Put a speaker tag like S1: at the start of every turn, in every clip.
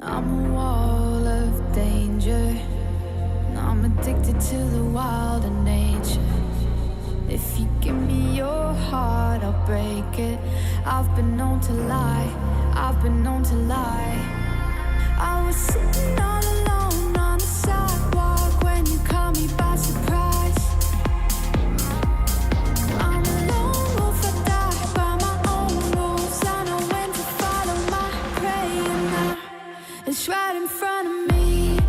S1: I'm a wall of danger. I'm addicted to the wild and nature. If you give me your heart, I'll break it. I've been known to lie, I've been known to lie. I was sitting all alone on the sidewalk when you caught me by surprise. I'm a lone wolf, I die by my own rules. I know when to follow my prey, and now it's right in front of me.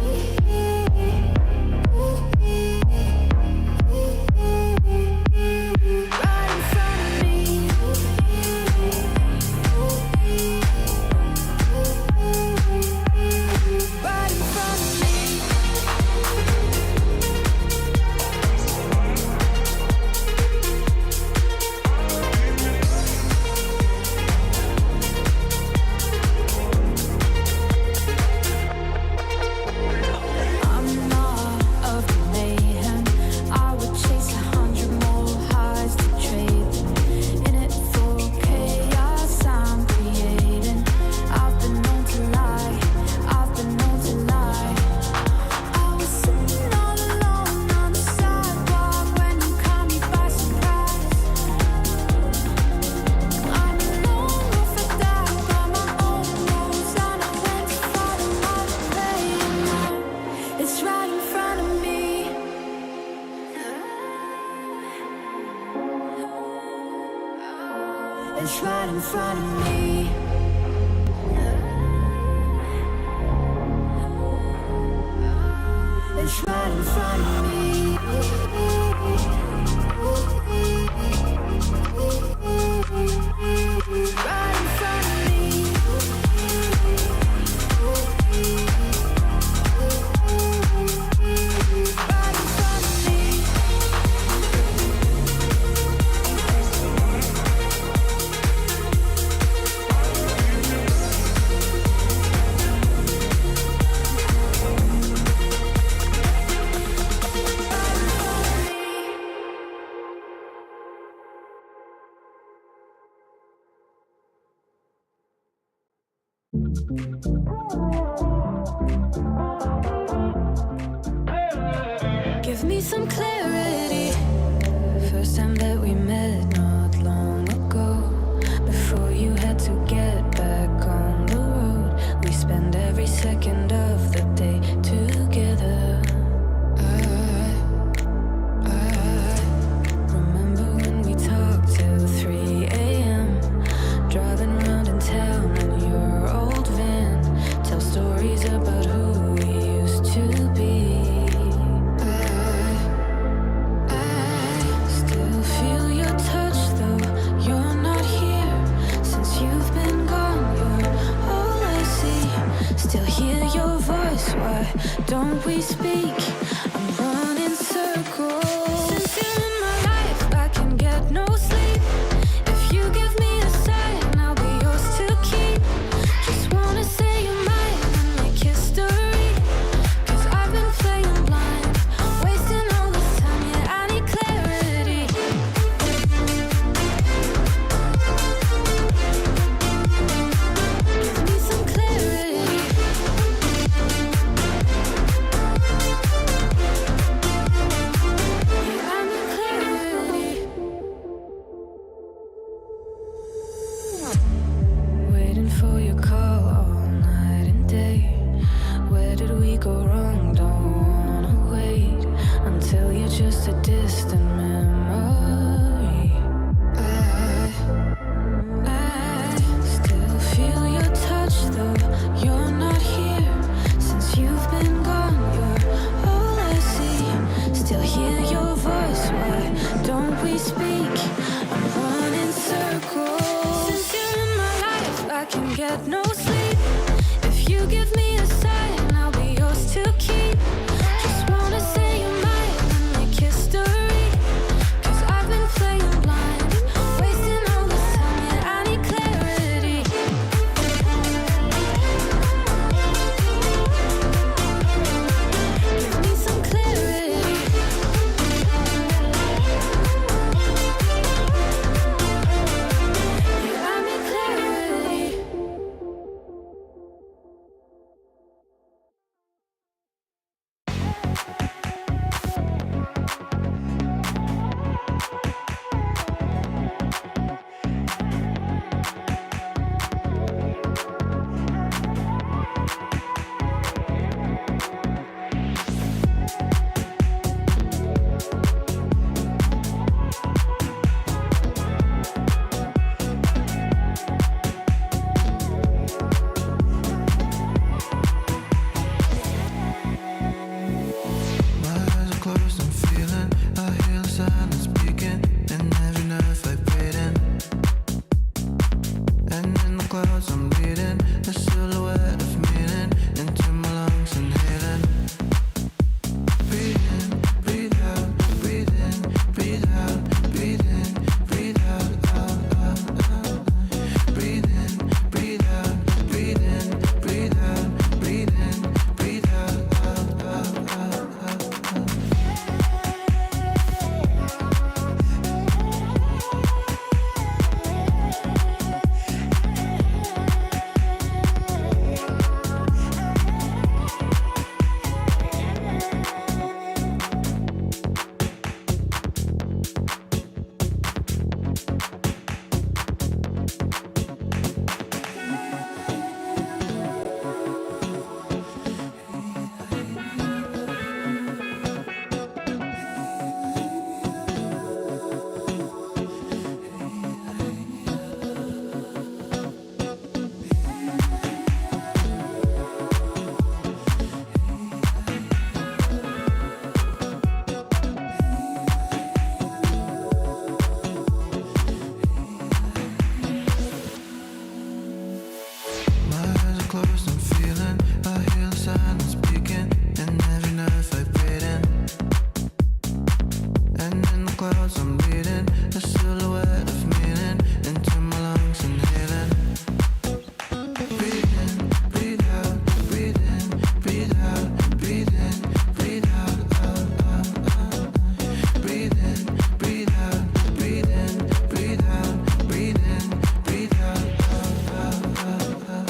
S1: It's right in front of me. It's right in front of me. Right in front of me. Right in front of me. Give me some clarity. First time that we met not long ago. Before you had to get back on the road, we spend every second of the day together. I remember when we talked till 3 a.m. Driving around in town in your old van. Tell stories about who we used to be. I still feel your touch though you're not here. Since you've been gone, you're all I see. Still hear your voice, why don't we speak? I'm running circles. Since you're in my life, I can get no sleep. If you give me a sign, I'll be yours to keep. Just wanna say you're mine and make history. Cause I've been playing blind, wasting all this time, yeah, I need clarity. Give me some clarity. Yeah, I need clarity. Waiting for your call all night and day. Where did we go wrong? Don't wanna wait until you're just a distant memory. I still feel your touch though you're not here. Since you've been gone, you're all I see. Still hear your voice, why don't we speak? I'm running circles. Since you're in my life, I can get no sleep. If you give me a sign, I'll be yours to keep. Just wanna say you're mine and make history. Cause I've been playing blind, wasting all this time, yeah, I need clarity. Give me some clarity. Yeah, I need clarity.
S2: clouds I'm reading the silhouette of meaning into my lungs, inhaling. Breathe in, breathe out, breathe in, breathe out, breathe in, breathe out, out, out, out. Breathe in, breathe out, breathe in, breathe out, breathe in, breathe out, out, out, out, out, out. Closed, I'm feeling, I hear the silence speaking, and every nerve vibrating. And in the clouds I'm reading the silhouette of meaning into my lungs, inhaling. Breathe in, breathe out, breathe in, breathe out, breathe in, breathe out, out, out, out. Breathe in, breathe out, breathe in, breathe out, breathe in, breathe out, out, out, out, out.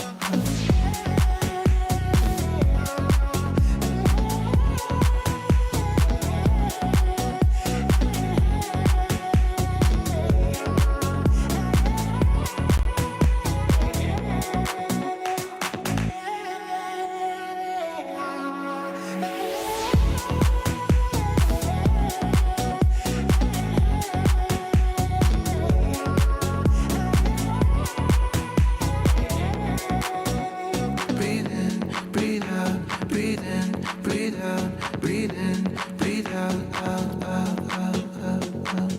S2: Breathe in, breathe out, breathe in, breathe out, breathe in, breathe out, out, out, out, out, out.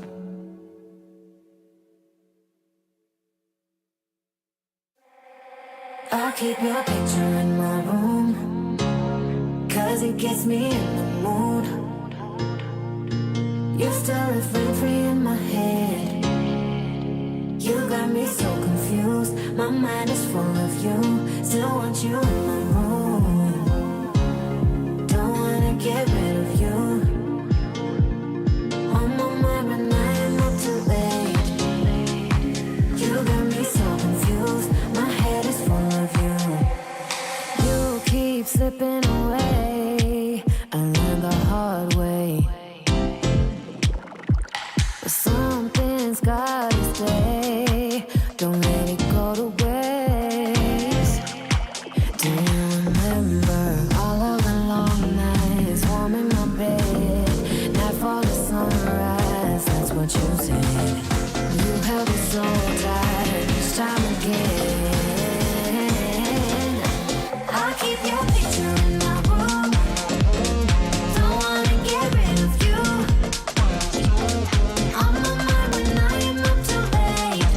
S1: I'll keep your picture in my room, 'cause it gets me in the mood. You still live free in my head. You got me so confused. My mind is full of you. Still want you in my room. Don't wanna get rid of you. On my mind, but I am not too late. You got me so confused. My head is full of you. You keep slipping away. I learned the hard way. But something's gotta stay. Don't let it go to waste. Do you remember all of the long nights, warm in my bed, nightfall to sunrise? That's what you said. You held me so tight each time again. I'll keep your picture in my room. Don't wanna get rid of you. On my mind when I am up too late.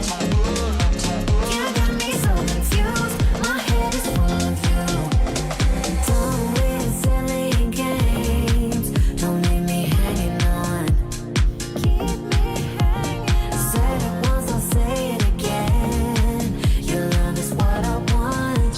S1: You got me so confused. My head is full of you. Don't win silly games. Don't leave me hanging on. Keep me hanging. Said it once, I'll say it again. Your love is what I want.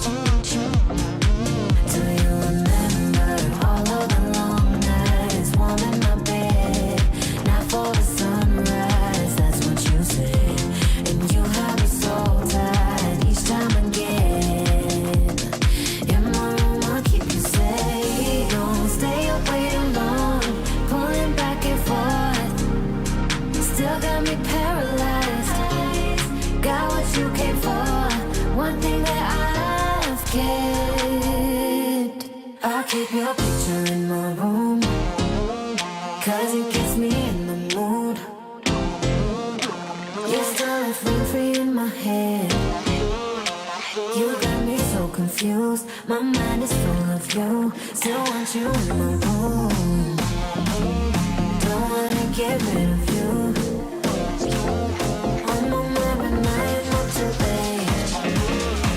S1: Do you remember all of the long nights, warm in my bed, nightfall to sunrise? That's what you said. And you have me so tight each time again. In my room, I'll keep you safe. Don't stay away alone, pulling back and forth. Still got me paralyzed. Got what you came for. One thing that I've kept. I'll keep your picture in my room, 'cause it gets me in the mood. You still live free in my head. You got me so confused. My mind is full of you. Still want you in my room. Don't wanna get rid of you. On my mind when I am up too late.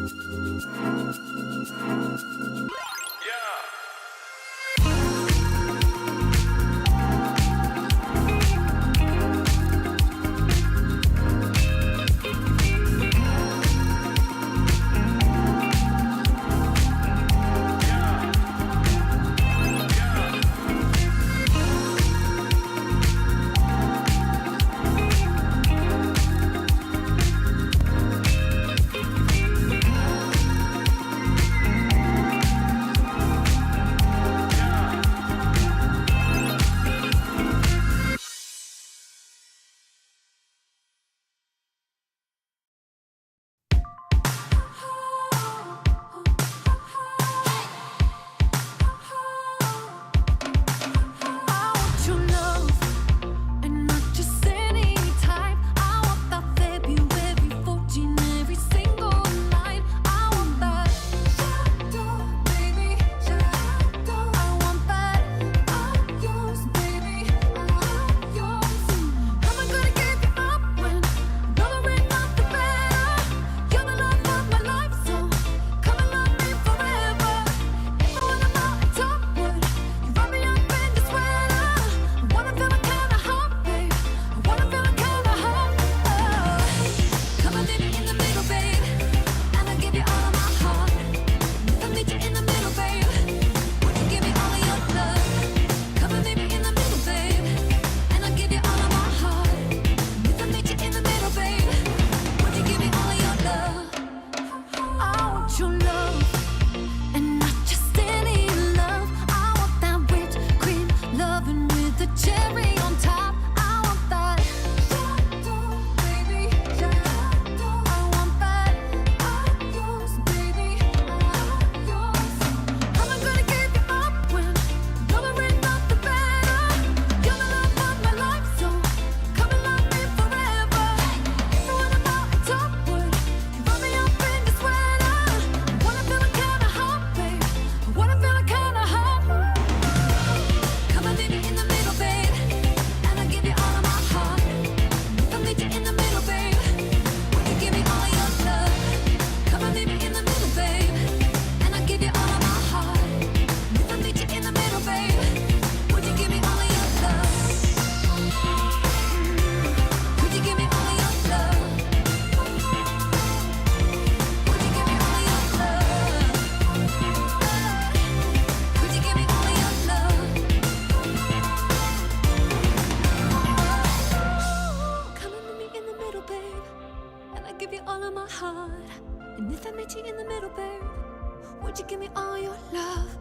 S1: Would you give me all your love?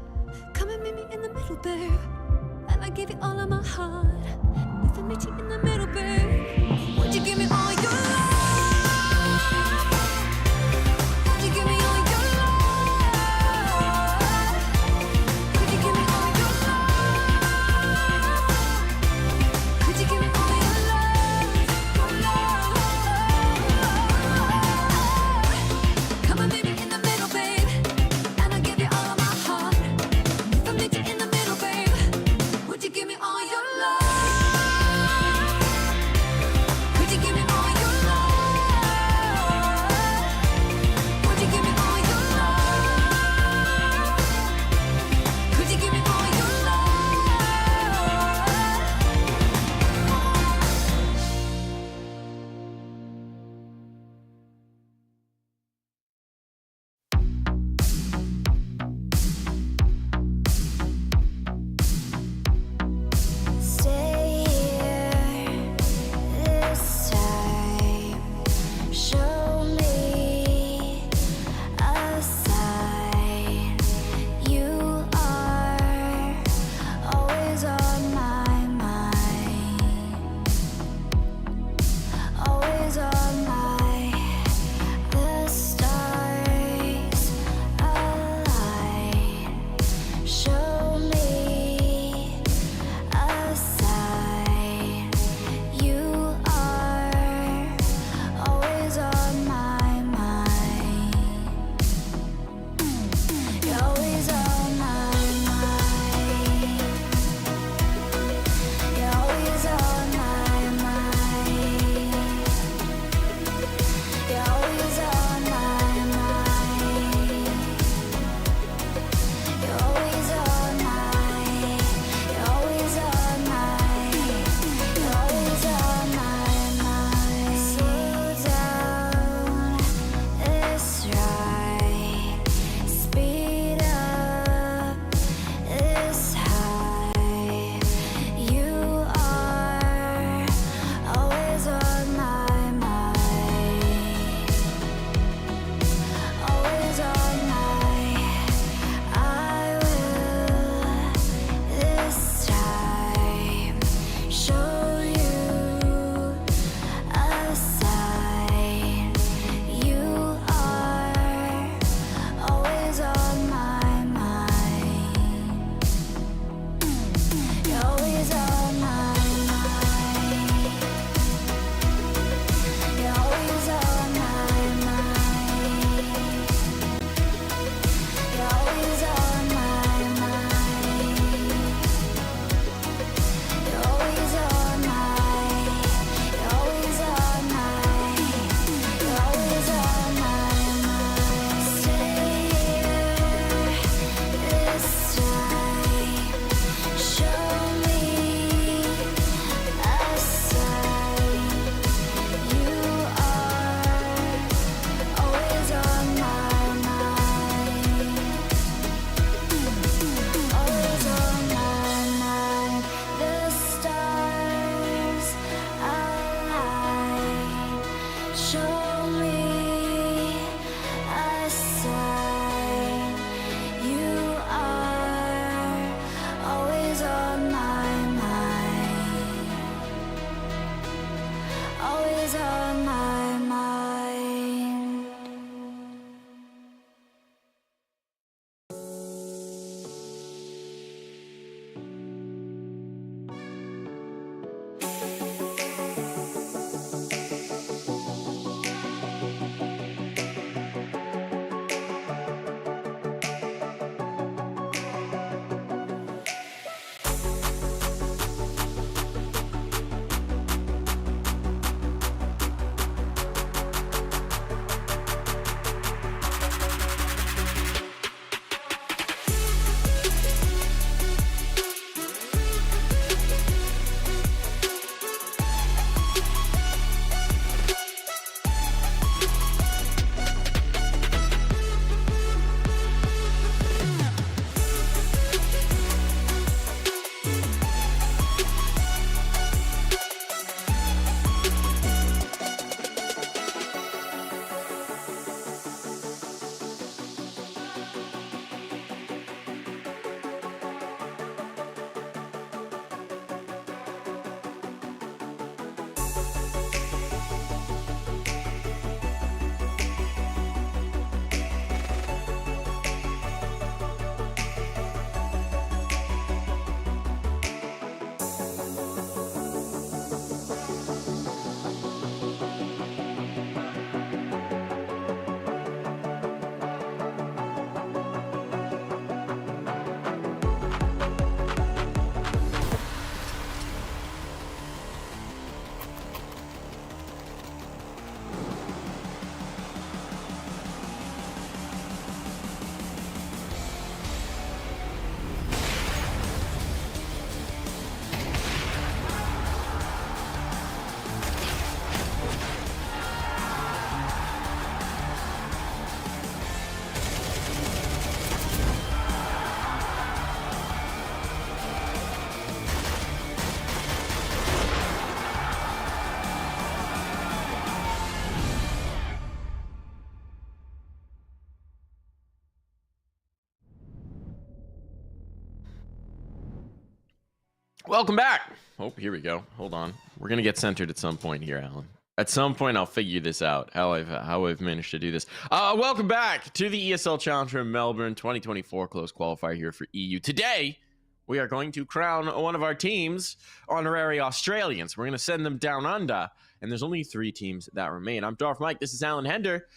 S3: Welcome back. Oh, here we go. Hold on. We're gonna get centered at some point here, Alan. At some point, I'll figure this out. How I've managed to do this. Welcome back to the ESL Challenger Melbourne 2024 close qualifier here for EU. Today, we are going to crown one of our teams honorary Australians. We're gonna send them down under, and there's only 3 teams that remain. I'm Darth Mike. This is Alan Hender.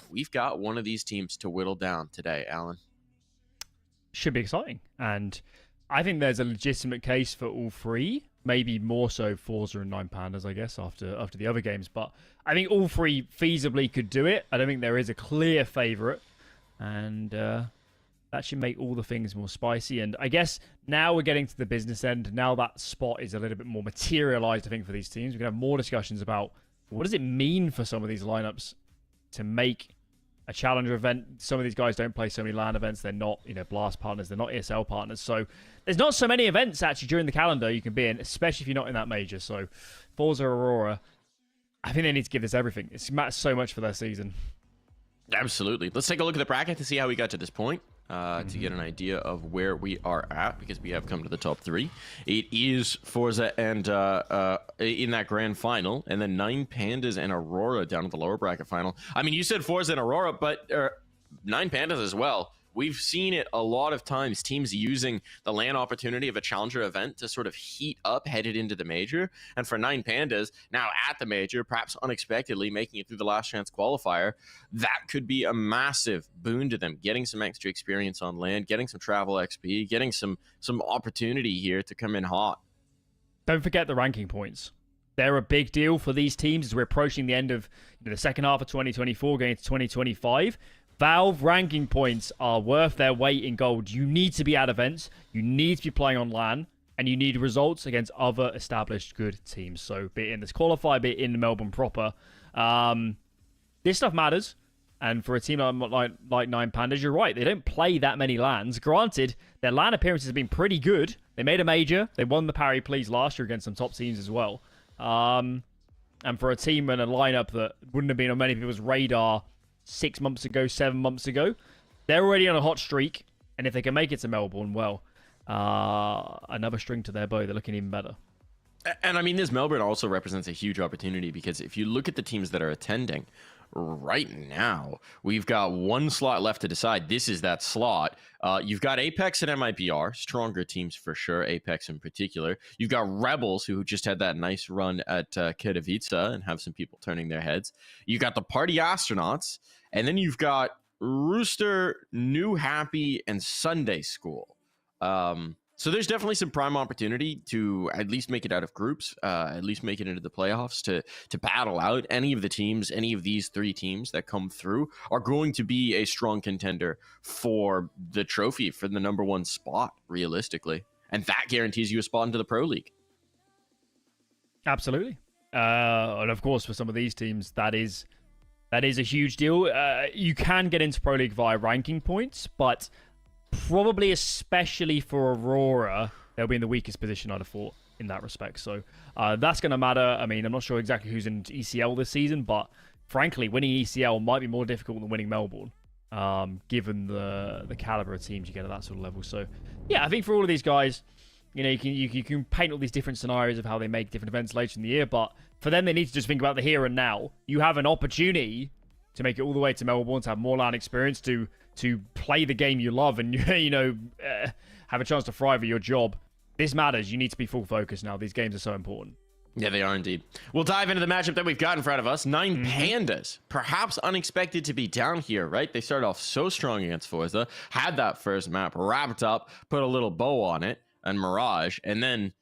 S3: We've got one of these teams to whittle down today, Alan.
S4: Should be exciting, and I think there's a legitimate case for all 3. Maybe more so Forze and 9 Pandas, I guess, after the other games. But I think all 3 feasibly could do it. I don't think there is a clear favourite. And that should make all the things more spicy. And I guess now we're getting to the business end. Now that spot is a little bit more materialised, I think, for these teams. We're going to have more discussions about what does it mean for some of these lineups to make a challenger event. Some of these guys don't play so many LAN events. They're not, Blast partners. They're not ESL partners. So there's not so many events actually during the calendar you can be in, especially if you're not in that major. So Forza Aurora, I think they need to give this everything. It's matters so much for their season.
S3: Absolutely. Let's take a look at the bracket to see how we got to this point. To get an idea of where we are at, because we have come to the top 3. It is Forza and in that grand final, and then 9 Pandas and Aurora down at the lower bracket final. I mean, you said Forza and Aurora, but 9 Pandas as well. We've seen it a lot of times, teams using the LAN opportunity of a challenger event to sort of heat up headed into the major. And for 9 Pandas, now at the major, perhaps unexpectedly making it through the last chance qualifier, that could be a massive boon to them, getting some extra experience on LAN, getting some travel XP, getting some opportunity here to come in hot.
S4: Don't forget the ranking points. They're a big deal for these teams as we're approaching the end of the second half of 2024, going into 2025. Valve ranking points are worth their weight in gold. You need to be at events, you need to be playing on LAN, and you need results against other established good teams. So be it in this qualifier, be it in Melbourne proper. This stuff matters. And for a team like 9 Pandas, you're right. They don't play that many LANs. Granted, their LAN appearances have been pretty good. They made a major. They won the Parry Please last year against some top teams as well. And for a team and a lineup that wouldn't have been on many people's radar 6 months ago, 7 months ago, they're already on a hot streak, and if they can make it to Melbourne, well, another string to their bow. They're looking even better.
S3: And I mean, this Melbourne also represents a huge opportunity, because if you look at the teams that are attending right now, we've got 1 slot left to decide. This is that slot. You've got Apex and MIBR, stronger teams for sure, Apex in particular. You've got Rebels, who just had that nice run at Katowice and have some people turning their heads. You got the Party Astronauts, and then you've got Rooster, New Happy, and Sunday School. So there's definitely some prime opportunity to at least make it out of groups, at least make it into the playoffs, to battle out any of the teams. Any of these 3 teams that come through are going to be a strong contender for the trophy, for the #1 spot, realistically. And that guarantees you a spot into the Pro League.
S4: Absolutely. And of course, for some of these teams, that is a huge deal. You can get into Pro League via ranking points, but probably especially for Aurora, they'll be in the weakest position, I'd have thought, in that respect. So that's going to matter. I mean, I'm not sure exactly who's in ECL this season, but frankly, winning ECL might be more difficult than winning Melbourne, given the caliber of teams you get at that sort of level. So yeah, I think for all of these guys, you can paint all these different scenarios of how they make different events later in the year, but for them, they need to just think about the here and now. You have an opportunity to make it all the way to Melbourne, to have more LAN experience, to play the game you love, and have a chance to thrive at your job. This matters. You need to be full focus now. These games are so important.
S3: Yeah, they are indeed. We'll dive into the matchup that we've got in front of us. 9 Pandas, perhaps unexpected to be down here, right? They started off so strong against Forza, had that first map wrapped up, put a little bow on it, and Mirage, and then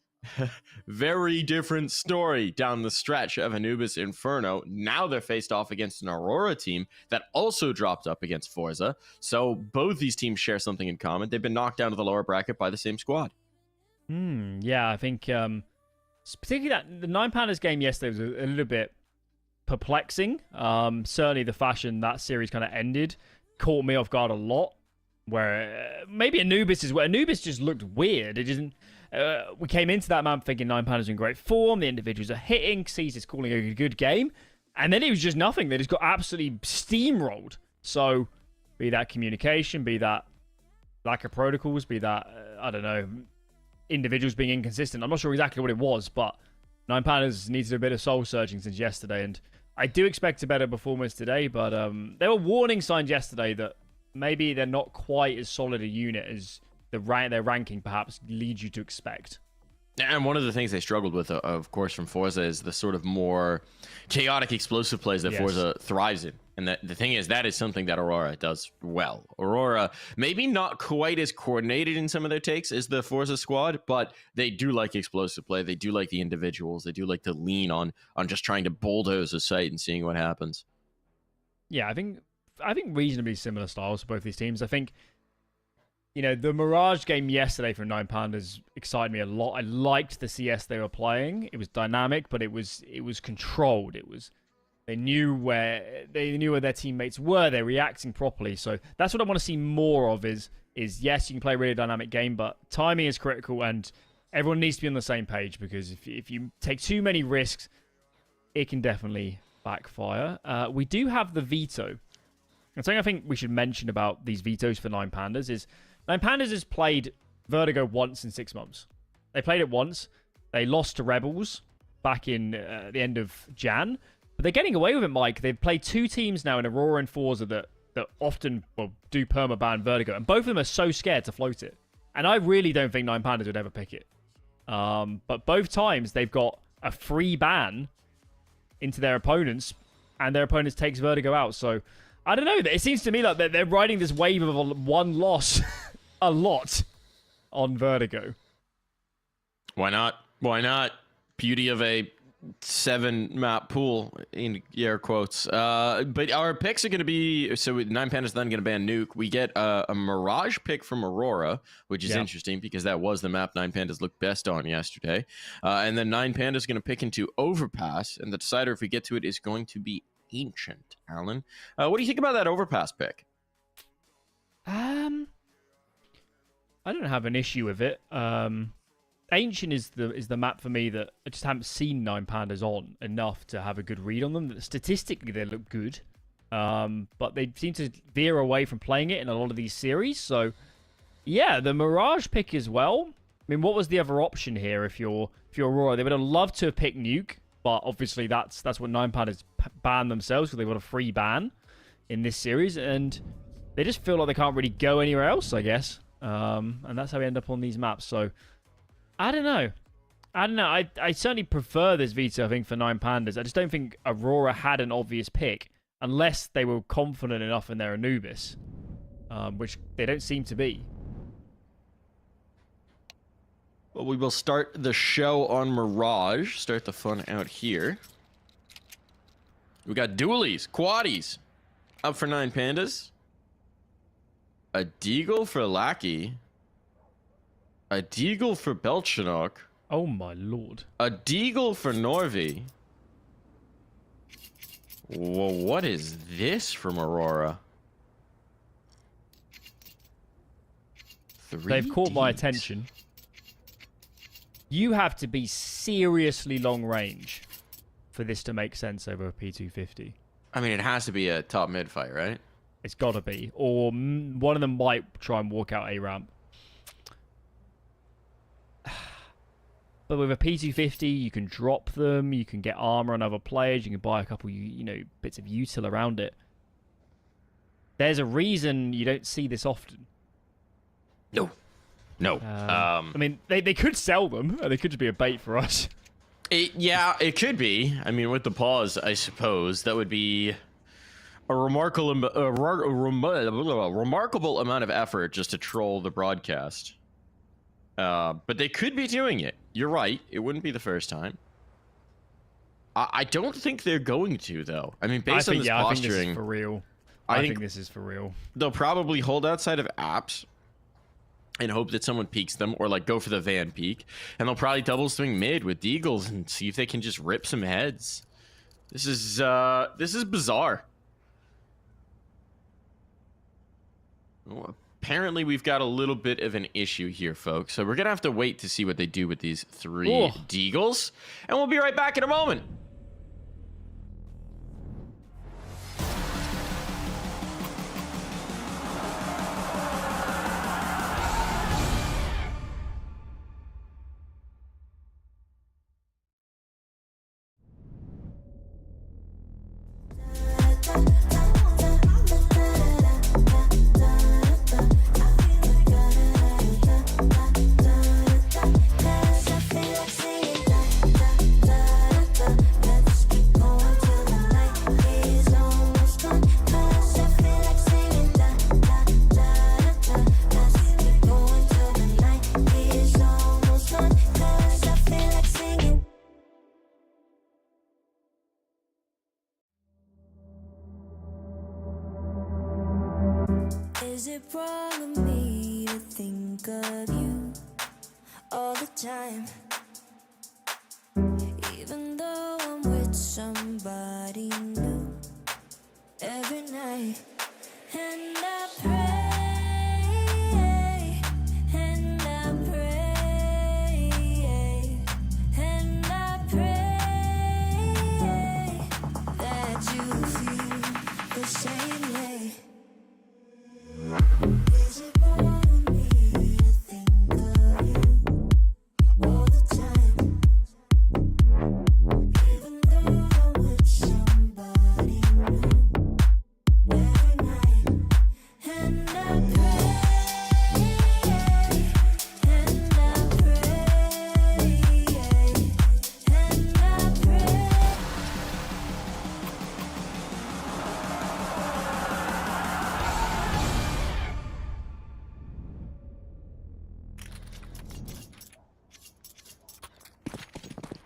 S3: very different story down the stretch of Anubis Inferno. Now they're faced off against an Aurora team that also dropped up against Forza. So both these teams share something in common. They've been knocked down to the lower bracket by the same squad.
S4: Yeah, I think particularly that the 9 Pandas game yesterday was a little bit perplexing. Certainly the fashion that series kind of ended caught me off guard a lot. Where maybe Anubis is where Anubis just looked weird. It didn't. We came into that map thinking 9 Pandas in great form. The individuals are hitting. Cease is calling a good game, and then it was just nothing. They just got absolutely steamrolled. So, be that communication, be that lack of protocols, be that I don't know, individuals being inconsistent. I'm not sure exactly what it was, but Nine Pandas needs a bit of soul searching since yesterday, and I do expect a better performance today, but there were warning signs yesterday that maybe they're not quite as solid a unit as their ranking perhaps leads you to expect.
S3: And one of the things they struggled with, of course, from Forze is the sort of more chaotic, explosive plays that Forze thrives in. And the thing is, that is something that Aurora does well. Aurora, maybe not quite as coordinated in some of their takes as the Forze squad, but they do like explosive play. They do like the individuals. They do like to lean on just trying to bulldoze a site and seeing what happens.
S4: Yeah, I think reasonably similar styles for both these teams. I think, you know, the Mirage game yesterday from Nine Pandas excited me a lot. I liked the CS they were playing. It was dynamic, but it was controlled. They knew where their teammates were. They're reacting properly. So that's what I want to see more of. Is yes, you can play a really dynamic game, but timing is critical, and everyone needs to be on the same page, because if you take too many risks, it can definitely backfire. We do have the veto. And something I think we should mention about these vetoes for Nine Pandas is Nine Pandas has played Vertigo once in 6 months. They played it once. They lost to Rebels back in the end of Jan. But they're getting away with it, Mike. They've played 2 teams now in Aurora and Forze that often do perma-ban Vertigo. And both of them are so scared to float it. And I really don't think Nine Pandas would ever pick it. But both times they've got a free ban into their opponents, and their opponents takes Vertigo out. So I don't know. It seems to me like they're riding this wave of one loss a lot on Vertigo.
S3: Why not? Why not? Beauty of a 7-map pool, in air quotes. But our picks are going to be, so Nine Pandas then going to ban Nuke. We get a Mirage pick from Aurora, which is interesting because that was the map Nine Pandas looked best on yesterday. And then Nine Pandas going to pick into Overpass, and the decider, if we get to it, is going to be Ancient. Alan, what do you think about that Overpass pick?
S4: I don't have an issue with it. Ancient is the map for me that I just haven't seen Nine Pandas on enough to have a good read on them. Statistically, they look good, but they seem to veer away from playing it in a lot of these series. So, yeah, the Mirage pick as well. I mean, what was the other option here? If you're Aurora, they would have loved to have picked Nuke, but obviously that's what Nine Pandas banned themselves, because they got a free ban in this series, and they just feel like they can't really go anywhere else, I guess. And that's how we end up on these maps. So I don't know. I certainly prefer this veto, I think, for Nine Pandas. I just don't think Aurora had an obvious pick, unless they were confident enough in their Anubis, which they don't seem to be.
S3: Well, we will start the show on Mirage. Start the fun out here. We got dualies, quaddies, up for Nine Pandas. A Deagle for Lackey. A Deagle for Belchanok.
S4: Oh my lord.
S3: A Deagle for Norvi. Whoa, what is this from Aurora?
S4: They've caught my attention. You have to be seriously long range for this to make sense over a P250.
S3: I mean, it has to be a top mid fight, right?
S4: It's got to be. Or one of them might try and walk out a ramp. But with a P250, you can drop them, you can get armor on other players, you can buy a couple, bits of util around it. There's a reason you don't see this often.
S3: No.
S4: I mean, they could sell them, or they could just be a bait for us.
S3: It could be. I mean, with the pause, I suppose that would be a remarkable amount of effort just to troll the broadcast. But they could be doing it. You're right. It wouldn't be the first time. I don't think they're going to, though. I mean, based on this posturing,
S4: I think this is for real. I think this is for real.
S3: They'll probably hold outside of apps and hope that someone peeks them, or like go for the van peek, and they'll probably double swing mid with Deagles and see if they can just rip some heads. This is bizarre. Well, apparently we've got a little bit of an issue here, folks, so we're gonna have to wait to see what they do with these 3 Deagles, and we'll be right back in a moment.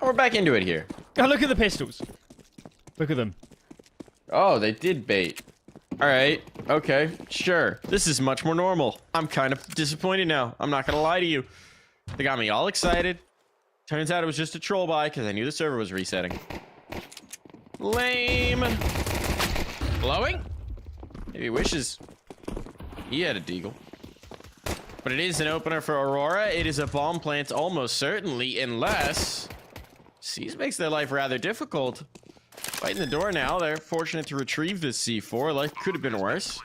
S3: We're back into it here.
S4: Oh, look at the pistols. Look at them.
S3: Oh, they did bait. All right. Okay. Sure. This is much more normal. I'm kind of disappointed now. I'm not going to lie to you. They got me all excited. Turns out it was just a troll buy because I knew the server was resetting. Lame. Blowing? Maybe wishes he had a deagle. But it is an opener for Aurora. It is a bomb plant almost certainly, unless C's makes their life rather difficult. Fighting the door now. They're fortunate to retrieve this C4. Life could have been worse.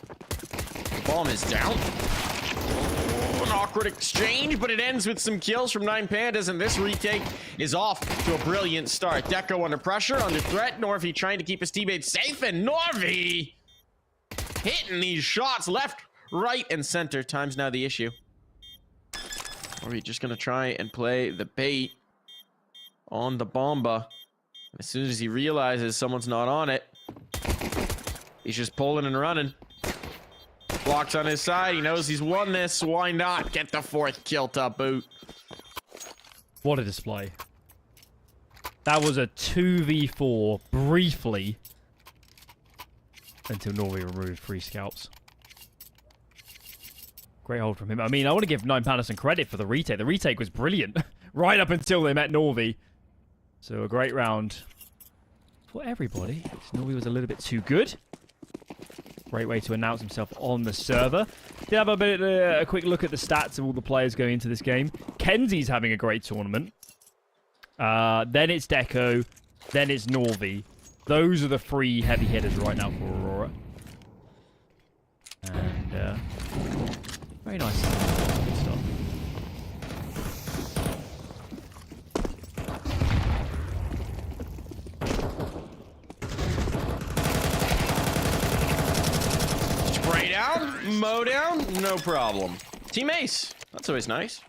S3: The bomb is down. Oh, an awkward exchange, but it ends with some kills from 9 Pandas, and this retake is off to a brilliant start. Deco under pressure, under threat. Norvey trying to keep his teammates safe, and Norvey hitting these shots left, right, and center. Time's now the issue. Norvey just going to try and play the bait on the bomba. As soon as he realizes someone's not on it, he's just pulling and running. Block's on his side. He knows he's won this. Why not get the 4th kill to boot?
S4: What a display. That was a 2v4 briefly until Norway removed 3 scalps. Great hold from him. I mean, I want to give 9 Pandas some credit for the retake. The retake was brilliant right up until they met Norvey. So a great round for everybody. Norvey was a little bit too good. Great way to announce himself on the server. Did have a quick look at the stats of all the players going into this game. Kenzie's having a great tournament. Then it's Deco. Then it's Norvey. Those are the 3 heavy hitters right now for Aurora. And very nice. Good stuff.
S3: Spray down, mow down, no problem. Team ace. That's always nice.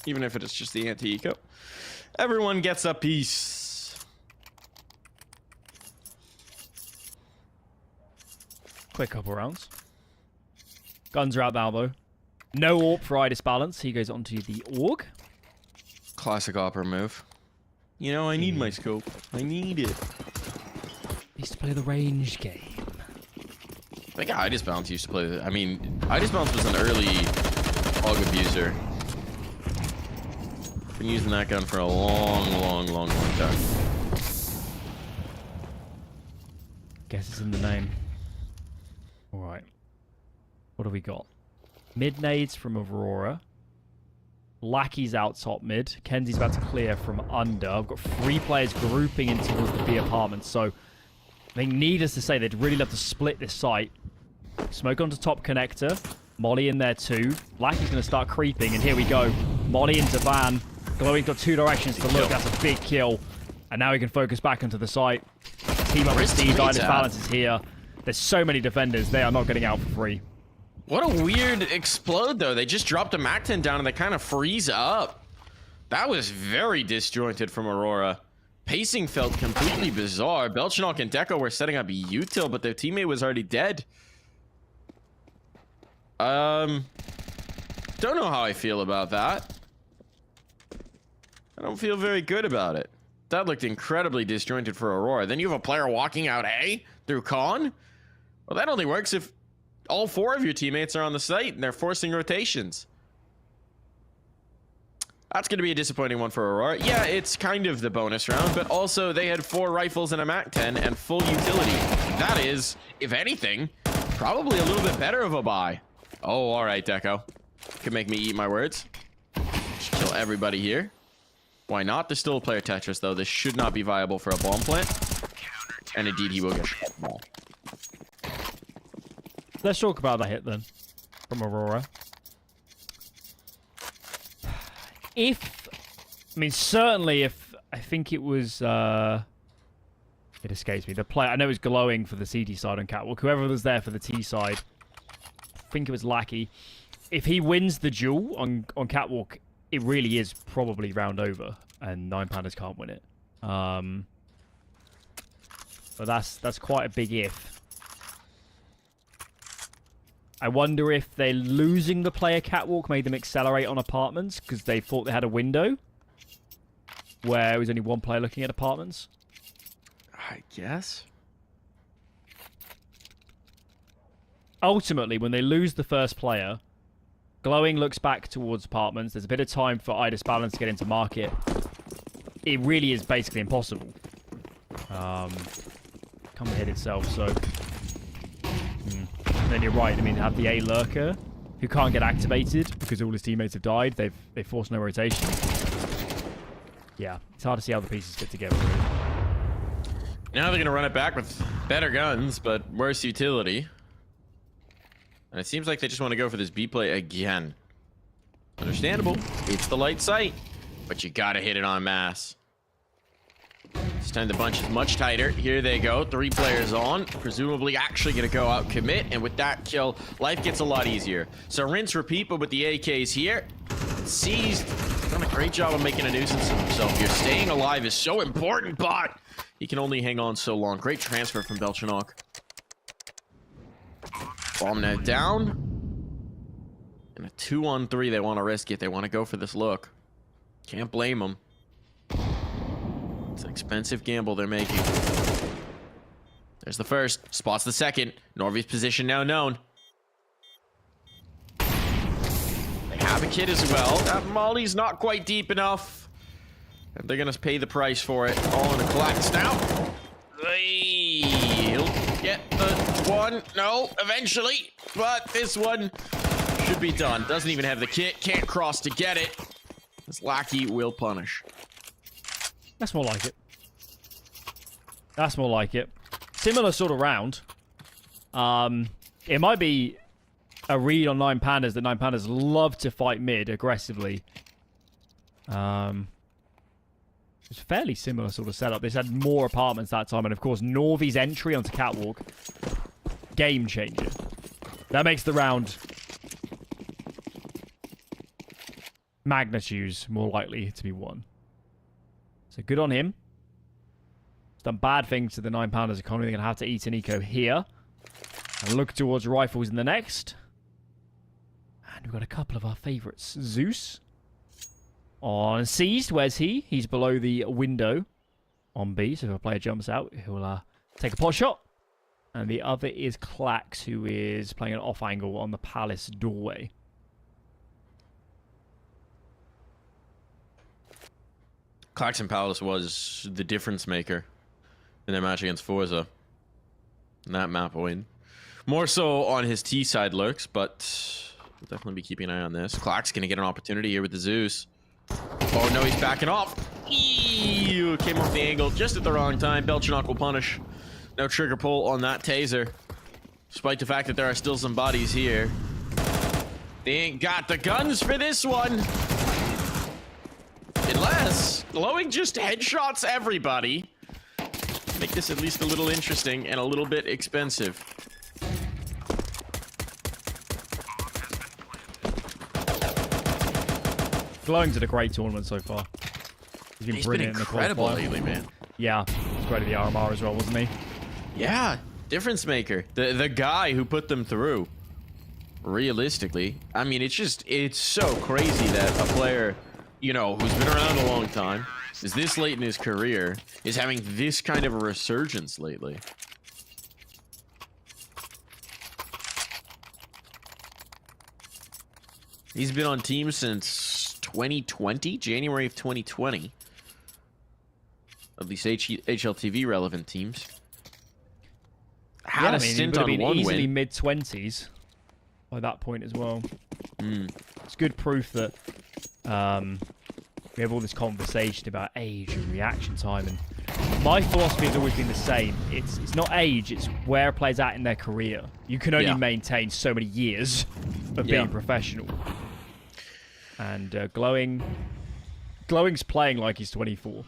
S3: Even if it is just the anti-eco. Everyone gets a piece.
S4: Quick couple rounds. Guns are out Balbo. No AWP for Idis Balance. He goes onto the AUG.
S3: Classic opera move. You know, I need my scope. I need it.
S4: Used to play the range game.
S3: I think Idis Balance used to play the... I mean, Idis Balance was an early AUG abuser. Been using that gun for a long time.
S4: Guess it's in the name. Alright. What have we got? Mid nades from Aurora. Lackey's out top mid. Kenzie's about to clear from under. I've got 3 players grouping in towards the B apartment. So, I think needless to say, they'd really love to split this site. Smoke onto top connector. Molly in there too. Lackey's going to start creeping. And here we go. Molly into van. Glowing's got 2 directions to look. That's a big kill. And now he can focus back onto the site. Team up with Steve. Idis Balance is here. There's so many defenders. They are not getting out for free.
S3: What a weird explode, though. They just dropped a MAC-10 down and they kind of freeze up. That was very disjointed from Aurora. Pacing felt completely bizarre. Belchenok and Deco were setting up util, but their teammate was already dead. Don't know how I feel about that. I don't feel very good about it. That looked incredibly disjointed for Aurora. Then you have a player walking out A through con. Well, that only works if all 4 of your teammates are on the site and they're forcing rotations. That's going to be a disappointing one for Aurora. Yeah, it's kind of the bonus round, but also they had 4 rifles and a MAC-10 and full utility. That is, if anything, probably a little bit better of a buy. Oh, all right, Deco. Could make me eat my words. Just kill everybody here. Why not? There's still a player Tetris, though. This should not be viable for a bomb plant. And indeed, he will get shot.
S4: Let's talk about that hit then from Aurora. I mean, certainly if, I think it was, it escapes me. The player, I know it was Glowing for the CD side on Catwalk. Whoever was there for the T side, I think it was Lackey. If he wins the duel on Catwalk, it really is probably round over, and 9 Pandas can't win it. But that's quite a big if. I wonder if they're losing the player Catwalk made them accelerate on apartments because they thought they had a window. where it was only one player looking at apartments?
S3: I guess.
S4: Ultimately, when they lose the first player, Glowing looks back towards apartments. There's a bit of time for Idis Balance to get into market. It really is basically impossible. Come hit itself, so... Then you're right. I mean, they have the A lurker, who can't get activated because all his teammates have died. They've forced no rotation. Yeah, it's hard to see how the pieces fit together. Really.
S3: Now they're going to run it back with better guns, but worse utility. And it seems like they just want to go for this B play again. Understandable. It's the light sight, but you got to hit it en masse. This time the bunch is much tighter. Here they go. 3 players on. Presumably actually going to go out commit. And with that kill, life gets a lot easier. So rinse, repeat, but with the AKs here. Seized. Done a great job of making a nuisance of himself here. Staying alive is so important, but he can only hang on so long. Great transfer from Belchanok. Bomb now down. And a 2-on-3. They want to risk it. They want to go for this look. Can't blame them. It's an expensive gamble they're making. There's the first. Spots the second. Norvy's position now known. They have a kid as well. That molly's not quite deep enough. And they're going to pay the price for it. All in the collapse now. He'll get the one. No, eventually. But this one should be done. Doesn't even have the kit. Can't cross to get it. This lackey will punish.
S4: That's more like it. That's more like it. Similar sort of round. It might be a read on 9 Pandas that 9 Pandas love to fight mid aggressively. It's a fairly similar sort of setup. They had more apartments that time, and of course Norvy's entry onto Catwalk, game changer. That makes the round magnitudes more likely to be won. So good on him. He's done bad things to the 9 Pounders economy. They're going to have to eat an eco here. And look towards rifles in the next. And we've got a couple of our favourites. Zeus. On Seized. Where's he? He's below the window on B. So if a player jumps out, he'll take a pot shot. And the other is Clax, who is playing an off angle on the Palace doorway.
S3: Claxon Palace was the difference maker in their match against Forze. And that map win. More so on his T side lurks, but we'll definitely be keeping an eye on this. Clax gonna get an opportunity here with the Zeus. Oh no, he's backing off. Eew, came off the angle just at the wrong time. Belchanok will punish. No trigger pull on that taser. Despite the fact that there are still some bodies here. They ain't got the guns for this one. Unless Glowing just headshots everybody. Make this at least a little interesting and a little bit expensive.
S4: Glowing's had a great tournament so far. He's been brilliant
S3: incredible
S4: in the qualifier.
S3: lately, man.
S4: Yeah, he's great at the RMR as well, wasn't he?
S3: Yeah, difference maker. The guy who put them through. Realistically, I mean, it's so crazy that a player, you know, who's been around a long time, is this late in his career, is having this kind of a resurgence lately. He's been on teams since 2020, January of 2020. At least HLTV relevant teams. Had a stint on one
S4: easily
S3: win.
S4: mid-20s by that point as well. It's good proof that we have all this conversation about age and reaction time, and my philosophy has always been the same. It's not age, it's where a player's at in their career. You can only maintain so many years of being professional. And Glowing's playing like he's 24.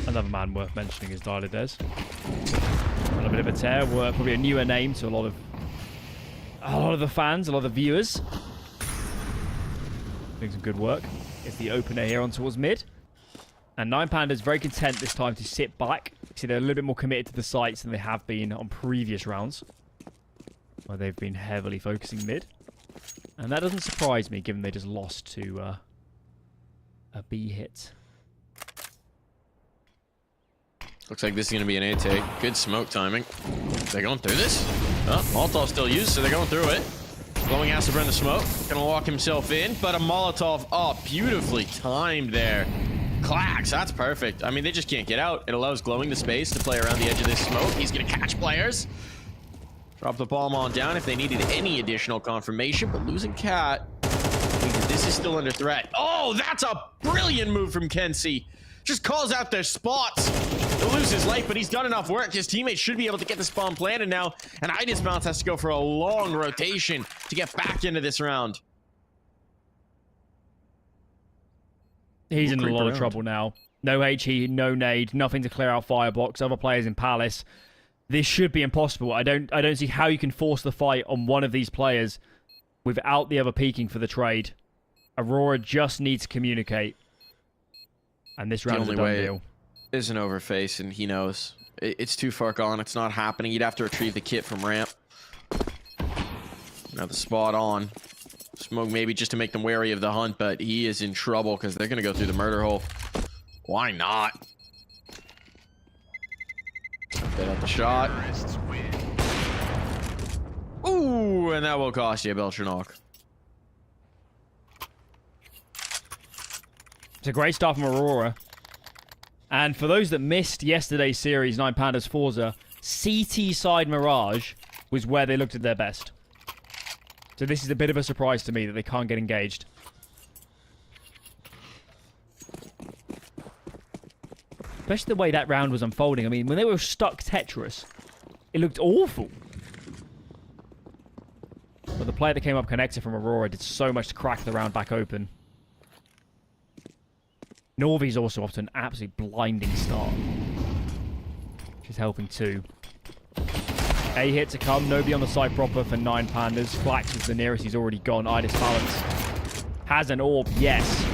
S4: Another man worth mentioning is Dialades. A little bit of a tear. We're probably a newer name to a lot of the fans, a lot of the viewers. Doing some good work. It's the opener here on towards mid. And 9 Panda's very content this time to sit back See, they're a little bit more committed to the sites than they have been on previous rounds, where they've been heavily focusing mid. And that doesn't surprise me, given they just lost to a B hit.
S3: Looks like this is going to be an A take. Good smoke timing. They're going through this? Oh, Molotov still used, so they're going through it. Glowing has to burn the smoke. Gonna lock himself in, but a Molotov, oh, beautifully timed there. Clax, that's perfect. I mean, they just can't get out. It allows Glowing the space to play around the edge of this smoke. He's gonna catch players. Drop the bomb on down if they needed any additional confirmation, but losing Cat means that this is still under threat. Oh, that's a brilliant move from Kenzie. Just calls out their spots. He'll lose his life, but he's done enough work. His teammates should be able to get this bomb planted now, and Bounce has to go for a long rotation to get back into this round.
S4: He's in a lot of trouble now. No HE, no nade, nothing to clear out Firebox. Other players in Palace. This should be impossible. I don't see how you can force the fight on one of these players without the other peeking for the trade. Aurora just needs to communicate. And this round is a done deal.
S3: Is an overface, and he knows. It's too far gone. It's not happening. You'd have to retrieve the kit from ramp. Now the spot on. Smoke maybe just to make them wary of the hunt, but he is in trouble because they're going to go through the murder hole. Why not? Get out the shot. Ooh, and that will cost you a Belchanok.
S4: It's a great start from Aurora. And for those that missed yesterday's series, 9 Pandas Forze, CT side Mirage was where they looked at their best. So this is a bit of a surprise to me that they can't get engaged. Especially the way that round was unfolding. I mean, when they were stuck Tetris, it looked awful. But the player that came up connected from Aurora did so much to crack the round back open. Norvy's also off to an absolutely blinding start. Which is helping too. A hit to come. Nobody on the side proper for 9 Pandas. Flax is the nearest. He's already gone. Balance has an orb, yes.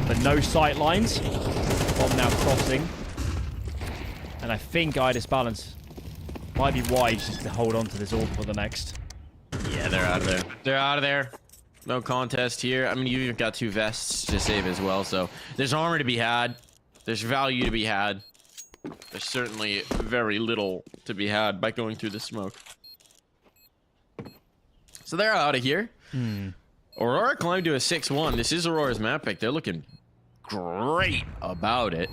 S4: But no sight lines. Bomb now crossing. And I think Balance might be wise just to hold on to this orb for the next.
S3: Yeah, they're out of there. They're out of there. No contest here. I mean, you've even got 2 vests to save as well, so there's armor to be had. There's value to be had. There's certainly very little to be had by going through the smoke. So they're out of here. Aurora climbed to a 6-1. This is Aurora's map pick. They're looking great about it.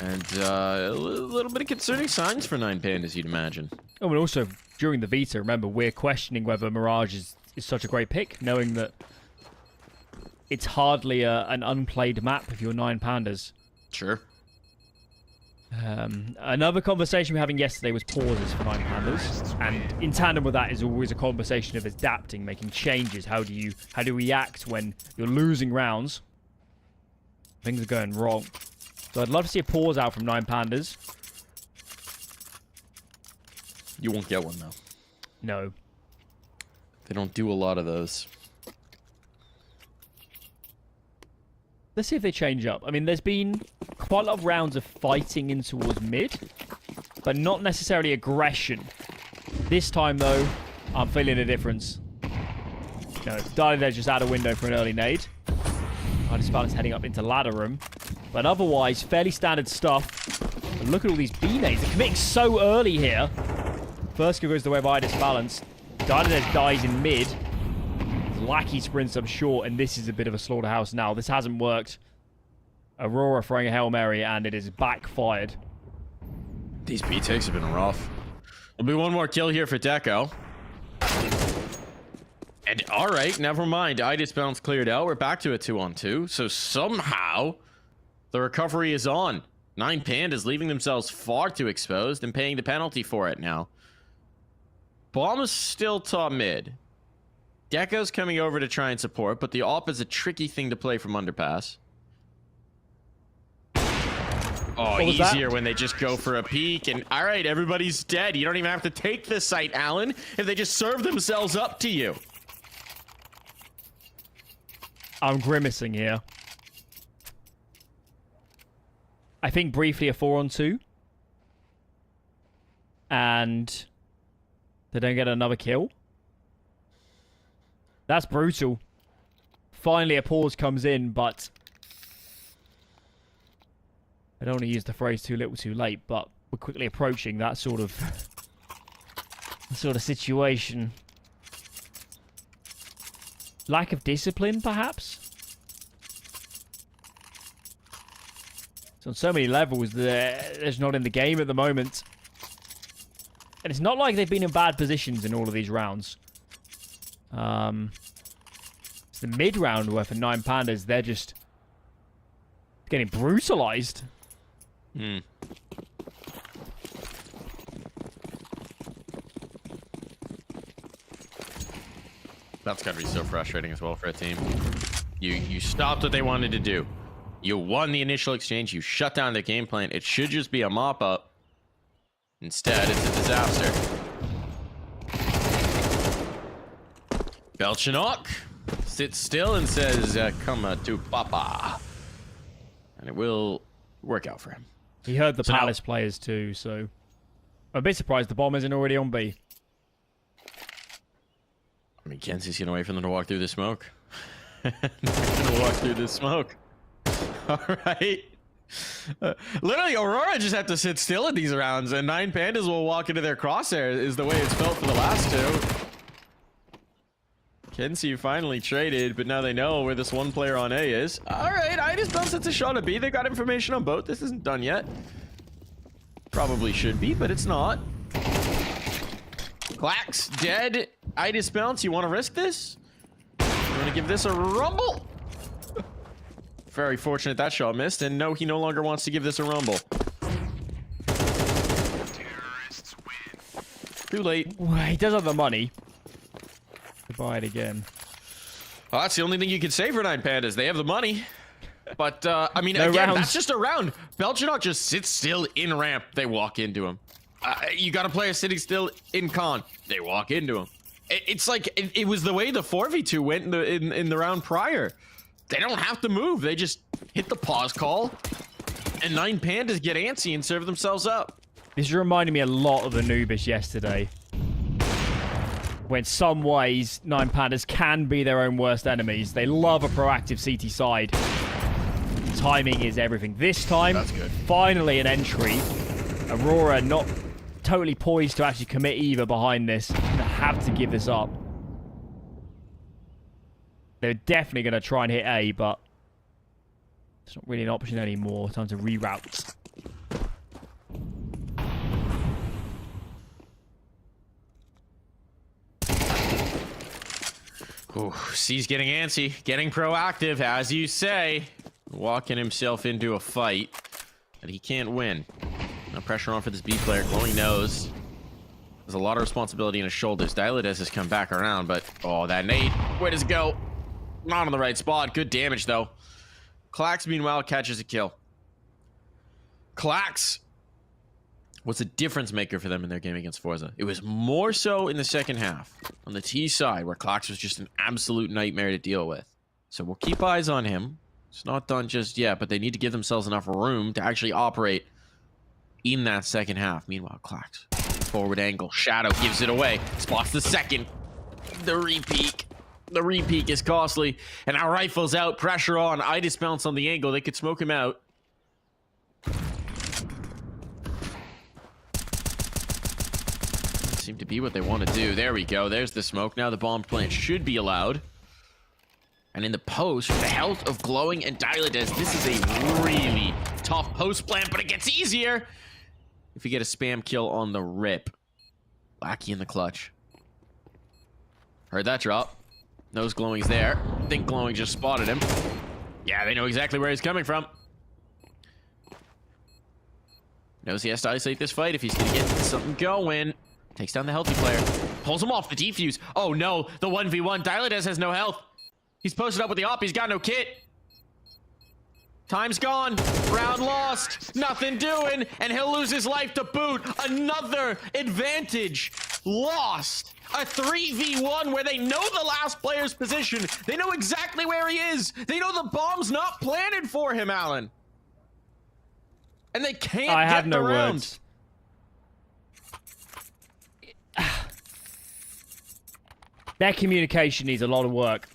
S3: And a little bit of concerning signs for 9 Pandas, you'd imagine.
S4: Oh, and also, during the veto, remember, we're questioning whether Mirage is such a great pick, knowing that it's hardly an unplayed map if you're 9 Pandas.
S3: Sure.
S4: Another conversation we were having yesterday was pauses for 9 Pandas, and in tandem with that is always a conversation of adapting, making changes. How do you react when you're losing rounds? Things are going wrong. So I'd love to see a pause out from 9 Pandas.
S3: You won't get one, though.
S4: No.
S3: They don't do a lot of those.
S4: Let's see if they change up. I mean, there's been quite a lot of rounds of fighting in towards mid, but not necessarily aggression. This time, though, I'm feeling a difference. No, Darling's just out a window for an early nade. Balance heading up into ladder room. But otherwise, fairly standard stuff. But look at all these B nades. They're committing so early here. First goes the way of Balance. Darling's dies in mid. Lackey sprints up short, and this is a bit of a slaughterhouse now. This hasn't worked. Aurora throwing a Hail Mary, and it is backfired.
S3: These B takes have been rough. There'll be one more kill here for Deco. And all right, never mind. Bounce cleared out. We're back to a 2-on-2. So somehow the recovery is on. 9 Pandas leaving themselves far too exposed and paying the penalty for it now. Bomb is still top mid. Deco's coming over to try and support, but the op is a tricky thing to play from underpass. Oh, easier when they just go for a peek. And all right, everybody's dead. You don't even have to take the site, Alan, if they just serve themselves up to you.
S4: I'm grimacing here. I think briefly a 4-on-2. and they don't get another kill. That's brutal. Finally, a pause comes in, but I don't want to use the phrase too little too late, but we're quickly approaching that sort of situation. Lack of discipline, perhaps? So on so many levels, there's not in the game at the moment. And it's not like they've been in bad positions in all of these rounds. It's the mid-round where for 9 Pandas, they're just getting brutalized.
S3: That's gotta be so frustrating as well for a team. You stopped what they wanted to do. You won the initial exchange. You shut down the game plan. It should just be a mop-up. Instead, it's a disaster. Belchinok sits still and says, come to Papa. And it will work out for him.
S4: He heard the
S3: So
S4: Palace players too, so I'm a bit surprised the bomb isn't already on B.
S3: I mean, Kenzie's gonna wait for them to walk through the smoke. They're gonna walk through the smoke. All right. Literally, Aurora just have to sit still in these rounds, and 9 Pandas will walk into their crosshair, is the way it's felt for the last 2. Kenzie finally traded, but now they know where this one player on A is. All right, I just don't set a shot at B. They got information on both. This isn't done yet. Probably should be, but it's not. Clax dead. Itis bounce. You want to risk this? You want to give this a rumble? Very fortunate that shot missed, and no, he no longer wants to give this a rumble. Too late.
S4: Well, he does have the money to buy it again.
S3: Well, that's the only thing you can say for 9 Pandas. They have the money. But, I mean,
S4: No
S3: again,
S4: rounds.
S3: that's just a round. Belchinok just sits still in ramp. They walk into him. You got a player sitting still in con. They walk into him. It's like, it was the way the 4v2 went in the round prior. They don't have to move. They just hit the pause call. And 9 Pandas get antsy and serve themselves up.
S4: This reminded me a lot of Anubis yesterday. When some ways, 9 Pandas can be their own worst enemies. They love a proactive CT side. Timing is everything. This time,
S3: That's good.
S4: Finally an entry. Aurora not totally poised to actually commit either behind this. They have to give this up. They're definitely going to try and hit A, but it's not really an option anymore. Time to reroute.
S3: Ooh, C's getting antsy, getting proactive, as you say. Walking himself into a fight that he can't win. No pressure on for this B player. Glowing nose. There's a lot of responsibility in his shoulders. Dilates has come back around, but oh, that nade. Where does it go? Not on the right spot. Good damage, though. Clax, meanwhile, catches a kill. Clax was a difference maker for them in their game against Forze. It was more so in the second half on the T side, where Clax was just an absolute nightmare to deal with. So we'll keep eyes on him. It's not done just yet, but they need to give themselves enough room to actually operate in that second half. Meanwhile, Clax, forward angle, Shadow gives it away, spots the second. The repeak. The repeak is costly, and our rifle's out. Pressure on. Itis bounce on the angle. They could smoke him out. Seem to be what they want to do. There we go. There's the smoke. Now the bomb plant should be allowed. And in the post, the health of Glowing and Dilates, this is a really tough post plant, but it gets easier if you get a spam kill on the rip. Lackey in the clutch. Heard that drop. Knows Glowing's there. Think Glowing just spotted him. Yeah, they know exactly where he's coming from. Knows he has to isolate this fight if he's gonna get something going. Takes down the healthy player. Pulls him off the defuse. Oh no, the 1v1. Dilates has no health. He's posted up with the op. He's got no kit. Time's gone. Round lost. Nothing doing. And he'll lose his life to boot. Another advantage lost. A 3v1 where they know the last player's position. They know exactly where he is. They know the bomb's not planted for him, Alan. And they can't
S4: I
S3: get
S4: have
S3: the
S4: no
S3: round.
S4: words. Their communication needs a lot of work.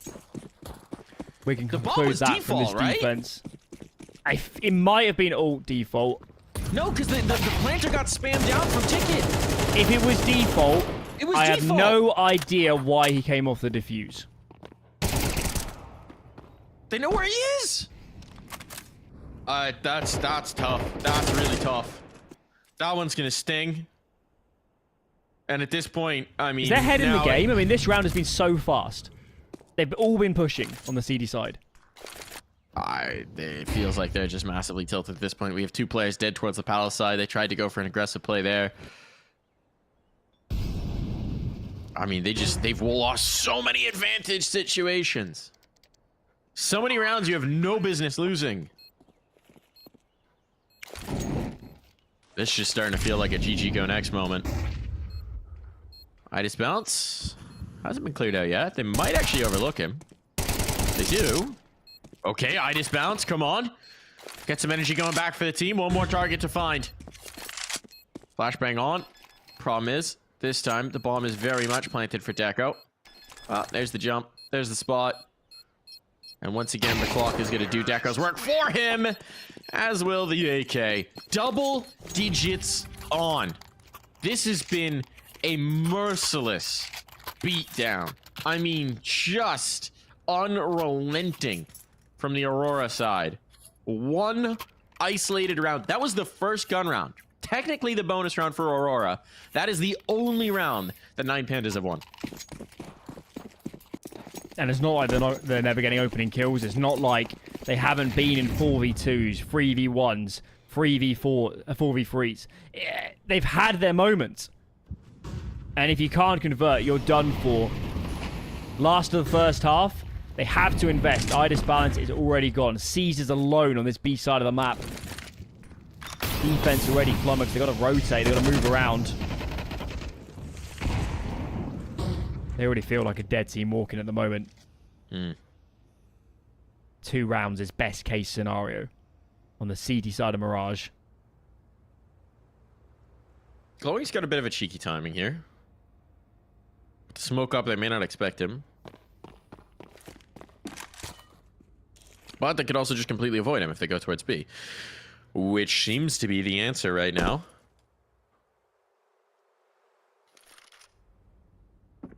S4: We can
S3: The ball
S4: conclude
S3: was
S4: that
S3: default,
S4: from this
S3: right?
S4: defense. It might have been all default.
S3: No, because the planter got spammed down from Ticket.
S4: If it was default,
S3: It was
S4: I have
S3: default.
S4: no idea why he came off the defuse.
S3: They know where he is. That's tough. That's really tough. That one's gonna sting. And at this point, I mean,
S4: Is there head in the
S3: now
S4: game? I mean, this round has been so fast. They've all been pushing on the CD side.
S3: It feels like they're just massively tilted at this point. We have 2 players dead towards the Palace side. They tried to go for an aggressive play there. I mean, they've lost so many advantage situations. So many rounds you have no business losing. This is just starting to feel like a GG go next moment. Itis bounce. Hasn't been cleared out yet. They might actually overlook him. They do. Okay, Itis bounce. Come on. Get some energy going back for the team. One more target to find. Flashbang on. Problem is, this time the bomb is very much planted for Deco. There's the jump. There's the spot. And once again, the clock is going to do Deco's work for him, as will the AK. Double digits on. This has been a merciless beatdown. I mean, just unrelenting from the Aurora side. One isolated round. That was the first gun round. Technically the bonus round for Aurora. That is the only round that 9 Pandas have won.
S4: And it's not like they're never getting opening kills. It's not like they haven't been in 4v2s, 3v1s, 3v4, 4v3s. They've had their moments. And if you can't convert, you're done for. Last of the first half, they have to invest. Itis balance is already gone. Caesar's alone on this B side of the map. Defense already flummoxed. They've got to rotate. They've got to move around. They already feel like a dead team walking at the moment. 2 rounds is best case scenario on the CD side of Mirage.
S3: Chloe's got a bit of a cheeky timing here. To smoke up, they may not expect him. But they could also just completely avoid him if they go towards B. Which seems to be the answer right now.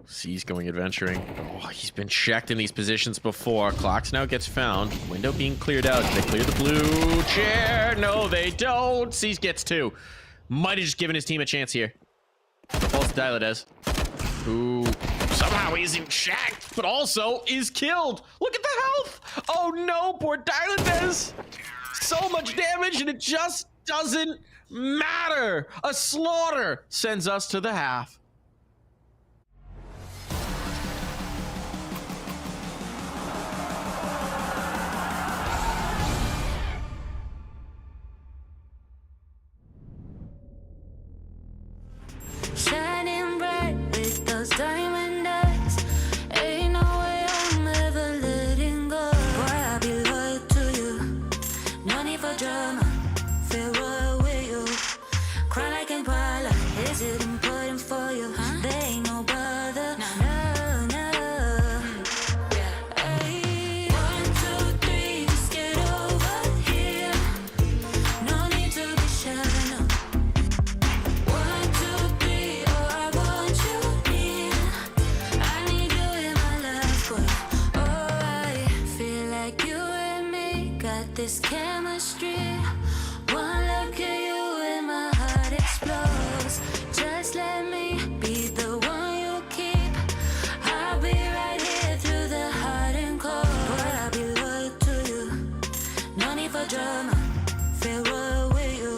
S3: C's going adventuring. Oh, he's been checked in these positions before. Clocks now gets found. Window being cleared out. They clear the blue chair. No, they don't. C's gets 2. Might have just given his team a chance here. Falls to Diladez, who somehow isn't checked, but also is killed. Look at the health. Oh no, poor Diladez. So much damage, and it just doesn't matter. A slaughter sends us to the half.
S1: Shining bright with those diamond eyes. Ain't no way I'm ever letting go. Boy, I'll be loyal to you. No need for drama. Feel royal with you. Cry like Impala. Is it important for you? There ain't no bother. No, no. Hey, 1, 2, 3, just get over here. No need to be shy, no. 1, 2, 3, oh, I want you near. I need you in my life, boy. Oh, I feel like you and me got this chemistry. One look at you and my heart explodes. Just let me be the one you keep. I'll be right here through the hot and cold. But I'll be loyal to you. No need for drama. Feel royal with you.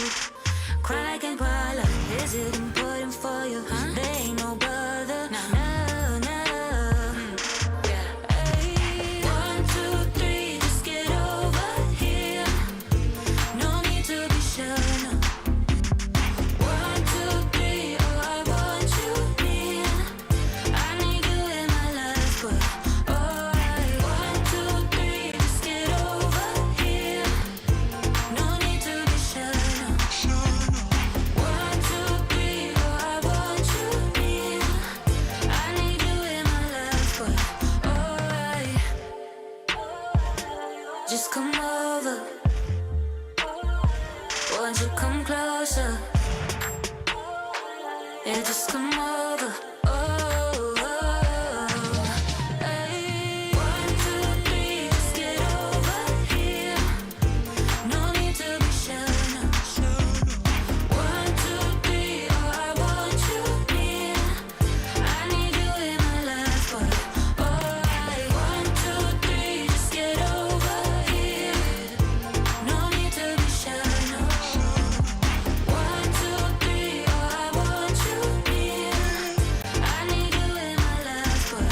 S1: Cry like Impala. Is it important for you? There ain't no bother. No, no. Hey, 1, 2, 3, just get over here. No need to be shy, no. 1, 2, 3, oh, I want you near. I need you in my life, boy. Alright, 1, 2, 3, just get over here. over. Won't you come closer? Yeah, just come over. Oh, hey. 1, 2, 3, just get over here. No need to be shy, no. 1, 2, 3, oh, I want you near. I need you in my life, but alright. 1, 2, 3, just get over here. No need to be shy, no. 1, 2, 3, oh, I want you near. I need you in my life, but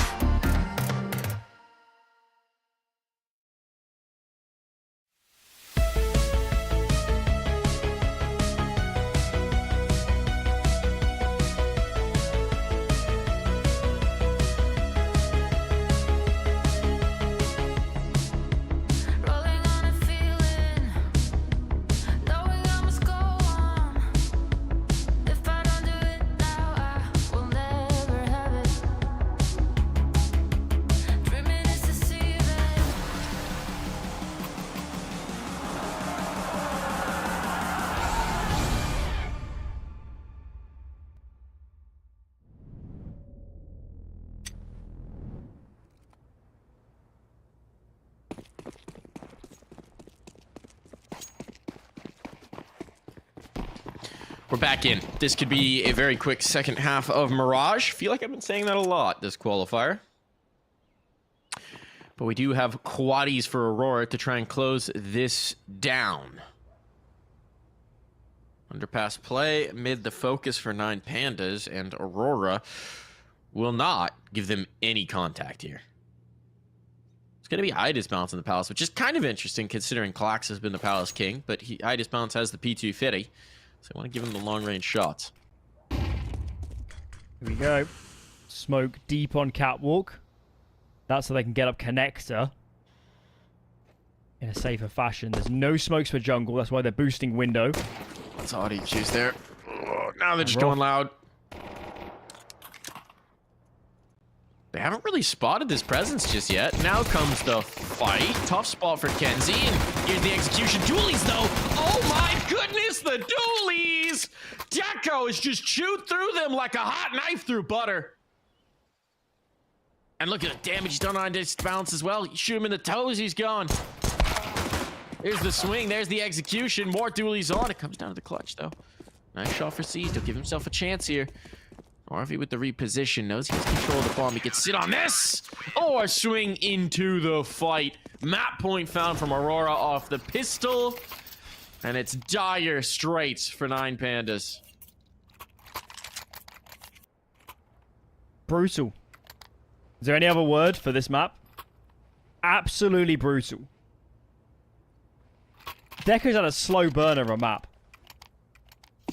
S1: rolling on a feeling, knowing I must go on. If I don't do it now, I will never have it. Dreaming is deceiving.
S3: We're back in. This could be a very quick second half of Mirage. Feel like I've been saying that a lot this qualifier. But we do have quaddies for Aurora to try and close this down. Underpass play amid the focus for 9 Pandas, and Aurora will not give them any contact here. It's going to be high disbalance in the Palace, which is kind of interesting considering Clax has been the Palace King, but high disbalance has the P250. So I want to give him the long-range shots.
S4: Here we go. Smoke deep on Catwalk. That's so they can get up Connector in a safer fashion. There's no smokes for jungle. That's why they're boosting window.
S3: That's odd choose there. Oh, now they're just going loud. They haven't really spotted this presence just yet. Now comes the fight. Tough spot for Kenzie. And here's the execution. Dualies, though. Oh, my goodness, the dualies. Deco is just chewed through them like a hot knife through butter. And look at the damage he's done on this bounce as well. You shoot him in the toes, he's gone. Here's the swing. There's the execution. More dualies on. It comes down to the clutch, though. Nice shot for Siege. He'll give himself a chance here. RV with the reposition, knows he has control of the bomb. He can sit on this, or swing into the fight. Map point found from Aurora off the pistol, and it's dire straits for 9 Pandas.
S4: Brutal. Is there any other word for this map? Absolutely brutal. Deco's had a slow burner of a map.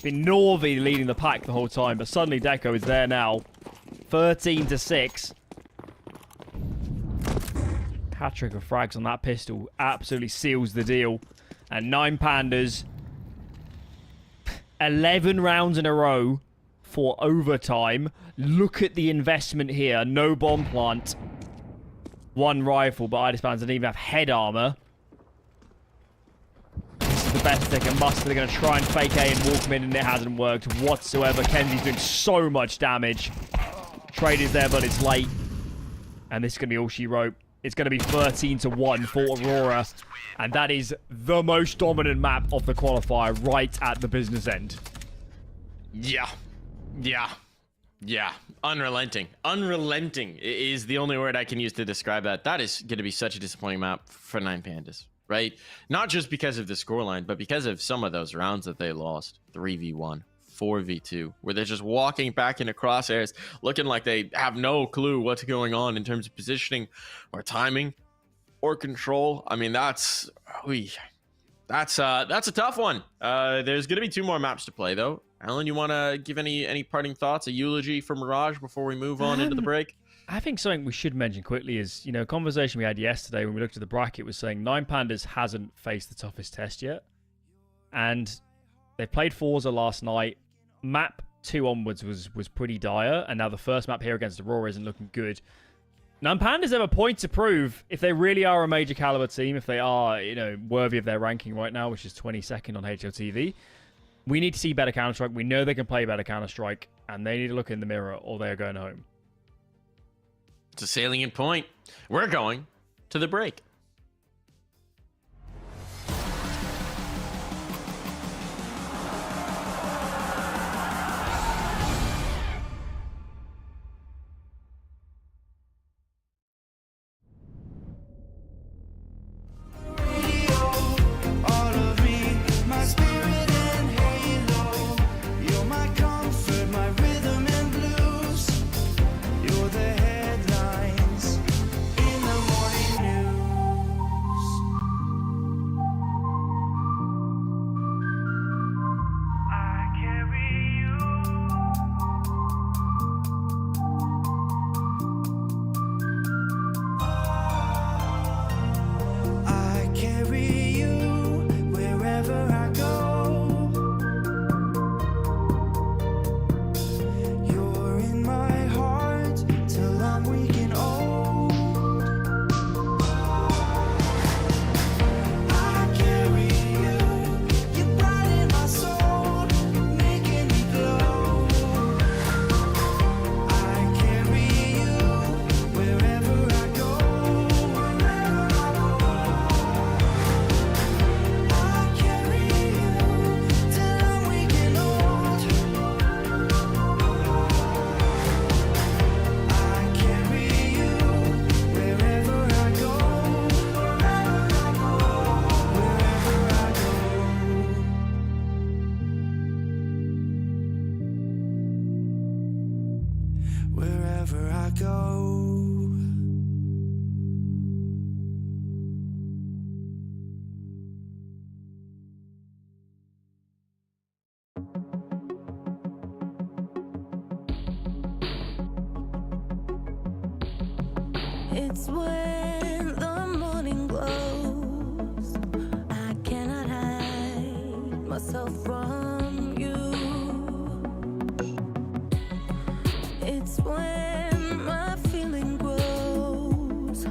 S4: Been Norvi leading the pack the whole time, but suddenly Deco is there now. 13-6. Hat-trick of frags on that pistol absolutely seals the deal. And 9 Pandas. 11 rounds in a row for overtime. Look at the investment here. No bomb plant. 1 rifle, but Idis Bands doesn't even have head armor. The best they can muster. They're going to try and fake A and walk him in, and it hasn't worked whatsoever. Kenzie's doing so much damage. Trade is there, but it's late. And this is going to be all she wrote. It's going to be 13-1 for Aurora. And that is the most dominant map of the qualifier right at the business end.
S3: Yeah. Unrelenting. Unrelenting is the only word I can use to describe that. That is going to be such a disappointing map for 9 Pandas. Right? Not just because of the scoreline, but because of some of those rounds that they lost. 3v1, 4v2, where they're just walking back into crosshairs, looking like they have no clue what's going on in terms of positioning or timing or control. I mean, that's a tough one. There's going to be 2 more maps to play, though. Alan, you want to give any parting thoughts, a eulogy for Mirage before we move on into the break?
S4: I think something we should mention quickly is, you know, a conversation we had yesterday when we looked at the bracket was saying 9 Pandas hasn't faced the toughest test yet. And they played Forze last night. Map 2 onwards was pretty dire. And now the first map here against Aurora isn't looking good. Now, Pandas have a point to prove if they really are a major caliber team, if they are, worthy of their ranking right now, which is 22nd on HLTV. We need to see better Counter-Strike. We know they can play better Counter-Strike, and they need to look in the mirror or they are going home.
S3: It's a salient point. We're going to the break.
S2: All of me, my spirit and halo. You're my comfort, my rhythm and blues. You're the headlines in the morning news. I carry you. I carry you wherever I go. You're in my heart till I'm weak and old. I carry you, you brighten my soul, making me glow. I carry you wherever I go. I carry you till I'm weak and old. I carry you wherever I go. Wherever I go.
S1: It's when the morning glows. I cannot hide myself from you. It's when my feeling grows.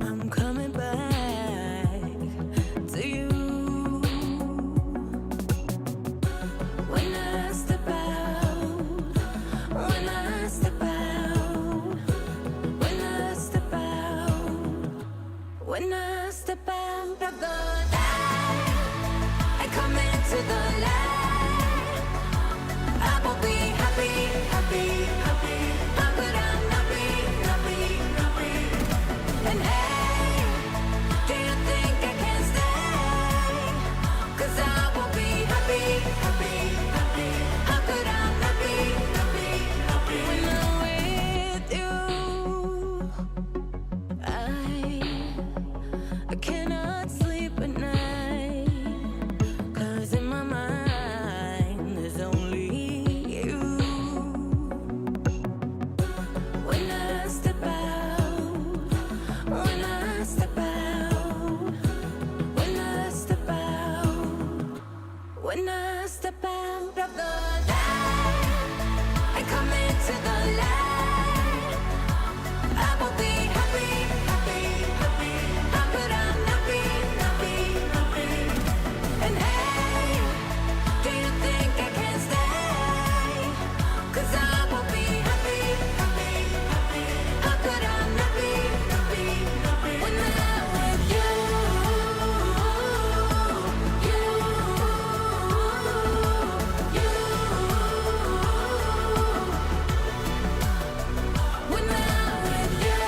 S1: I'm coming back to you. When I step out, when I step out, when I step out, when I step out of the light and come into the light, I will be happy, happy, happy. How could I not be, not be, not be? And hey, do you think I can stay? 'Cause I will be happy, happy, happy. How could I not be, not be, not be? When I'm with you, I cannot sleep at night. 'Cause in my mind there's only you. When I step out, when I step out, when I step out, when I step out of the light and come into the light, I will be happy, happy, happy. How could I not be, not be, not be? And hey, do you think I can stay? 'Cause I will be happy, happy, happy. How could I not be, not be, not be? When I'm with you, you, you. When I'm with you,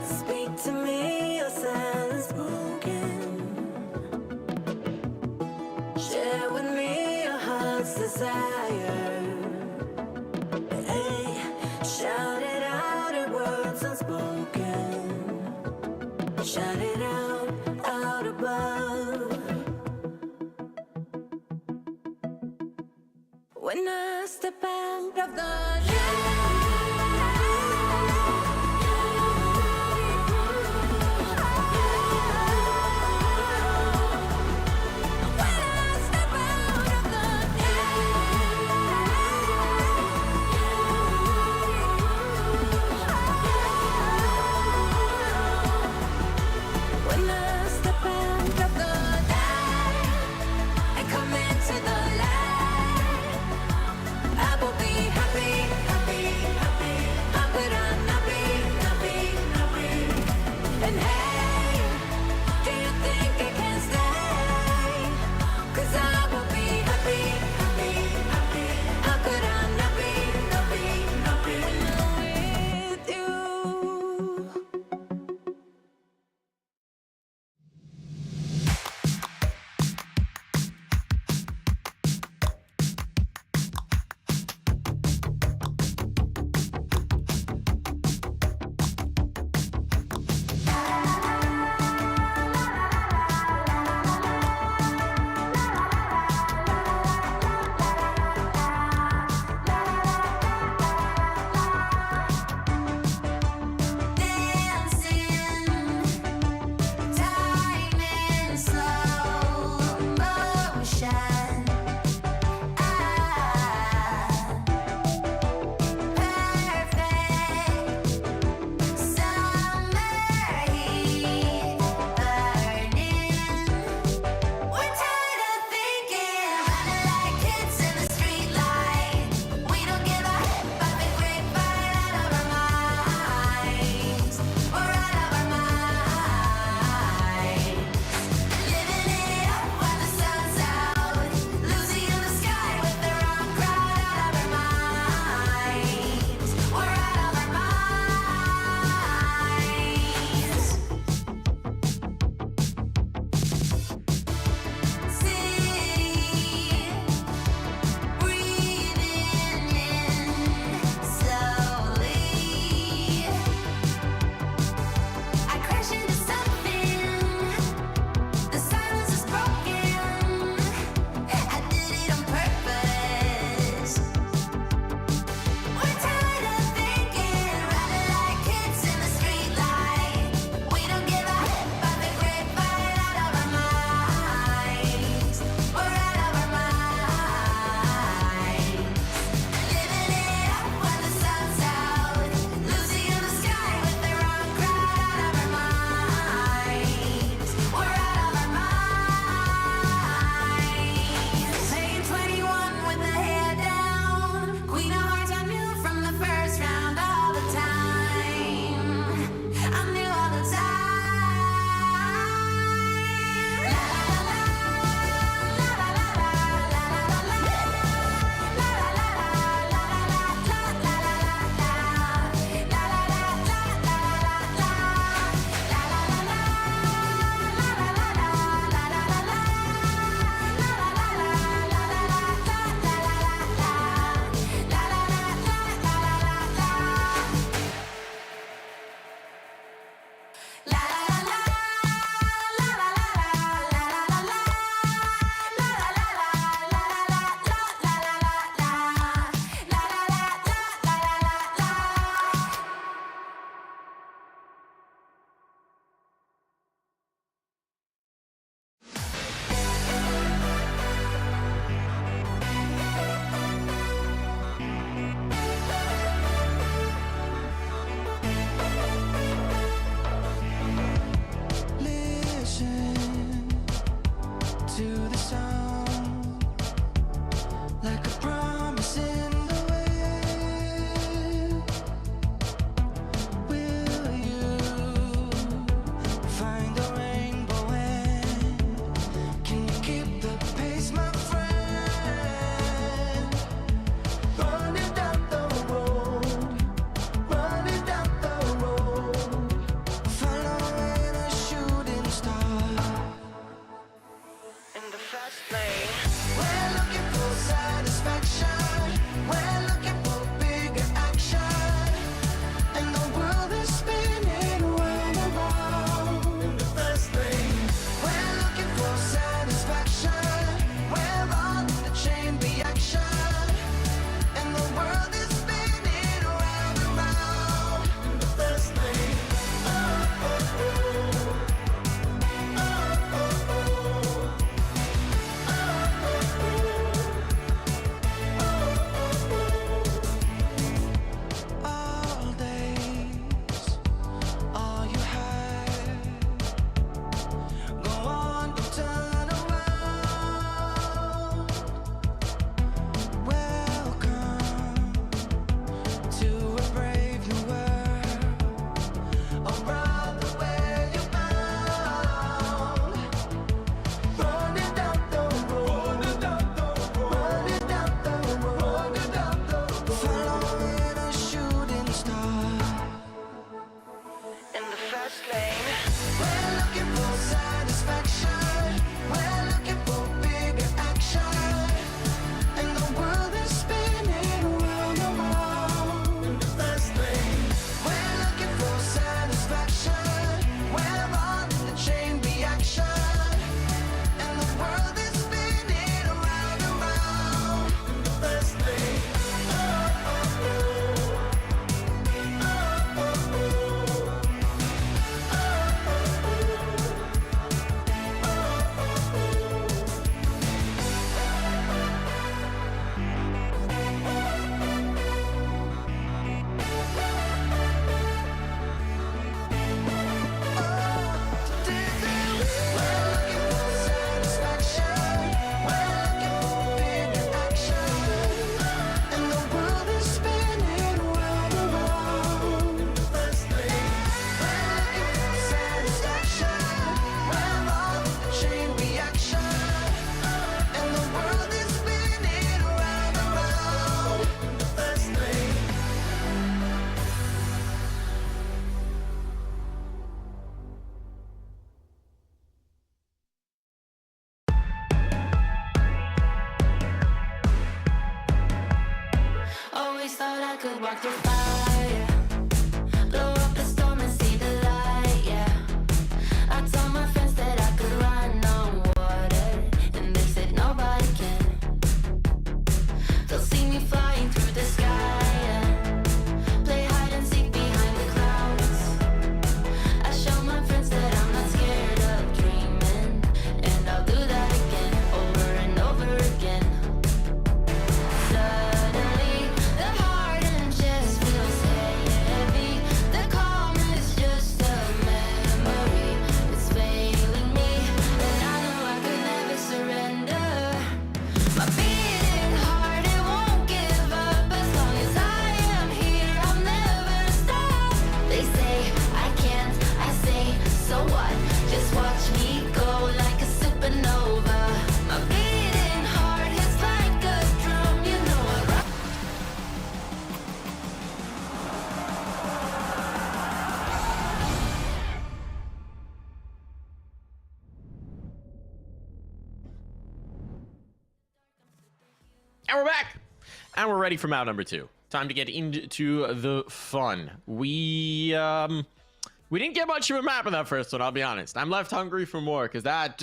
S1: speak to me, your silence spoken. Share with me your heart's desire. Hey, shout it out in words unspoken. Shout it out above. When I step out of the light, I could walk through fire, blow up a storm and see the light, yeah. I told my friends that I could run on water, and they said nobody can. They'll see me flying through the sky, yeah. Play hide and seek behind the clouds. I show my friends that I'm not scared of dreaming, and I'll do that again, over and over again. Suddenly, the heart and chest feels heavy. The calm is just a memory. It's failing me, and I know I could never surrender. My beating heart, it won't give up. As long as I am here, I'll never stop. They say I can't, I say, so what? Just watch me go like a supernova. My beating heart hits like a drum, you know I rock.
S3: And we're back, and we're ready for map number 2. Time to get into the fun. We didn't get much of a map in that first one, I'll be honest. I'm left hungry for more, because that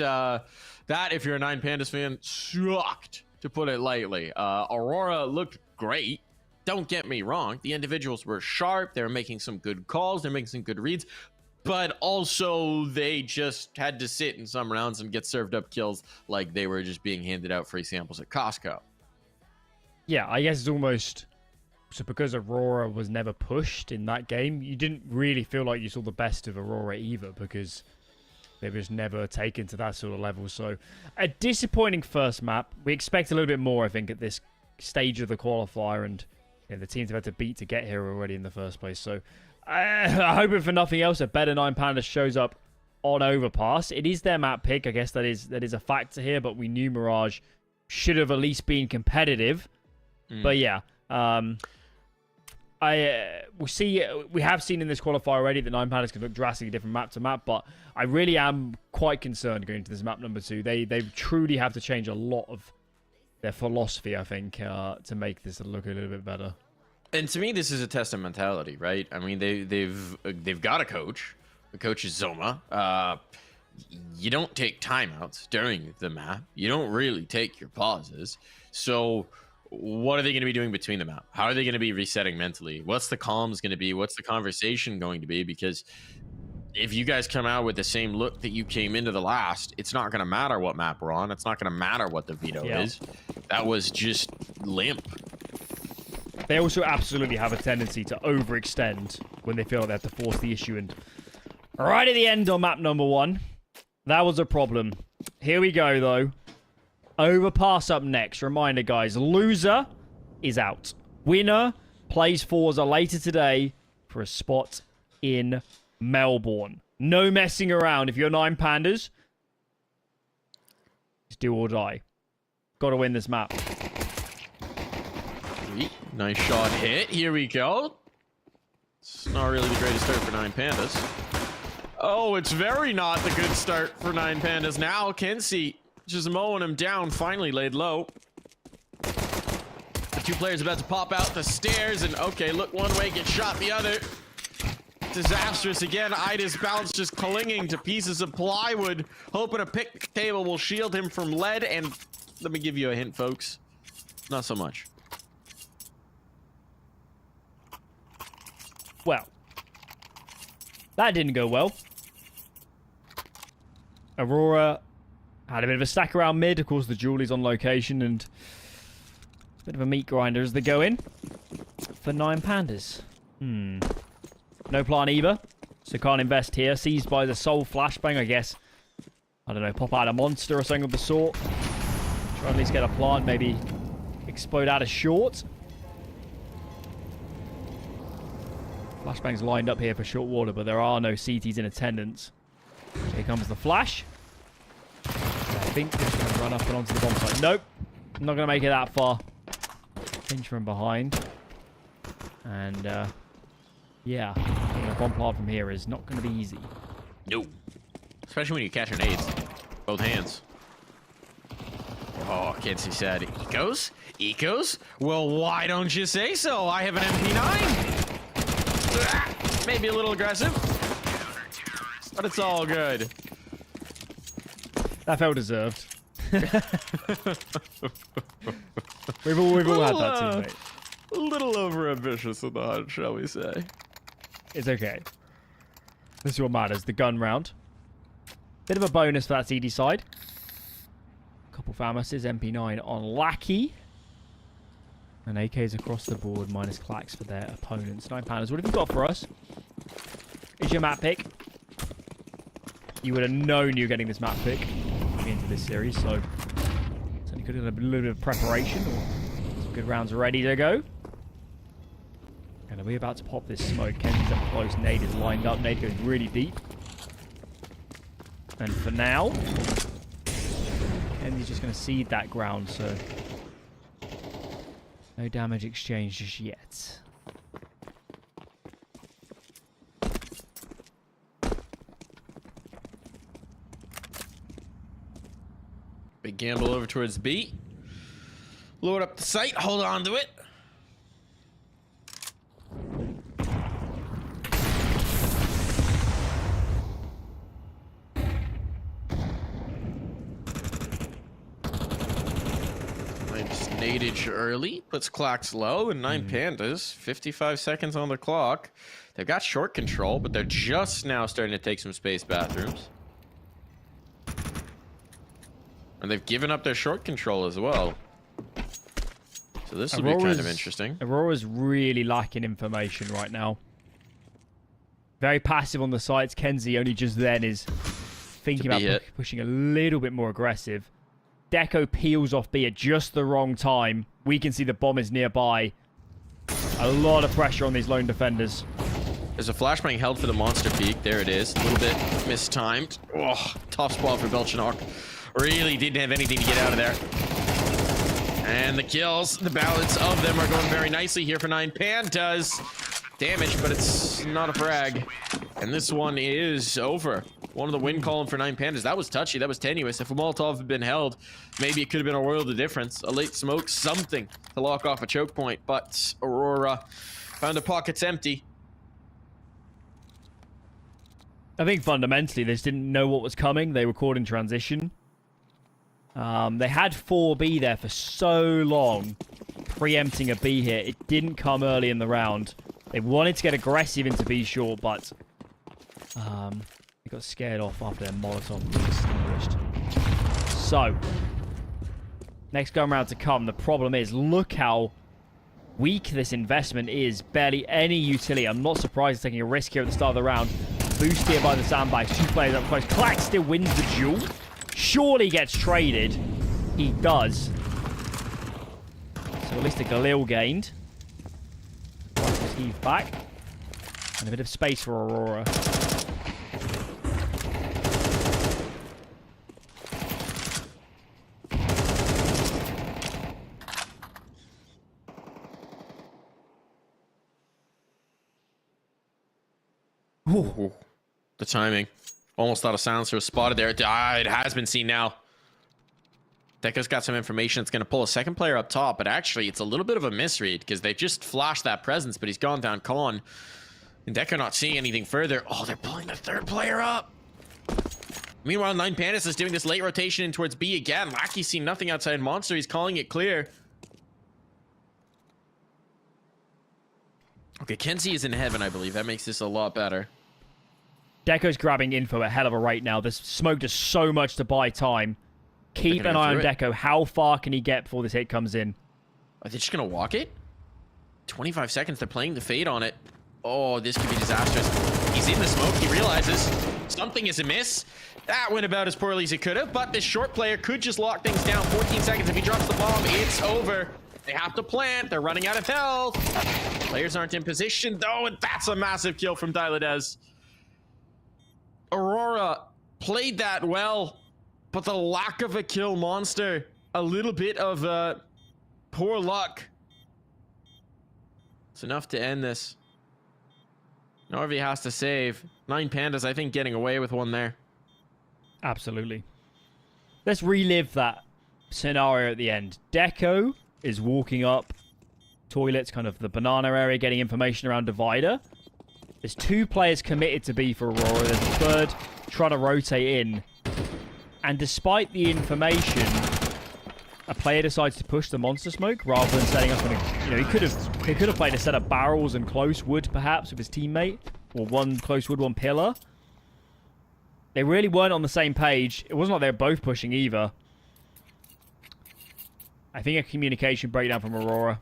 S3: if you're a Nine Pandas fan, sucked, to put it lightly. Aurora looked great, don't get me wrong. The individuals were sharp, they were making some good calls, they're making some good reads, but also they just had to sit in some rounds and get served up kills like they were just being handed out free samples at Costco.
S4: Yeah, I guess it's almost... So because Aurora was never pushed in that game, you didn't really feel like you saw the best of Aurora either, because they were just never taken to that sort of level. So a disappointing first map. We expect a little bit more, I think, at this stage of the qualifier, and the teams have had to beat to get here already in the first place. So hoping for nothing else, a better Nine Pandas shows up on Overpass. It is their map pick. I guess that is a factor here, but we knew Mirage should have at least been competitive. But yeah, we have seen in this qualifier already that Nine Pandas can look drastically different map to map, but I really am quite concerned going into this map number 2. They truly have to change a lot of their philosophy, I think, to make this look a little bit better.
S3: And to me, this is a test of mentality, right? I mean, they've got a coach. The coach is Zoma. You don't take timeouts during the map. You don't really take your pauses. So what are they going to be doing between the map? How are they going to be resetting mentally? What's the comms going to be? What's the conversation going to be? Because if you guys come out with the same look that you came into the last, it's not going to matter what map we're on. It's not going to matter what the veto is. That was just limp.
S4: They also absolutely have a tendency to overextend when they feel like they have to force the issue. And right at the end on map number 1, that was a problem. Here we go, though. Overpass up next. Reminder, guys, loser is out. Winner plays Forze later today for a spot in Melbourne. No messing around. If you're Nine Pandas, it's do or die. Got to win this map.
S3: Nice shot hit. Here we go. It's not really the greatest start for Nine Pandas. Oh, it's very not the good start for Nine Pandas now. Kinsey just mowing him down, finally laid low. The two players about to pop out the stairs, and okay, look one way, get shot the other. Disastrous again. Ida's bounce just clinging to pieces of plywood, hoping a pick table will shield him from lead, and let me give you a hint, folks. Not so much.
S4: Well, that didn't go well. Aurora had a bit of a stack around mid. Of course, the Julie's on location, and a bit of a meat grinder as they go in for Nine Pandas. No plan either, so can't invest here. Seized by the soul flashbang, I guess. I don't know, pop out a monster or something of the sort. Try at least get a plant, maybe explode out of short. Flashbang's lined up here for short water, but there are no CTs in attendance. Here comes the flash. I think they're going to run up and onto the bomb site. Nope. Not going to make it that far. Pinch from behind. And, yeah. Getting a bomb plant from here is not going to be easy.
S3: No. Especially when you catch grenades. Both hands. Oh, kids, he said, Ecos? Ecos? Well, why don't you say so? I have an MP9. Maybe a little aggressive, but it's all good.
S4: That felt deserved. we've all had that teammate.
S3: A little over-ambitious in the hunt, shall we say.
S4: It's okay. This is what matters, the gun round. Bit of a bonus for that CD side. Couple Famouses, MP9 on Lackey. And AKs across the board, minus clacks for their opponents. 9 Pandas, what have you got for us? Is your map pick? You would have known you were getting this map pick into this series, so certainly could have done a little bit of preparation or some good rounds ready to go. And are we about to pop this smoke? Ken's up close, Nade is lined up, Nade goes really deep. And for now, Ken's just going to seed that ground, so no damage exchange just yet.
S3: Big gamble over towards B. Load up the sight, hold on to it. Nice nadage early, puts clocks low, and 9 Pandas, 55 seconds on the clock. They've got short control, but they're just now starting to take some space bathrooms. And they've given up their short control as well. So this will be kind of interesting.
S4: Aurora's really lacking information right now. Very passive on the sites. Kenzie only just then is thinking about pushing a little bit more aggressive. Deco peels off B at just the wrong time. We can see the bomb is nearby. A lot of pressure on these lone defenders.
S3: There's a flashbang held for the monster peak. There it is. A little bit mistimed. Oh, tough spot for Belchinok. Really didn't have anything to get out of there. And the kills, the balance of them are going very nicely here for 9 Pandas. Damage, but it's not a frag. And this one is over. One of the win column for 9 Pandas. That was touchy, that was tenuous. If a Molotov had been held, maybe it could have been a world of difference. A late smoke, something to lock off a choke point. But Aurora found the pockets empty.
S4: I think fundamentally they just didn't know what was coming. They were caught in transition. They had 4B there for so long, preempting a B here. It didn't come early in the round. They wanted to get aggressive into B short, but they got scared off after their Molotov was extinguished. So, next gun round to come. The problem is, look how weak this investment is. Barely any utility. I'm not surprised taking a risk here at the start of the round. Boost here by the sandbags. 2 players up close. Clack still wins the duel. Surely gets traded. He does. So at least a Galil gained. Heave back. And a bit of space for Aurora.
S3: Ooh. The timing. Almost thought a silencer was spotted there. It has been seen now. Deco's got some information. It's going to pull a second player up top, but actually it's a little bit of a misread because they've just flashed that presence, but he's gone down con. And Deco not seeing anything further. Oh, they're pulling the third player up. Meanwhile, 9 Pandas is doing this late rotation in towards B again. Lackey's seen nothing outside Monster. He's calling it clear. Okay, Kenzie is in heaven, I believe. That makes this a lot better.
S4: Deco's grabbing info a hell of a rate now. There's smoke does so much to buy time. Keep an eye on Deco. How far can he get before this hit comes in?
S3: Are they just going to walk it? 25 seconds. They're playing the fade on it. Oh, this could be disastrous. He's in the smoke. He realizes something is amiss. That went about as poorly as it could have, but this short player could just lock things down. 14 seconds. If he drops the bomb, it's over. They have to plant. They're running out of health. Players aren't in position, though, and that's a massive kill from Diladez. Aurora played that well, but the lack of a kill Monster, a little bit of poor luck. It's enough to end this. Norvey has to save. 9 Pandas, I think, getting away with one there.
S4: Absolutely. Let's relive that scenario at the end. Deco is walking up toilets, kind of the banana area, getting information around Divider. There's 2 players committed to B for Aurora. There's a third trying to rotate in. And despite the information, a player decides to push the monster smoke rather than setting up an... You know, he could have played a set of barrels and close wood, perhaps, with his teammate. Or one close wood, one pillar. They really weren't on the same page. It wasn't like they were both pushing either. I think a communication breakdown from Aurora.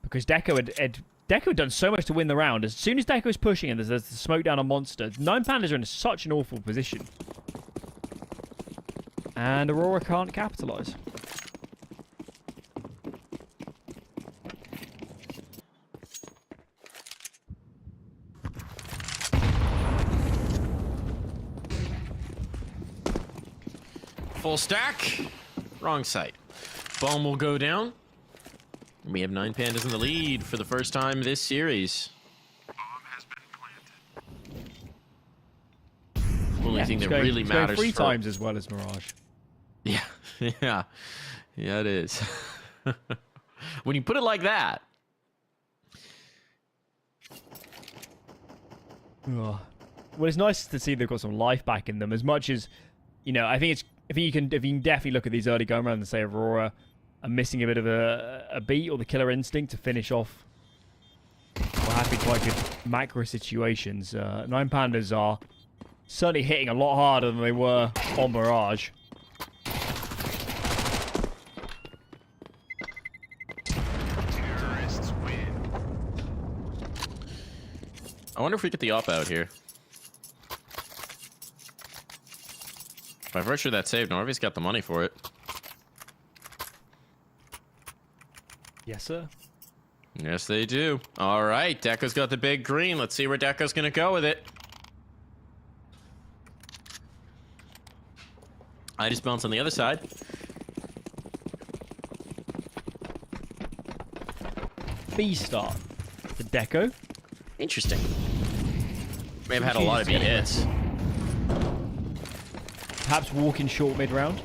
S4: Because Deco had done so much to win the round. As soon as Deco was pushing and there's the smoke down on Monster, 9 Pandas are in such an awful position. And Aurora can't capitalize.
S3: Full stack. Wrong site. Bomb will go down. We have 9 Pandas in the lead for the first time this series. Only thing that really matters.
S4: 3 times as well as Mirage.
S3: Yeah, yeah, yeah. It is. When you put it like that.
S4: Well, it's nice to see they've got some life back in them. As much as, you know, I think you can definitely look at these early going rounds and say Aurora are missing a bit of a beat or the killer instinct to finish off what have been quite good macro situations. 9 Pandas are certainly hitting a lot harder than they were on Mirage.
S3: I wonder if we get the op out here. By virtue of that save, Norvy's got the money for it.
S4: Yes, sir.
S3: Yes, they do. All right, Deco's got the big green. Let's see where Deco's going to go with it. I just bounce on the other side.
S4: B start for Deco.
S3: Interesting. May have had a lot of good hits.
S4: Perhaps walking short mid-round.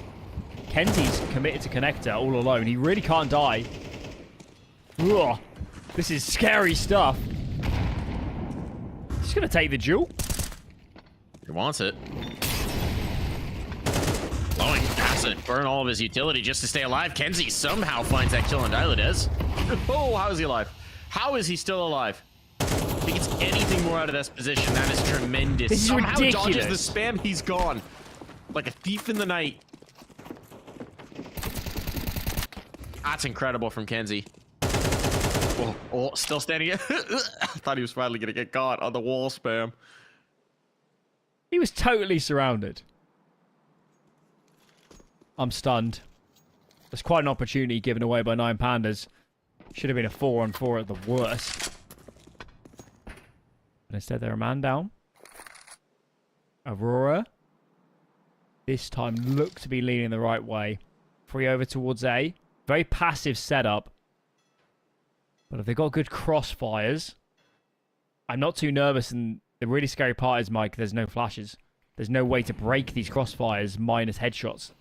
S4: Kenzie's committed to connector all alone. He really can't die. Ugh. This is scary stuff. He's going to take the duel.
S3: He wants it. Blowing acid, burn all of his utility just to stay alive. Kenzie somehow finds that kill on Diladez. Oh, how is he alive? How is he still alive? If he gets anything more out of this position, that is tremendous.
S4: This is
S3: somehow
S4: ridiculous.
S3: dodges the spam, he's gone. Like a thief in the night. That's incredible from Kenzie. Oh, still standing. I thought he was finally going to get caught on the wall spam.
S4: He was totally surrounded. I'm stunned. There's quite an opportunity given away by 9 Pandas. Should have been a 4-on-4 at the worst. But instead they're a man down. Aurora. This time look to be leaning the right way. Free over towards A. Very passive setup. But if they've got good crossfires, I'm not too nervous. And the really scary part is, Mike, there's no flashes. There's no way to break these crossfires minus headshots.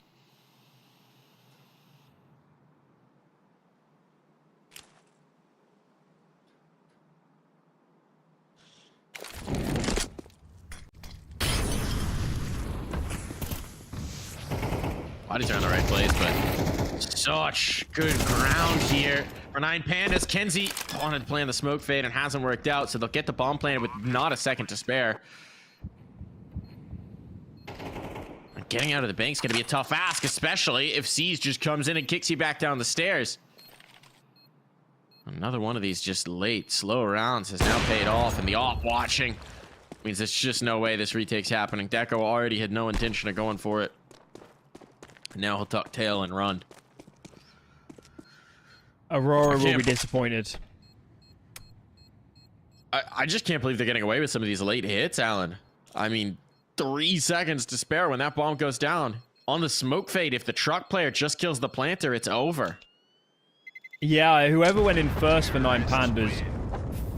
S3: Bodies are in the right place, but such good ground here for 9 Pandas. Kenzie wanted to plan the smoke fade and hasn't worked out, so they'll get the bomb planted with not a second to spare. And getting out of the bank's going to be a tough ask, especially if C's just comes in and kicks you back down the stairs. Another one of these just late, slow rounds has now paid off, and the off watching means there's just no way this retake's happening. Deco already had no intention of going for it. Now he'll tuck tail and run.
S4: Aurora will be disappointed.
S3: I just can't believe they're getting away with some of these late hits, Alan. I mean, 3 seconds to spare when that bomb goes down. On the smoke fade, if the truck player just kills the planter, it's over.
S4: Yeah, whoever went in first for 9 Pandas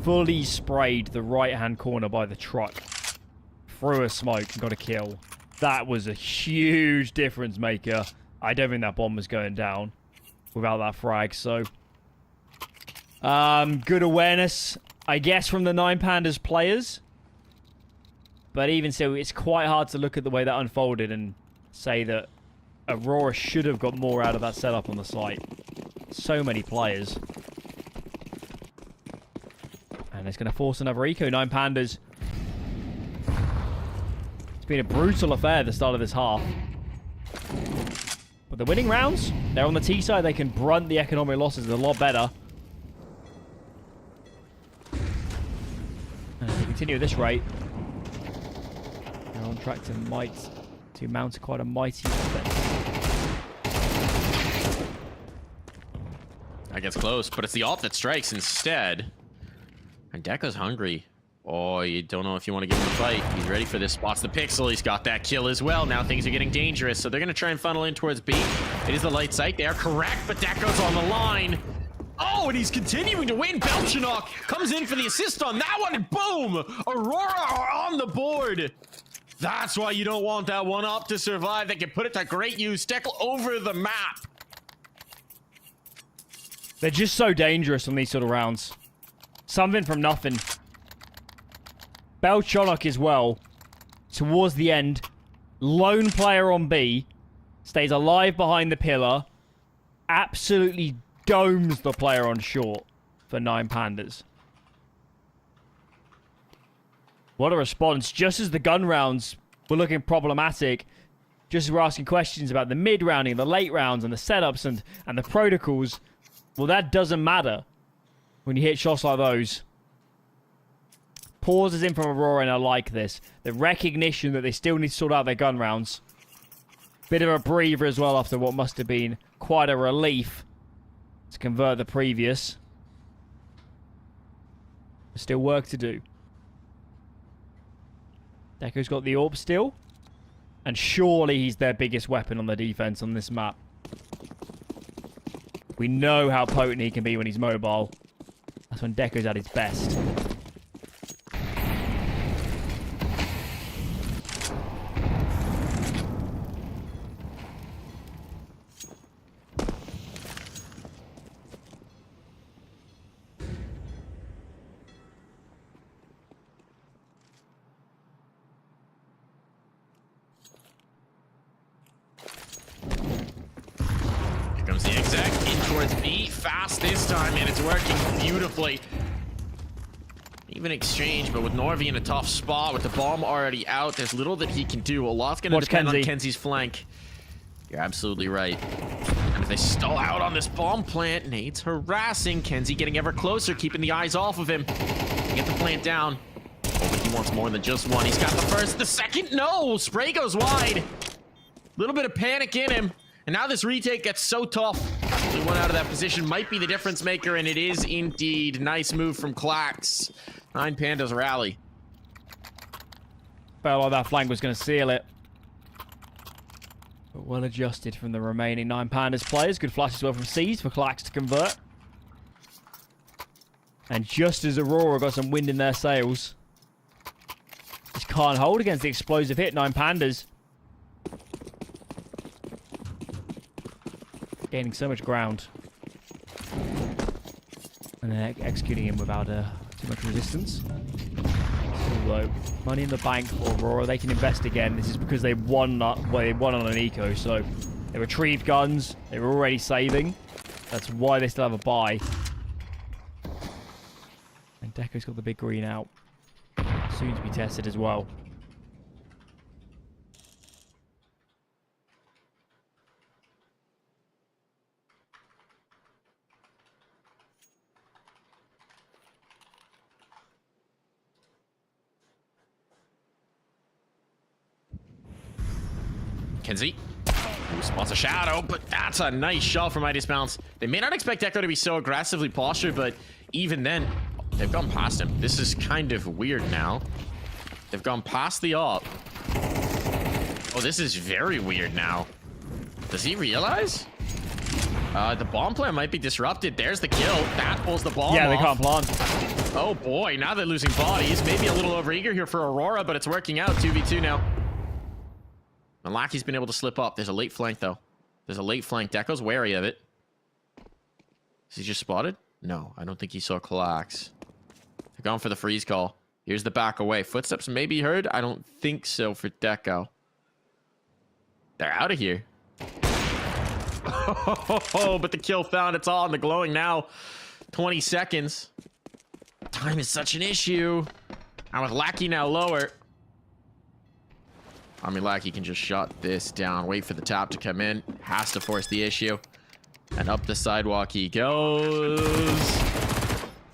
S4: fully sprayed the right-hand corner by the truck. Through a smoke and got a kill. That was a huge difference maker. I don't think that bomb was going down without that frag, so... good awareness, I guess, from the 9Pandas players. But even so, it's quite hard to look at the way that unfolded and say that Aurora should have got more out of that setup on the site. So many players. And it's going to force another eco. 9Pandas. It's been a brutal affair at the start of this half. But the winning rounds, they're on the T side. They can brunt the economic losses a lot better. And if they continue at this rate, they're on track to mount quite a mighty defense.
S3: That gets close, but it's the AWP that strikes instead. And Deco's hungry. Oh, you don't know if you want to give him a fight. He's ready for this. Spots the pixel. He's got that kill as well. Now things are getting dangerous, so they're going to try and funnel in towards B. It is the light site. They are correct, but Deco's on the line. Oh, and he's continuing to win. Belchanok comes in for the assist on that one, and boom! Aurora are on the board. That's why you don't want that one up to survive. They can put it to great use. Deco over the map.
S4: They're just so dangerous on these sort of rounds. Something from nothing. Belchanok as well. Towards the end. Lone player on B. Stays alive behind the pillar. Absolutely domes the player on short for 9Pandas. What a response. Just as the gun rounds were looking problematic, just as we're asking questions about the mid rounding, the late rounds, and the setups and the protocols, well, that doesn't matter when you hit shots like those. Pauses in from Aurora, and I like this. The recognition that they still need to sort out their gun rounds. Bit of a breather as well after what must have been quite a relief to convert the previous. There's still work to do. Deco's got the AWP still. And surely he's their biggest weapon on the defense on this map. We know how potent he can be when he's mobile. That's when Deco's at his best.
S3: Fast this time, and it's working beautifully. Even exchange, but with Norvi in a tough spot, with the bomb already out, there's little that he can do. A lot's going to depend on Kenzie's flank. You're absolutely right. And if they stall out on this bomb plant, Nate's harassing. Kenzie getting ever closer, keeping the eyes off of him. Get the plant down. Oh, but he wants more than just one. He's got the first, the second. No! Spray goes wide. Little bit of panic in him. And now this retake gets so tough. The one out of that position might be the difference maker, and it is indeed. Nice move from Clax. 9Pandas rally.
S4: Felt like that flank was going to seal it. But well adjusted from the remaining 9Pandas players. Good flash as well from C's for Clax to convert. And just as Aurora got some wind in their sails, just can't hold against the explosive hit. 9Pandas gaining so much ground. And then executing him without too much resistance. Although, money in the bank for Aurora. They can invest again. This is because they won, they won on an eco. So, they retrieved guns. They were already saving. That's why they still have a buy. And Deco's got the big green out. Soon to be tested as well.
S3: Kenzie, who spots a shadow, but that's a nice shot from Mightiest Bounce. They may not expect Deco to be so aggressively postured, but even then, they've gone past him. This is kind of weird now. They've gone past the AWP. Oh, this is very weird now. Does he realize? The bomb plant might be disrupted. There's the kill. That pulls the bomb
S4: Yeah, they
S3: off.
S4: can't plant.
S3: Oh boy, now they're losing bodies. Maybe a little overeager here for Aurora, but it's working out. 2v2 now. Malaki's been able to slip up. There's a late flank, though. There's a late flank. Deco's wary of it. Is he just spotted? No, I don't think he saw climax. They're going for the freeze call. Here's the back away. Footsteps may be heard. I don't think so for Deco. They're out of here. Oh, but the kill found. It's all in the glowing now. 20 seconds. Time is such an issue. And with Lackey now lower. I mean, Lackey can just shut this down. Wait for the tap to come in. Has to force the issue. And up the sidewalk he goes.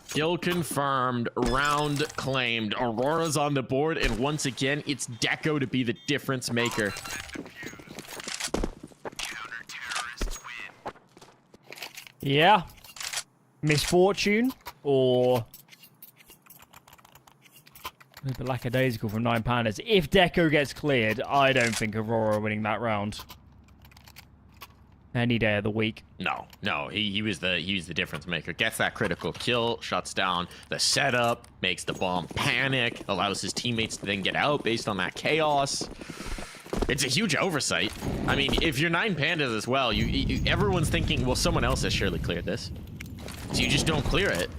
S3: Kill confirmed. Round claimed. Aurora's on the board. And once again, it's Deco to be the difference maker.
S4: Yeah. Misfortune or a bit lackadaisical from 9 Pandas. If Deco gets cleared, I don't think Aurora are winning that round. Any day of the week.
S3: No, he was the difference maker. Gets that critical kill, shuts down the setup, makes the bomb panic, allows his teammates to then get out based on that chaos. It's a huge oversight. I mean, if you're 9 Pandas as well, everyone's thinking, well, someone else has surely cleared this. So you just don't clear it.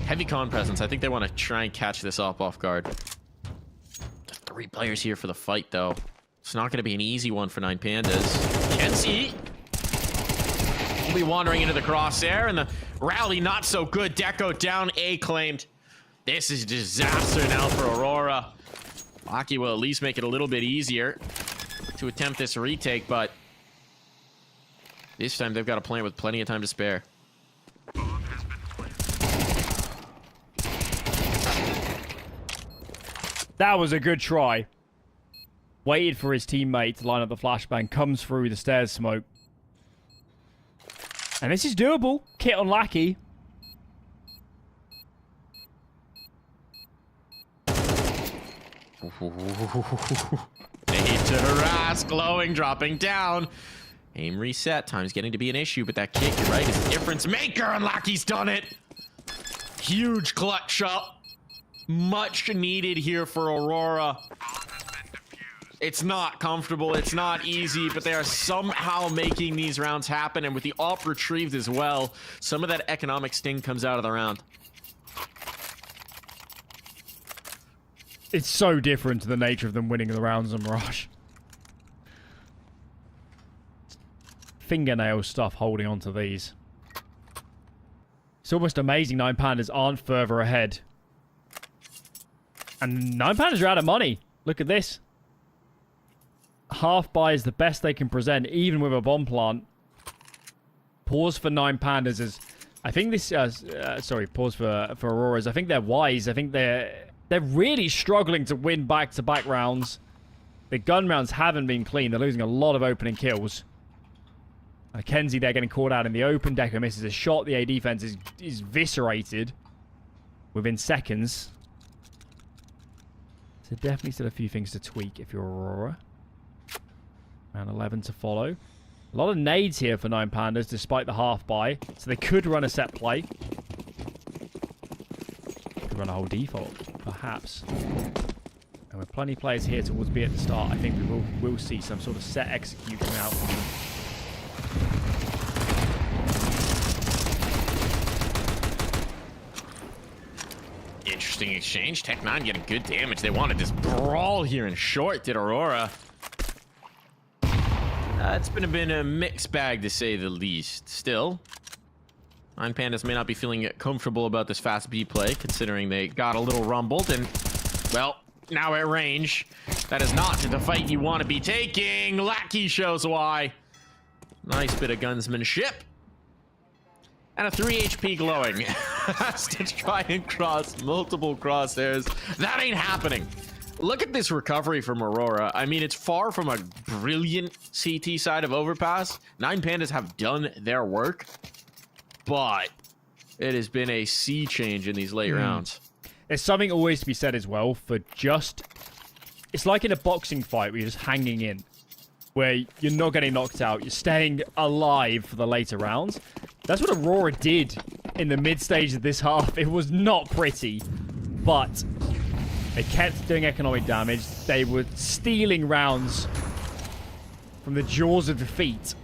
S3: Heavy con presence. I think they want to try and catch this off guard. 3 players here for the fight, though. It's not going to be an easy one for 9 Pandas. Kenzie will be wandering into the crosshair, and the rally not so good. Deco down, A claimed. This is disaster now for Aurora. Lucky will at least make it a little bit easier to attempt this retake, but this time they've got a plan with plenty of time to spare.
S4: That was a good try. Waited for his teammate to line up the flashbang. Comes through the stairs smoke. And this is doable. Kit on Lackey.
S3: They need to harass. Glowing, dropping down. Aim reset. Time's getting to be an issue, but that kick, you're right, is a difference maker, and Lackey's done it. Huge clutch shot. Much needed here for Aurora. It's not comfortable, it's not easy, but they are somehow making these rounds happen, and with the op retrieved as well, some of that economic sting comes out of the round.
S4: It's so different to the nature of them winning the rounds in Mirage. Fingernail stuff holding on to these. It's almost amazing 9 Pandas aren't further ahead. And 9 Pandas are out of money. Look at this. Half buy is the best they can present, even with a bomb plant. Pause for 9 Pandas is... I think this... sorry, pause for Auroras. I think they're wise. I think they're really struggling to win back-to-back rounds. The gun rounds haven't been clean. They're losing a lot of opening kills. Kenzie, they're getting caught out in the open. Deco misses a shot. The A defense is eviscerated within seconds. So definitely still a few things to tweak if you're Aurora. Round 11 to follow. A lot of nades here for 9 Pandas despite the half buy. So they could run a set play. Could run a whole default, perhaps. And with plenty of players here towards B at the start, I think we will see some sort of set execution out from them.
S3: Interesting exchange. Tech9 getting good damage. They wanted this brawl here in short, did Aurora. It's been a mixed bag, to say the least. Still, 9 Pandas may not be feeling comfortable about this fast B play, considering they got a little rumbled, and, well, now at range. That is not the fight you want to be taking. Lackey shows why. Nice bit of gunsmanship. And a 3 HP glowing. Has to try and cross multiple crosshairs. That ain't happening. Look at this recovery from Aurora. I mean, it's far from a brilliant CT side of Overpass. 9 Pandas have done their work, but it has been a sea change in these late rounds.
S4: There's something always to be said as well for just... It's like in a boxing fight where you're just hanging in, where you're not getting knocked out. You're staying alive for the later rounds. That's what Aurora did in the mid stage of this half. It was not pretty, but They kept doing economic damage. They were stealing rounds from the jaws of defeat.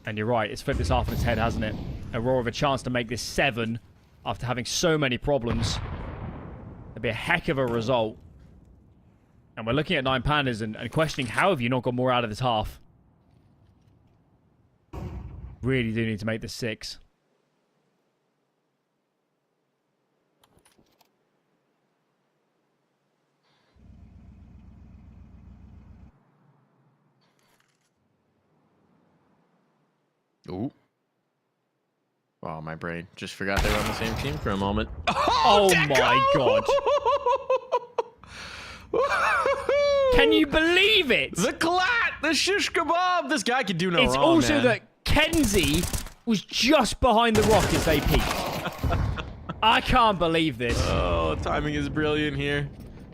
S4: And you're right, it's flipped this half on its head, hasn't it? Aurora with a chance to make this 7 after having so many problems. It'd be a heck of a result. And we're looking at 9 pandas and questioning how have you not got more out of this half? Really do need to make this 6.
S3: Ooh. Wow, my brain just forgot they were on the same team for a moment.
S4: Oh my god. Can you believe it?
S3: The clat! The shish kebab! This guy could do no
S4: It's
S3: wrong,
S4: also
S3: man.
S4: that Kenzie was just behind the rock as they peaked. I can't believe this.
S3: Oh, timing is brilliant here.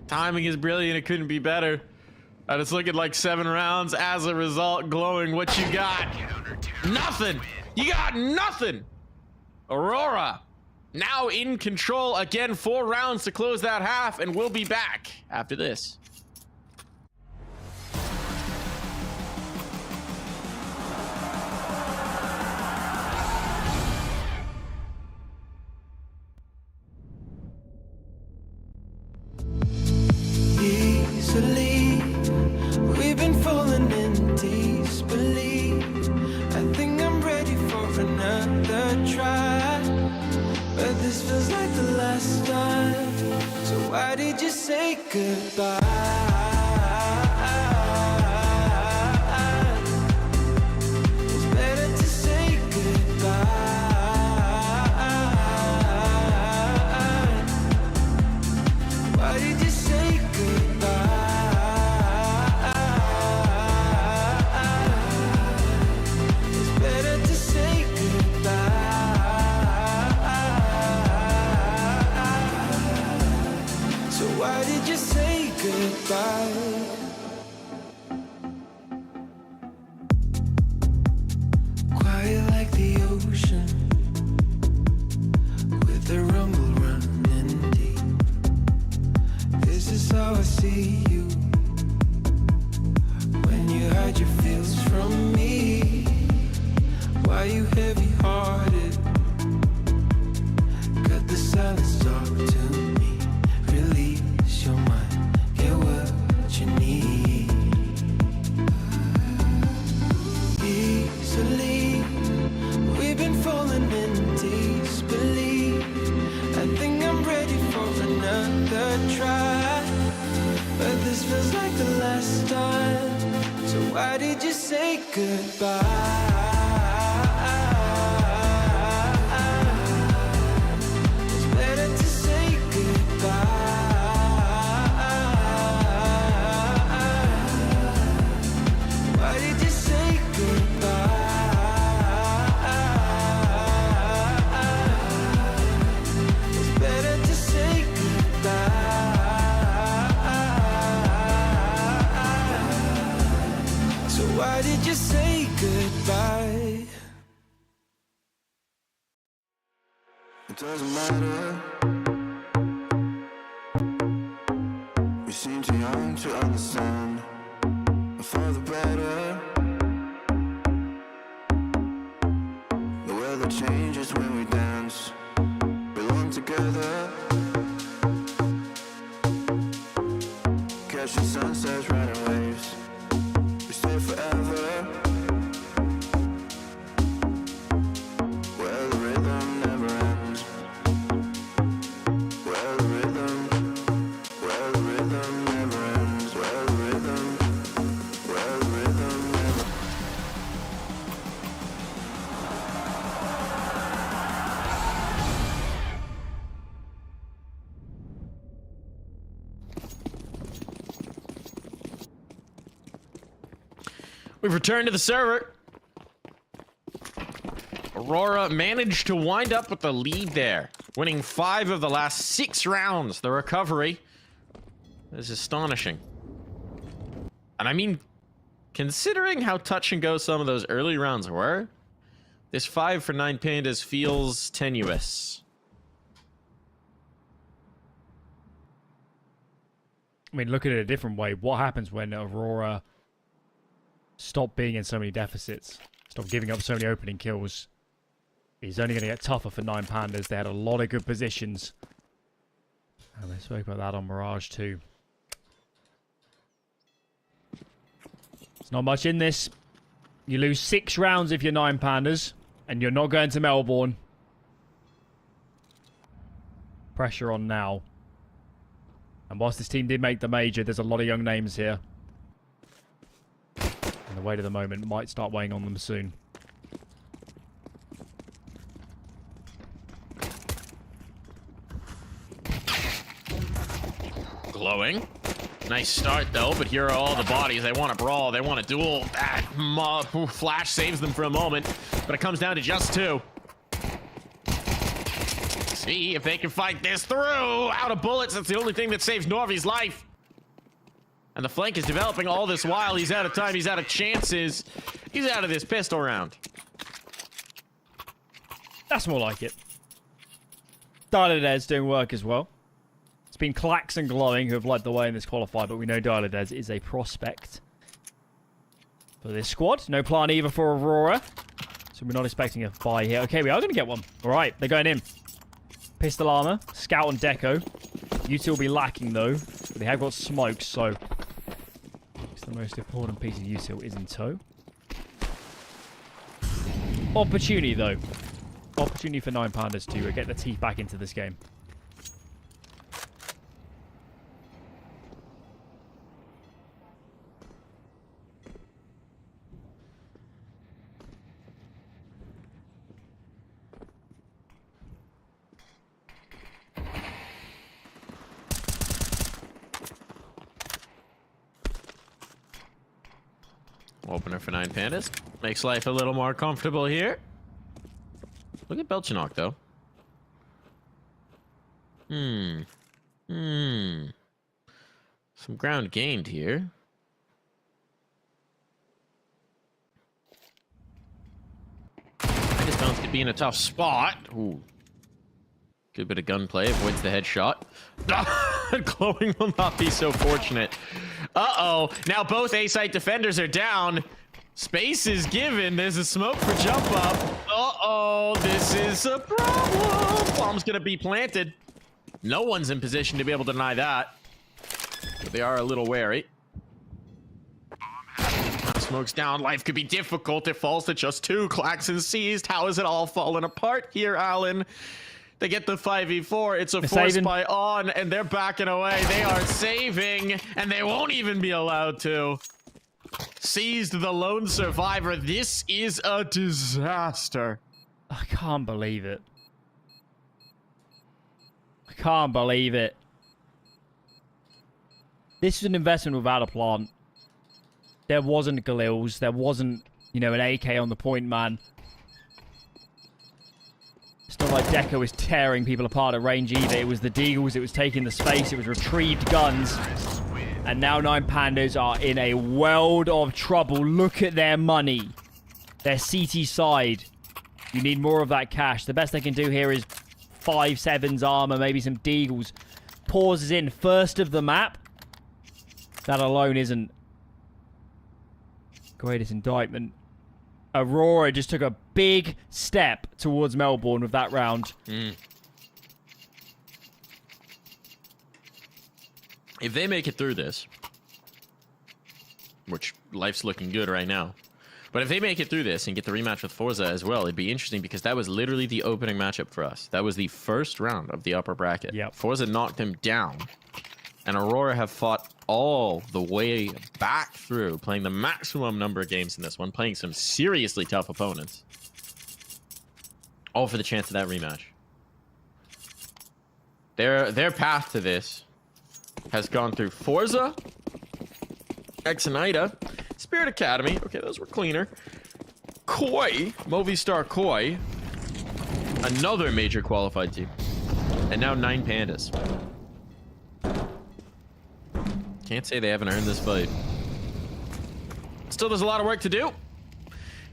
S3: Timing is brilliant. It couldn't be better. And it's looking like 7 rounds. As a result, glowing, what you got? Nothing. You got nothing. Aurora now in control again. 4 rounds to close that half, and we'll be back after this.
S2: Easily, we've been falling in disbelief. I think I'm ready for another try, but this feels like the last time. So why did you say goodbye? It's better to say goodbye. Why did you say goodbye? It's better to say goodbye. So why did you say goodbye? Quiet like the ocean, with the rumble running deep. This is how I see you, when you hide your feels from me. Why you heavy-hearted? Cut the silence, talk to me. Release your mind, get what you need. Easily, we've been falling in disbelief. I think I'm ready for another try, but this feels like the last time. So why did you say goodbye? It's better to say goodbye. Why did you say goodbye? It's better to say goodbye. So why did you say goodbye? It doesn't matter. We seem too young to understand. For the better. The weather changes when we dance. Belong together. Catch the sunsets, riding waves. We stay forever. Where the rhythm never ends. Where the rhythm never ends. Where the rhythm never.
S3: We've returned to the server. Aurora managed to wind up with the lead there, winning 5 of the last 6 rounds. The recovery is astonishing. And I mean, considering how touch and go some of those early rounds were, this 5 for 9 pandas feels tenuous.
S4: I mean, look at it a different way. What happens when Aurora stop being in so many deficits, stop giving up so many opening kills? It's only going to get tougher for 9 Pandas. They had a lot of good positions. And they spoke about that on Mirage too. There's not much in this. You lose 6 rounds if you're 9 Pandas, and you're not going to Melbourne. Pressure on now. And whilst this team did make the major, there's a lot of young names here. And the weight of the moment might start weighing on them soon.
S3: Glowing. Nice start, though, but here are all the bodies. They want to brawl. They want to duel. Flash saves them for a moment, but it comes down to just 2. See if they can fight this through. Out of bullets. That's the only thing that saves Norvy's life. And the flank is developing all this while. He's out of time. He's out of chances. He's out of this pistol round.
S4: That's more like it. Dialedez doing work as well. It's been Clax and Glowing who have led the way in this qualifier, but we know Dialedez is a prospect for this squad. No plan either for Aurora. So we're not expecting a buy here. Okay, we are going to get one. All right, they're going in. Pistol armor, scout and deco. U2 will be lacking though, but they have got smokes, so it's the most important piece of U2 is in tow. Opportunity though. Opportunity for 9 Pandas to get their teeth back into this game.
S3: Opener for 9 Pandas. Makes life a little more comfortable here. Look at Belchinok, though. Some ground gained here. I guess Bounce could be in a tough spot. Ooh. Good bit of gunplay. Avoids the headshot. Glowing will not be so fortunate. Uh-oh. Now both A-site defenders are down. Space is given. There's a smoke for jump up. Uh-oh. This is a problem. Bomb's going to be planted. No one's in position to be able to deny that. But they are a little wary. Smoke's down. Life could be difficult. It falls to just 2. Claxon seized. How is it all falling apart here, Alan? They get the 5v4. It's a force by on, and they're backing away. They are saving, and they won't even be allowed to. Seized the lone survivor. This is a disaster.
S4: I can't believe it. I can't believe it. This is an investment without a plan. There wasn't Galils. There wasn't, you know, an AK on the point man. It's not like Deco was tearing people apart at range either. It was the Deagles, it was taking the space, it was retrieved guns. And now 9 Pandas are in a world of trouble. Look at their money. Their CT side. You need more of that cash. The best they can do here is 5/7's armor, maybe some Deagles. Pauses in first of the map. That alone isn't greatest indictment. Aurora just took a big step towards Melbourne with that round.
S3: If they make it through this, which life's looking good right now, but if they make it through this and get the rematch with Forze as well, it'd be interesting because that was literally the opening matchup for us. That was the first round of the upper bracket.
S4: Yep.
S3: Forze knocked them down, and Aurora have fought all the way back through, playing the maximum number of games in this one, playing some seriously tough opponents. All for the chance of that rematch. Their path to this has gone through Forze, Exonita, Spirit Academy. Okay, those were cleaner. Koi, Movistar Koi, another major qualified team, and now 9 Pandas. Can't say they haven't earned this fight. Still, there's a lot of work to do.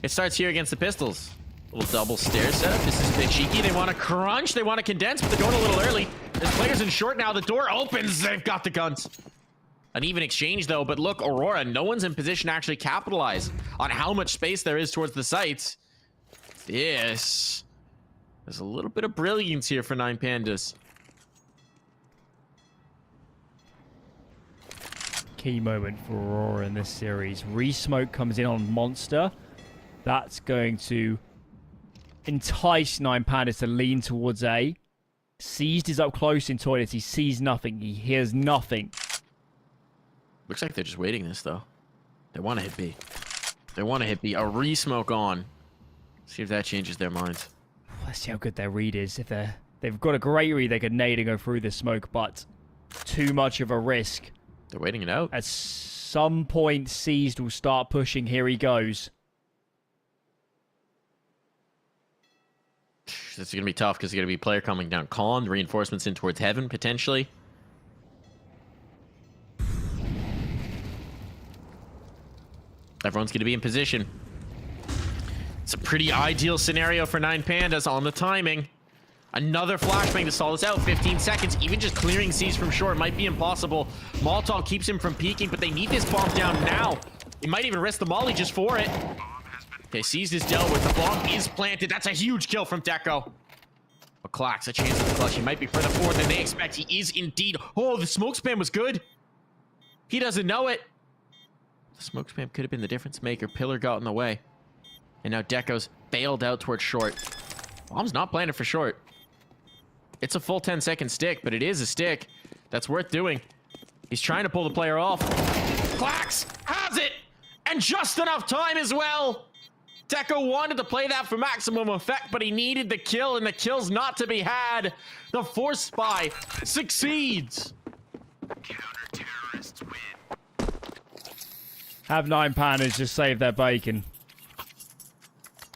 S3: It starts here against the Pistols. Little double stair setup. This is a bit cheeky. They want to crunch. They want to condense, but they're going a little early. There's players in short now. The door opens. They've got the guns. An even exchange, though. But look, Aurora, no one's in position to actually capitalize on how much space there is towards the sites. There's a little bit of brilliance here for 9Pandas.
S4: Key moment for Aurora in this series. Resmoke comes in on Monster. That's going to entice 9Pandas to lean towards A. Seized is up close in toilets. He sees nothing. He hears nothing.
S3: Looks like they're just waiting this, though. They want to hit B. They want to hit B. A resmoke on. See if that changes their minds.
S4: Let's see how good their read is. If they've got a great read, they could nade and go through this smoke, but too much of a risk.
S3: They're waiting it out.
S4: At some point, Seized will start pushing. Here he goes.
S3: This is going to be tough because there's going to be player coming down. Con, reinforcements in towards heaven, potentially. Everyone's going to be in position. It's a pretty ideal scenario for 9Pandas on the timing. Another flashbang to stall this out. 15 seconds. Even just clearing C's from short might be impossible. Molotov keeps him from peeking, but they need this bomb down now. They might even risk the molly just for it. Okay, C's is dealt with. The bomb is planted. That's a huge kill from Deco. But Clax, a chance at the clutch. He might be further forward than they expect. He is indeed. Oh, the smoke spam was good. He doesn't know it. The smoke spam could have been the difference maker. Pillar got in the way. And now Deco's bailed out towards short. Bomb's not planted for short. It's a full 10-second stick, but it is a stick. That's worth doing. He's trying to pull the player off. Clax has it! And just enough time as well! Deco wanted to play that for maximum effect, but he needed the kill, and the kill's not to be had. The Force Spy succeeds.
S2: Counter-terrorists win.
S4: Have 9Pandas just save their bacon.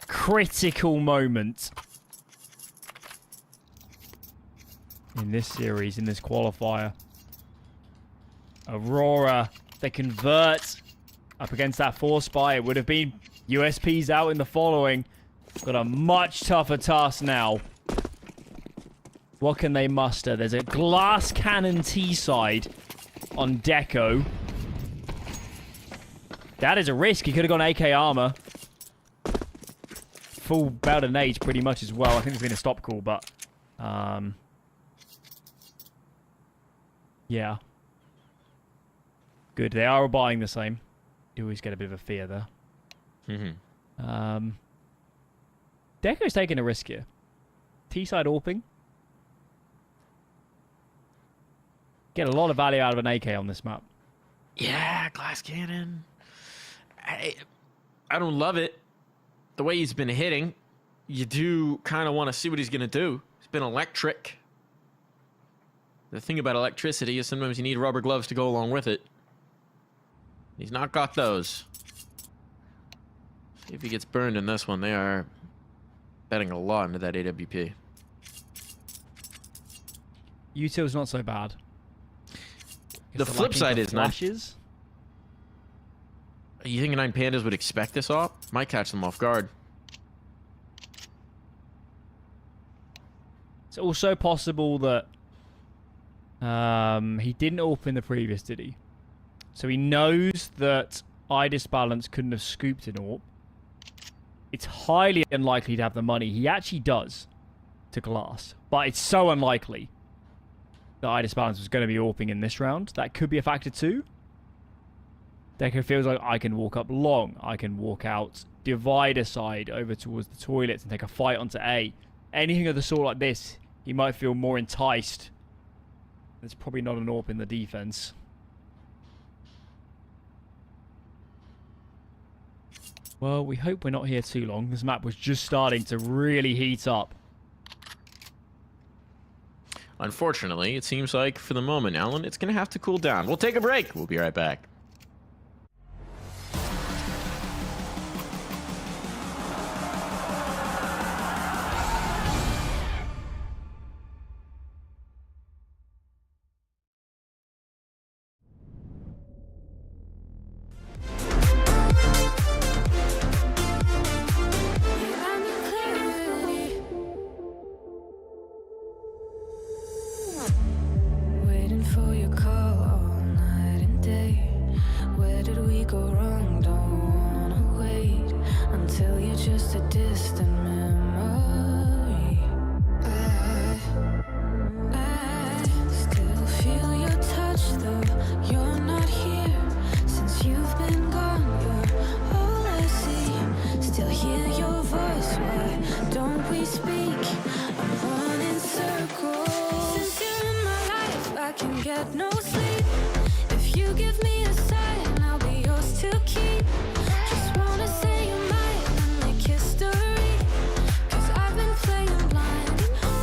S4: Critical moment in this series, in this qualifier. Aurora, they convert up against that Force Spy. It would have been USPs out in the following. Got a much tougher task now. What can they muster? There's a glass cannon T-side on Deco. That is a risk. He could have gone AK armor. Full bout of nades pretty much as well. I think there's been a stop call, but yeah. Good. They are buying the same. You always get a bit of a fear there. Deco's taking a risk here. T-side AWPing. Get a lot of value out of an AK on this map.
S3: Yeah, glass cannon. I don't love it. The way he's been hitting, you do kind of want to see what he's going to do. He's been electric. The thing about electricity is sometimes you need rubber gloves to go along with it. He's not got those. See if he gets burned in this one. They are betting a lot into that AWP.
S4: Util's not so bad.
S3: The flip side is
S4: flashes.
S3: You think 9Pandas would expect this op? Might catch them off guard.
S4: It's also possible that he didn't open the previous, did he? So he knows that Idis Balance couldn't have scooped an AWP. It's highly unlikely to have the money. He actually does to glass, but it's so unlikely that Idis Balance was going to be AWPing in this round. That could be a factor too. Deco feels like I can walk up long. I can walk out divider side over towards the toilets and take a fight onto A. Anything of the sort like this, he might feel more enticed. There's probably not an AWP in the defense. Well, we hope we're not here too long. This map was just starting to really heat up.
S3: Unfortunately, it seems like for the moment, Alan, it's going to have to cool down. We'll take a break. We'll be right back.
S1: Waiting for your call all night and day. just a distant memory. I still feel your touch, though you're not here. Since you've been gone, you're all I see. Still hear your voice, why don't we speak? I'm running circles. Since you're in my life, I can get no sleep. If you give me a sign, I'll be yours to keep. Just wanna say you're mine and make history. 'Cause I've been playing blind,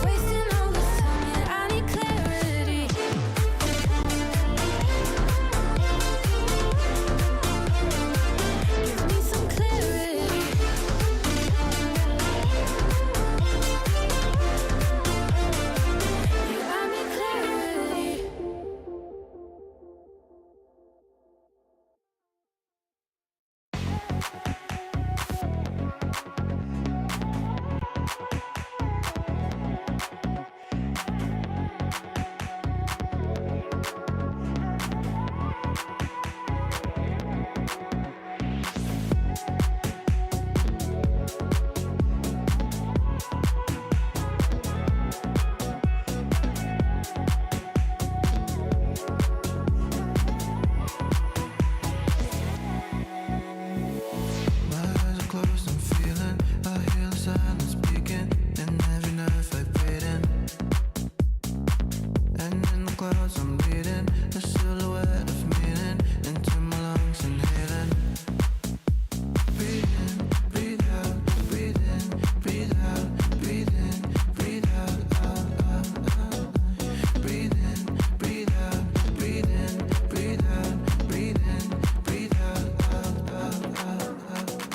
S1: wasting all this time, and I need clarity. Give me some clarity. Yeah, I need clarity.
S2: My eyes are closed, I'm feeling. I hear the silence speaking, and every nerve vibrating. And in the clouds, I'm bleeding a silhouette of meaning into my lungs, inhaling. Breathe in, breathe out, breathe in, breathe out, breathe in, breathe out, out, out, out. Breathe in, breathe out, breathe in, breathe out, breathe in, breathe out, out, out, out, out, out.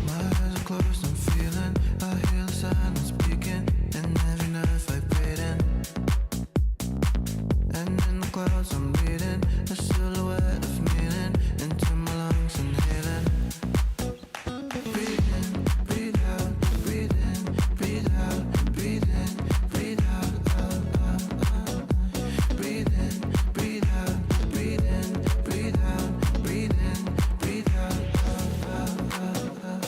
S2: My eyes are closed, I'm feeling. I hear the silence speaking, and every nerve vibrating. And in the clouds, I'm bleeding a silhouette of meaning into my lungs, inhaling. Breathe in, breathe out, breathe in, breathe out, breathe in, breathe out, out, out, out. Breathe in, breathe out, breathe in, breathe out, breathe in, breathe out, out, out, out, out, out.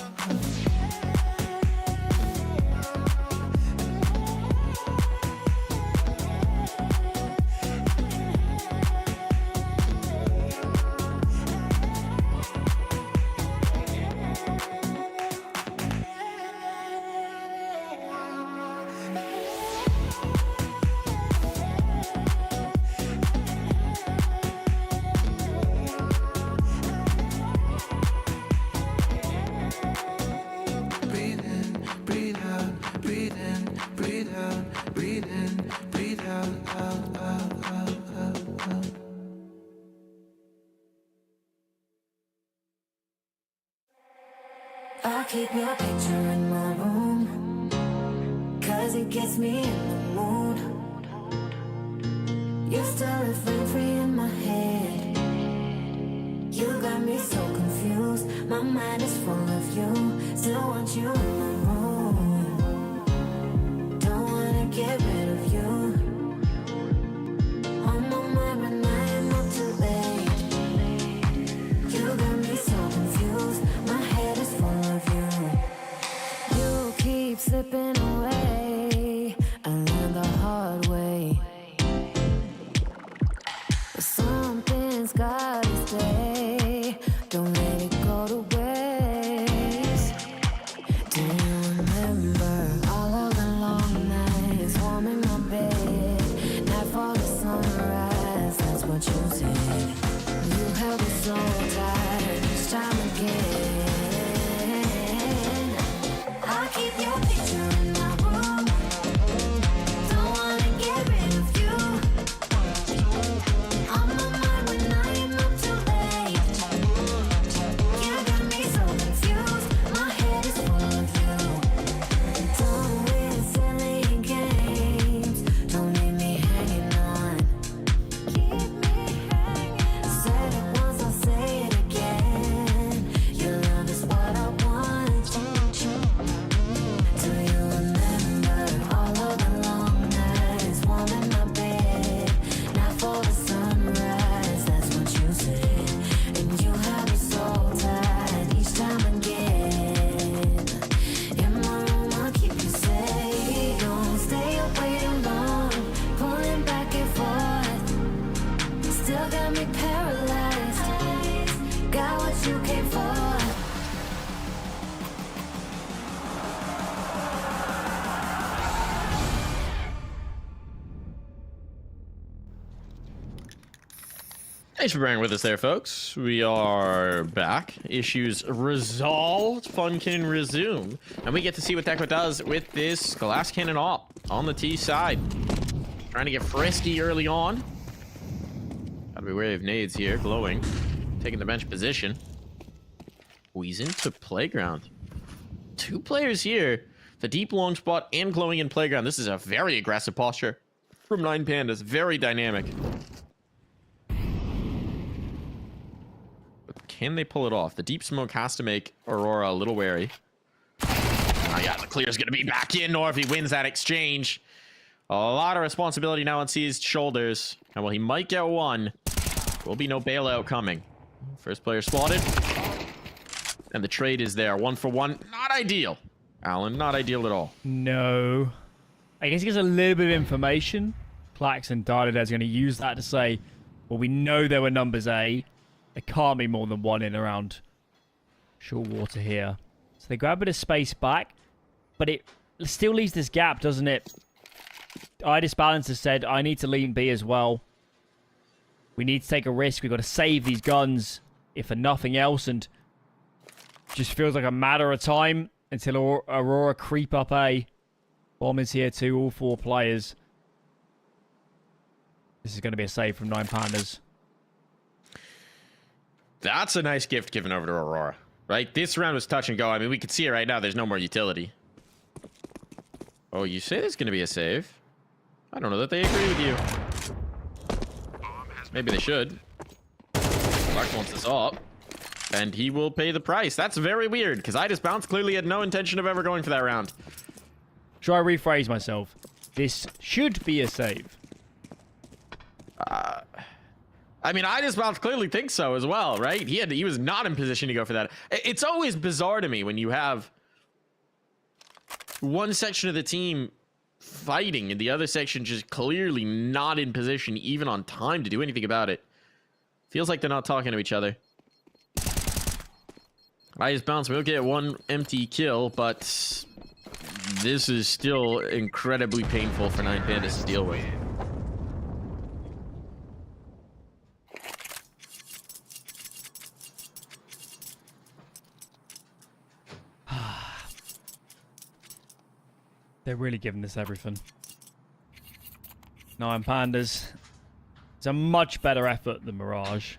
S2: Breathe in, breathe out, breathe in, breathe out, breathe in, breathe out, out, out, out, out, out.
S1: I keep your picture in my room, 'cause it gets me in the mood. You still live rent free in my head. You got me so confused. My mind is full of you. Still want you in my room. Don't wanna get rid of you. On my mind, but I am up too late. You got me so confused. My head is full of you. You keep slipping away. I learned the hard way. But something's gotta stay. Don't let it go to waste. Do
S3: Thanks for bearing with us there, folks. We are back. Issues resolved. Fun can resume. And we get to see what Deco does with this glass cannon op on the T side. Trying to get frisky early on. Gotta be wary of nades here. Glowing. Taking the bench position. Oh, he's into playground. 2 players here. The deep long spot and glowing in playground. This is a very aggressive posture from 9Pandas. Very dynamic. Can they pull it off? The deep smoke has to make Aurora a little wary. Oh yeah, the clear's gonna be back in, or if he wins that exchange. A lot of responsibility now on C's shoulders. And well, he might get one. Will be no bailout coming. First player spotted. And the trade is there. 1 for 1. Not ideal. Alan, not ideal at all.
S4: No. I guess he gets a little bit of information. Clax and Dardade's going to use that to say, well, we know there were numbers A. There can't be more than 1 in around short water here. So they grab a bit of space back, but it still leaves this gap, doesn't it? Balance has said, I need to lean B as well. We need to take a risk. We've got to save these guns, if for nothing else, and just feels like a matter of time until Aurora creep up A. Bomb is here too, all 4 players. This is going to be a save from 9Pandas.
S3: That's a nice gift given over to Aurora, right? This round was touch and go. I mean, we can see it right now. There's no more utility. Oh, you say there's going to be a save? I don't know that they agree with you. Maybe they should. Clark wants this up, and he will pay the price. That's very weird, because Bounce clearly had no intention of ever going for that round.
S4: Try rephrase myself. This should be a save.
S3: I mean, Bounce clearly thinks so as well, right? He was not in position to go for that. It's always bizarre to me when you have one section of the team fighting and the other section just clearly not in position, even on time, to do anything about it. Feels like they're not talking to each other. Bounce will get 1 empty kill, but this is still incredibly painful for 9Pandas to deal with.
S4: They're really giving this everything. 9Pandas. It's a much better effort than Mirage,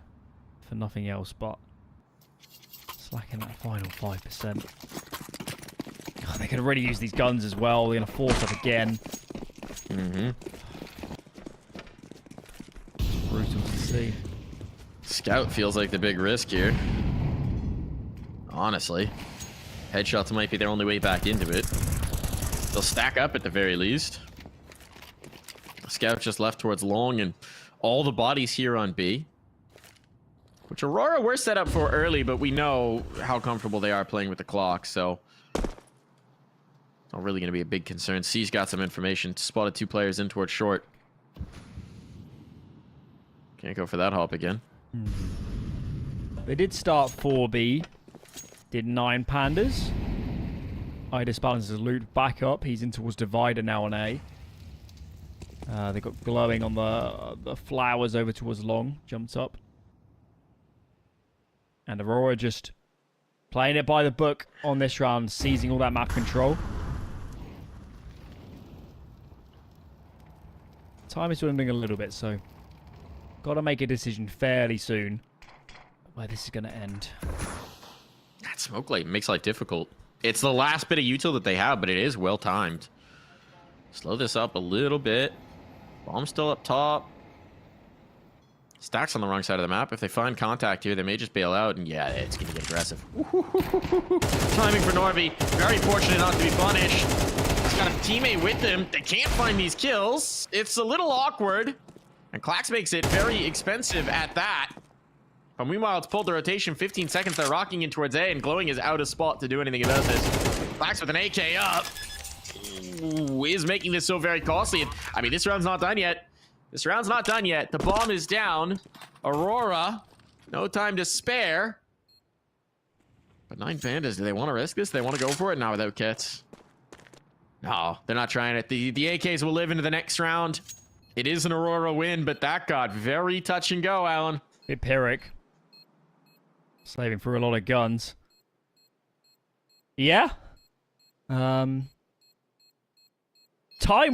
S4: for nothing else, but slacking that final 5%. Oh, they could really use these guns as well. They're going to force up again.
S3: Mm-hmm.
S4: Brutal to see.
S3: Scout feels like the big risk here. Honestly. Headshots might be their only way back into it. They'll stack up at the very least. Scout just left towards long, and all the bodies here on B. Which Aurora were set up for early, but we know how comfortable they are playing with the clock, so not really going to be a big concern. C's got some information. Spotted 2 players in towards short. Can't go for that hop again.
S4: They did start 4B. Did 9Pandas. Balances his loot back up. He's in towards Divider now on A. They got glowing on the flowers over towards long. Jumps up. And Aurora just playing it by the book on this round, seizing all that map control. Time is dwindling a little bit, so got to make a decision fairly soon where this is going to end.
S3: That smoke light makes life difficult. It's the last bit of util that they have, but it is well timed. Slow this up a little bit. Bomb still up top. Stacks on the wrong side of the map. If they find contact here, they may just bail out, and yeah, it's going to get aggressive. Timing for Norby. Very fortunate not to be punished. He's got a teammate with him. They can't find these kills. It's a little awkward. And Clax makes it very expensive at that. But meanwhile, it's pulled the rotation. 15 seconds. They're rocking in towards A, and Glowing is out of spot to do anything about this. Clax with an AK up. Ooh, is making this so very costly. I mean, this round's not done yet. This round's not done yet. The bomb is down. Aurora, no time to spare. But 9Pandas, do they want to risk this? They want to go for it? Not without kits. No, they're not trying it. The AKs will live into the next round. It is an Aurora win, but that got very touch and go, Alan.
S4: Bit Pyrrhic. Slaving through a lot of guns. Yeah. Time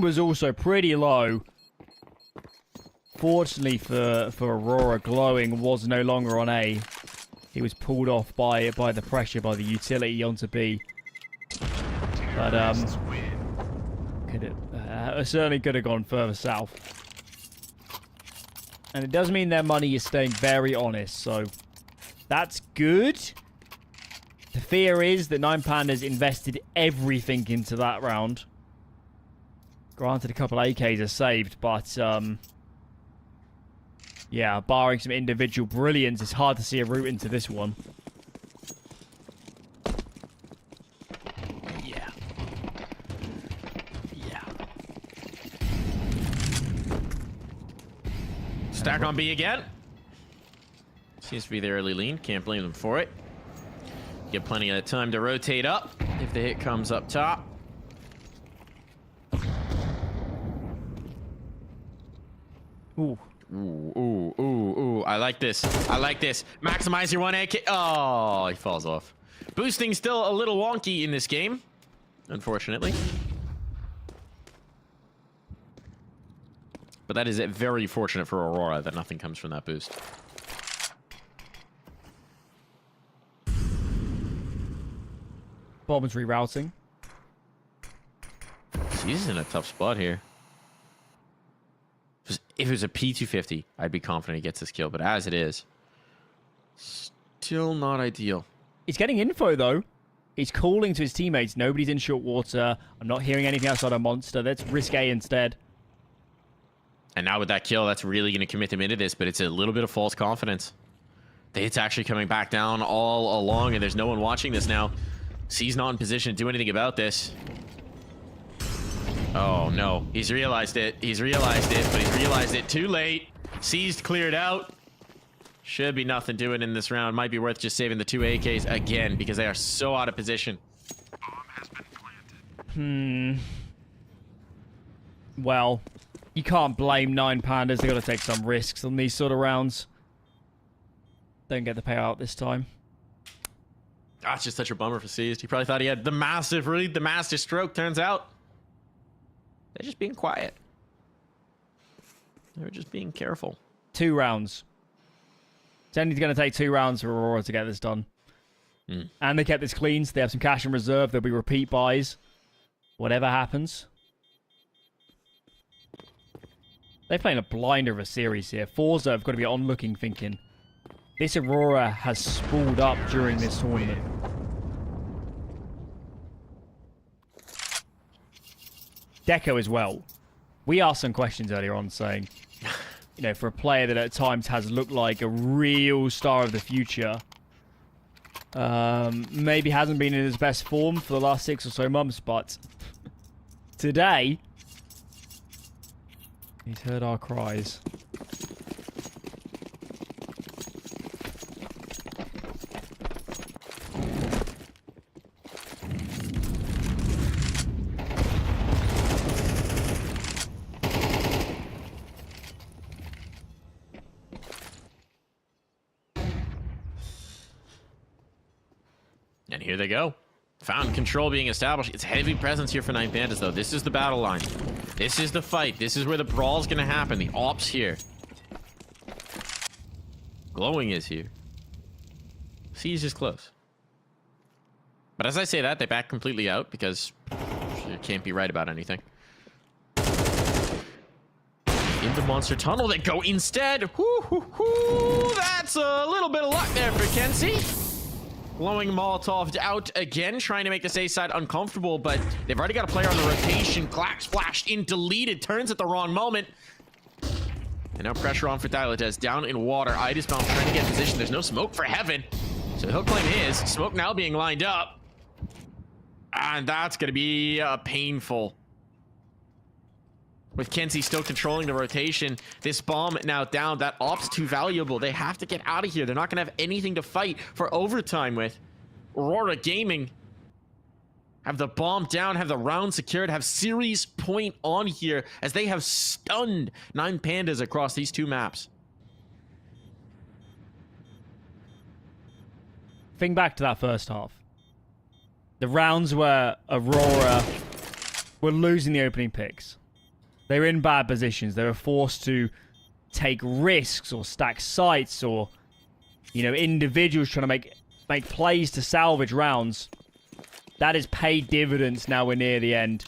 S4: was also pretty low. Fortunately for Aurora, Glowing was no longer on A. He was pulled off by the pressure, by the utility onto B. But certainly could have gone further south. And it does mean their money is staying very honest, so that's good. The fear is that 9Pandas invested everything into that round. Granted, a couple AKs are saved, but yeah, barring some individual brilliance, it's hard to see a route into this one. Yeah. Yeah.
S3: Stack on B again. Seems to be the early lean. Can't blame them for it. Get plenty of time to rotate up if the hit comes up top.
S4: Ooh.
S3: Ooh. I like this. I like this. Maximize your 1 AK. Oh, he falls off. Boosting still a little wonky in this game, unfortunately. But that is very fortunate for Aurora that nothing comes from that boost.
S4: Bombs rerouting.
S3: He's in a tough spot here. If it was a P250, I'd be confident he gets this kill. But as it is, still not ideal.
S4: He's getting info, though. He's calling to his teammates. Nobody's in short water. I'm not hearing anything outside of Monster. Let's risk A instead.
S3: And now with that kill, that's really going to commit him into this. But it's a little bit of false confidence. The hit's actually coming back down all along. And there's no one watching this now. C's not in position to do anything about this. Oh, no. He's realized it. He's realized it, but he's realized it too late. C's cleared out. Should be nothing doing in this round. Might be worth just saving the 2 AKs again because they are so out of position.
S4: Well, you can't blame 9Pandas. They got to take some risks on these sort of rounds. Don't get the payout this time.
S3: Ah, it's just such a bummer for C's. He probably thought he had the massive read, the master stroke. Turns out they're just being quiet. They're just being careful. 2
S4: rounds. It's only going to take 2 rounds for Aurora to get this done. And they kept this clean, so they have some cash in reserve. There'll be repeat buys. Whatever happens. They're playing a blinder of a series here. Forze have got to be on looking, thinking, this Aurora has spooled up during this tournament. Deco as well. We asked some questions earlier on saying, you know, for a player that at times has looked like a real star of the future, maybe hasn't been in his best form for the last 6 or so months, but today, he's heard our cries.
S3: And here they go. Found control being established. It's heavy presence here for 9Pandas, though. This is the battle line. This is the fight. This is where the brawl's going to happen. The ops here. Glowing is here. Siege is close. But as I say that, they back completely out because you can't be right about anything. Into Monster Tunnel they go instead. That's a little bit of luck there for Kenzie. Blowing Molotov out again, trying to make this A side uncomfortable, but they've already got a player on the rotation. Clax flashed in, deleted, turns at the wrong moment. And now pressure on for Dilatez, down in water. Idisbound trying to get in position. There's no smoke for Heaven, so he'll claim his. Smoke now being lined up. And that's going to be painful. With Kenzie still controlling the rotation, this bomb now down. That op's too valuable. They have to get out of here. They're not going to have anything to fight for overtime with. Aurora Gaming have the bomb down, have the round secured, have series point on here as they have stunned 9Pandas across these 2 maps.
S4: think back to that first half. The rounds where Aurora were losing the opening picks. They were in bad positions. They were forced to take risks or stack sites or, you know, individuals trying to make plays to salvage rounds. That has paid dividends now we're near the end.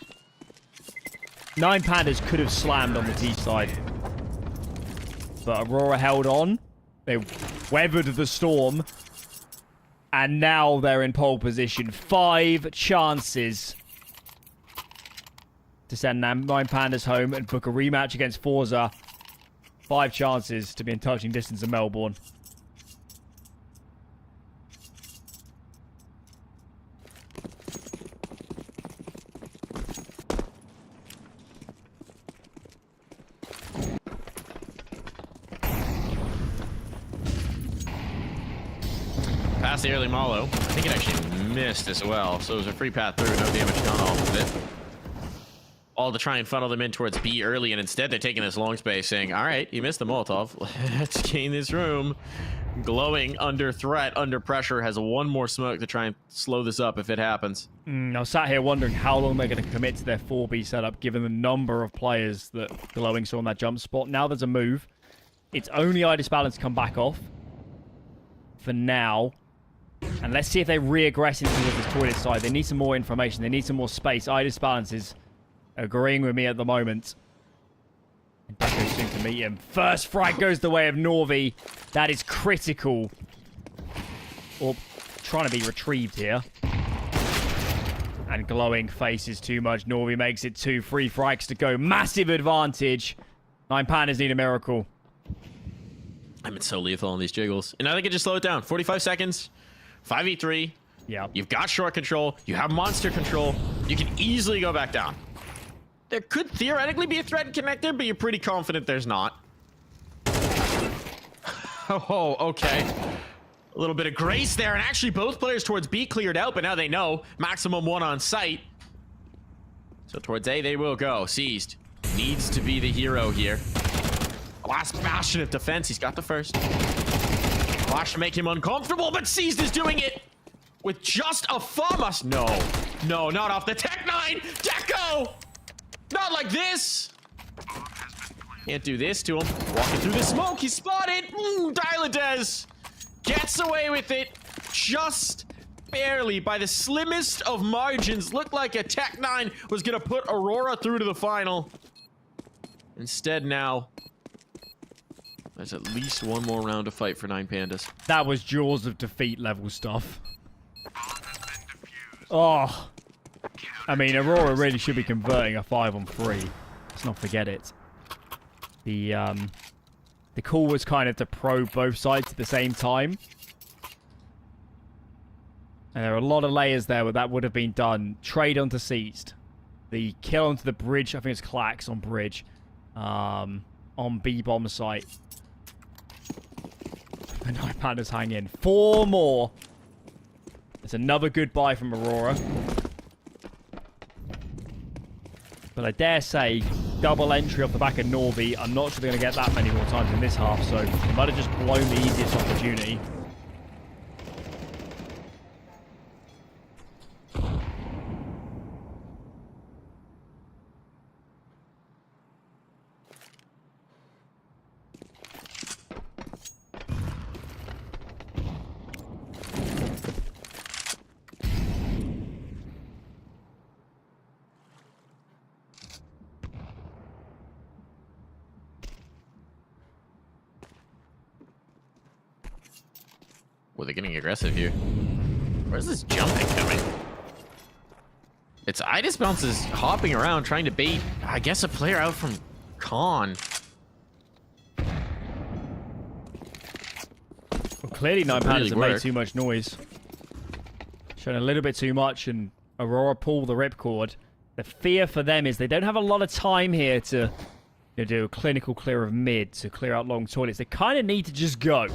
S4: 9 Pandas could have slammed on the T side. But Aurora held on. They weathered the storm. And now they're in pole position. 5 chances to send 9 Pandas home and book a rematch against Forze. 5 chances to be in touching distance of Melbourne.
S3: Past the early Malo. I think it actually missed as well. So it was a free path through. No damage done off of it. All to try and funnel them in towards B early, and instead they're taking this long space, saying, all right, you missed the Molotov. Let's gain this room. Glowing under threat, under pressure, has one more smoke to try and slow this up if it happens.
S4: I was sat here wondering how long they're going to commit to their 4B setup, given the number of players that Glowing saw on that jump spot. Now there's a move. It's only Idis Balance come back off. For now. And let's see if they re-aggress into this toilet side. They need some more information. They need some more space. Idis Balance is agreeing with me at the moment. And Deco's soon to meet him. First frag goes the way of Norvi. That is critical. Or trying to be retrieved here. And Glowing faces too much. Norvi makes it 2. 3 frags to go. Massive advantage. 9 Pandas need a miracle.
S3: I've been so lethal on these jiggles. And now they can just slow it down. 45 seconds. 5v3.
S4: Yeah.
S3: You've got short control. You have monster control. You can easily go back down. There could theoretically be a threat connector, but you're pretty confident there's not. Oh, okay. A little bit of grace there, and actually both players towards B cleared out, but now they know. Maximum 1 on site. So towards A they will go. Seized. Needs to be the hero here. Last bastion of defense. He's got the first. Flash to make him uncomfortable, but Seized is doing it with just a FAMAS. No. No, not off the Tech 9. Deco! Not like this. Can't do this to him. Walking through the smoke. He's spotted. Diladez gets away with it just barely by the slimmest of margins. Looked like a Tech 9 was going to put Aurora through to the final. Instead now, there's at least one more round to fight for 9 Pandas.
S4: That was Jaws of Defeat level stuff. Oh. I mean, Aurora really should be converting a 5-on-3. Let's not forget it. The call was kind of to probe both sides at the same time. And there are a lot of layers there where that would have been done. Trade onto Seized. The kill onto the bridge, I think it's Clax on bridge. On B-bomb site. The 9 Pandas hang in. 4 more. It's another goodbye from Aurora. But I dare say, double entry off the back of Norvi. I'm not sure they're going to get that many more times in this half, so they might have just blown the easiest opportunity.
S3: Well, they're getting aggressive here. Where's this jumping coming? It's Idis Bounces hopping around trying to bait, I guess, a player out from Con.
S4: Well, clearly 9 Pandas have made too much noise. Shown a little bit too much, and Aurora pull the ripcord. The fear for them is they don't have a lot of time here to do a clinical clear of mid, to clear out long toilets. They kind of need to just go.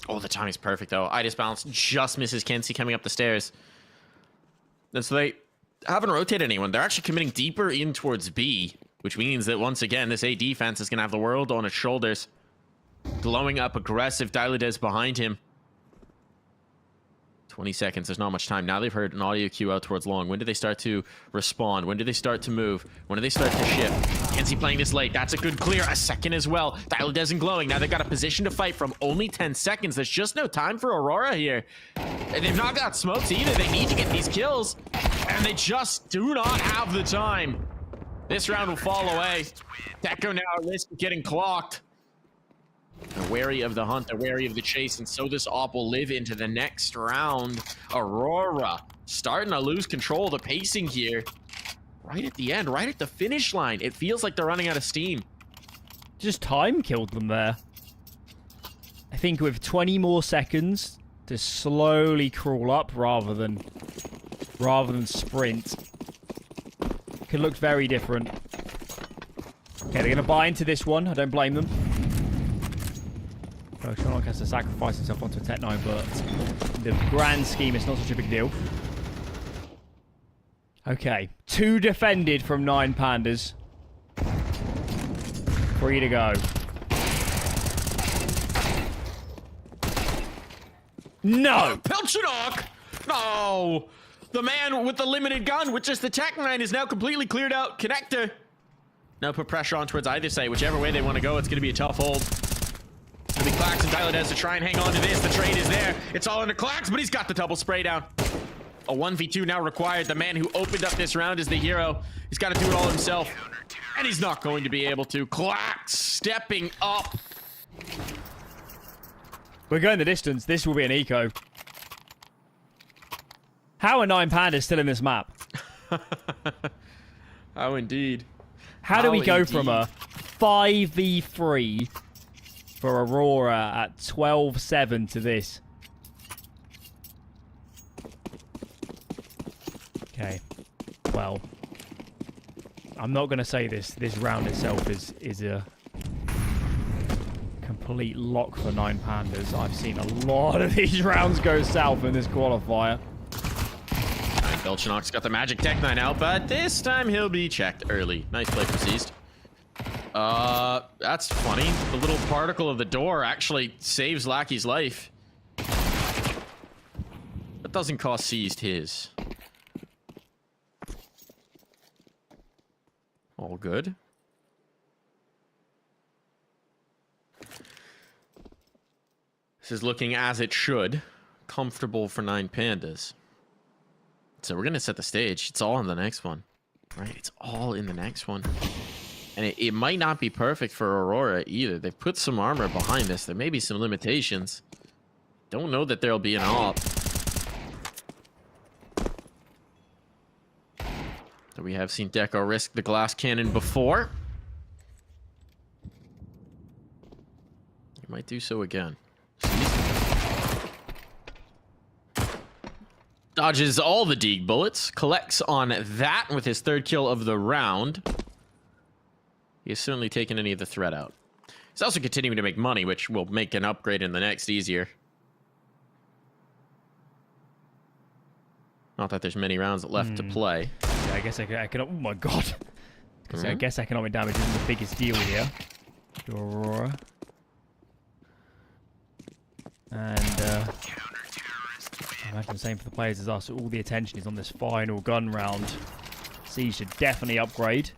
S3: Oh, the timing's perfect, though. Idis Balance just misses Kenzie coming up the stairs. And so they haven't rotated anyone. They're actually committing deeper in towards B, which means that, once again, this A defense is going to have the world on its shoulders. Glowing up aggressive Diladez behind him. 20 seconds. There's not much time. Now they've heard an audio cue out towards long. When do they start to respond? When do they start to move? When do they start to shift? Kenzie playing this late. That's a good clear. A second as well. Dialed and glowing. Now they've got a position to fight from only 10 seconds. There's just no time for Aurora here. And they've not got smokes either. They need to get these kills. And they just do not have the time. This round will fall away. Deco now at risk of getting clocked. They're wary of the hunt, they're wary of the chase, and so this op will live into the next round. Aurora starting to lose control of the pacing here. Right at the end, right at the finish line. It feels like they're running out of steam.
S4: Just time killed them there. I think with 20 more seconds to slowly crawl up rather than sprint. Could look very different. Okay, they're going to buy into this one. I don't blame them. Sherlock has to sacrifice himself onto a Tech 9, but in the grand scheme, it's not such a big deal. Okay, 2 defended from 9 pandas. 3 to go. No!
S3: Pelchinok! No! The man with the limited gun with just the Tech 9 is now completely cleared out. Connector. Now put pressure on towards either side. Whichever way they want to go, it's going to be a tough hold. It's going to be Clax and Dialed to try and hang on to this. The trade is there. It's all into Clax, but he's got the double spray down. A 1v2 now required. The man who opened up this round is the hero. He's got to do it all himself. And he's not going to be able to. Clax stepping up.
S4: We're going the distance. This will be an eco. How are 9 pandas still in this map?
S3: How indeed.
S4: How do we go from a 5v3 for Aurora at 12-7 to this? Okay. Well, I'm not going to say this round itself is a complete lock for 9 pandas. I've seen a lot of these rounds go south in this qualifier.
S3: Belchinok's got the magic Tech 9 out, but this time he'll be checked early. Nice play for Seized. That's funny. The little particle of the door actually saves Lackey's life. That doesn't cost Seized his. All good. This is looking as it should. Comfortable for 9 pandas. So we're going to set the stage. It's all in the next one, right? It's all in the next one. And it might not be perfect for Aurora either. They've put some armor behind this. There may be some limitations. Don't know that there'll be an op. So we have seen Deco risk the glass cannon before. He might do so again. Dodges all the Deeg bullets. Collects on that with his 3rd kill of the round. He has certainly taken any of the threat out. He's also continuing to make money, which will make an upgrade in the next easier. Not that there's many rounds left to play.
S4: Yeah, I guess I can. Oh my god. I guess economic damage isn't the biggest deal here. Aurora. And I imagine the same for the players as us. All the attention is on this final gun round. Siege should definitely upgrade.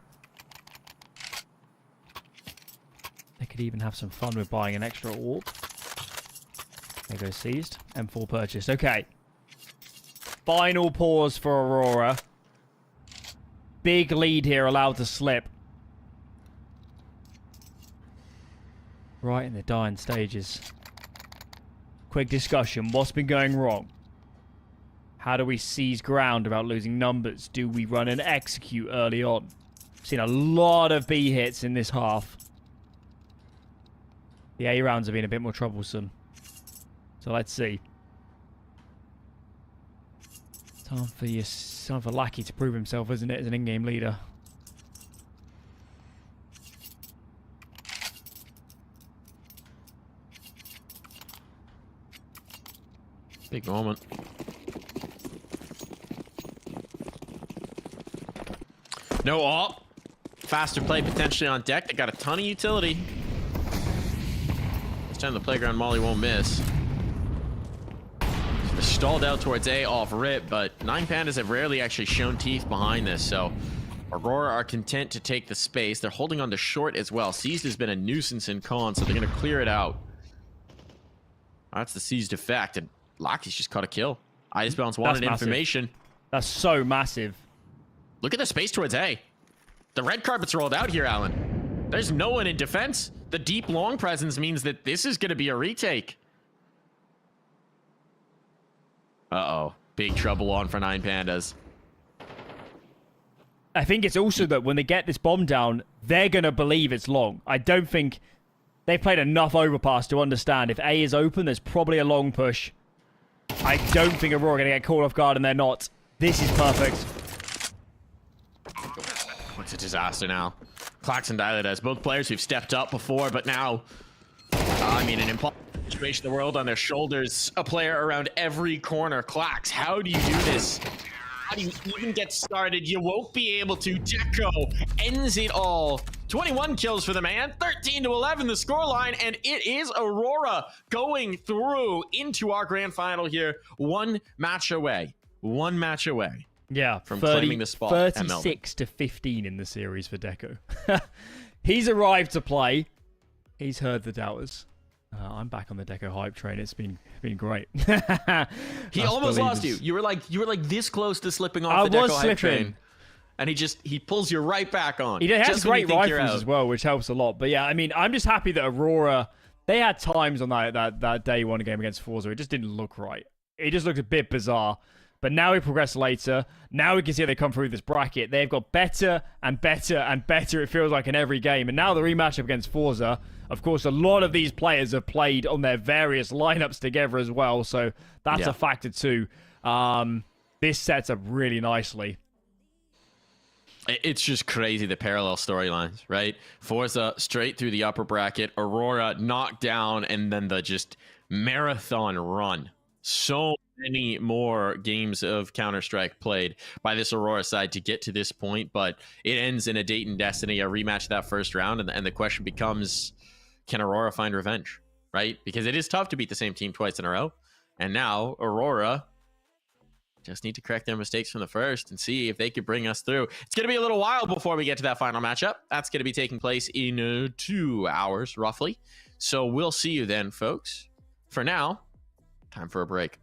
S4: They could even have some fun with buying an extra orb. There goes Seized. M4 purchased. Okay. Final pause for Aurora. Big lead here allowed to slip. Right in the dying stages. Quick discussion. What's been going wrong? How do we seize ground without losing numbers? Do we run and execute early on? Seen a lot of B hits in this half. The A rounds have been a bit more troublesome. So let's see. Time for Lackey to prove himself, isn't it, as an in-game leader?
S3: Big moment. No op. Faster play potentially on deck. They got a ton of utility. This time the playground molly won't miss. Stalled out towards A off rip, but 9Pandas have rarely actually shown teeth behind this, so Aurora are content to take the space. They're holding on to short as well. Seized has been a nuisance in con, so they're going to clear it out. That's the Seized effect, and Lockie's just caught a kill. Ice Balance wanted information.
S4: That's so massive.
S3: Look at the space towards A. The red carpet's rolled out here, Alan. There's no one in defense. The deep long presence means that this is going to be a retake. Uh-oh. Big trouble on for 9Pandas.
S4: I think it's also that when they get this bomb down, they're going to believe it's long. I don't think they've played enough Overpass to understand if A is open, there's probably a long push. I don't think Aurora are going to get caught off guard, and they're not. This is perfect.
S3: It's a disaster now. Clax and Diladas, both players who've stepped up before, but now, I mean, an impossible situation in the world on their shoulders. A player around every corner. Clax, how do you do this? How do you even get started? You won't be able to. Deco ends it all. 21 kills for the man, 13-11 the scoreline, and it is Aurora going through into our grand final here. One match away. One match away.
S4: Yeah,
S3: from claiming the spot at Melbourne.
S4: 36-15 in the series for Deco. He's arrived to play. He's heard the doubters. I'm back on the Deco hype train. It's been great.
S3: He almost lost you. You were like this close to slipping off the Deco hype train. And he pulls you right back on.
S4: He has great rifles as well, which helps a lot. But yeah, I mean, I'm just happy that Aurora, they had times on that day one game against Forze. It just didn't look right. It just looked a bit bizarre. But now we progress later. Now we can see how they come through this bracket. They've got better and better and better, it feels like, in every game. And now the rematch against Forza. Of course, a lot of these players have played on their various lineups together as well. So that's a factor too. This sets up really nicely.
S3: It's just crazy, the parallel storylines, right? Forza straight through the upper bracket. Aurora knocked down, and then the just marathon run. So many more games of Counter-Strike played by this Aurora side to get to this point, but it ends in a Dayton Destiny, a rematch of that first round, and the question becomes, can Aurora find revenge, right? Because it is tough to beat the same team twice in a row, and now Aurora just need to correct their mistakes from the first and see if they could bring us through. It's going to be a little while before we get to that final matchup. That's going to be taking place in 2 hours, roughly. So we'll see you then, folks. For now, time for a break.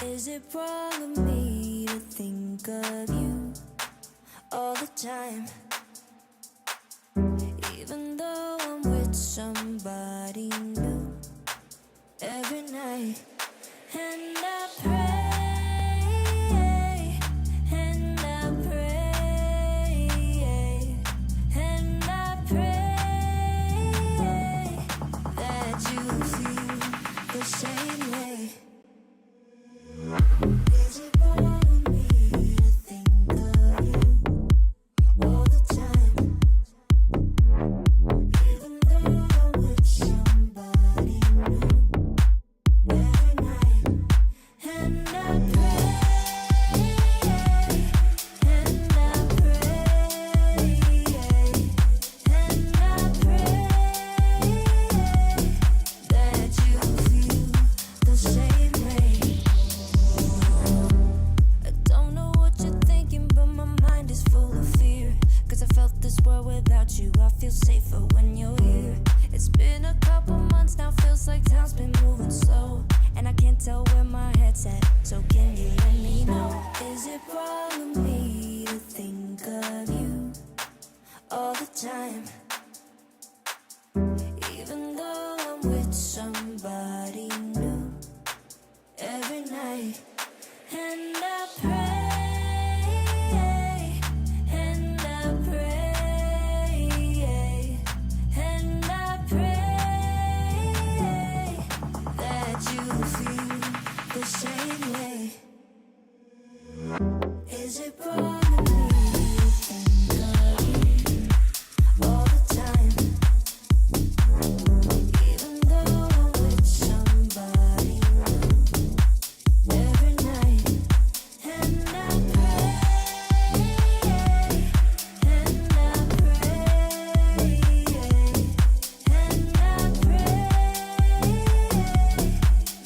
S1: Is it wrong of me to think of you all the time? Even though I'm with somebody new every night. And I pray, and I pray, and I pray that you feel the world without you. I feel safer when you're here. It's been a couple months now, feels like time's been moving slow, and I can't tell where my head's at. So can you let me know? Is it wrong of me to think of you all the time, even though I'm with somebody new every night? And I pray, and I pray, and I pray that you feel the same way. Is it wrong of me to think of you all the time, even though I'm with somebody new every night? And I pray, and I pray, and I pray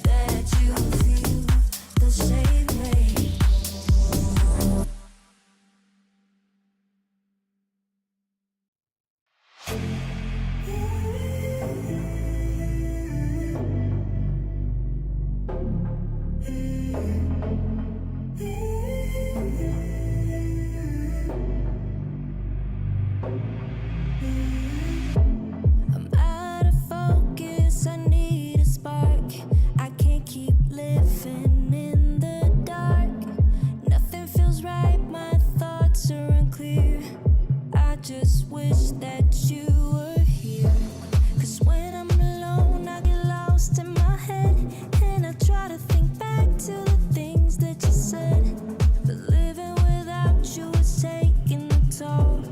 S1: that you feel the same way. I'm out of focus, I need a spark. I can't keep living in the dark. Nothing feels right, my thoughts are unclear. I just wish that you were here. 'Cause when I'm alone, I get lost in my head, and I try to think back to the things that you said. But living without you is taking a toll.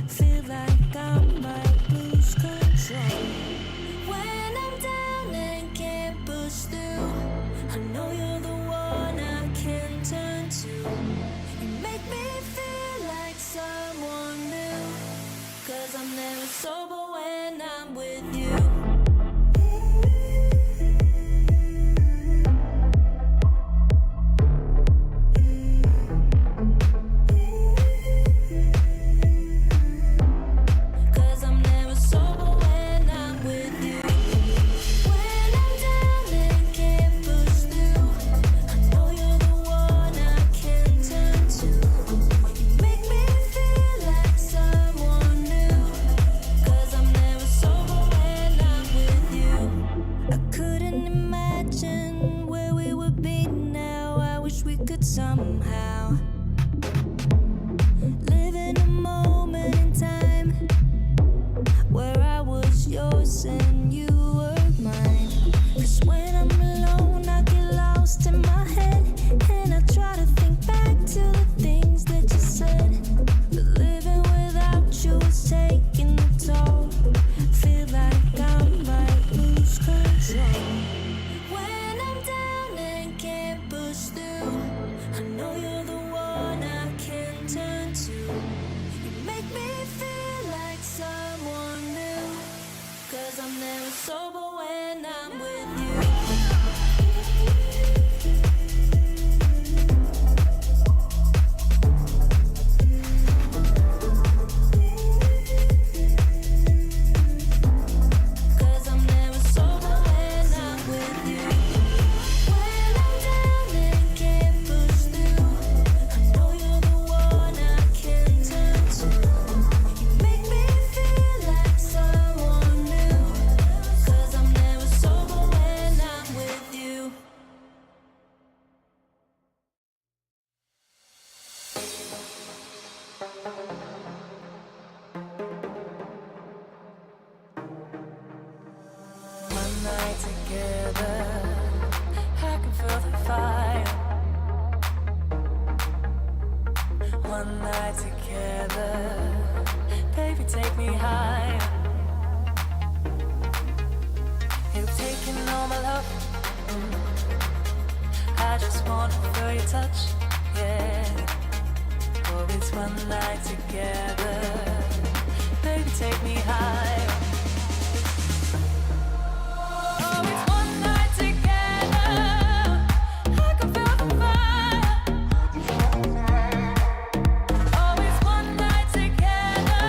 S1: Feel like I might lose control. When I'm down and can't push through, I know you're the one I can turn to. You make me feel like someone new, 'cause I'm never sober when I'm with you. Cause I'm never sober when I'm with you. When I'm down and can't push through, I know you're the one I can turn to. You make me feel like someone new, 'cause I'm never sober when I'm with you. I couldn't imagine where we would be now. I wish we could somehow live in a moment in time where I was yours and you were mine. 'Cause when I'm alone, I get lost in my head, and I try to think back to the things that you said. But living without you is taking a toll. Feel like I might lose control. When I'm down and can't push through, I know you're the one I can turn to. You make me feel like someone new, 'cause I'm never sober when I'm with you. Cause I'm never sober when I'm with you. When I'm down and can't push through, I know you're the one I can turn to. You make me feel like someone new, 'cause I'm never sober when I'm with you.
S5: One night together, I can feel the fire. One night together, baby, take me higher. You've taken all my love. I just wanna feel your touch, yeah. Oh, it's one night together, baby, take me higher. Oh, it's one night together, I can feel the fire. Oh, it's one night together,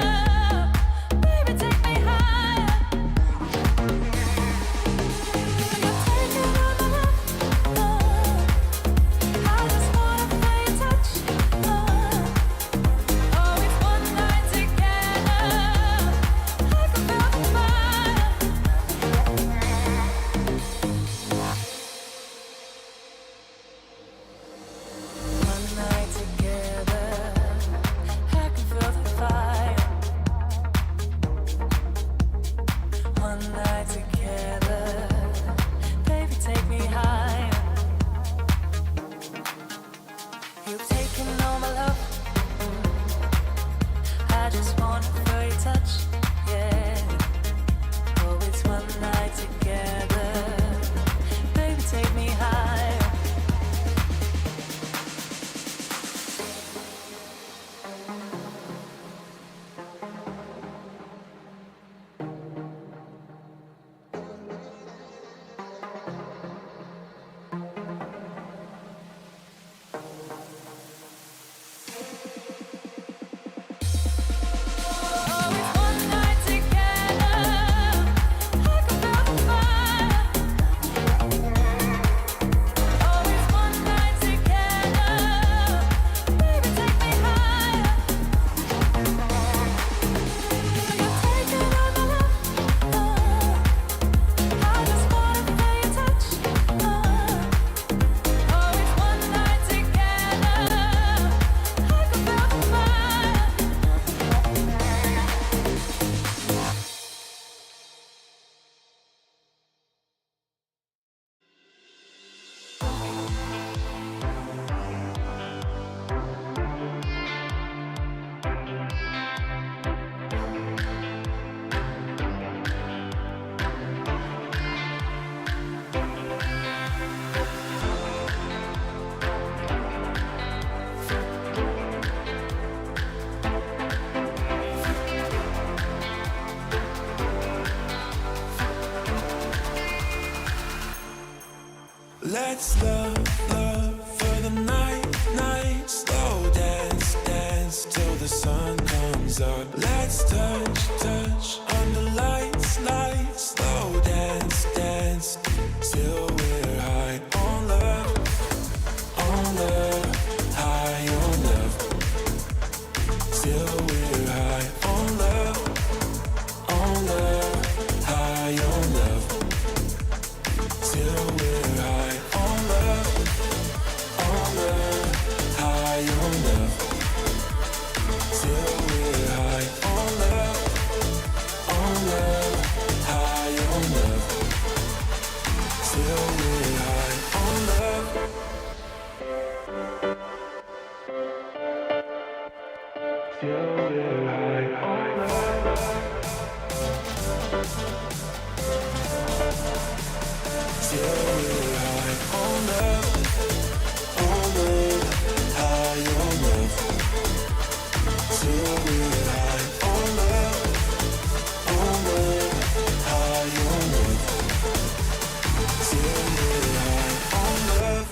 S2: Let's love for the night. Slow dance till the sun comes up. Let's touch under lights. Slow dance till we're high on love, high on love. Till we're high on love, high on love. Till we're high on love, high on love. Till we're high on love, high on love. Till we're high on love. Till we're high on love. Till we're high on love, high on love. Till we're high on love, high on love. Till we're high on love.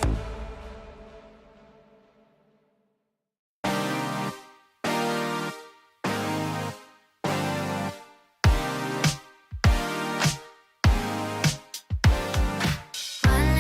S1: One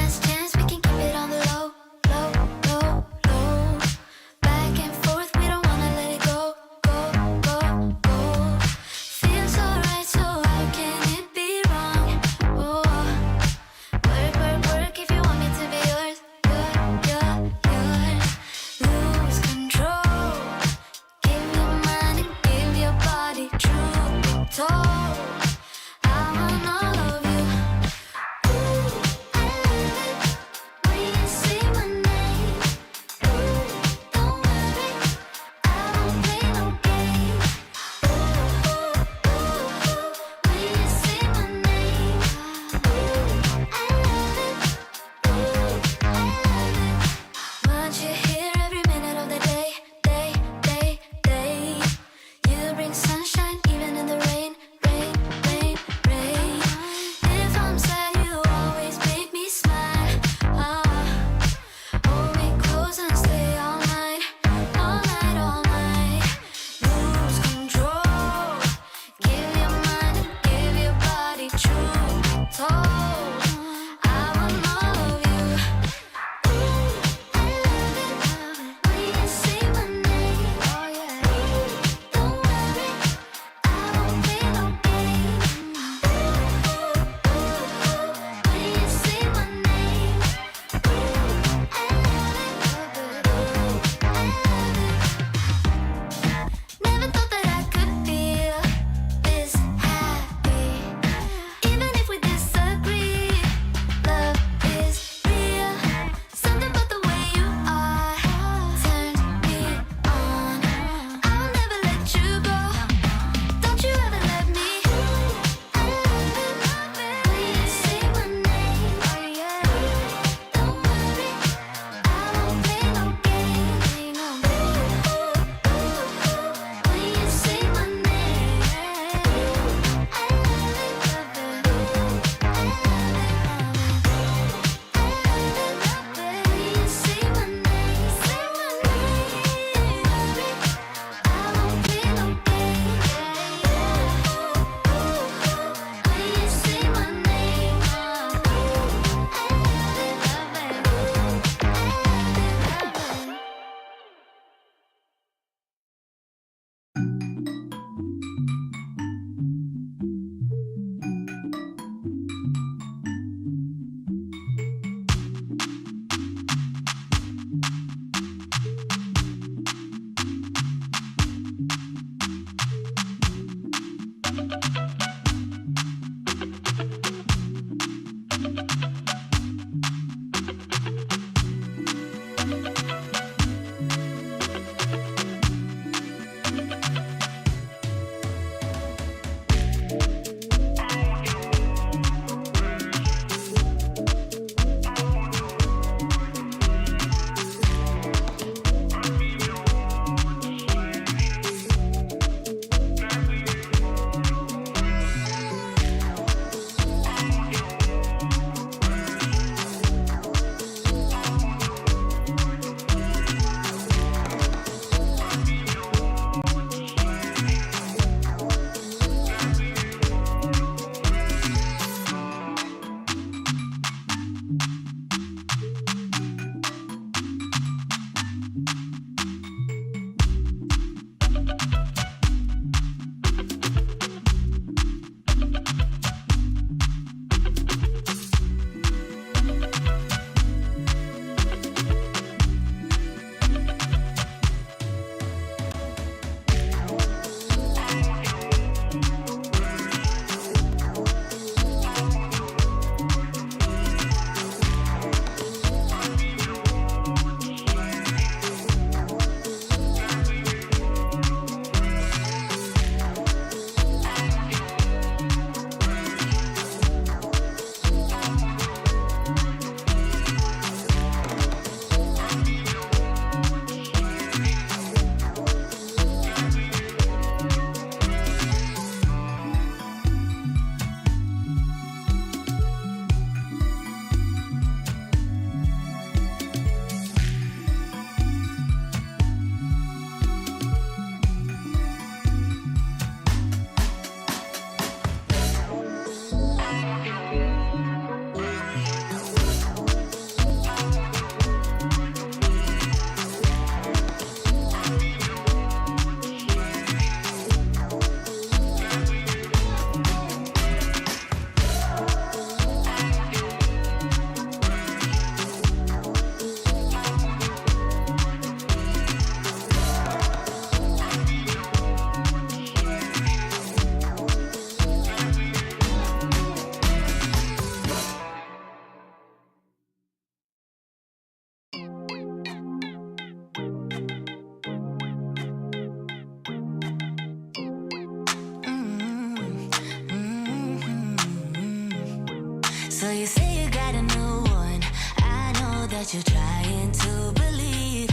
S1: So you say you got a new one. I know that you're trying to believe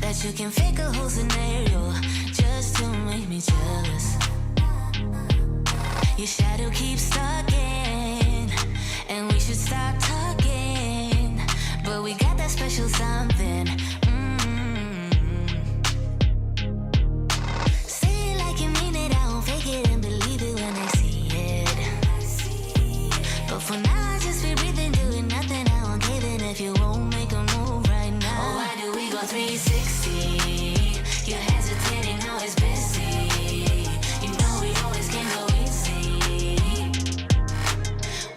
S1: that you can fake a whole scenario just to make me jealous. Your shadow keeps stalking, and we should stop talking. But we got that special something. Say it like you mean it, I won't fake it and believe it when I see it. But for now, I just be breathing, doing nothing. I won't give in if you won't make a move right now. Oh, why do we go 360? You're hesitating, now it's busy. You know we always can go easy.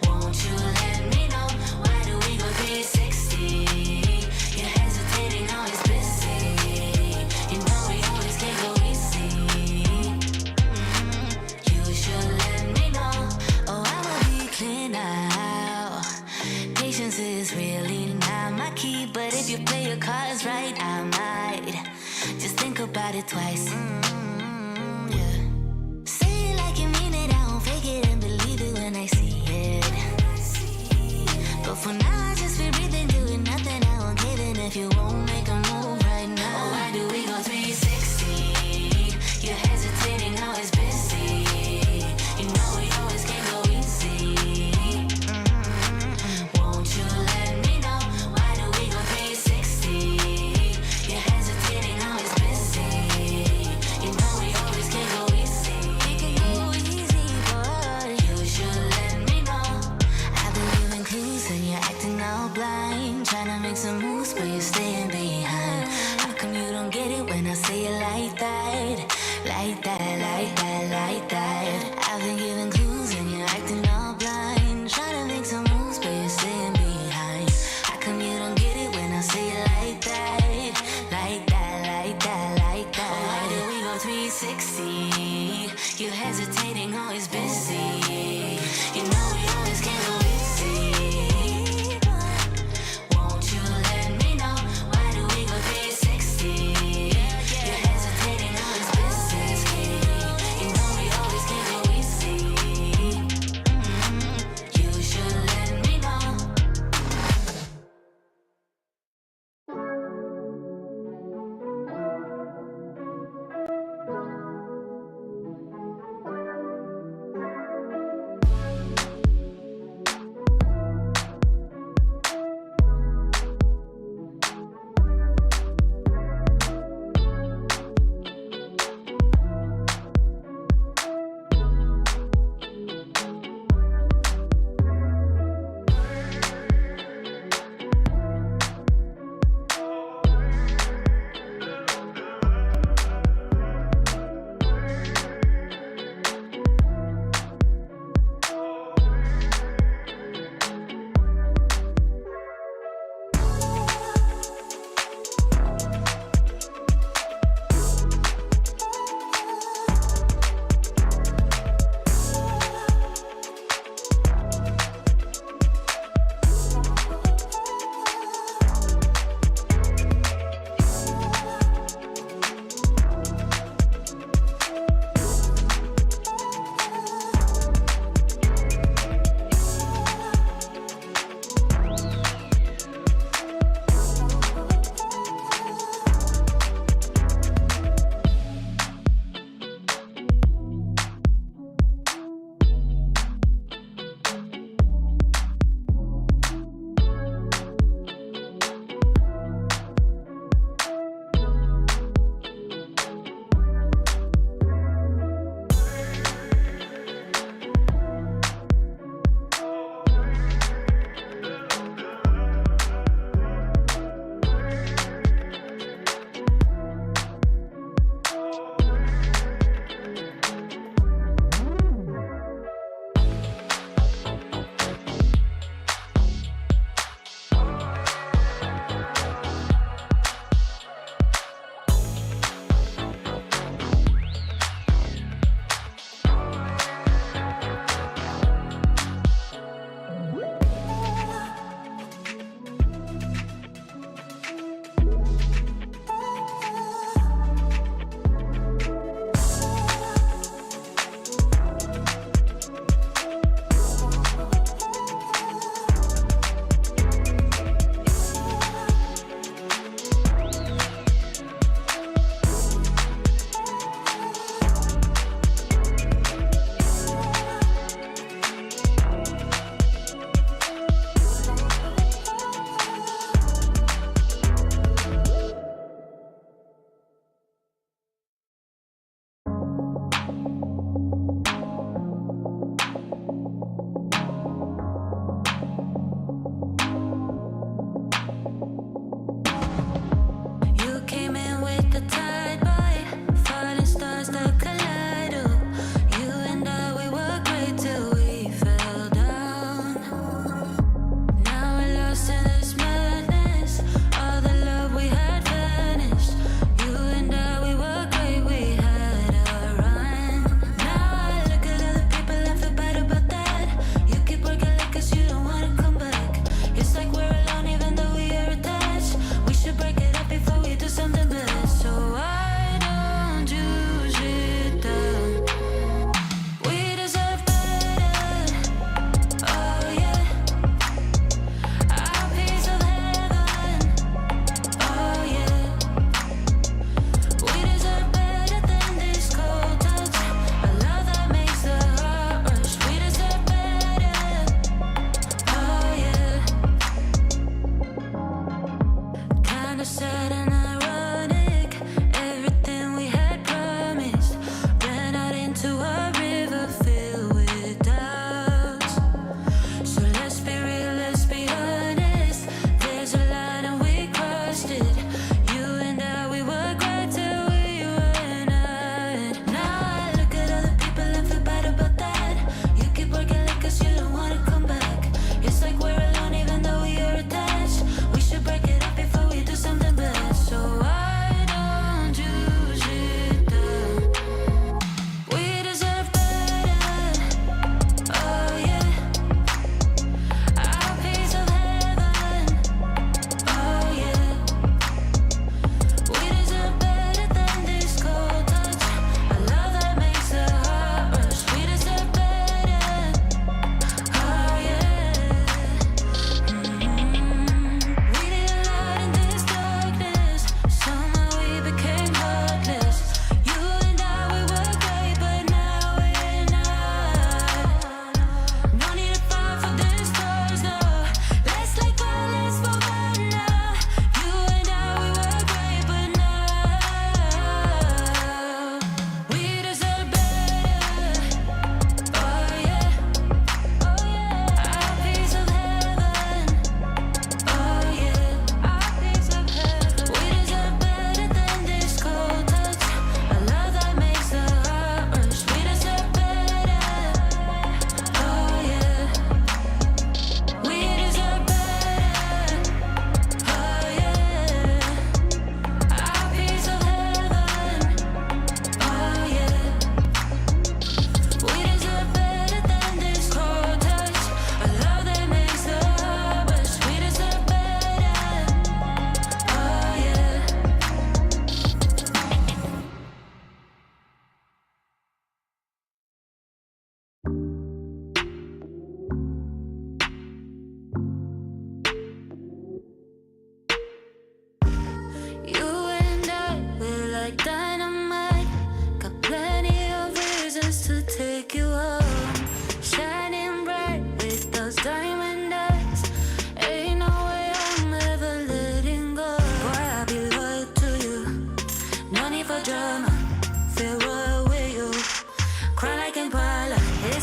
S1: Won't you let me know? Why do we go 360? You're hesitating, now it's busy. You know we always can go easy. You should let me know. Oh, I'ma be clear now. Patience is really not my key, but if you play your cards right, I might just think about it twice. Yeah. Say it like you mean it, I won't fake it and believe it when I see it. But for now, I just be breathing, doing nothing. I won't give in if you won't make a move right now. Oh, why do we go 360? You're hesitating, now it's busy. You know we always can go easy. Won't you let me know? Why do we go 360? You're hesitating, now it's busy. You know we always can go easy. We can go easy, but you should let me know. I've been giving clues and you're acting all blind, trying to make some moves, but you're staying behind. How come you don't get it when I say it like that? Like that, like that, like that. I've been giving clues and you're acting all blind, trying to make some moves, but you're staying behind. How come you don't get it when I say it like that? Like that, like that, like that. Oh, why do we go 360? You're hesitating, always busy. You know we always can go easy. Won't you let me know? Why do we go 360? You're hesitating, always busy. You know we always can go easy. You should let me know.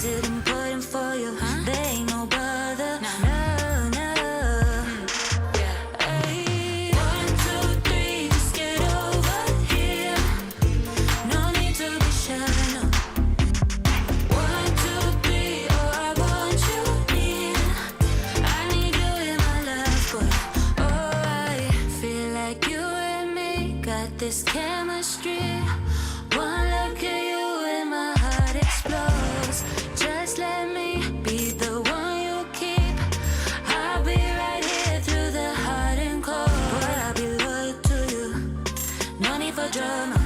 S1: Is it important for you? They ain't no bother. No, no. Hey, 1, 2, 3, just get over here. No need to be shy, no. 1, 2, 3, oh, I want you near. I need you in my life, but oh, I feel like you and me got this chemistry. One look at you and my heart explodes. Just let me be the one you keep. I'll be right here through the hot and cold. But I'll be loyal to you. No need for drama.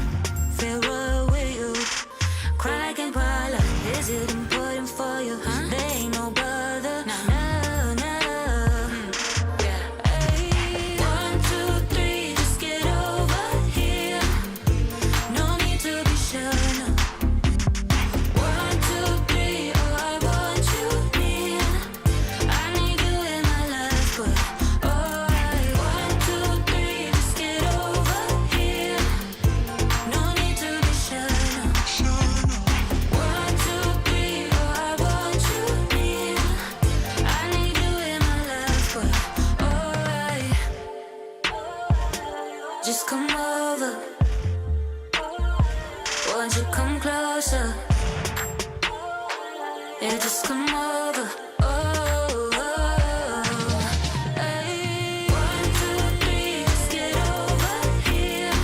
S1: Feel royal with you. Cry like Impala. Is it important for you? They ain't no bother. No, no. Hey, 1, 2, 3, just get over here. No need to be shy, no. 1, 2, 3, oh, I want you near. I need you in my life, but oh, 1, 2, 3, just get over here. No need to be shy, no. 1, 2, 3, oh, I want you near. I need you in my life, but oh, just come over. Won't you come closer? Yeah, just come over. Oh, hey. 1, 2, 3, just get over here.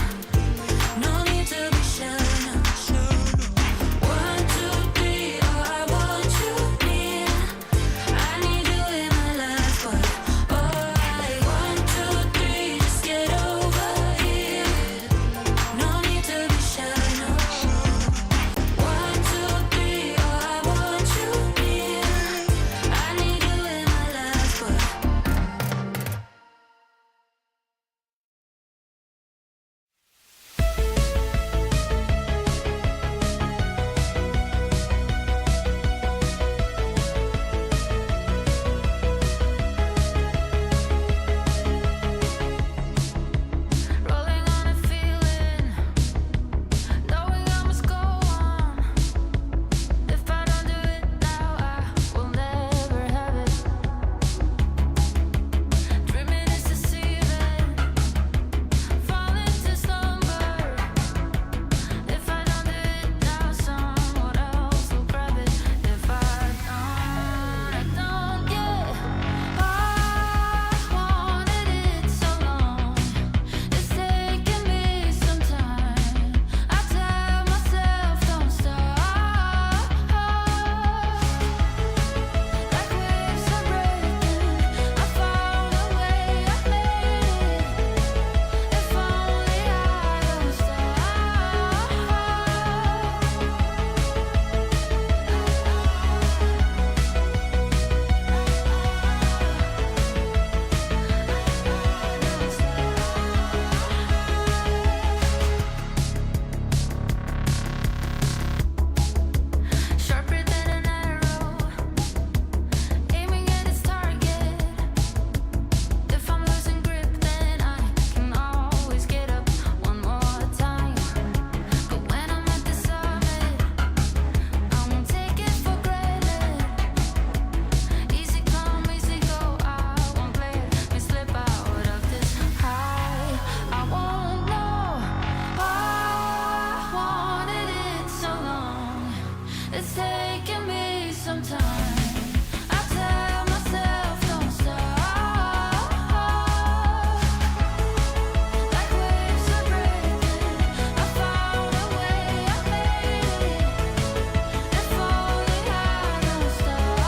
S1: No need to be shy, no. 1, 2, 3, oh, I want you near. I need you in my life, but oh, 1, 2, 3, just get over here. No need to be shy, no. 1, 2, 3, oh, I want you near. I need you in my life, but rolling on a feeling, knowing I must go on. If I don't do it now, I will never have it. Dreaming is deceiving, falling to slumber. If I don't do it now, someone else will grab it. If I don't get, I wanted it so long. It's taking me some time. I tell myself don't stop. Like waves are breaking, I found a way, I made it. If only I don't sharper than an arrow, aiming at its target. If I'm losing grip, then I can always get up one more time. But when I'm at the summit, I won't take it for granted. Easy come, easy go, I won't play it. We slip out of this high. I won't know. I wanted it so long. It's taking me some time. I tell myself don't stop. Like waves are breaking, I found a way, I made it. If only I don't stop.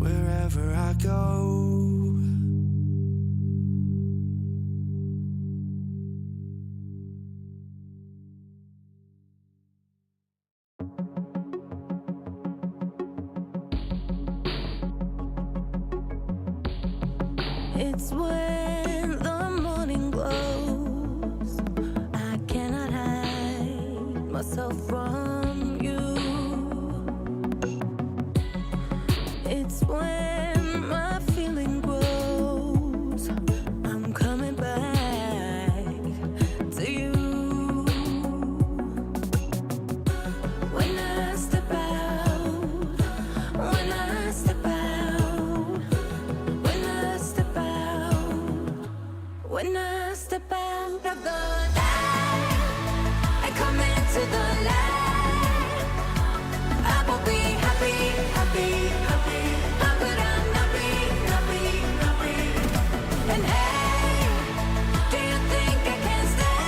S2: wherever I go.
S1: It's when the morning glows, I cannot hide myself from you. It's when my feeling grows, I'm coming back to you. When I step out, when I step out, when I step out, when I step out of the light, I come into the light. I will be happy, happy, happy. How could I not be, not be, not be? And hey, do you think I can stay?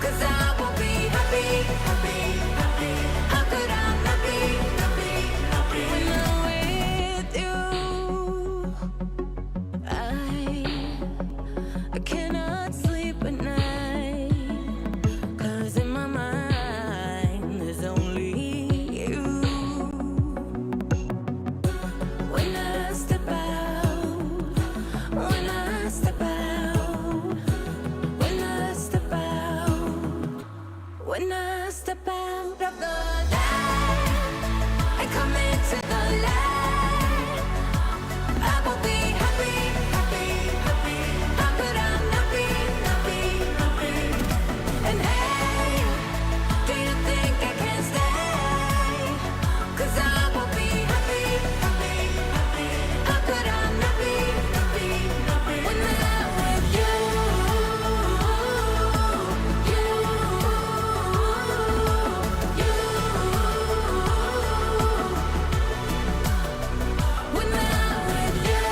S1: 'Cause I will be happy, happy, happy. How could I not be, not be, not be? When I'm with you, I cannot sleep at night, 'cause in my mind there's only you. When I step out, when I step out, when I step out, when I step out of the light, I come into the light. I will be happy, happy, happy. How could I not be, not be, not be? And hey, do you think I can stay? 'Cause I will be happy, happy, happy. How could I not be, not be, not be? When I'm with you, you, you. When I'm with you,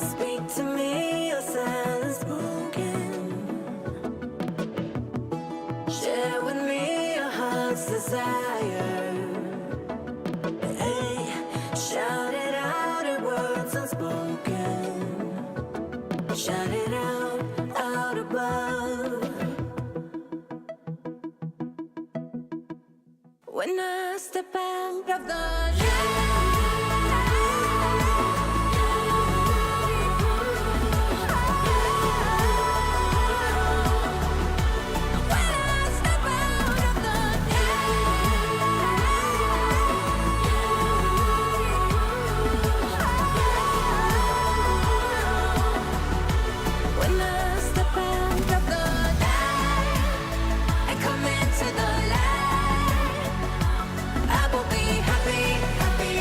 S1: speak to me, your silence broken. Share with me your heart's desire. Hey, shout it out in words unspoken. Shout it out above. When I step out of the When I step out of the light, I come into the light. I will be happy, happy,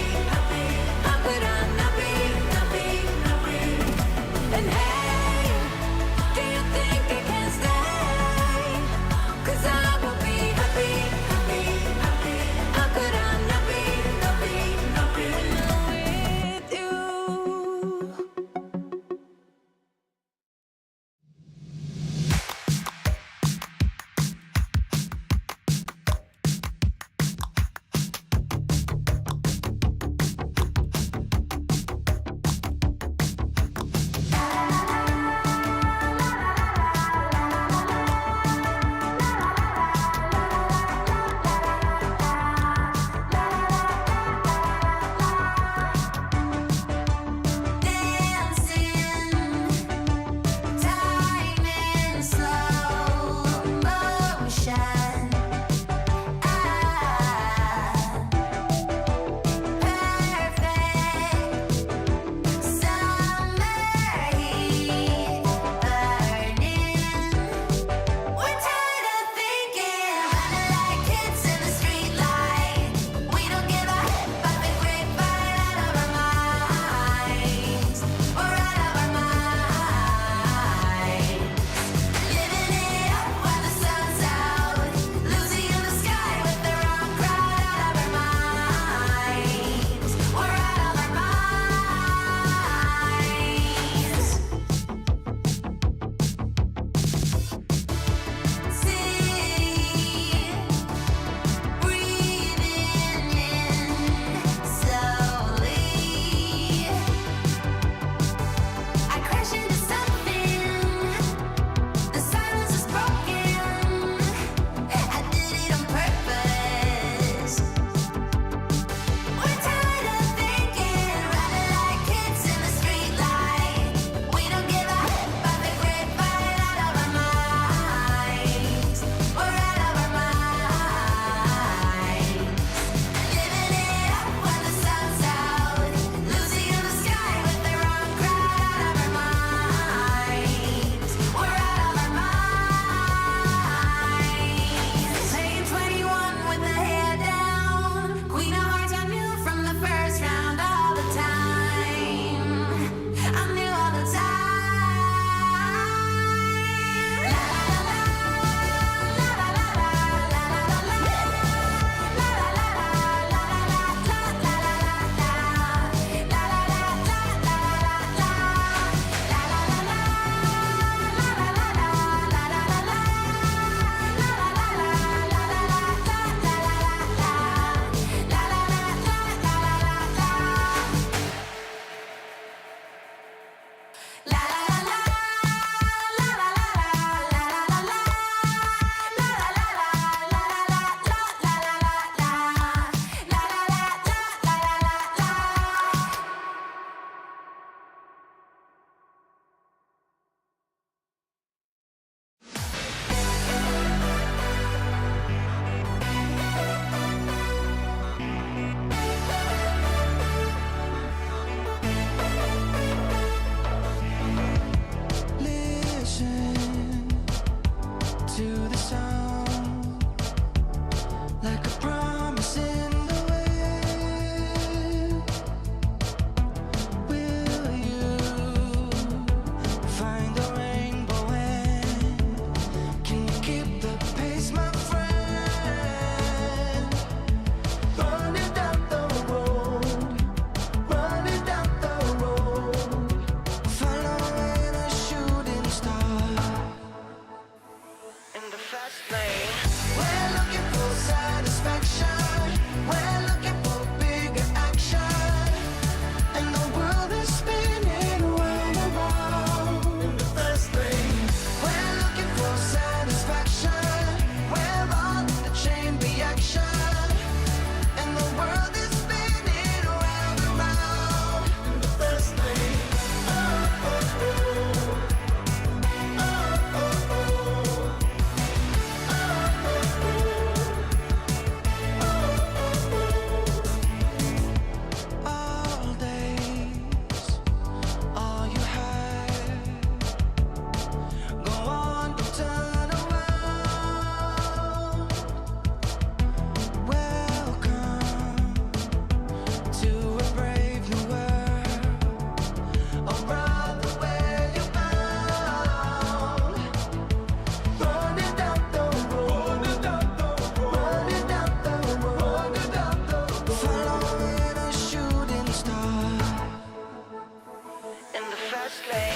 S5: first lane.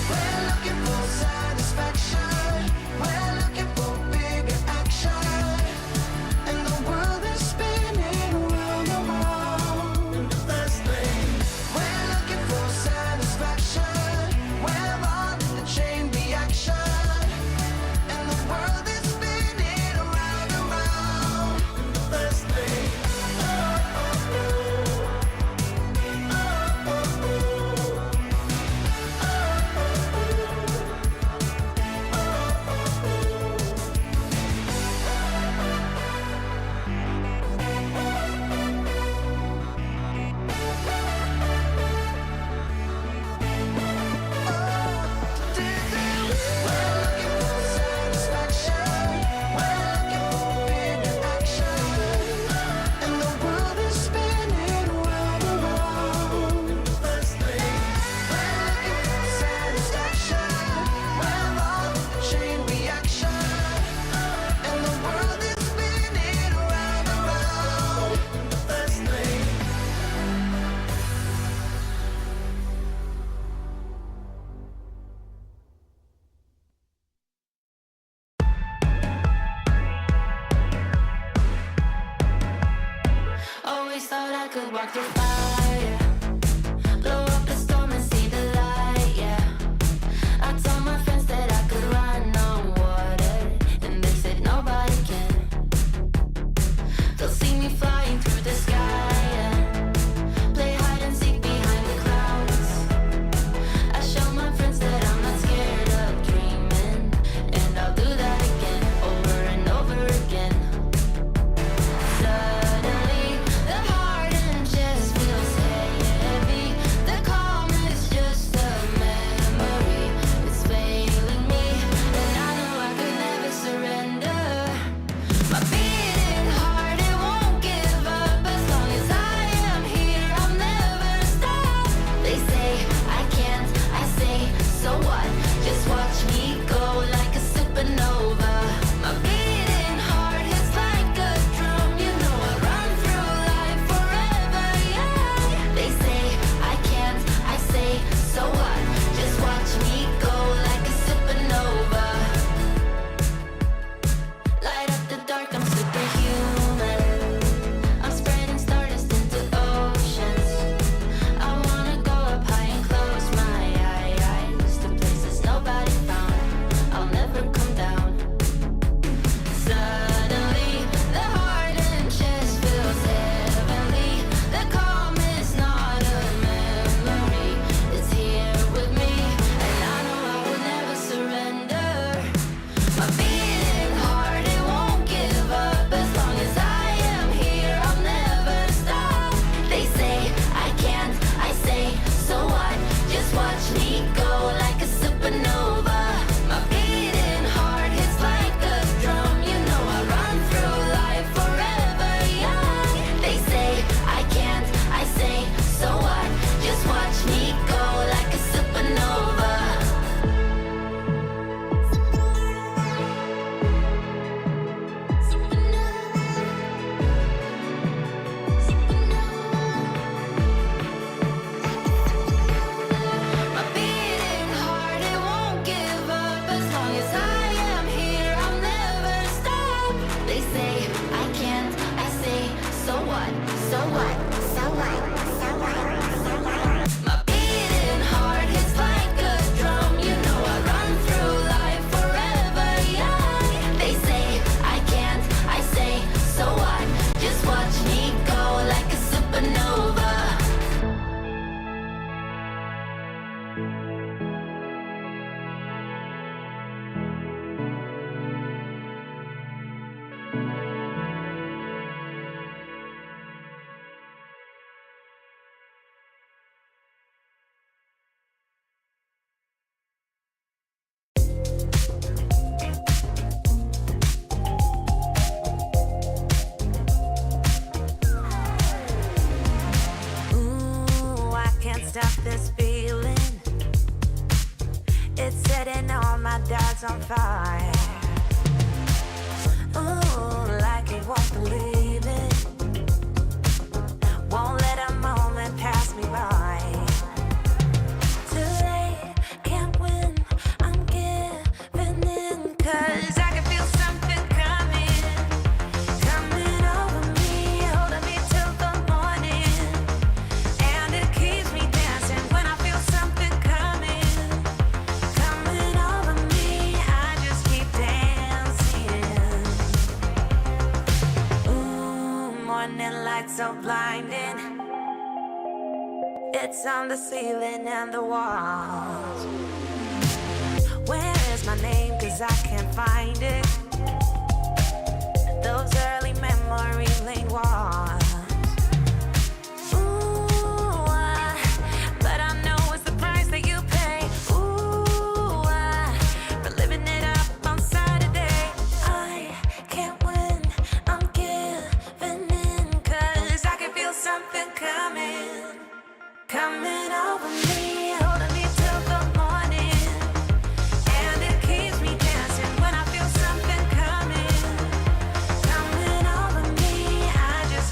S2: We're looking for satisfaction. We're looking for bigger action. And the world is spinning round and round in the fast lane. We're looking for satisfaction. We're on the chain reaction. And the world is spinning around and round in the fast lane.
S1: Always thought I could walk through fire, blow up the storm and see the light, yeah. I told my friends that I could run on water, and they said nobody can. They'll see me flying through the sky, yeah. Play hide and seek behind the clouds. I show my friends that I'm not scared of dreaming, and I'll do that again, over and over again. Suddenly, the heart and chest feels heavy. The calm is just a memory. It's failing me, and I know I could never surrender. My beating heart, it won't give up. As long as I am here, I'll never stop. They say I can't, I say, so what? Just watch me go like a supernova. My beating heart hits like a drum. You know I run through life forever, yeah. They say I can't, I say, so what? Just watch me go like a supernova. Light up the dark, I'm superhuman. I'm spreading stardust into oceans. I wanna go up high and close my eyes to places nobody found. I'll never come down. Suddenly, the heart and chest feels heavenly. The calm is not a memory. It's here with me, and I know I will never surrender. My beating heart, it won't give up. As long as I am here, I'll never stop. They say I can't, I say, so what? Just watch me go like a supernova. My beating heart hits like a drum. You know I run through life forever young. They say I can't, I say, so what? Just watch me go like a supernova. My beating heart, it won't give up. As long as I am here, I'll never stop. They say I can't, I say, so what? So what? So what? So what? So what? My beating heart hits like a drum. You know I run through life forever young. They say I can't, I say, so what? Just watch me go like a supernova.
S5: Ooh, I can't stop this feeling. It's setting all my doubts on fire. Ooh, like you won't believe it. Won't let a moment pass me by. Too late,
S1: It's on the ceiling and the walls. Where is my name? 'Cause I can't find it. Those early memory lane walls. But I know it's the price that you pay. For living it up on Saturday. I can't win, I'm giving in. 'Cause I can feel something coming over me, holding me till the morning. And it keeps me dancing when I feel something coming over me. I just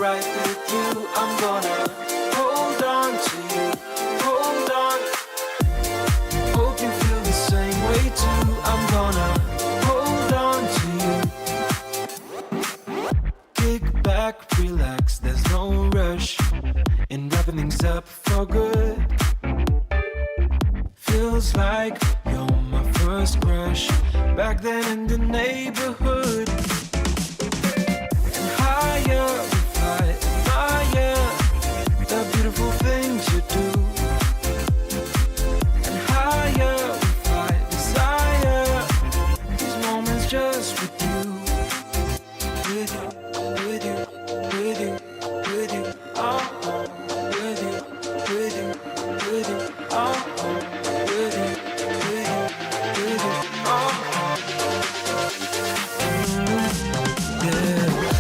S2: right with you, I'm gonna hold on to you, hold on. Hope you feel the same way too, I'm gonna hold on to you. Kick back, relax, there's no rush in wrapping things up for good. Feels like you're my first crush back then in the neighborhood. And higher we fly, higher, the beautiful things you do. And higher we fly, desire these moments just with you. With you, with you, with you, with you, oh, with you, with you, with you, oh, with you, with you, with you, oh, yeah.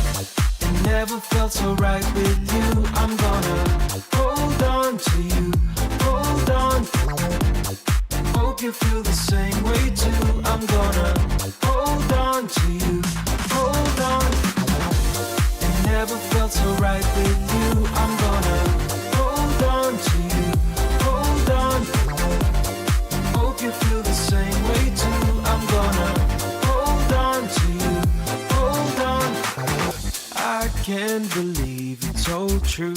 S2: It never felt so right with you. I'm gonna hold on to you, hold on. Hope you feel the same way too. I'm gonna hold on to you, hold on. It never felt so right with you. I'm gonna hold on to you, hold on. Hope you feel the same way too. I'm gonna hold on to you, hold on. I can't believe it's so true.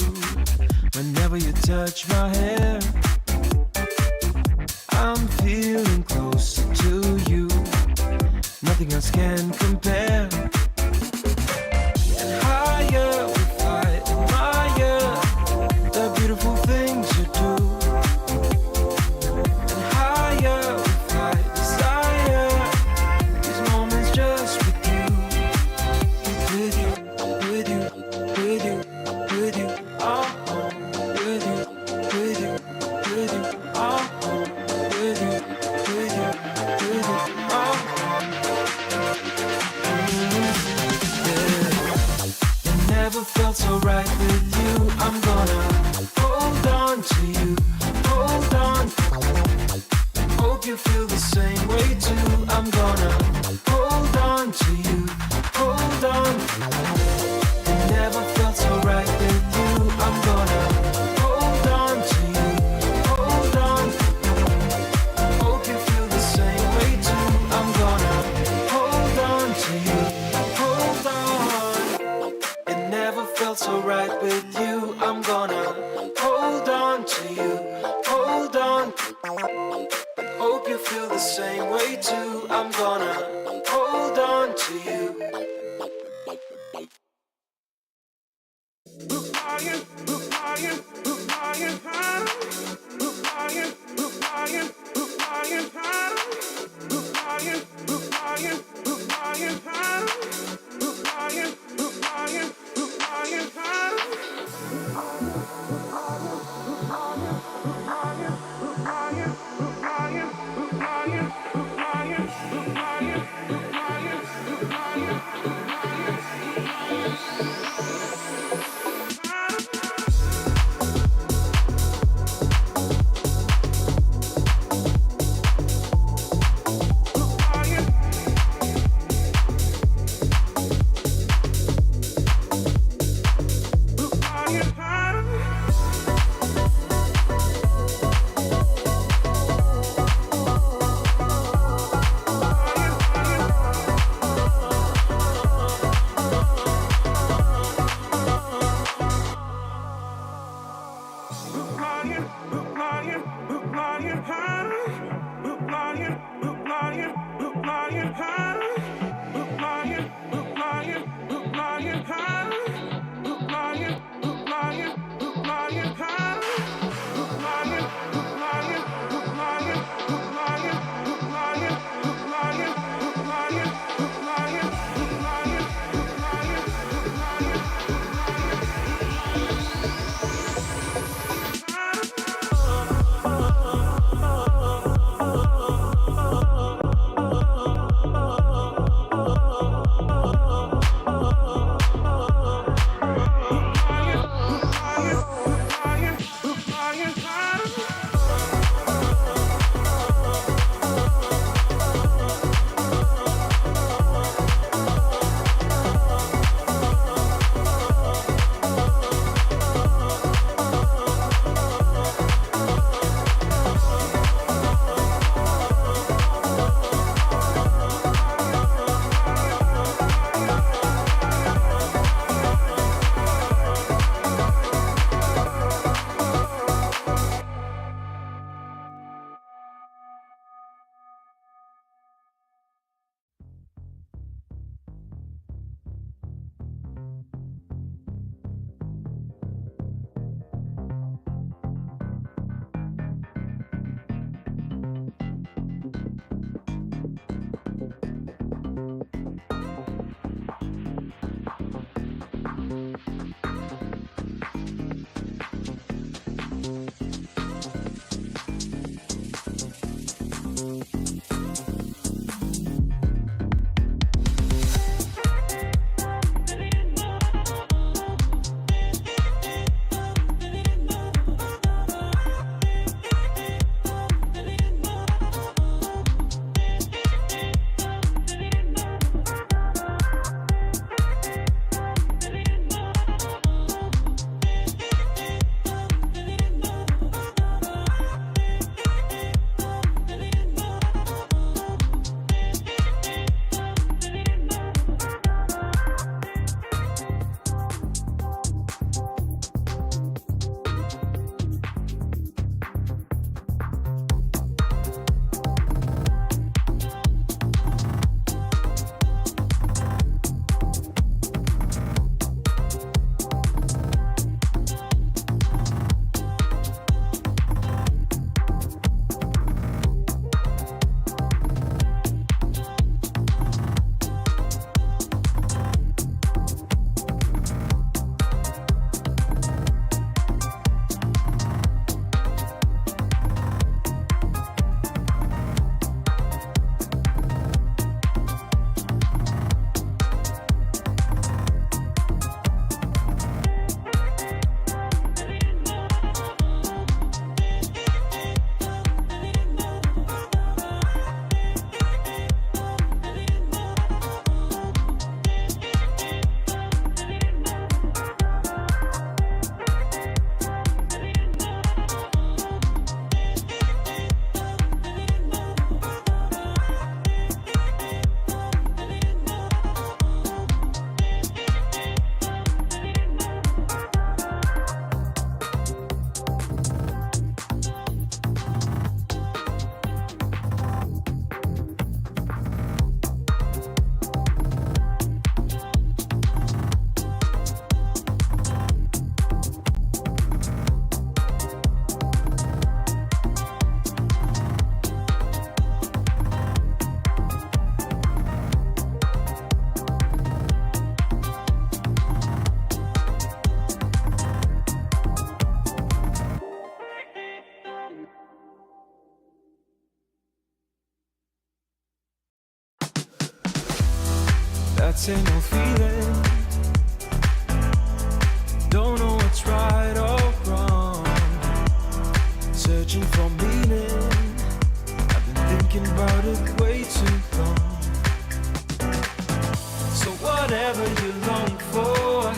S2: Whenever you touch my hair, I'm feeling closer to you. Nothing else can compare. And higher we fly, admire the beautiful things you do. And higher we fly, desire these moments just with you. With you, with you, with you, with you, oh, with you, with you, with you, oh, with you, with you, with you, oh. Yeah. It never felt so right with you. I'm gonna hold on to you, hold on. Hope you feel the same way too. I'm gonna hold on to you, hold on. It never felt so right with you. I'm gonna hold on to you, hold on. Hope you feel the same way too. I'm gonna hold on to you, hold on. It never felt so right with you. I'm gonna hold on to you, hold on. Hope you feel the same way too. I'm gonna hold on to you. that same old feeling. Don't know what's right or wrong. Searching for meaning. I've been thinking about it way too long. So whatever you long for,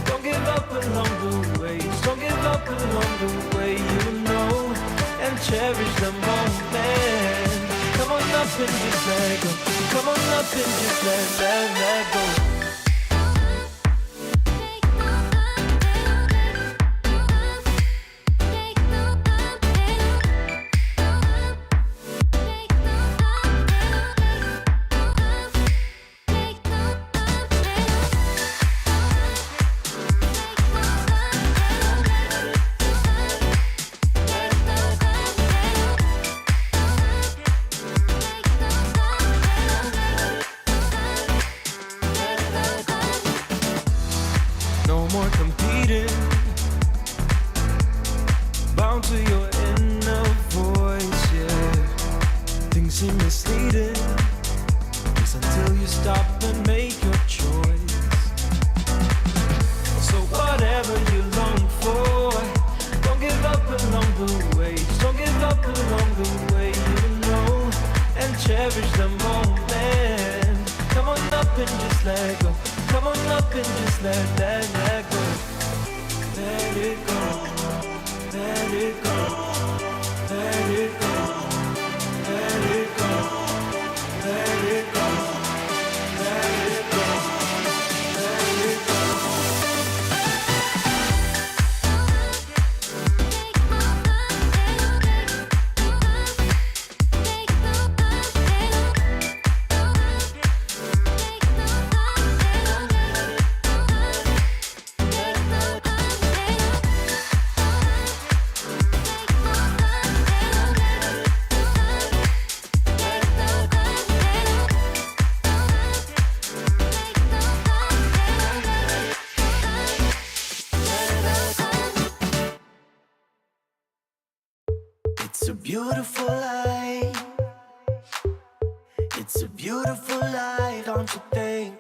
S2: don't give up along the way. Don't give up along the way, you know, and cherish the moment. Come on up and just let go. Come on up and just let go. No more competing, bound to your inner voice, yeah. Things seem misleading, just until you stop and make your choice. So whatever you long for, don't give up along the way. Don't give up along the way, you know, and cherish the moment. Come on up and just let go. Come on up and just let go. Let it go. Let it go. Let it go. Let it go. Let it go. Let it go. Let it go. It's a beautiful life. It's a beautiful life, don't you think?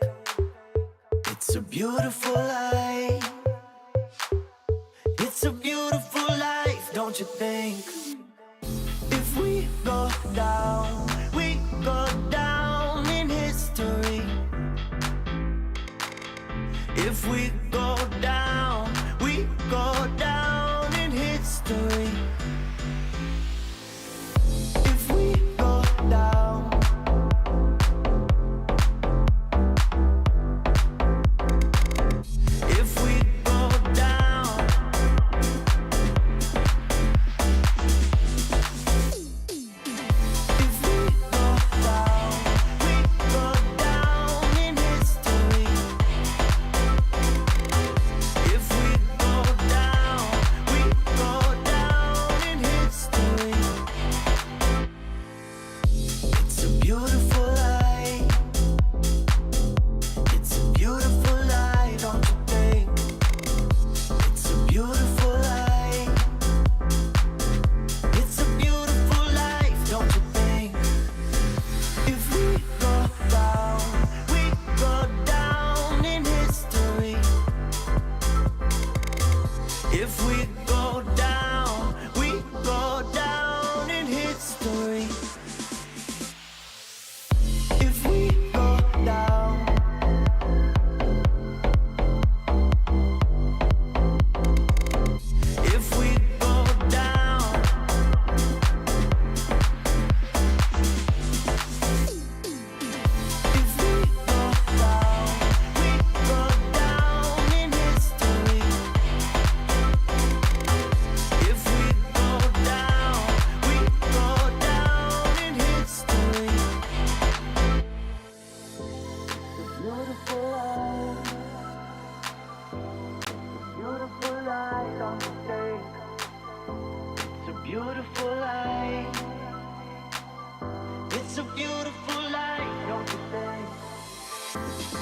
S2: It's a beautiful life. It's a beautiful life, don't you think? If we go down in history. If we go down in history. If we go down, if we go down, if we go down in history. If we go down in history. It's a beautiful life. It's a beautiful life, don't you think? It's a beautiful life. It's a beautiful life, don't you think? If we go down in history. If we go down in history. If we go down, if we go down, if we go down in history. If we go down in history. Beautiful life. Beautiful life, don't you think? It's a beautiful life. It's a beautiful life, don't you think?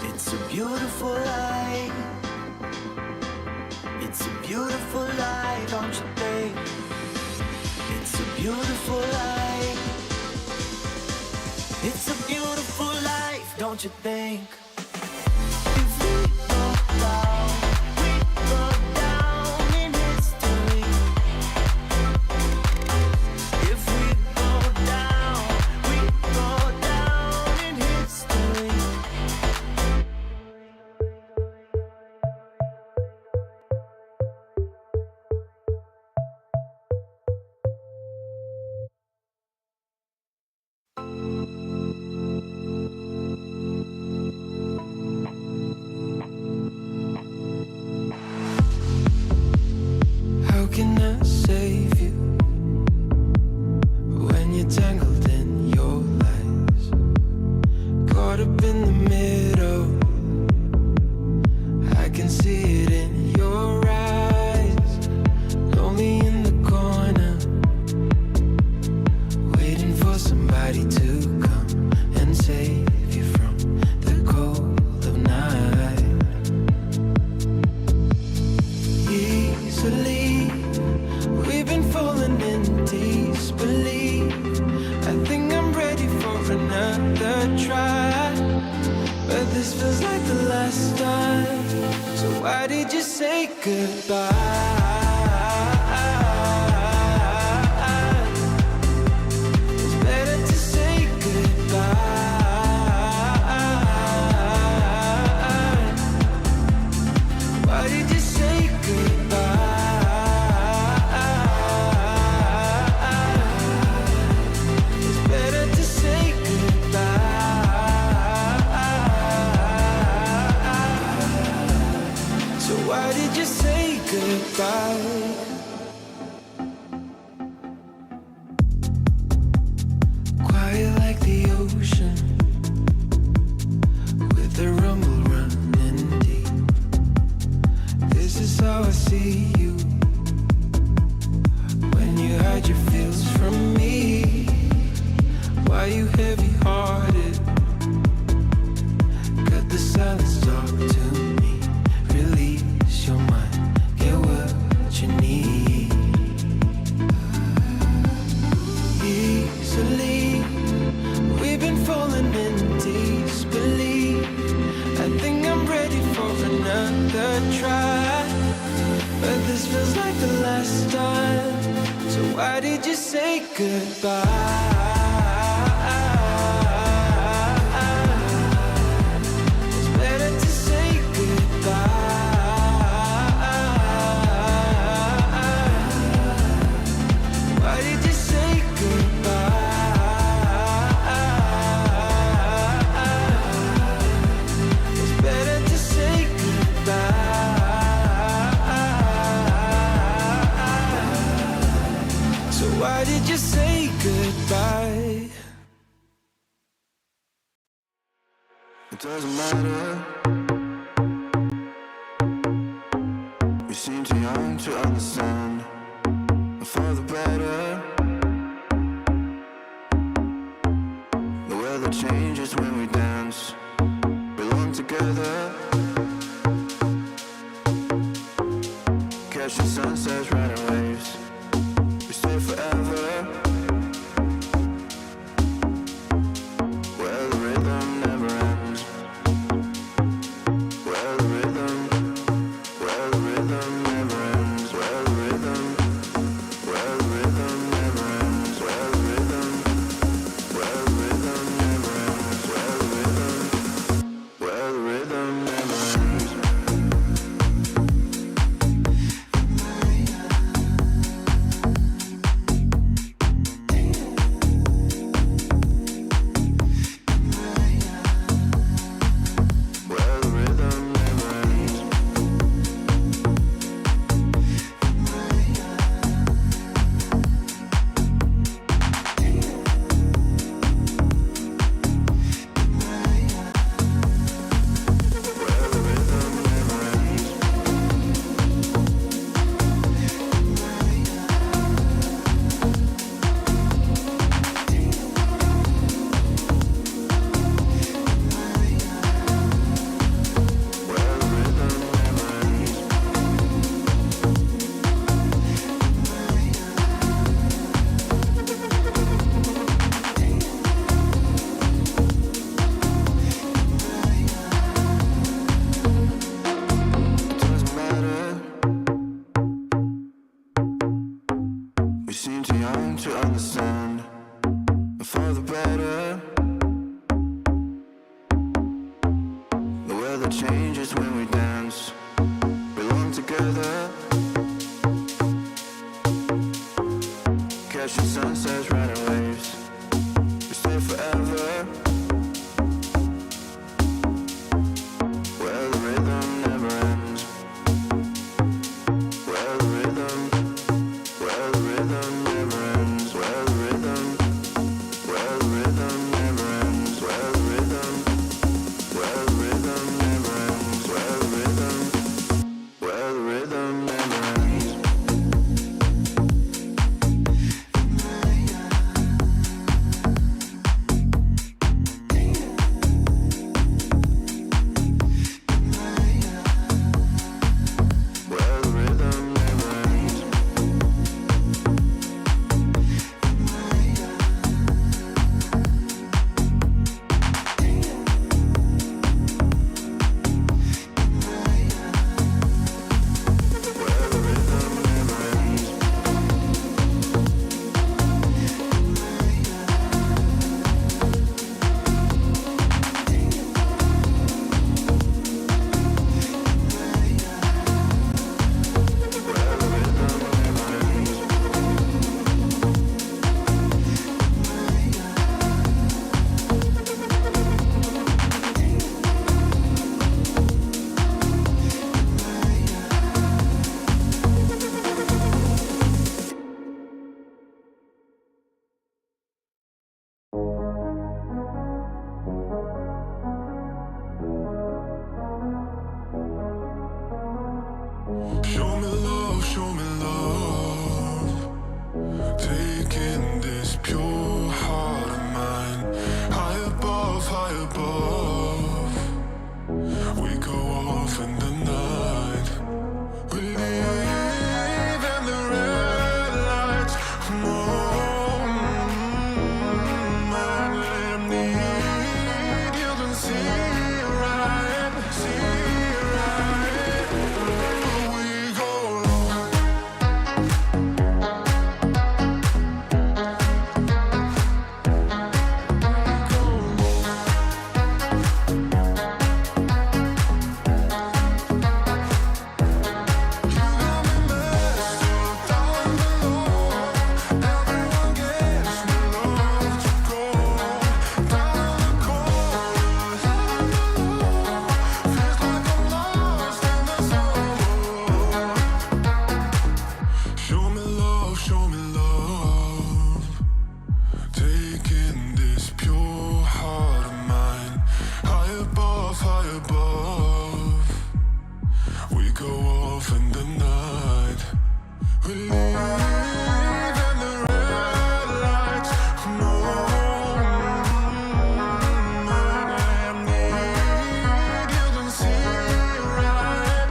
S2: It's a beautiful life. It's a beautiful life, don't you think? It's a beautiful life. It's a beautiful life, don't you think? this feels like the last time. So why did you say goodbye? It's better to say goodbye. Why did you say goodbye? It's better to say goodbye. So why did you say goodbye? Quiet like the ocean, with the rumble running deep. This is how I see you, when you hide your feels from me. Why you heavy-hearted? Cut the silence, talk to me. Release your mind, get what you need. Easily, we've been falling in disbelief. I think I'm ready for another try, but this feels like the last time. So why did you say goodbye? It's better to say goodbye. Why did you say goodbye? It's better to say goodbye. So why did you say goodbye? It doesn't matter. We seem too young to understand. For the better. The weather changes when we dance. Belong together. Catching sunsets, riding waves. We stay forever. Where the rhythm never ends. Where the rhythm never ends. Where the rhythm never ends. Where the rhythm never ends. Where the rhythm never ends. Where the rhythm never ends. Where the rhythm never ends. Where the rhythm never ends. It doesn't matter. We seem too young to understand. For the better. The weather changes when we dance. Belong together. Catching sunsets, riding waves. We stay forever. Where the rhythm never ends. Where the rhythm never ends. Where the rhythm never ends. Where the rhythm never ends. Where the rhythm high above. We go off in the night. We live in the red lights. No, I need you to see right,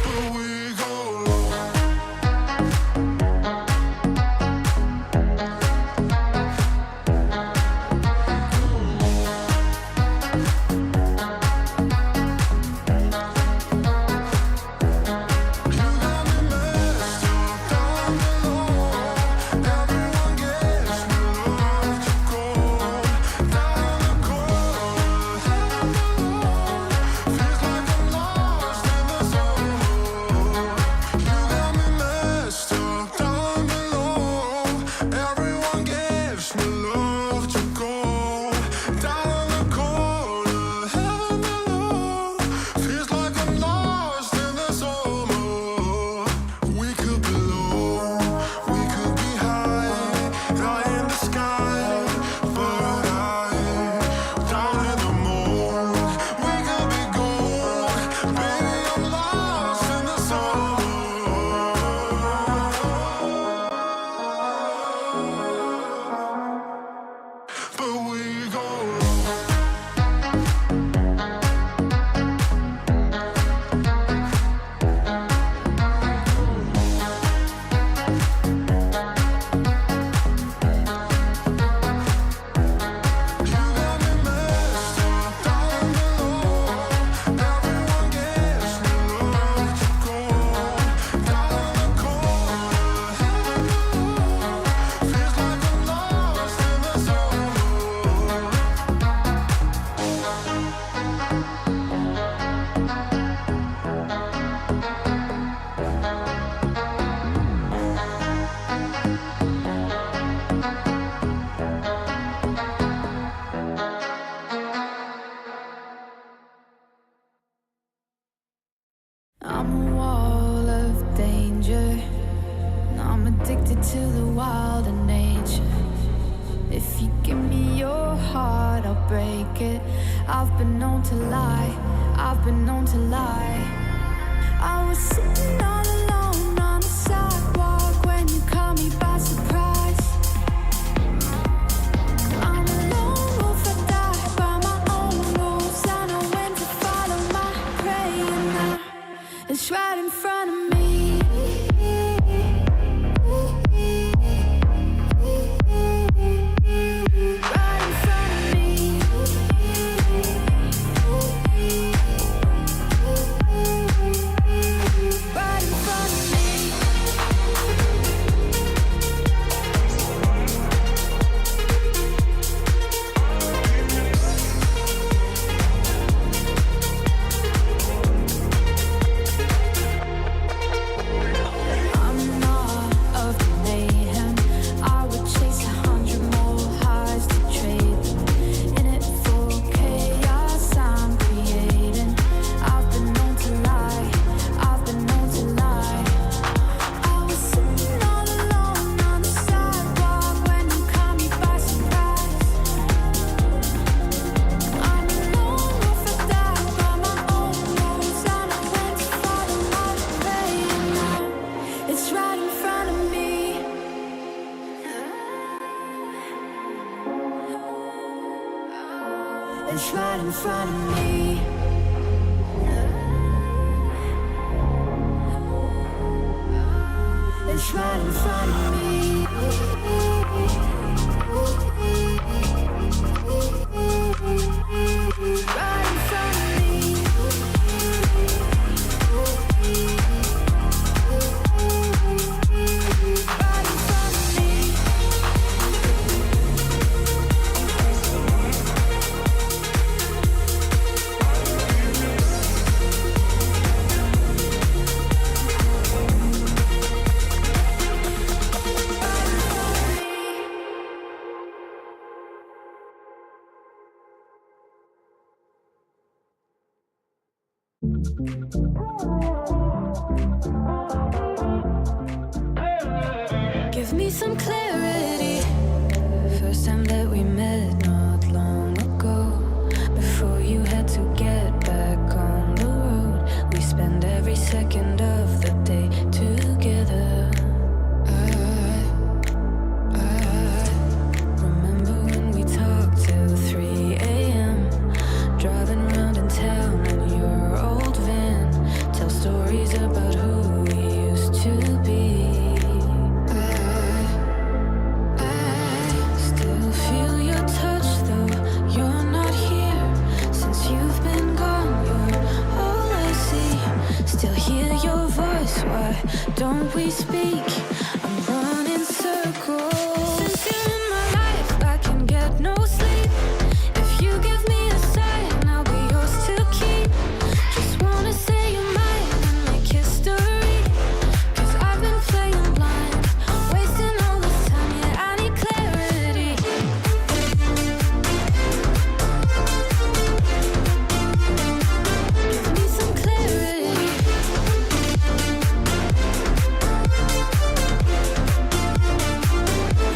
S2: but we go low.
S1: I'm a wall of danger, and I'm addicted to the wild and nature. If you give me your heart, I'll break it. I've been known to lie, I've been known to lie. I was sitting all alone on the sidewalk when you caught me by surprise. I'm a lone wolf, I die by my own rules. I know when to follow my prey, and now it's right in front of me. It's right in front of me. It's right in front of me. Right in front of me. Right in front of me. Give me some clarity. First time that we met not long ago. don't we speak? I'm running circles. Since you're in my life, I can get no sleep. If you give me a sign, I'll be yours to keep. Just wanna say you're mine and make history. 'Cause I've been playing blind, wasting all this time, yeah, I need clarity. Give me some clarity.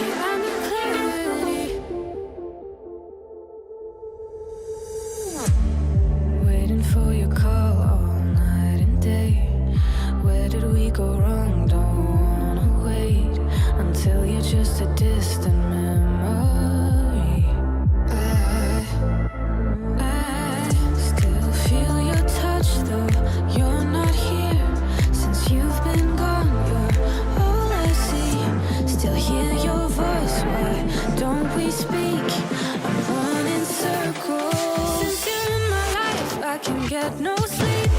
S1: Yeah, I need clarity. Waiting for your call all night and day. Where did we go wrong? Don't wanna wait until you're just a distant memory. I still feel your touch though you're not here. Since you've been gone, you're all I see. Still hear your voice, why don't we speak? I'm running circles. Since you're in my life, I can get no sleep.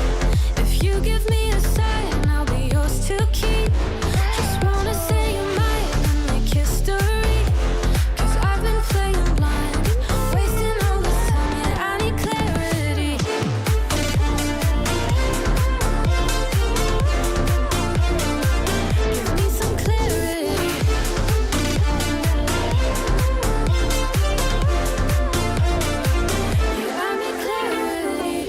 S1: If you give me a sign, I'll be yours to keep. Just wanna say you're mine and make history. 'Cause I've been playing blind, wasting all this time, yeah, I need clarity. Give me some clarity. Yeah, I need clarity.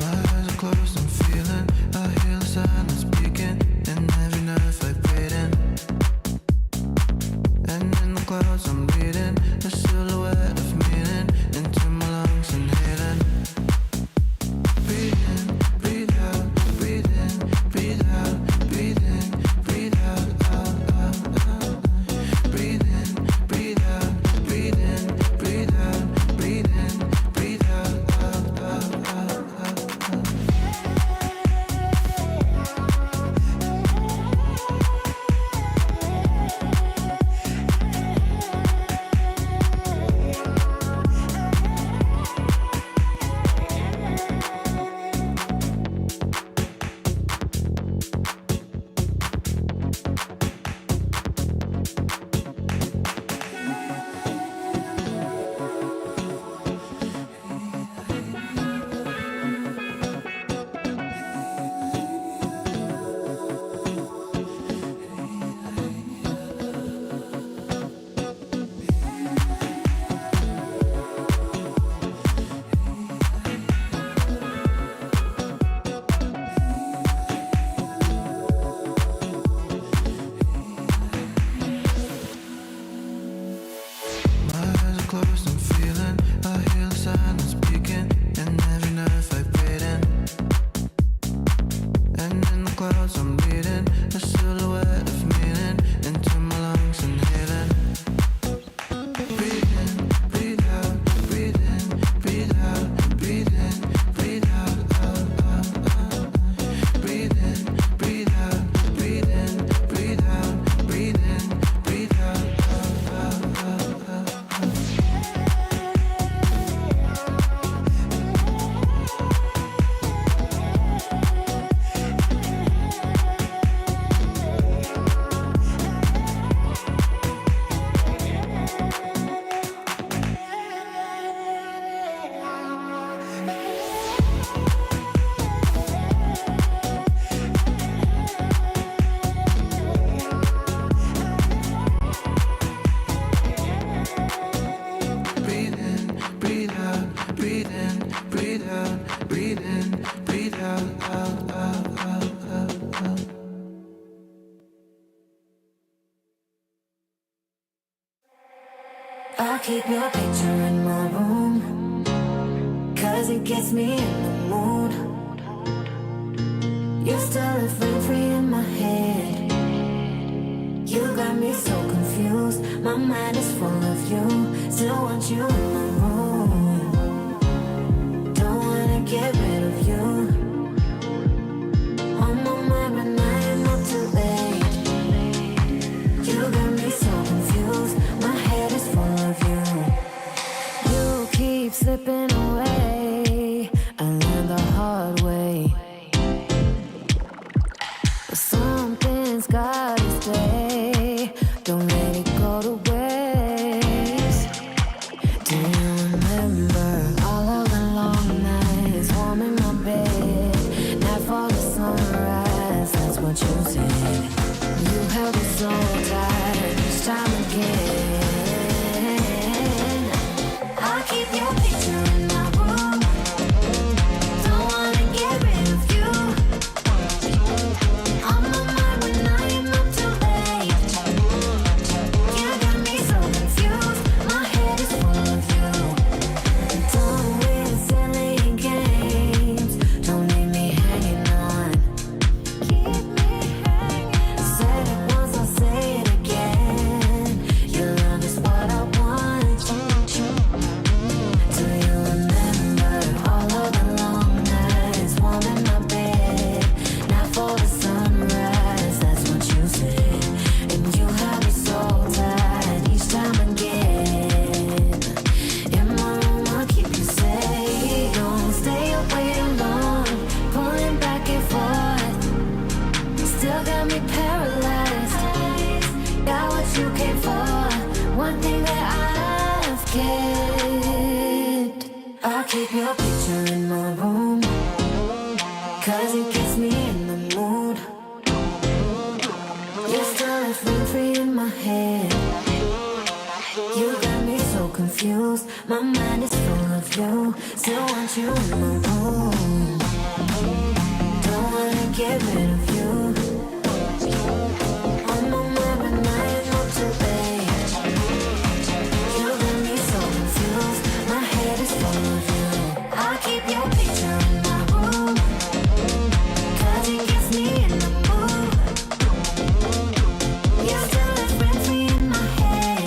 S2: My eyes are closed, I'm feeling. I hear the silence speaking, and every nerve vibrating. And in the clouds, I'm reading a silhouette of meaning into my lungs, inhaling. Breathe in, breathe out, breathe in, breathe out, breathe in, breathe out, out, out, out. Breathe in, breathe out, breathe in, breathe out, breathe in, breathe out, out, out, out, out, out. My eyes are closed, I'm feeling. I hear the silence speaking, and every nerve vibrating. And in the clouds, I'm reading a silhouette of meaning into my lungs, inhaling. Breathe in, breathe out, breathe in, breathe out, breathe in, breathe out, out, out, out. Breathe in, breathe out, breathe in, breathe out, breathe in, breathe out, out, out, out, out, out. Breathe in, breathe out, breathe in, breathe out, breathe in, breathe out, out, out, out, out, out.
S5: I keep your picture in my room.
S1: it gets me in the mood. You still live free in my head. You got me so confused. My mind is full of you. Still want you in my room. Don't wanna get rid of you. On my mind, but I am not too late. You got me so confused. My head is full of you. You keep slipping away. I learned the hard way. But something's gotta stay. Don't let it go to waste. Do you remember all of the long nights, warm in my bed, nightfall to sunrise? That's what you said. You held me so tight each time again. I keep your picture in my room. Don't wanna get rid of you. On my mind when I am up too late. You got me so confused. My head is full of you. Done with silly games. Don't leave me hanging on. Keep me hanging. Said it once, I'll say it again. Your love is what I want. Do you remember all of the long nights, warm in my bed, nightfall to sunrise? That's what you said. And you had me so tight each time again. In my room, I'll keep you safe. Don't stay away too long, pulling back and forth. Still got me paralyzed. Got what you came for. One thing that I've kept. I'll keep your picture in my room. Cause it gets me in the mood. You're still free in my head. You got me so confused. My mind is full of you. Still want you in my room. Don't wanna get rid of you. On my mind when I am not too late. You got me so confused. My head is full of you. I'll keep your picture in my room. Cause it gets me in the mood. You're still free in my head.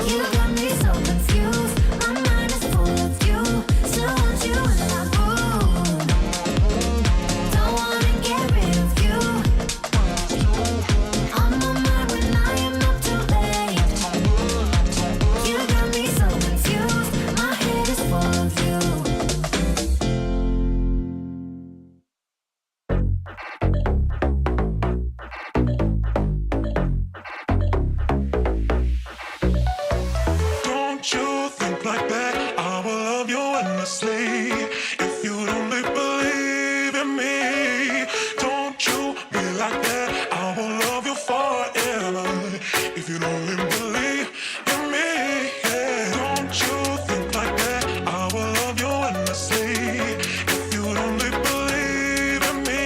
S1: You got me so confused. My mind is full of you. Still want you in my room. Don't wanna get rid of you. On my mind when I am not too late. You got me so confused. My head is full of you.
S2: Don't you think like that? I will love you endlessly. If you only believe in me, don't you be like that? I will love you forever. If you only believe in me, yeah. Don't you think like that? I will love you endlessly. If you only believe in me,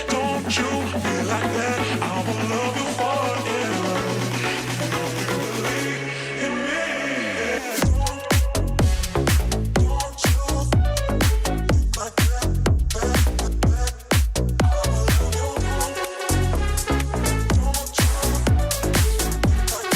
S2: don't you be like that? I will love you forever. In me, yeah. Don't you think like that? I will love you. Don't you think like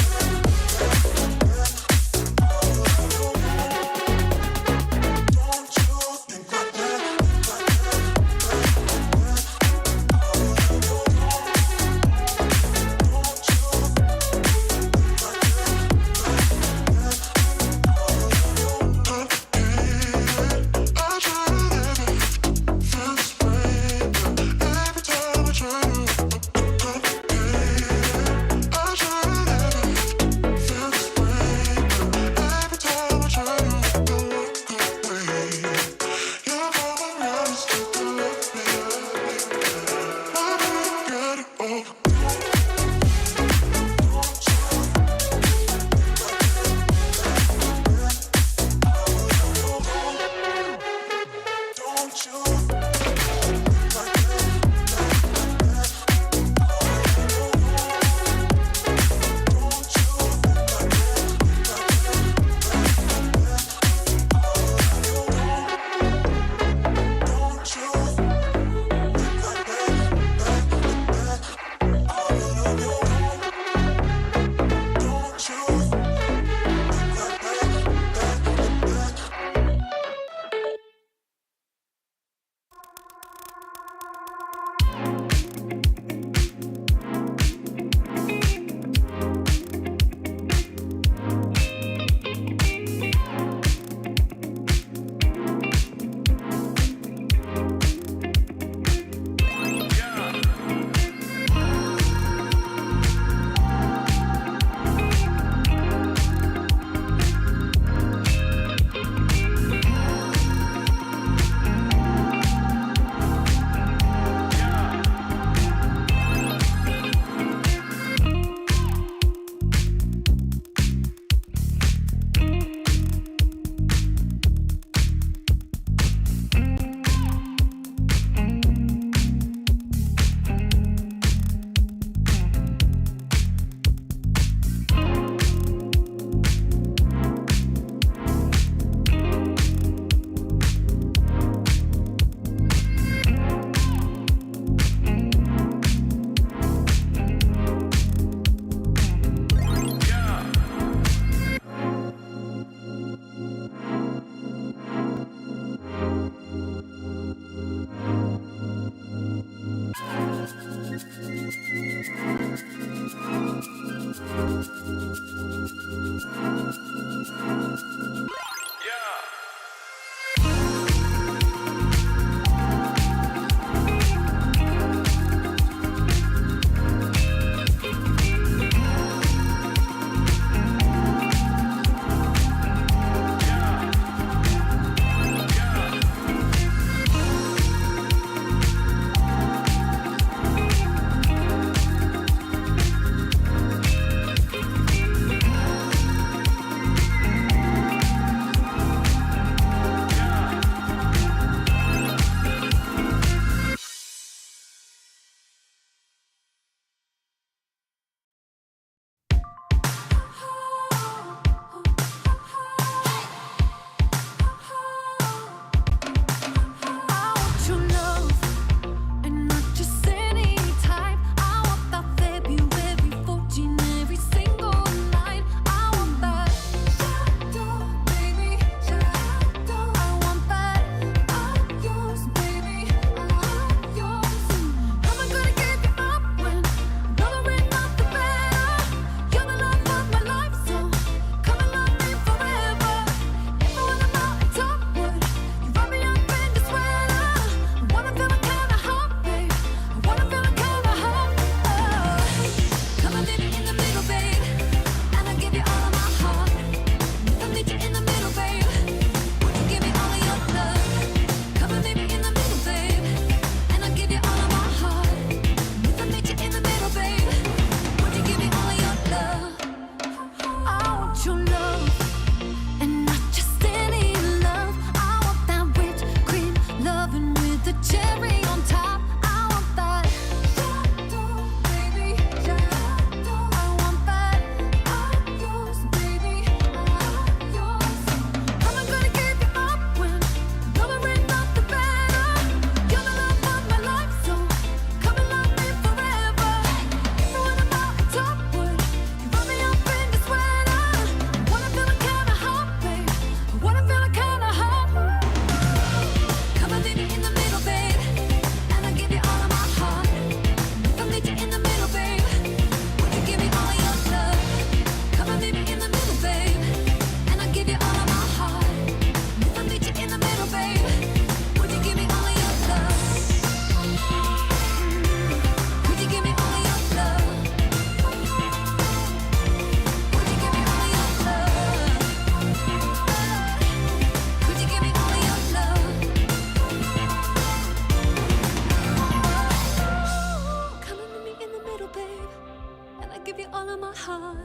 S1: give you all of my heart.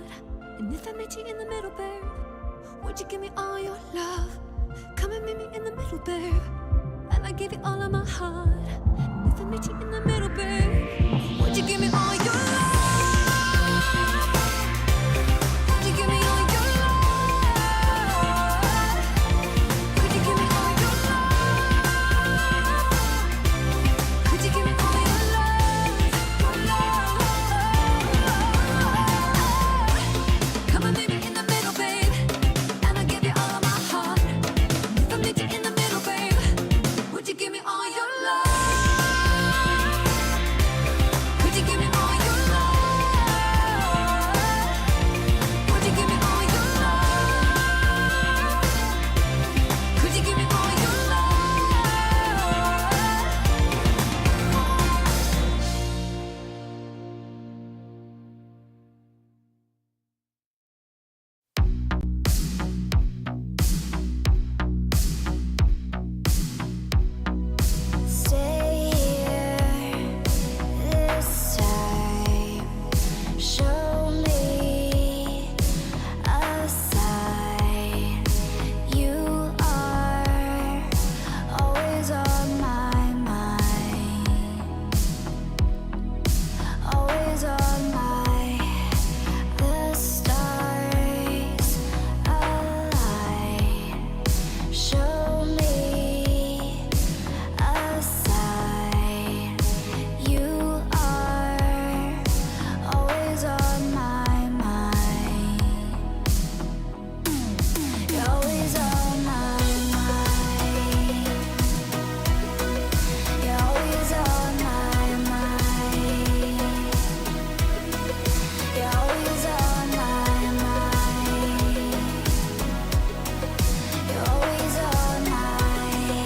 S1: And if I met you in the middle, babe, would you give me all your love? Come and meet me in the middle, babe, and I give you all of my heart. And if I met you in the middle, babe, would you give me all your love? Would you give me all your love? Would you give me all your love? Would you give me all your love? Come and meet me in the middle, babe, and I'll give you all of my heart. If I meet you in the middle, babe, would you give me all your love? Would you give me all your love? Would you give me all your love? Could you give me all your Stay here this time. Show me a sign. You are always on my mind. Always on my. The stars align. Show me a sign. You are always on my mind. You're always on my mind. You're always on my mind. You're always on my mind. You're always on my.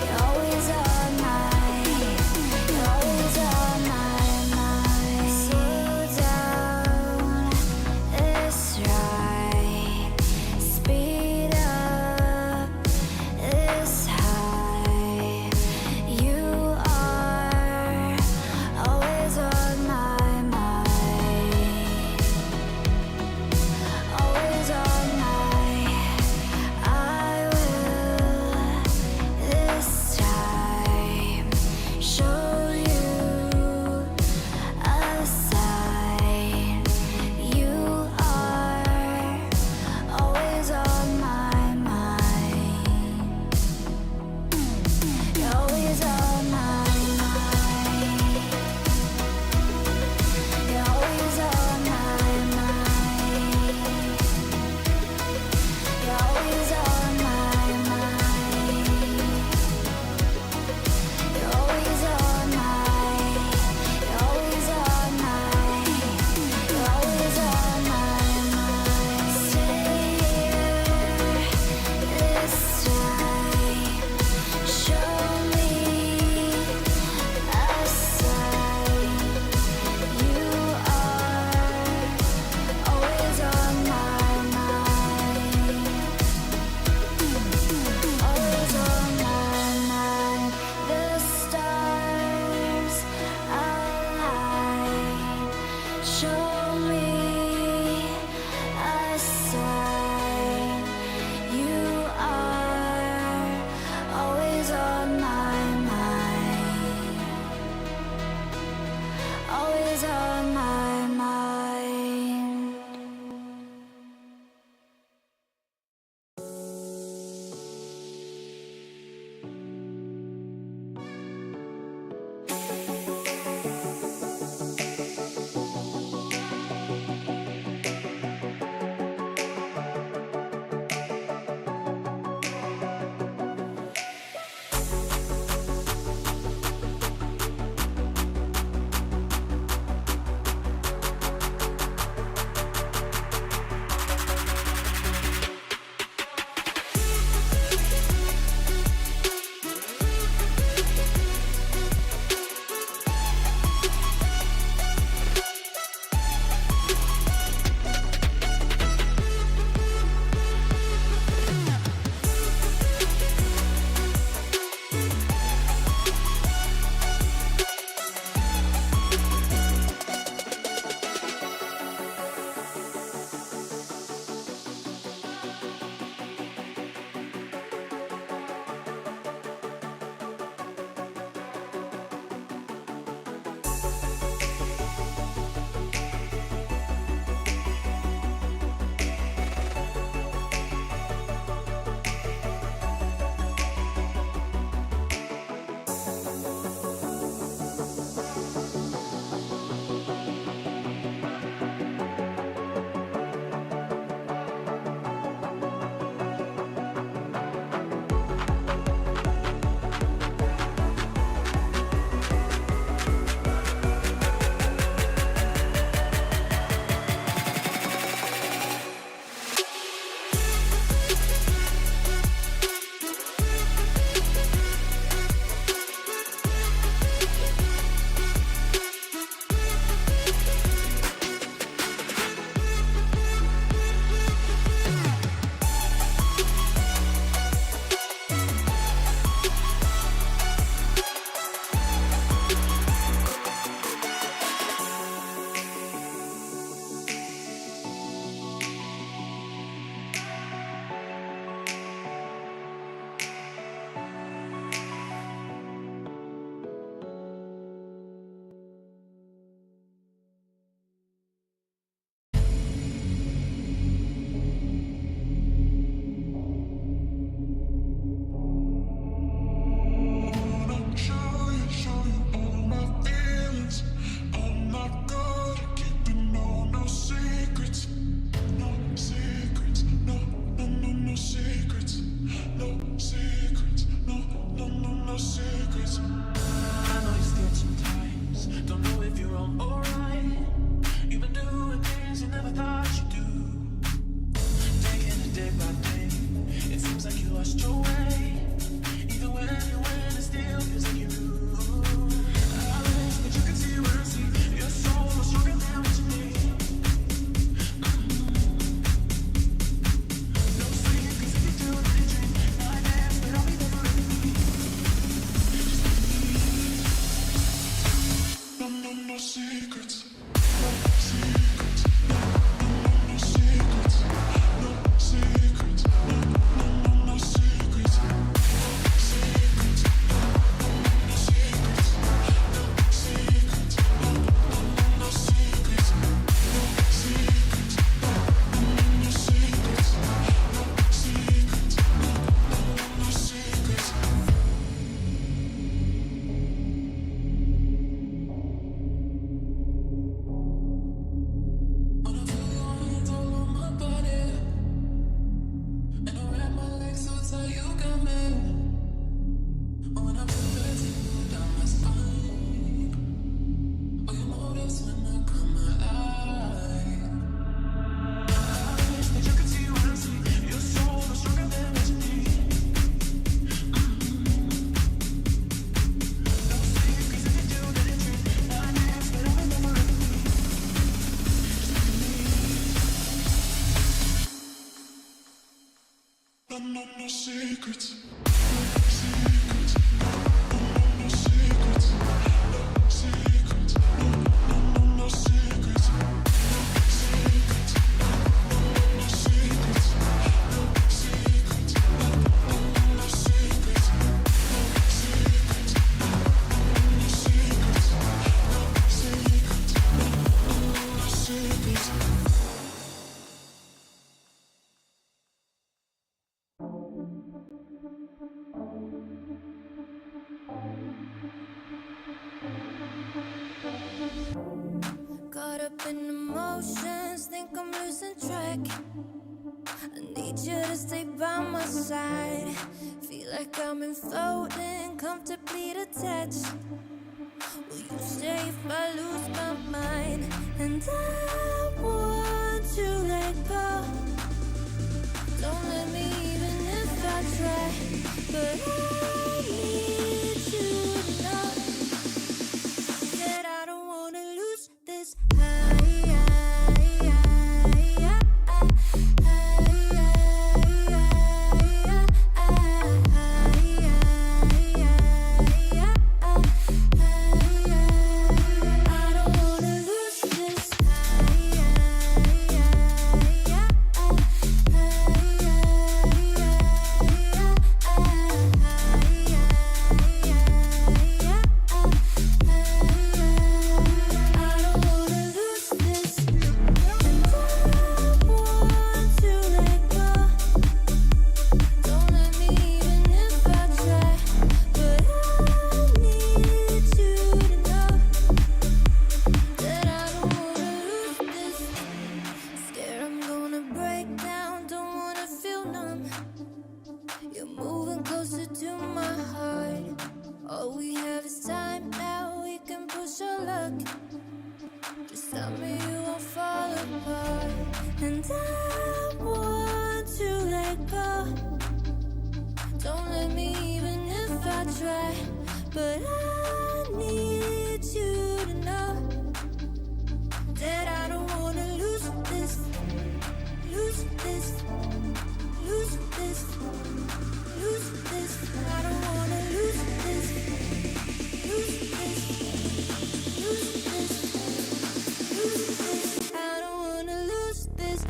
S1: You're always on my. You're always on my mind. Slow down this ride. Speed up this high. You are always on my mind. Always on my. I will this time show you a sign. You are always on my mind. You're always on my mind. You're always on my mind. You're always on my mind. You're always on my. You're always on my. You're always on my mind. Stay here this time. Show me a sign. You are always on my mind. Always on my mind. The stars align. Show me a sign. You are always on my mind. Always on my mind.
S2: lost your way. Even when you win, it still feels like you lose. I wish that you could see what I see. Your soul is stronger than what you need. No secrets if you do what you dream. Not dance, but I'll be there for you. No, no, no secrets. No secrets. No, no, no secrets. No secrets. No, no, no, no secrets. Secrets. No secrets. No secrets. No, no, no secrets. No secrets. No, no secrets. No secrets. No, no secrets. Wanna feel your hands all on my body, and I wrap my legs so tight you got me. When I put that tingle down my spine, all your motives when I come alive. I wish that you could see what I see. Your soul is stronger than what you need. No secrets if you do that you dream. Not dance, but I'll be there for you. No, no, no secrets. No secrets. No, no, no secrets. No secrets. No, no, no secrets. No secrets. No, no secrets. No secrets. No, no secrets. No secrets. No secrets. No secrets.
S1: Caught up in emotions, think I'm losing track. I need you to stay by my side. Feel like I'm in floating, comfortably detached. Will you stay if I lose my mind? And I want to let go. Don't let me even if I try. But I need you to know that I don't wanna lose this I don't wanna lose this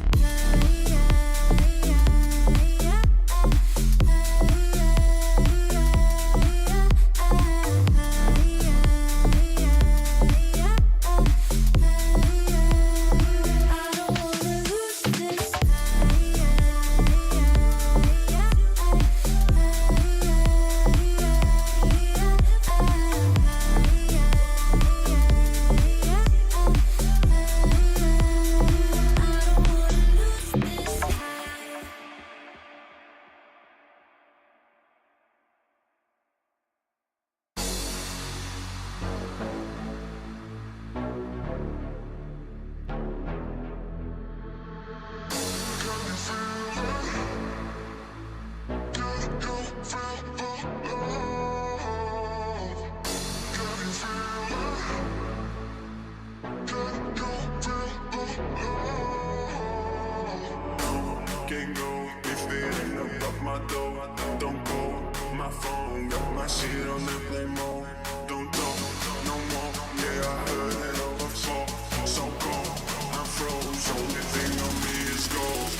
S2: can't go if it ain't about my dough. Don't go, my phone got my shit on airplane mode. Don't talk no more, yeah, I heard it overflow. So cold, I'm froze, only thing on me is gold.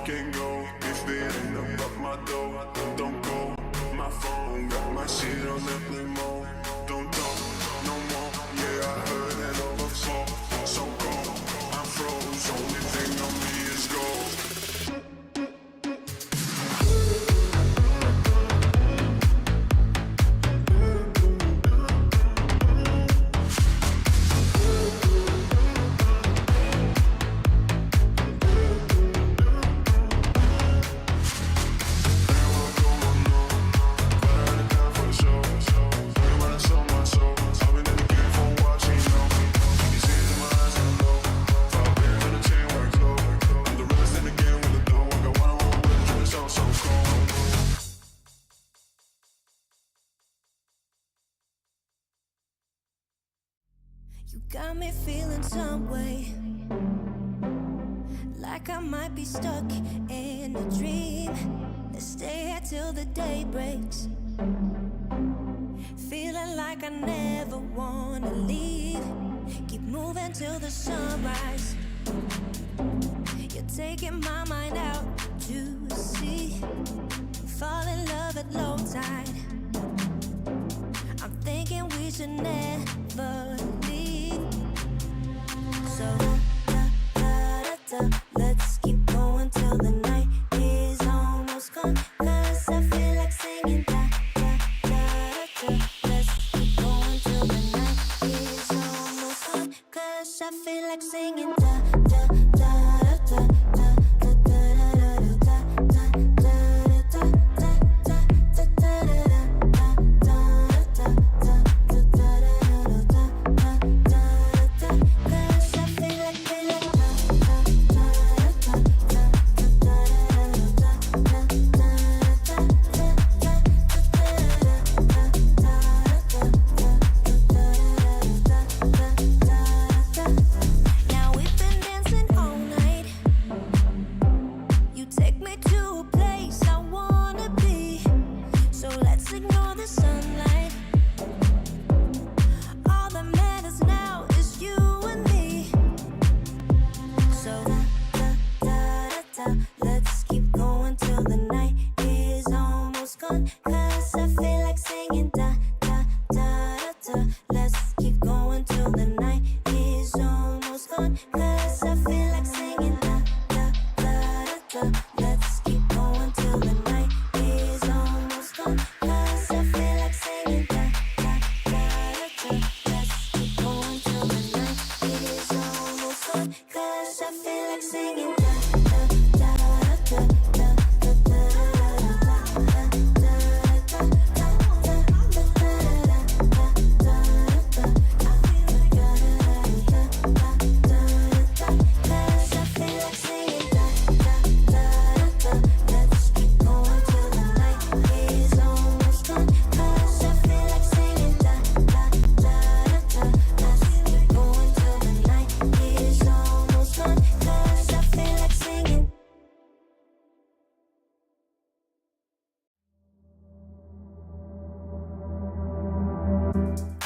S2: Can't go if it ain't about my dough. Don't go, my phone got my shit on airplane mode. Don't talk no more, yeah, I heard it overflow. So cold, I'm froze, only thing on me is gold.
S1: You got me feeling some way, like I might be stuck in a dream. Let's stay here till the day breaks, feeling like I never wanna leave. Keep moving till the sunrise. You're taking my mind out to sea. Fall in love at low tide. I'm thinking we should never leave. So let's keep going till the night is almost gone. Cause I feel like singing Let's keep going till the night is almost gone. Cause I feel like singing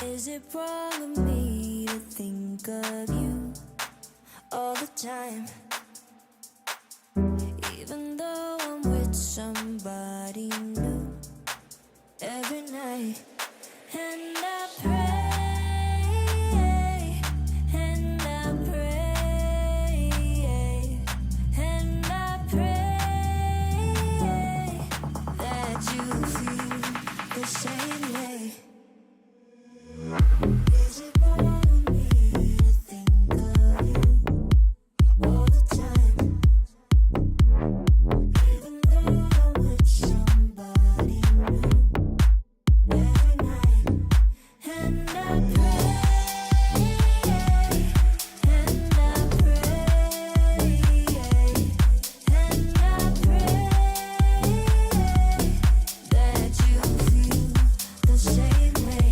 S1: Is it wrong of me to think of you all the time? Even though I'm with somebody new every night, and I pray Is it wrong of me to think of you all the time? Even though I'm with somebody new every night, and I pray, and I pray, and I pray that you feel the same way.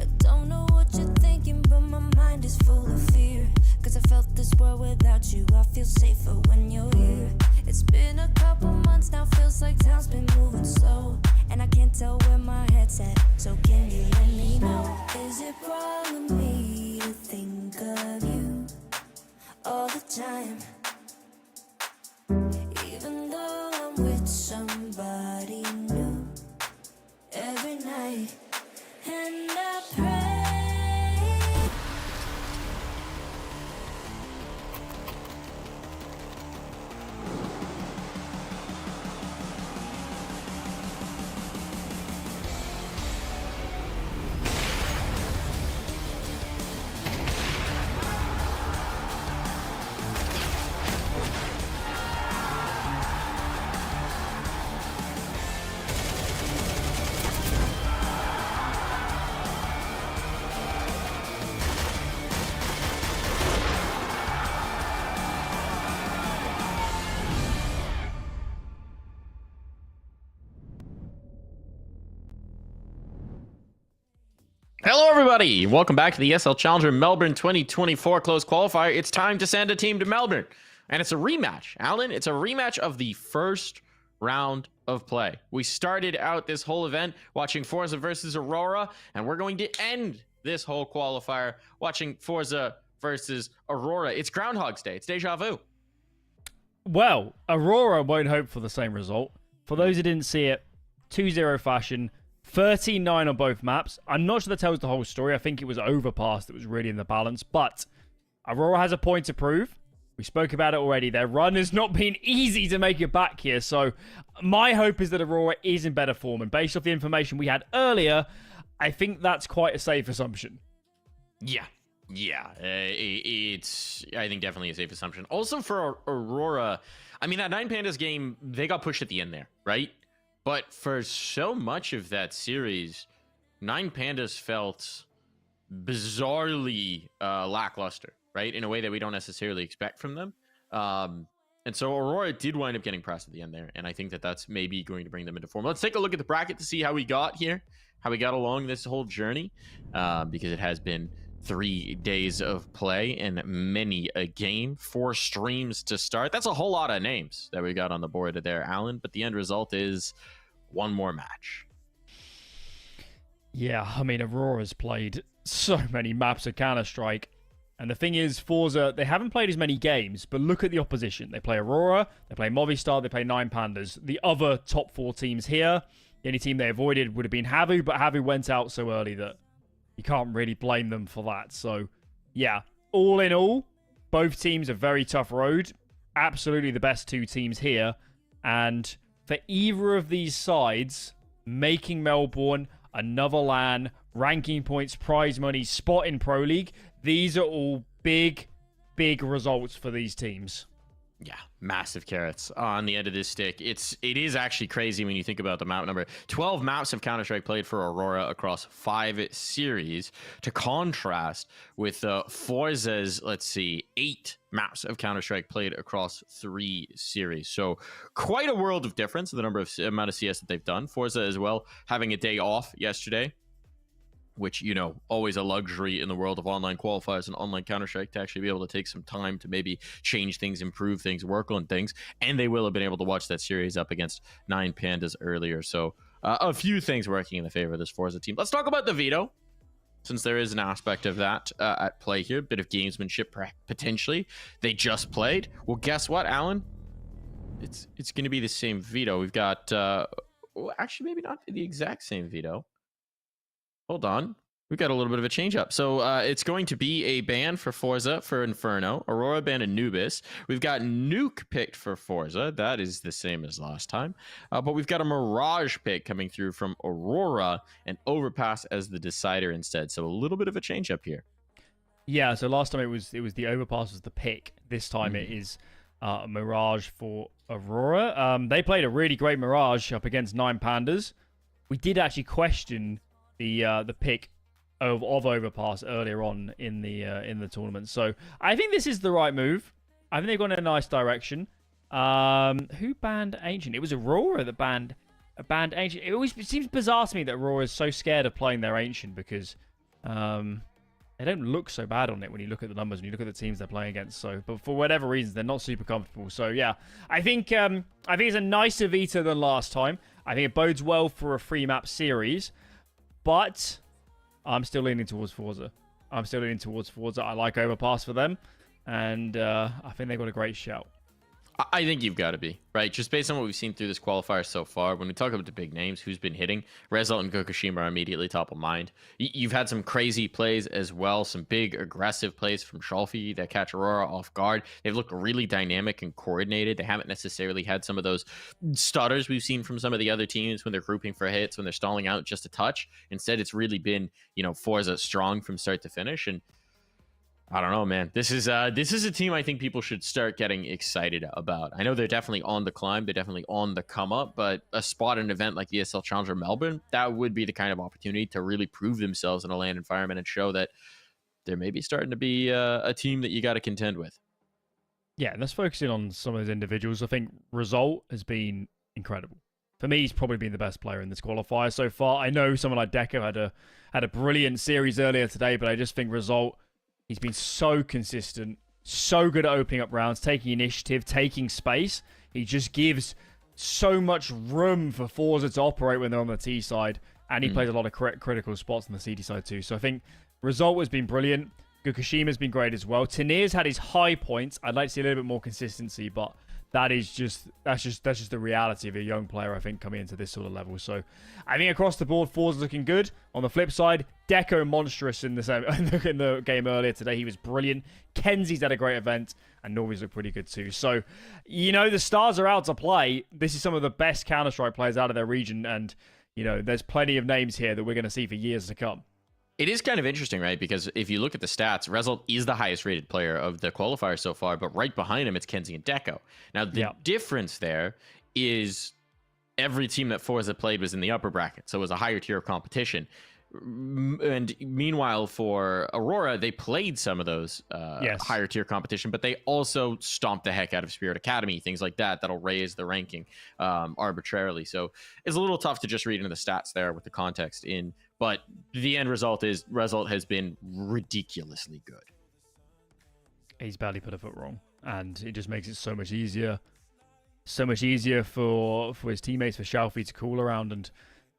S1: I don't know what you're thinking, but my mind is full of fear. Cause I felt this world without you. I feel safer when you're here. It's been a couple months now, feels like time's been moving slow. And I can't tell where my head's at, so can you let me know? Is it wrong of me to think of you all the time? Even though I'm with somebody new every night, and I pray.
S3: Hello, everybody. Welcome back to the ESL Challenger Melbourne 2024 close qualifier. It's time to send a team to Melbourne, and it's a rematch. Alan, it's a rematch of the first round of play. We started out this whole event watching Forze versus Aurora, and we're going to end this whole qualifier watching Forze versus Aurora. It's Groundhog's Day. It's deja vu.
S4: Well, Aurora won't hope for the same result. For those who didn't see it, 2-0 fashion, 39 on both maps. I'm not sure that tells the whole story. I think it was Overpass that was really in the balance. But Aurora has a point to prove. We spoke about it already. Their run has not been easy to make it back here. So my hope is that Aurora is in better form. And based off the information we had earlier, I think that's quite a safe assumption.
S3: Yeah. It's, I think, definitely a safe assumption. Also for Aurora, I mean, that 9 Pandas game, they got pushed at the end there, right? But for so much of that series, 9 Pandas felt bizarrely lackluster, right? In a way that we don't necessarily expect from them. And so Aurora did wind up getting pressed at the end there. And I think that that's maybe going to bring them into form. Let's take a look at the bracket to see how we got here, how we got along this whole journey, because it has been 3 days of play and many a game, 4 streams to start. That's a whole lot of names that we got on the board there, Alan. But the end result is one more match.
S4: Yeah, I mean, Aurora's played so many maps of Counter-Strike. And the thing is, Forze, they haven't played as many games, but look at the opposition. They play Aurora, they play Movistar, they play 9 Pandas. The other top 4 teams here, the only team they avoided would have been Havu, but Havu went out so early that you can't really blame them for that. So, yeah, all in all, both teams a very tough road. Absolutely the best 2 teams here. And for either of these sides, making Melbourne another LAN, ranking points, prize money, spot in Pro League, these are all big results for these teams.
S3: Yeah, massive carrots on the end of this stick. It is actually crazy when you think about the map number. 12 maps of Counter-Strike played for Aurora across 5 series, to contrast with Forze's, let's see, 8 maps of Counter-Strike played across 3 series. So quite a world of difference in the amount of CS that they've done. Forze as well having a day off yesterday, which, you know, always a luxury in the world of online qualifiers and online Counter-Strike, to actually be able to take some time to maybe change things, improve things, work on things. And they will have been able to watch that series up against 9 Pandas earlier. So a few things working in the favor of this Forza team. Let's talk about the veto, since there is an aspect of that at play here. Bit of gamesmanship potentially. They just played. Well, guess what, Alan? It's going to be the same veto. We've got, actually, maybe not the exact same veto. Hold on. We've got a little bit of a change up. So it's going to be a ban for Forza for Inferno, Aurora ban Anubis. We've got Nuke picked for Forza. That is the same as last time. But we've got a Mirage pick coming through from Aurora and Overpass as the decider instead. So a little bit of a change up here.
S4: Yeah, so last time it was the Overpass was the pick. This time it is Mirage for Aurora. They played a really great Mirage up against 9 Pandas. We did actually question the pick of Overpass earlier on in the tournament. So I think this is the right move. I think they've gone in a nice direction. Who banned Ancient? It was Aurora that banned Ancient. It seems bizarre to me that Aurora is so scared of playing their Ancient because they don't look so bad on it when you look at the numbers, when you look at the teams they're playing against. So, but for whatever reason, they're not super comfortable. So yeah, I think it's a nicer veto than last time. I think it bodes well for a free map series, but I'm still leaning towards Forza. I like Overpass for them, and I think they've got a great shout.
S3: I think you've got to be, right? Just based on what we've seen through this qualifier so far, when we talk about the big names, who's been hitting, Result and Gokushima are immediately top of mind. You've had some crazy plays as well, some big aggressive plays from Schalfi that catch Aurora off guard. They've looked really dynamic and coordinated. They haven't necessarily had some of those stutters we've seen from some of the other teams when they're grouping for hits, when they're stalling out just a touch. Instead, it's really been, Forza strong from start to finish. And I don't know, man. This is a team I think people should start getting excited about. I know they're definitely on the climb. They're definitely on the come up, but a spot an event like ESL Challenger Melbourne, that would be the kind of opportunity to really prove themselves in a LAN environment and show that they're maybe starting to be a team that you got to contend with.
S4: Yeah, let's focus in on some of those individuals. I think Result has been incredible. For me, he's probably been the best player in this qualifier so far. I know someone like Deco had a brilliant series earlier today, but I just think Result, he's been so consistent, so good at opening up rounds, taking initiative, taking space. He just gives so much room for Forza to operate when they're on the T side, and he plays a lot of critical spots on the CD side too. So I think Result has been brilliant. Gokushima's been great as well. Tanir's had his high points. I'd like to see a little bit more consistency, but that's just the reality of a young player, I think, coming into this sort of level. So I think across the board, Forza's looking good. On the flip side, Deco monstrous in the game earlier today. He was brilliant. Kenzie's had a great event, and Norby's looked pretty good too. So, the stars are out to play. This is some of the best Counter-Strike players out of their region, and, there's plenty of names here that we're going to see for years to come.
S3: It is kind of interesting, right? Because if you look at the stats, Result is the highest rated player of the qualifier so far, but right behind him, it's Kenzie and Deco. Now, the difference there is every team that Forza played was in the upper bracket, so it was a higher tier of competition. And meanwhile, for Aurora, they played some of those higher tier competition, but they also stomped the heck out of Spirit Academy, things like that, that'll raise the ranking arbitrarily. So it's a little tough to just read into the stats there with the context in, but the end result is Result has been ridiculously good.
S4: He's barely put a foot wrong, and it just makes it so much easier. So much easier for his teammates, for Schalfi to call around, and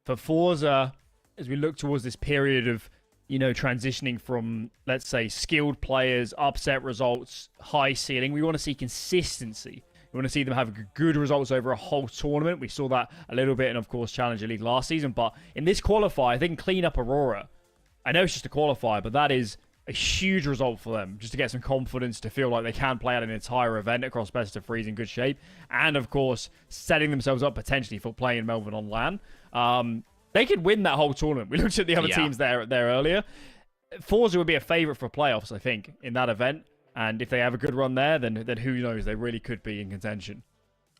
S4: for Forza, as we look towards this period of, transitioning from, let's say, skilled players, upset results, high ceiling, we want to see consistency. We want to see them have good results over a whole tournament. We saw that a little bit in, of course, Challenger League last season. But in this qualifier, they can clean up Aurora. I know it's just a qualifier, but that is a huge result for them, just to get some confidence, to feel like they can play out an entire event across best of threes in good shape. And, of course, setting themselves up potentially for playing in Melbourne on LAN. They could win that whole tournament. We looked at the other teams there earlier. Forza would be a favourite for playoffs, I think, in that event. And if they have a good run there, then who knows? They really could be in contention.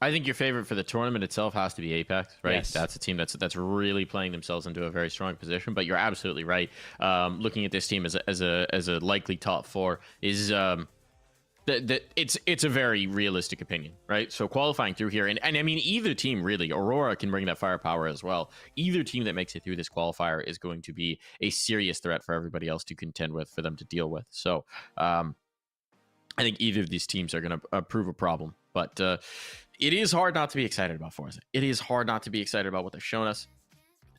S3: I think your favorite for the tournament itself has to be Apex, right?
S4: Yes.
S3: That's a team that's really playing themselves into a very strong position. But you're absolutely right. Looking at this team as a likely top four is it's a very realistic opinion, right? So qualifying through here, and I mean, either team really, Aurora can bring that firepower as well. Either team that makes it through this qualifier is going to be a serious threat for everybody else to contend with, for them to deal with. So I think either of these teams are going to prove a problem. But it is hard not to be excited about Forza. It is hard not to be excited about what they've shown us.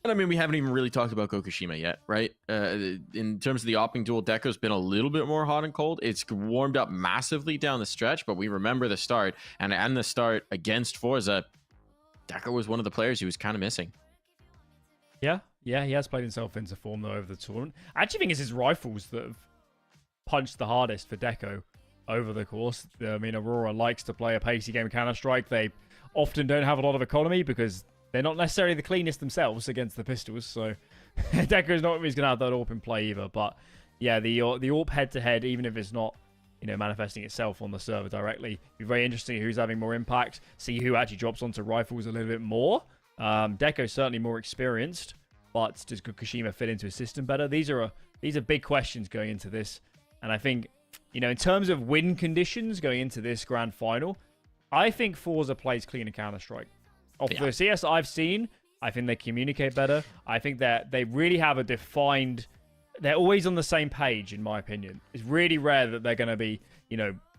S3: And I mean, we haven't even really talked about Gokushima yet, right? In terms of the opping duel, Deco's been a little bit more hot and cold. It's warmed up massively down the stretch, but we remember the start. And the start against Forza, Deco was one of the players who was kind of missing.
S4: Yeah, he has played himself into form though over the tournament. I actually think it's his rifles that have punched the hardest for Deco over the course. I mean, Aurora likes to play a pacey game of Counter-Strike. They often don't have a lot of economy because they're not necessarily the cleanest themselves against the pistols. So Deco's not always going to have that AWP in play either. But yeah, the AWP head-to-head, even if it's not manifesting itself on the server directly, be very interesting who's having more impact. See who actually drops onto rifles a little bit more. Deco's certainly more experienced, but does Kashima fit into his system better? These are big questions going into this, and I think in terms of win conditions going into this grand final, I think Forza plays cleaner Counter-Strike. Of the CS I've seen, I think they communicate better. I think that they really have a defined. They're always on the same page, in my opinion. It's really rare that they're going to be,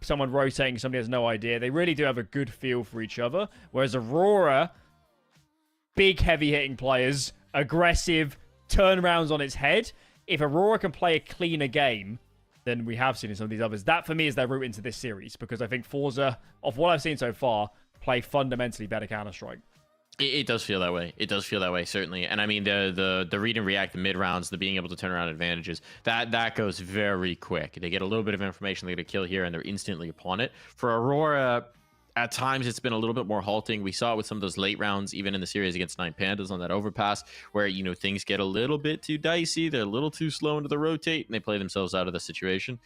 S4: someone rotating, somebody has no idea. They really do have a good feel for each other. Whereas Aurora, big, heavy-hitting players, aggressive, turnarounds on its head. If Aurora can play a cleaner game than we have seen in some of these others, that for me is their route into this series. Because I think Forza, of what I've seen so far, play fundamentally better Counter-Strike.
S3: It does feel that way. It does feel that way, certainly. And I mean, the read and react, the mid rounds, the being able to turn around advantages, that goes very quick. They get a little bit of information, they get a kill here, and they're instantly upon it. For Aurora, at times it's been a little bit more halting. We saw it with some of those late rounds, even in the series against Nine Pandas on that overpass, where things get a little bit too dicey. They're a little too slow into the rotate, and they play themselves out of the situation.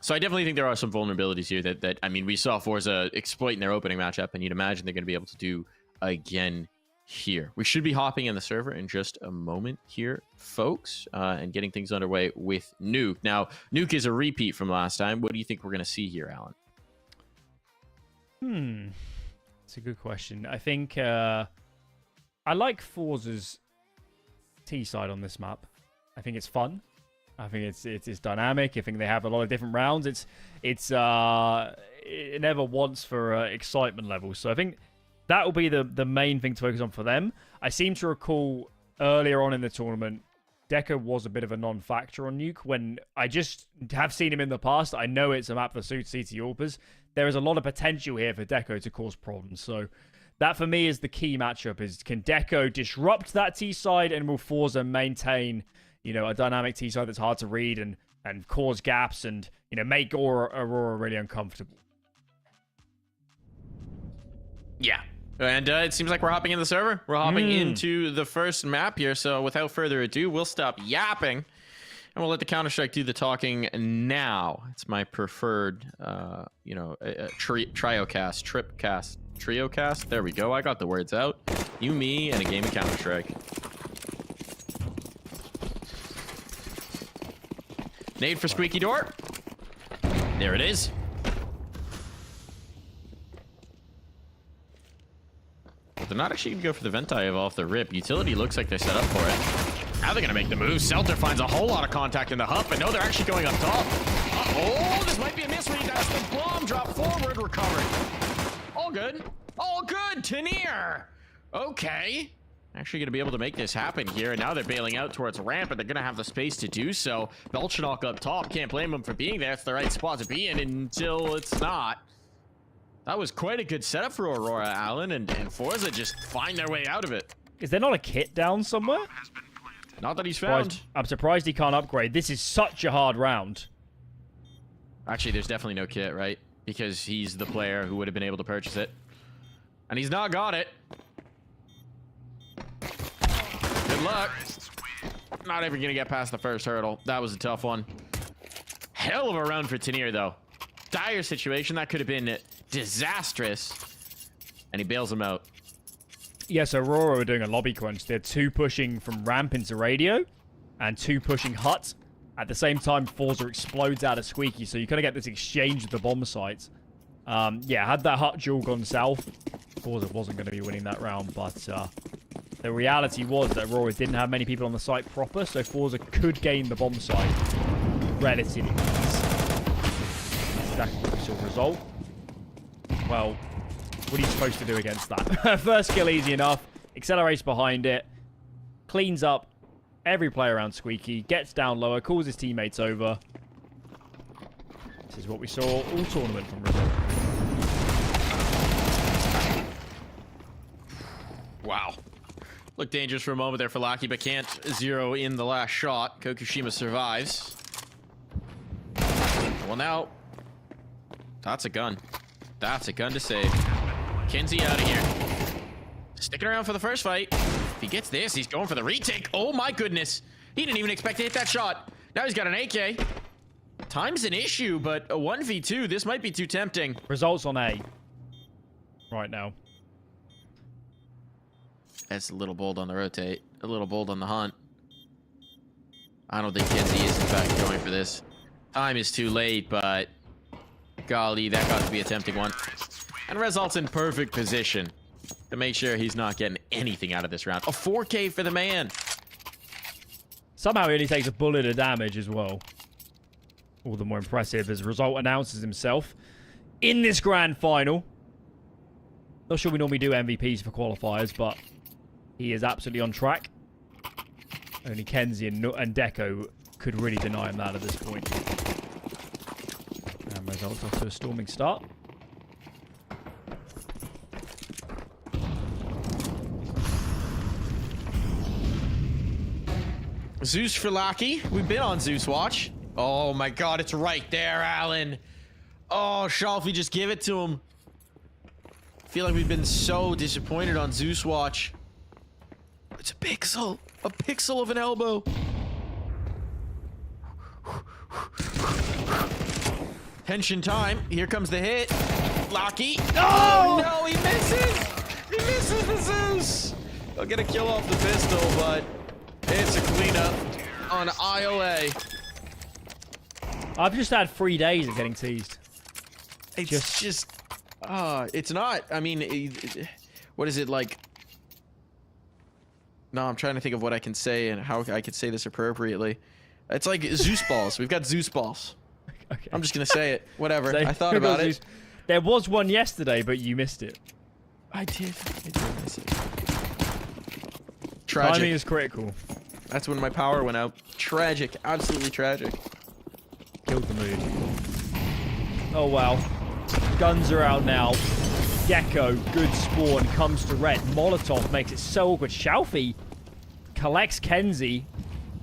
S3: So I definitely think there are some vulnerabilities here that I mean, we saw Forza exploit in their opening matchup, and you'd imagine they're going to be able to do again here. We should be hopping in the server in just a moment here, folks, and getting things underway with Nuke. Now, Nuke is a repeat from last time. What do you think we're going to see here, Alan?
S4: It's a good question. I think I like Forza's T side on this map. I think it's fun. I think it's dynamic. I think they have a lot of different rounds. It never wants for excitement levels. So I think that will be the main thing to focus on for them. I seem to recall earlier on in the tournament, Deco was a bit of a non-factor on Nuke. When I just have seen him in the past, I know it's a map that suits CT AWPers. There is a lot of potential here for Deco to cause problems. So that for me is the key matchup: is can Deco disrupt that T side, and will Forza maintain a dynamic T side that's hard to read and cause gaps and make Aurora really uncomfortable. Yeah.
S3: And it seems like we're hopping in the server. We're hopping into the first map here. So without further ado, we'll stop yapping and we'll let the Counter-Strike do the talking now. It's my preferred, triocast. There we go. I got the words out. You, me, and a game of Counter-Strike. Nade for Squeaky Door. There it is. They're not actually going to go for the vent dive off the rip. Utility looks like they're set up for it. Now they're going to make the move. Selter finds a whole lot of contact in the hub, but no, they're actually going up top. Uh-oh, this might be a misread. That's the bomb drop forward, recovered. All good. All good, Tenier. Okay. Actually going to be able to make this happen here, and now they're bailing out towards ramp, and they're going to have the space to do so. Belchenok up top. Can't blame them for being there. It's the right spot to be in until it's not. That was quite a good setup for Aurora, Allen, and Forza just find their way out of it.
S4: Is there not a kit down somewhere?
S3: Not that he's found.
S4: I'm surprised he can't upgrade. This is such a hard round.
S3: Actually, there's definitely no kit, right? Because he's the player who would have been able to purchase it. And he's not got it. Good luck. Not ever going to get past the first hurdle. That was a tough one. Hell of a round for Tenier, though. Dire situation. That could have been disastrous. And he bails him out.
S4: Yeah, so Aurora were doing a lobby crunch. They're 2 pushing from ramp into radio and 2 pushing hut. At the same time, Forza explodes out of Squeaky, so you kind of get this exchange with the bomb sites. Yeah, had that hut duel gone south, Forza wasn't going to be winning that round, but the reality was that Aurora didn't have many people on the site proper, so Forza could gain the bomb site relatively easy. Exactly what we saw result. Well, what are you supposed to do against that? First kill easy enough, accelerates behind it, cleans up every player around Squeaky, gets down lower, calls his teammates over. This is what we saw all tournament from result.
S3: Wow. Looked dangerous for a moment there for Lucky, but can't zero in the last shot. Kokushima survives. Well, now, that's a gun. That's a gun to save. Kenzie out of here. Sticking around for the first fight. If he gets this, he's going for the retake. Oh my goodness. He didn't even expect to hit that shot. Now he's got an AK. Time's an issue, but a 1v2, this might be too tempting.
S4: Results on A. Right now.
S3: That's a little bold on the rotate. A little bold on the hunt. I don't think Kenzie is, in fact, going for this. Time is too late, but golly, that got to be a tempting one. And results in perfect position to make sure he's not getting anything out of this round. A 4K for the man.
S4: Somehow he only takes a bullet of damage as well. All the more impressive as Result announces himself in this grand final. Not sure we normally do MVPs for qualifiers, but he is absolutely on track. Only Kenzie and Deco could really deny him that at this point. And Results off to a storming start.
S3: Zeus for Lucky. We've been on Zeus watch. Oh my god, it's right there, Alan. Oh, Shalfie, just give it to him. I feel like we've been so disappointed on Zeus watch. It's a pixel of an elbow. Tension time. Here comes the hit. Lucky. Oh no, he misses. He misses the Zeus. He'll get a kill off the pistol, but it's a cleanup on IOA.
S4: I've just had 3 days of getting teased.
S3: It's just it's not. I mean, what is it like? No, I'm trying to think of what I can say and how I could say this appropriately. It's like Zeus balls. We've got Zeus balls.
S4: Okay.
S3: I'm just gonna say it. Whatever.
S4: So,
S3: I thought about it.
S4: There was one yesterday, but you missed it.
S3: I did miss it. Tragic.
S4: Timing is critical.
S3: That's when my power went out. Tragic. Absolutely tragic.
S4: Killed the mood. Oh, wow. Guns are out now. Gecko, good spawn, comes to red. Molotov makes it so awkward. Shalfie collects Kenzie.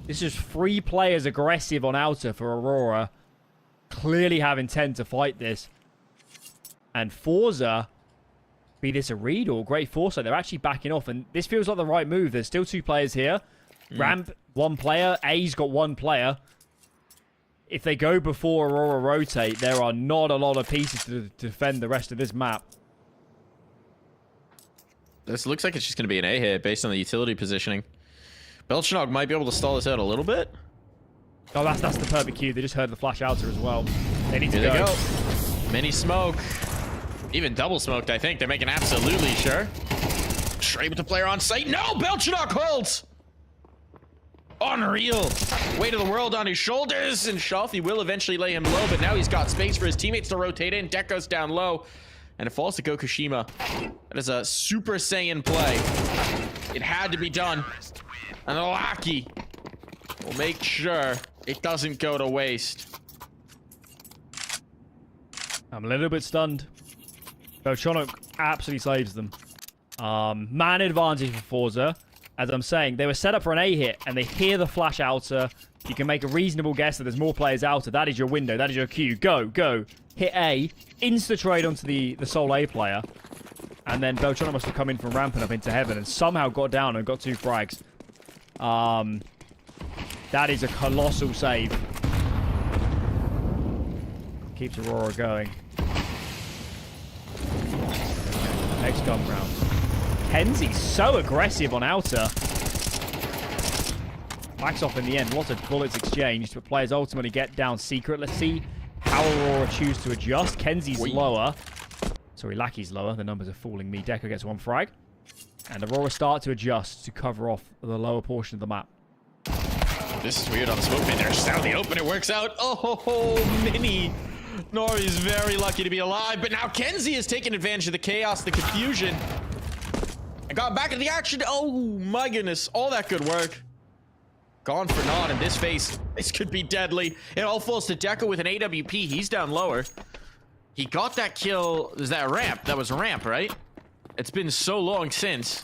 S4: This is 3 players aggressive on outer for Aurora. Clearly have intent to fight this. And Forze, be this a read or great foresight, they're actually backing off. And this feels like the right move. There's still 2 players here. Ramp, 1 player. A's got 1 player. If they go before Aurora rotate, there are not a lot of pieces to defend the rest of this map.
S3: This looks like it's just going to be an A hit based on the utility positioning. Belchnog might be able to stall this out a little bit.
S4: Oh, that's the perfect cue. They just heard the flash outer as well. They need to
S3: Here
S4: go.
S3: they go. Mini smoke. Even double smoked, I think. They're making absolutely sure. Straight with the player on site. No! Belchnog holds! Unreal. Weight of the world on his shoulders, and Shalfie will eventually lay him low, but now he's got space for his teammates to rotate in. Deco's down low, and it falls to Gokushima. That is a Super Saiyan play. It had to be done. And Lucky will make sure it doesn't go to waste.
S4: I'm a little bit stunned. Belchonok absolutely saves them. Man advantage for Forze. As I'm saying, they were set up for an A hit, and they hear the flash outer. You can make a reasonable guess that there's more players outer. That is your window. That is your cue. Go, go. Hit A. Insta-trade onto the sole A player. And then Belchonok must have come in from ramping up into heaven and somehow got down and got 2 frags. That is a colossal save. Keeps Aurora going. Next gun round. Kenzie's so aggressive on outer. Backs off in the end. Lots of bullets exchanged, but players ultimately get down secret. Let's see how Aurora choose to adjust. Kenzie's lower. Sorry, Lucky's lower. The numbers are fooling me. Deco gets 1 frag. And Aurora start to adjust to cover off the lower portion of the map.
S3: This is weird on the smoke pin there. Just out in the open, it works out. Oh, Mini. Nori's very lucky to be alive, but now Kenzie has taken advantage of the chaos, the confusion, and got back into the action. Oh my goodness, all that good work gone for naught in this phase. This could be deadly. It all falls to Deco with an AWP. He's down lower. He got that kill. Is that a ramp? That was a ramp, right? It's been so long since.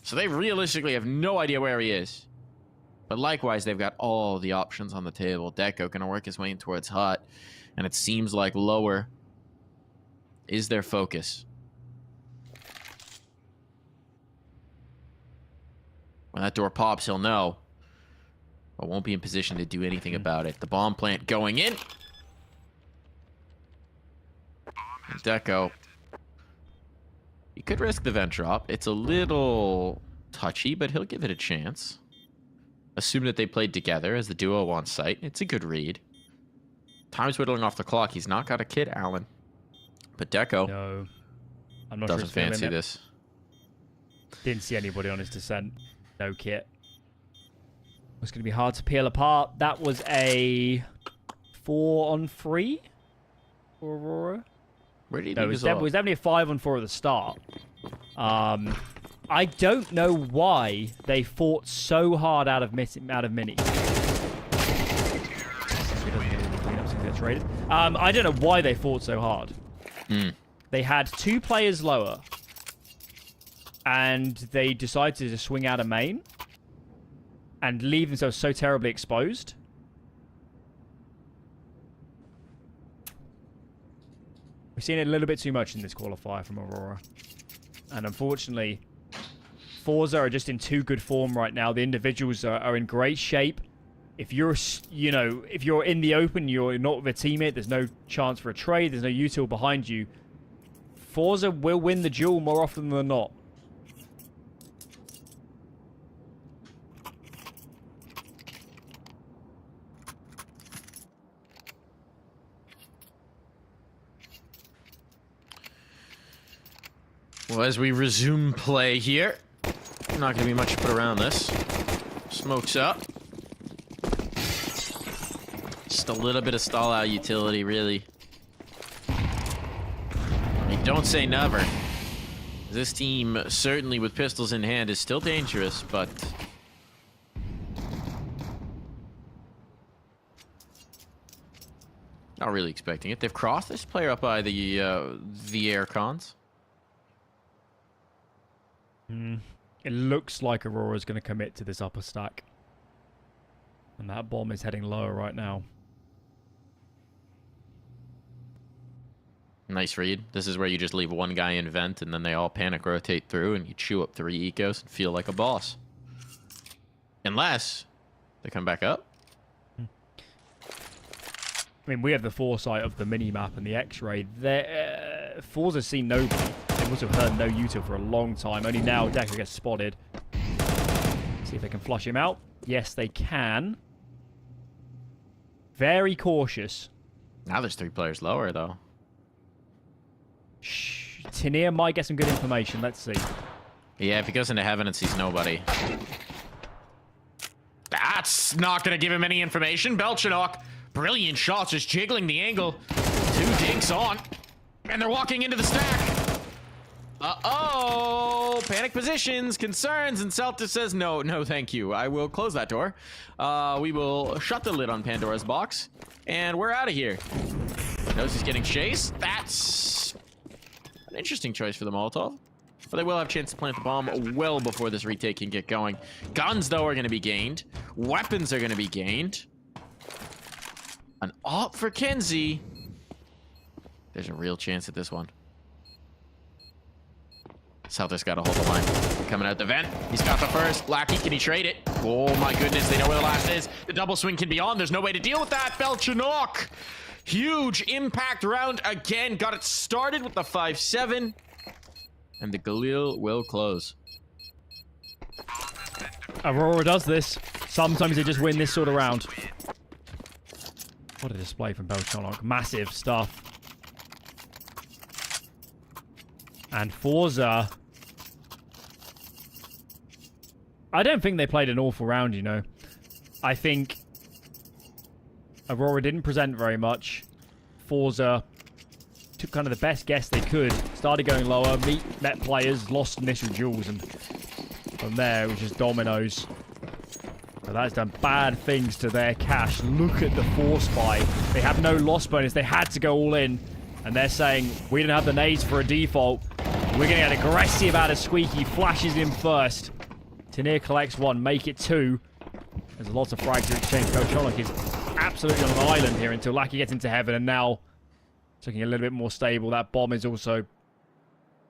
S3: So they realistically have no idea where he is. But likewise, they've got all the options on the table. Deco going to work his way in towards Hut. And it seems like lower is their focus. When that door pops, he'll know. But won't be in position to do anything about it. The bomb plant going in. And Deco. He could risk the vent drop. It's a little touchy, but he'll give it a chance. Assume that they played together as the duo on site. It's a good read. Time's whittling off the clock. He's not got a kid, Alan. But Deco
S4: No. I'm not
S3: doesn't
S4: sure it's
S3: fancy this.
S4: Didn't see anybody on his descent. No kit. It's going to be hard to peel apart. That was a 4-on-3 for Aurora.
S3: Where did he
S4: No, it
S3: leave
S4: was,
S3: his
S4: it was definitely a 5-on-4 at the start. I don't know why they fought so hard out of mini. I don't know why they fought so hard. They had 2 players lower, and they decided to swing out of main and leave themselves so terribly exposed. We've seen it a little bit too much in this qualifier from Aurora. And unfortunately, Forze are just in too good form right now. The individuals are in great shape. If you're, if you're in the open, you're not with a teammate, there's no chance for a trade, there's no util behind you. Forze will win the duel more often than not.
S3: Well, as we resume play here, not going to be much to put around this. Smoke's up. Just a little bit of stall out utility, really. I mean, don't say never. This team, certainly with pistols in hand, is still dangerous, but... not really expecting it. They've crossed this player up by the air cons.
S4: It looks like Aurora's going to commit to this upper stack. And that bomb is heading lower right now.
S3: Nice read. This is where you just leave one guy in vent and then they all panic rotate through and you chew up 3 ecos and feel like a boss. Unless they come back up.
S4: I mean, we have the foresight of the mini-map and the X-ray. Forze has seen nobody. They must have heard no util for a long time. Only now Deco gets spotted. See if they can flush him out. Yes, they can. Very cautious.
S3: Now there's 3 players lower, though.
S4: Shh. Tenier might get some good information. Let's see.
S3: Yeah, if he goes into heaven and sees nobody. That's not going to give him any information. Belchenok, brilliant shots, just jiggling the angle. 2 dinks on. And they're walking into the stack. Uh-oh! Panic positions, concerns, and Celta says, no, thank you. I will close that door. We will shut the lid on Pandora's box. And we're out of here. Knows he's getting chased. That's an interesting choice for the Molotov. But they will have a chance to plant the bomb well before this retake can get going. Guns, though, are going to be gained. Weapons are going to be gained. An op for Kenzie. There's a real chance at this one. Celtics got to hold the line. Coming out the vent. He's got the first. Lackey, can he trade it? Oh my goodness, they know where the last is. The double swing can be on. There's no way to deal with that. Belchenok. Huge impact round again. Got it started with the 5-7. And the Galil will close.
S4: Aurora does this. Sometimes they just win this sort of round. What a display from Belchenok. Massive stuff. And Forze. I don't think they played an awful round, you know. I think Aurora didn't present very much. Forze took kind of the best guess they could. Started going lower, met players, lost initial duels, and from there it was just dominoes. So that's done bad things to their cash. Look at the force buy. They have no loss bonus. They had to go all in. And they're saying, we didn't have the nades for a default. We're We're going to get aggressive out of Squeaky. Flashes in first. Tanier collects one. Make it two. There's lots of frags to exchange. Kocholik is absolutely on an island here until Lackey gets into heaven. And now it's looking a little bit more stable. That bomb is also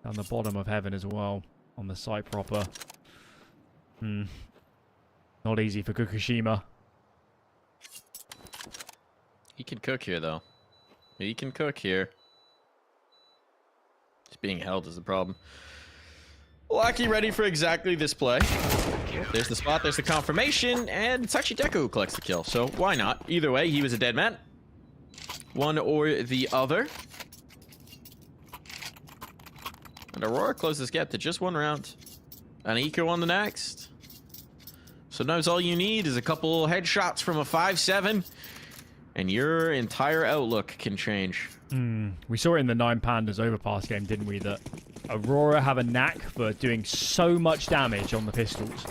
S4: down the bottom of heaven as well. On the site proper. Not easy for Fukushima.
S3: He can cook here, though. He can cook here. Just being held is the problem. Lucky ready for exactly this play. There's the spot, there's the confirmation, and it's actually Deco who collects the kill, so why not? Either way, he was a dead man. One or the other. And Aurora closes this gap to just one round. And Eco on the next. Sometimes all you need is a couple headshots from a 5-7, and your entire outlook can change.
S4: We saw it in the 9 Pandas Overpass game, didn't we? That Aurora have a knack for doing so much damage on the pistols.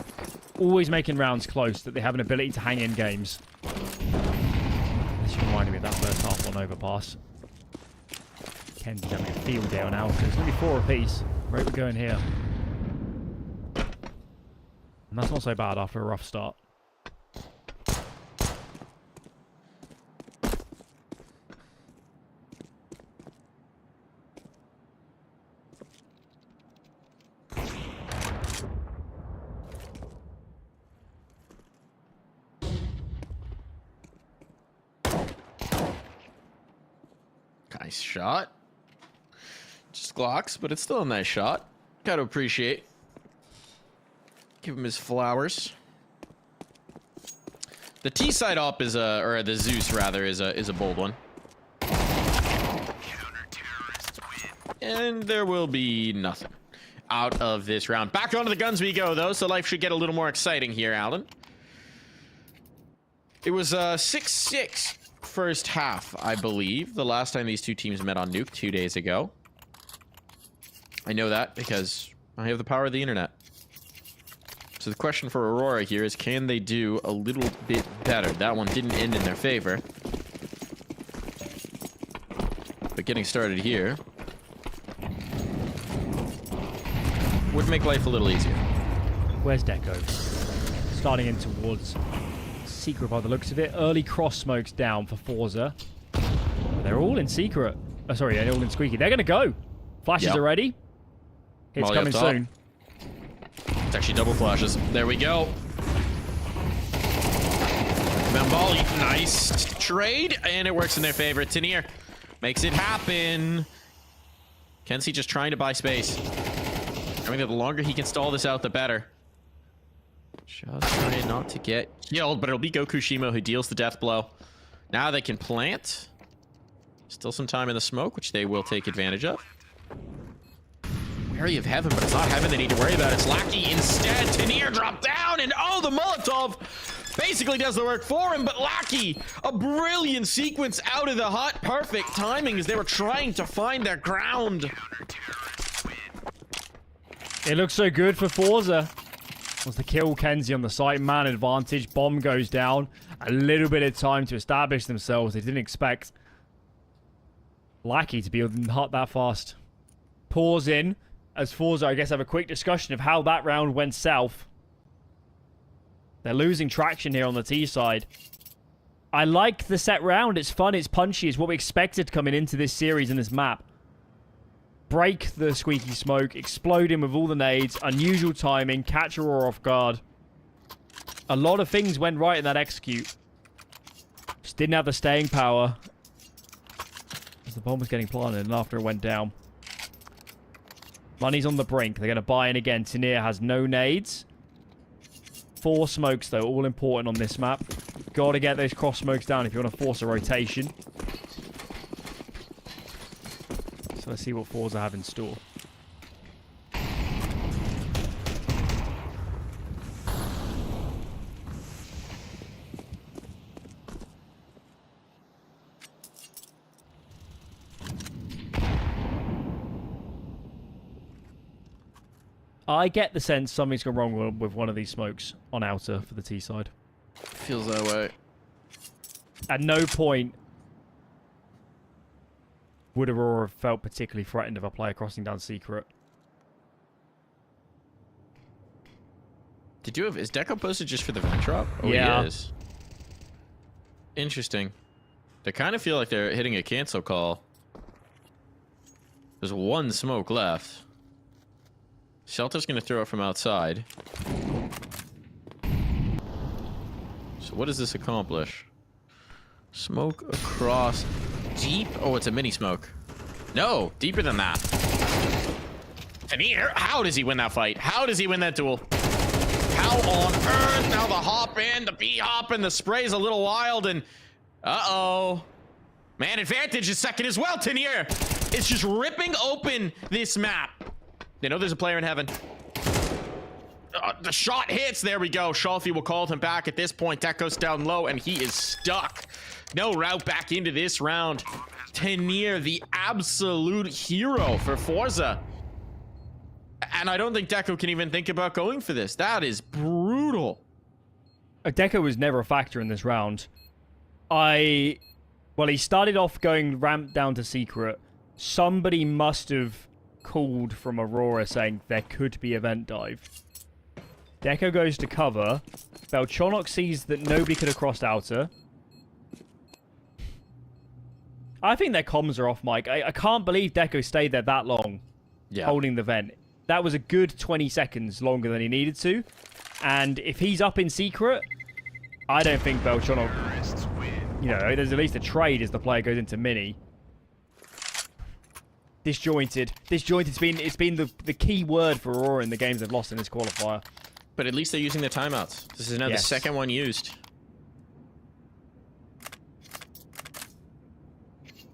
S4: Always making rounds close, that they have an ability to hang in games. This reminded me of that first half on Overpass. Ken's having a field day on Alpha. It's going to be 4 apiece. Right, we're going here. And that's not so bad after a rough start.
S3: Nice shot. Just Glocks, but it's still a nice shot. Gotta appreciate. Give him his flowers. The T side op is a, or the Zeus rather, is a bold one. And there will be nothing out of this round. Back onto the guns we go, though, so life should get a little more exciting here, Alan. It was 6-6 first half, I believe, the last time these two teams met on Nuke 2 days ago. I know that because I have the power of the internet. So the question for Aurora here is, can they do a little bit better? That one didn't end in their favor. But getting started here would make life a little easier.
S4: Where's Deco? Starting in towards Secret by the looks of it. Early cross smokes down for Forze. They're all in Secret. Oh, sorry, they're all in Squeaky. They're going to go. Flashes are ready. Hits
S3: Molly
S4: coming soon.
S3: It's actually double flashes. There we go. Bambali, nice trade, and it works in their favor. Tanier makes it happen. Kenzie just trying to buy space. I mean, the longer he can stall this out, the better. Just trying not to get killed, but it'll be Gokushima who deals the death blow. Now they can plant. Still some time in the smoke, which they will take advantage of. Area of heaven, but it's not heaven they need to worry about. It's Lackey instead. Tanier dropped down, and oh, the Molotov basically does the work for him, but Lackey, a brilliant sequence out of the hut. Perfect timing as they were trying to find their ground.
S4: It looks so good for Forze. Was the kill Kenzie on the site. Man advantage. Bomb goes down. A little bit of time to establish themselves. They didn't expect Lackey to be in the hut that fast. Pause in. As Forze, I guess, have a quick discussion of how that round went south. They're losing traction here on the T side. I like the set round. It's fun. It's punchy. It's what we expected coming into this series and this map. Break the Squeaky smoke. Explode him with all the nades. Unusual timing. Catch Aurora off guard. A lot of things went right in that execute. Just didn't have the staying power. As the bomb was getting planted and after it went down. Money's on the brink. They're going to buy in again. Tanier has no nades. 4 smokes, though. All important on this map. Got to get those cross smokes down if you want to force a rotation. So let's see what Forze have in store. I get the sense something's gone wrong with one of these smokes on outer for the T side.
S3: Feels that way.
S4: At no point would Aurora have felt particularly threatened of a player crossing down Secret.
S3: Is Deco posted just for the vent drop? Oh,
S4: Yeah.
S3: he is. Interesting. They kind of feel like they're hitting a cancel call. There's one smoke left. Shelter's gonna throw it from outside. So what does this accomplish? Smoke across deep. Oh, it's a mini smoke. No, deeper than that. And how does he win that fight? How does he win that duel? How on earth? Now the hop in, the B hop, and the spray's a little wild, and uh-oh. Man advantage is second as well. Tenier is just ripping open this map. They know there's a player in heaven. The shot hits. There we go. Schalfie will call him back at this point. Deco's down low, and he is stuck. No route back into this round. Tenier, the absolute hero for Forze. And I don't think Deco can even think about going for this. That is brutal.
S4: Deco was never a factor in this round. Well, he started off going ramp down to secret. Somebody must have called from Aurora saying there could be event dive. Deco goes to cover. Belchonok sees that nobody could have crossed outer. I think their comms are off, Mike. I can't believe Deco stayed there that long, holding the vent. That was a good 20 seconds longer than he needed to. And if he's up in secret, I don't think Belchonok... You know, there's at least a trade as the player goes into mini. Disjointed. It's been the key word for Aurora in the games they've lost in this qualifier.
S3: But at least they're using their timeouts. This is now the second one used.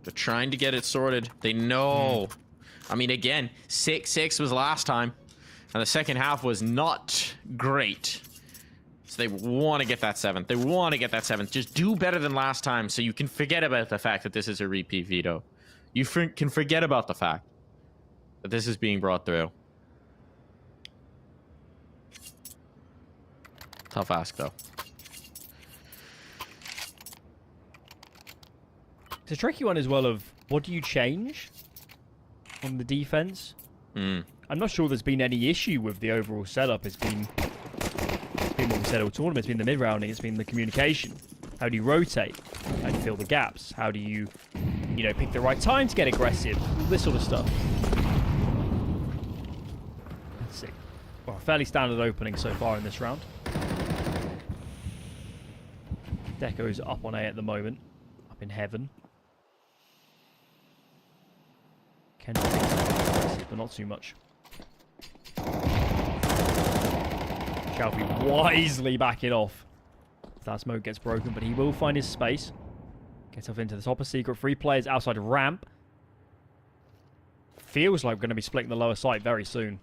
S3: They're trying to get it sorted. They know. I mean, again, 6-6 was last time. And the second half was not great. So they want to get that 7th. They want to get that 7th. Just do better than last time so you can forget about the fact that this is a repeat veto. You can forget about the fact that this is being brought through. Tough ask, though.
S4: It's a tricky one as well of what do you change on the defense? I'm not sure there's been any issue with the overall setup. It's been what we said all tournament. It's been the mid-rounding. It's been the communication. How do you rotate? How do you fill the gaps? How do you, pick the right time to get aggressive? All this sort of stuff. Let's see. Well, fairly standard opening so far in this round. Deco's up on A at the moment. Up in heaven. Kendrick aggressive, but not too much. Shall be wisely backing off. That smoke gets broken, but he will find his space. Gets off into the top of secret. 3 players outside of ramp. Feels like we're going to be splitting the lower site very soon.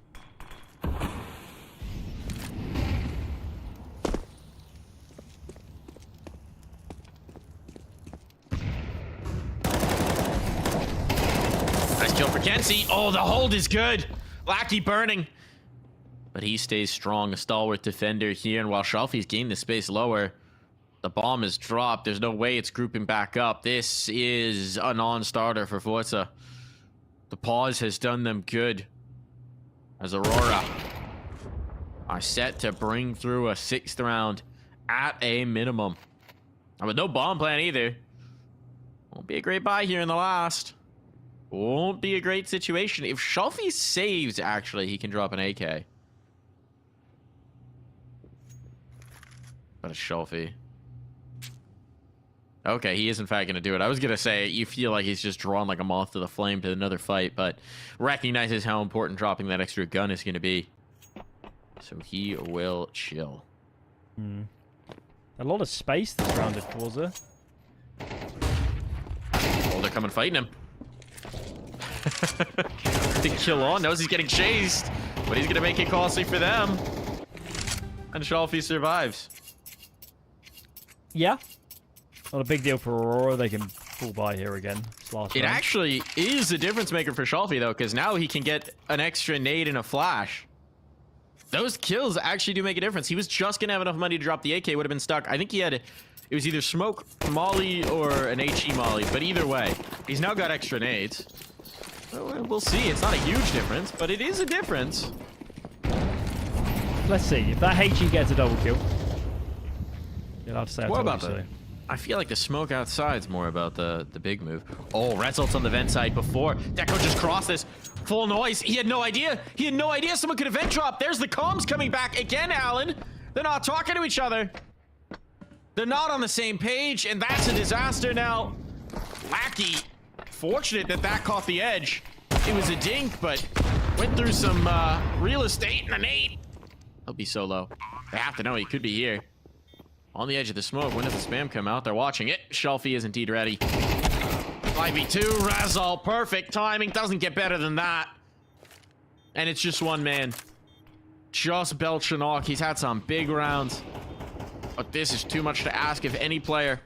S3: Nice kill for Kenzie. Oh, the hold is good. Lackey burning. But he stays strong, a stalwart defender here. And while Schalfie's gained the space lower, the bomb is dropped. There's no way it's grouping back up. This is a non-starter for Forze. The pause has done them good. As Aurora are set to bring through a 6th round at a minimum. And with no bomb plan either. Won't be a great buy here in the last. Won't be a great situation. If Schalfie saves, actually, he can drop an AK. But it's Schalfie. Okay, he is in fact going to do it. I was going to say, you feel like he's just drawn like a moth to the flame to another fight, but recognizes how important dropping that extra gun is going to be. So he will chill.
S4: A lot of space this round at Forze.
S3: Oh, they're coming fighting him. The kill on. Knows he's getting chased, but he's going to make it costly for them. And Schalfie survives.
S4: Yeah. Not a big deal for Aurora. They can pull by here again.
S3: It actually is a difference maker for Schalfie, though, because now he can get an extra nade and a flash. Those kills actually do make a difference. He was just going to have enough money to drop the AK. Would have been stuck. I think he had... It was either smoke molly or an HE molly, but either way, he's now got extra nades. We'll see. It's not a huge difference, but it is a difference.
S4: Let's see. If that HE gets a double kill, you'll have to say
S3: What
S4: I
S3: about
S4: told you
S3: the...
S4: so.
S3: I feel like the smoke outside's more about the big move. Oh, results on the vent side before. Deco just crossed this. Full noise. He had no idea. He had no idea someone could event drop. There's the comms coming back again, Alan. They're not talking to each other. They're not on the same page, and that's a disaster now. Lackey, fortunate that that caught the edge. It was a dink, but went through some real estate and an 8. He'll be so low. They have to know he could be here. On the edge of the smoke. When does the spam come out? They're watching it. Shelfie is indeed ready. 5v2. Razal. Perfect timing. Doesn't get better than that. And it's just one man. Just Belchanok. He's had some big rounds. But this is too much to ask of any player.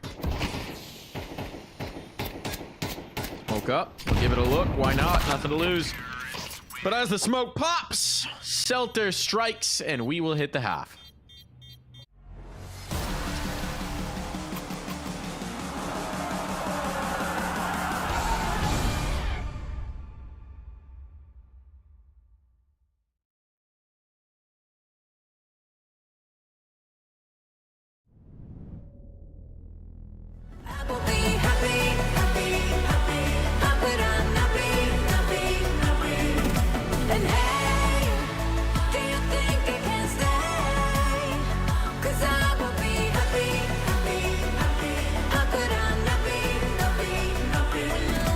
S3: Smoke up. We'll give it a look. Why not? Nothing to lose. But as the smoke pops, Selter strikes, and we will hit the half.
S1: I will be happy, happy, happy. How could I not be, And hey, do you think I can stay? 'Cause I will be happy, happy, happy. How could I not be,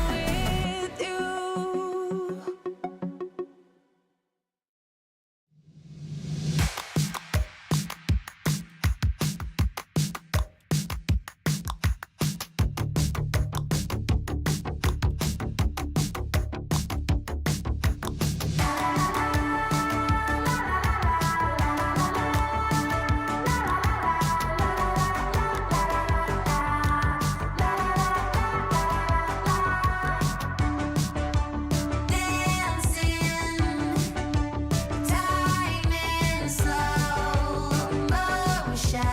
S1: with you? Dancing, time in slow motion.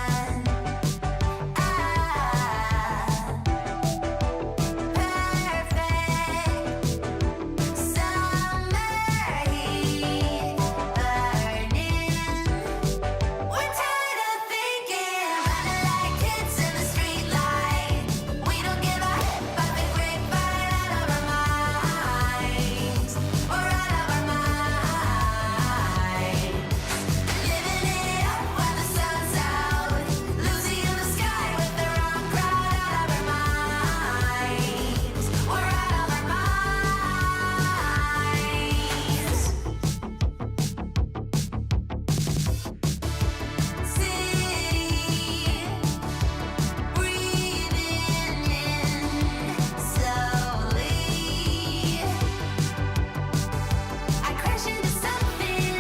S1: Perfect summer heat burning. We're tired of thinking, running like kids in the streetlight. We don't give a but the grapevine out of our minds. We're out of our minds. Living it up when the sun's out. Losing in the sky with the wrong crowd. Out of our minds. We're out of our minds. City, breathing in slowly. I crash into something.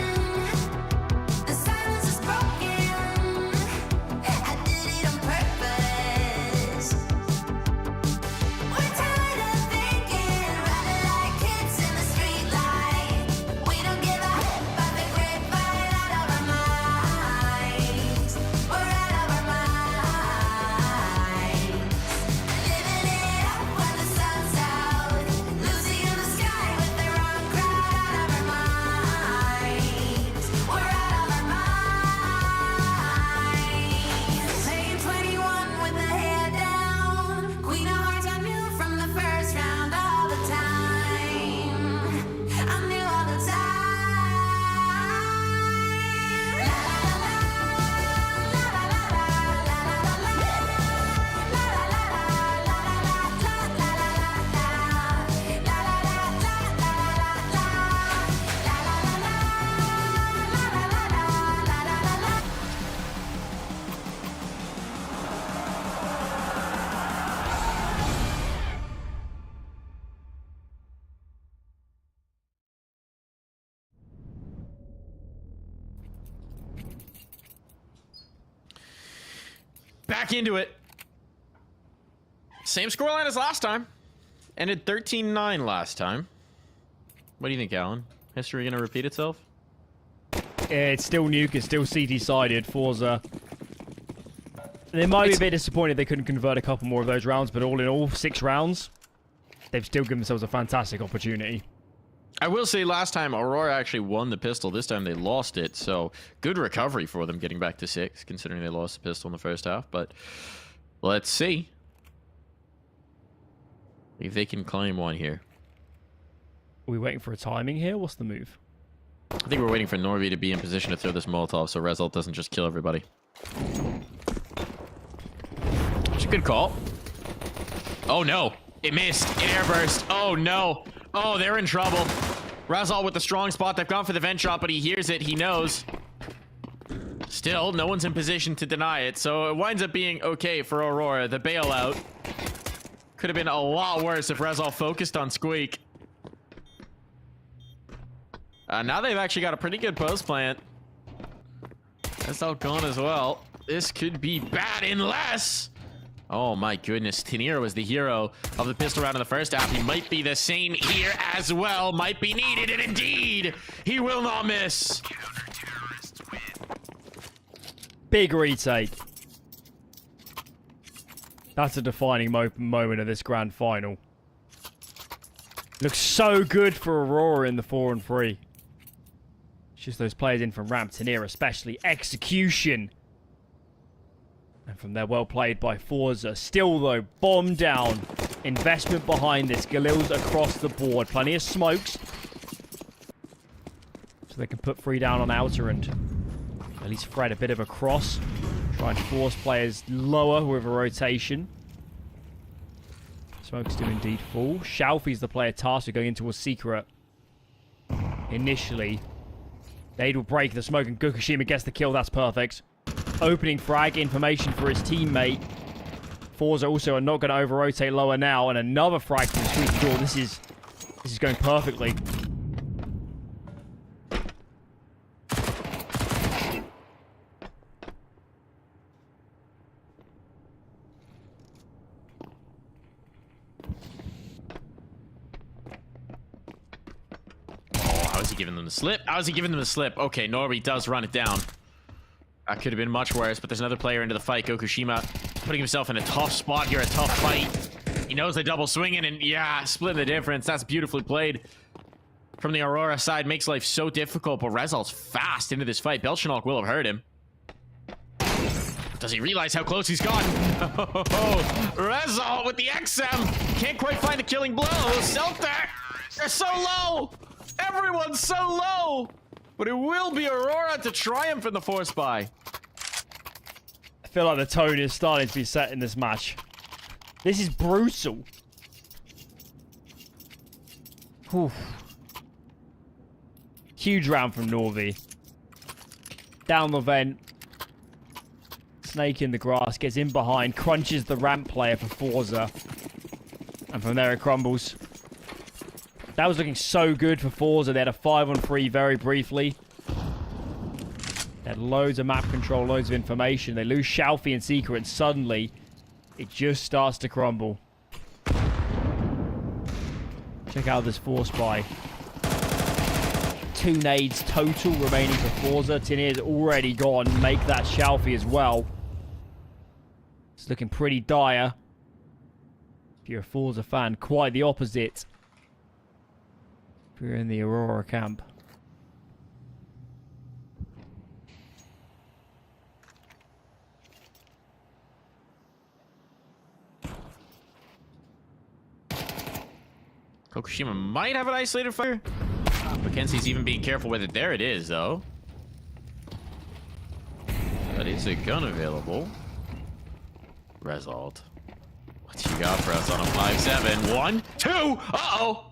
S1: The silence is broken. I did it on purpose. We're tired of thinking, running like kids in the streetlight. We don't give a but the grapevine out of our minds. We're out of our minds. Living it up when the sun's out. Losing in the sky with the wrong crowd. Out of our minds. We're out of our minds. Playing 21 with the head down. Queen of Hearts, I knew from the first round all the time. I knew all the time. La la la la la la la la
S3: Back into it. Same scoreline as last time. Ended 13-9 last time. What do you think, Alan? History gonna repeat itself?
S4: It's still Nuke, it's still CT-sided, Forze. They might be a bit disappointed they couldn't convert a couple more of those rounds, but all in all, 6 rounds, they've still given themselves a fantastic opportunity.
S3: I will say last time Aurora actually won the pistol. This time they lost it. So good recovery for them getting back to 6, considering they lost the pistol in the first half. But let's see if they can claim one here.
S4: Are we waiting for a timing here? What's the move?
S3: I think we're waiting for Norby to be in position to throw this Molotov so Result doesn't just kill everybody. It's a good call. Oh no, it missed. It airburst. Oh no. Oh, they're in trouble. Result with the strong spot. They've gone for the vent shot, but he hears it. He knows. Still, no one's in position to deny it, so it winds up being okay for Aurora. The bailout could have been a lot worse if Result focused on Squeak. Now they've actually got a pretty good post plant. That's all gone as well. This could be bad unless... Oh my goodness, Tenier was the hero of the pistol round in the first half. He might be the same here as well. Might be needed, and indeed, he will not miss.
S4: Big retake. That's a defining moment of this grand final. Looks so good for Aurora in the 4-on-3. It's just those players in from ramp, Tenier especially. Execution. And from there, well played by Forze. Still, though, bomb down. Investment behind this. Galil's across the board. Plenty of smokes. So they can put 3 down on outer and at least thread a bit of a cross. Try and force players lower with a rotation. Smokes do indeed fall. Shalfie's the player tasked with going into a secret. Initially. Nade will break the smoke and Gokushima gets the kill. That's perfect. Opening frag information for his teammate. Forze also are not going to over-rotate lower now. And another frag from the sweet door. This is going perfectly.
S3: How is he giving them the slip? How is he giving them the slip? Okay, Norby does run it down. That could have been much worse, but there's another player into the fight. Gokushima putting himself in a tough spot here, a tough fight. He knows the double swinging, and yeah, splitting the difference. That's beautifully played from the Aurora side. Makes life so difficult, but Result's fast into this fight. Belchanok will have heard him. Does he realize how close he's gotten? Oh, Result with the XM. Can't quite find the killing blow. Celtic, they're so low. Everyone's so low. But it will be Aurora to triumph in the force buy.
S4: I feel like the tone is starting to be set in this match. This is brutal. Whew. Huge round from Norby. Down the vent. Snake in the grass. Gets in behind. Crunches the ramp player for Forze. And from there it crumbles. That was looking so good for Forze. They had a 5-on-3 very briefly. They had loads of map control, loads of information. They lose Shalfie and Secret, and suddenly it just starts to crumble. Check out this force buy. 2 nades total remaining for Forze. Tinier's already gone. Make that Shalfie as well. It's looking pretty dire. If you're a Forze fan, quite the opposite. We're in the Aurora camp.
S3: Gokushima might have an isolated fire. Mackenzie's even being careful with it. There it is, though. But is a gun available? Result. What you got for us on a 5-7? 1, 2! Uh-oh!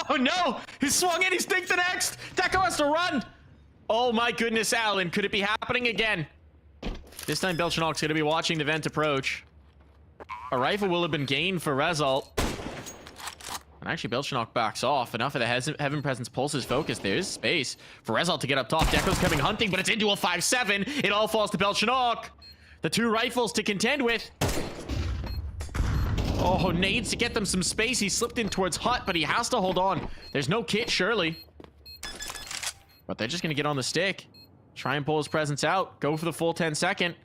S3: Oh no! He swung in, he stinked the next! Deco has to run! Oh my goodness, Alan, could it be happening again? This time Belchanok's gonna be watching the vent approach. A rifle will have been gained for Result. And actually Belchanok backs off. Enough of the Heaven Presence pulses focus. There's space for Result to get up top. Deco's coming hunting, but it's into a 5-7. It all falls to Belchanok. The 2 rifles to contend with. Oh, nades to get them some space. He slipped in towards Hut, but he has to hold on. There's no kit, surely. But they're just going to get on the stick. Try and pull his presence out. Go for the full 10-second.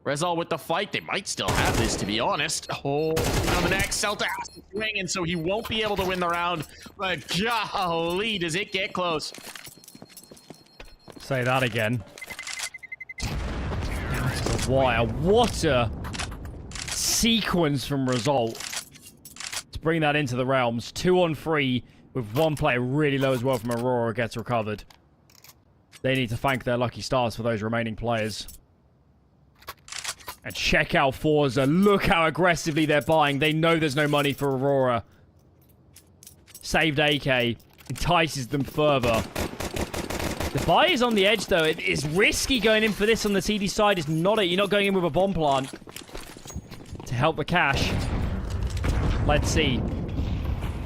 S3: Rezal with the fight. They might still have this, to be honest. Oh, on the next, Celta has to swing, and so he won't be able to win the round. But golly, does it get close?
S4: Say that again. Down to the wire. What a sequence from Result to bring that into the realms. 2-on-3 with one player really low as well from Aurora gets recovered. They need to thank their lucky stars for those remaining players. And check out Forze. Look how aggressively they're buying. They know there's no money for Aurora. Saved AK. Entices them further. The buy is on the edge, though. It is risky going in for this on the TD side. It's not it. You're not going in with a bomb plant to help the cash. Let's see.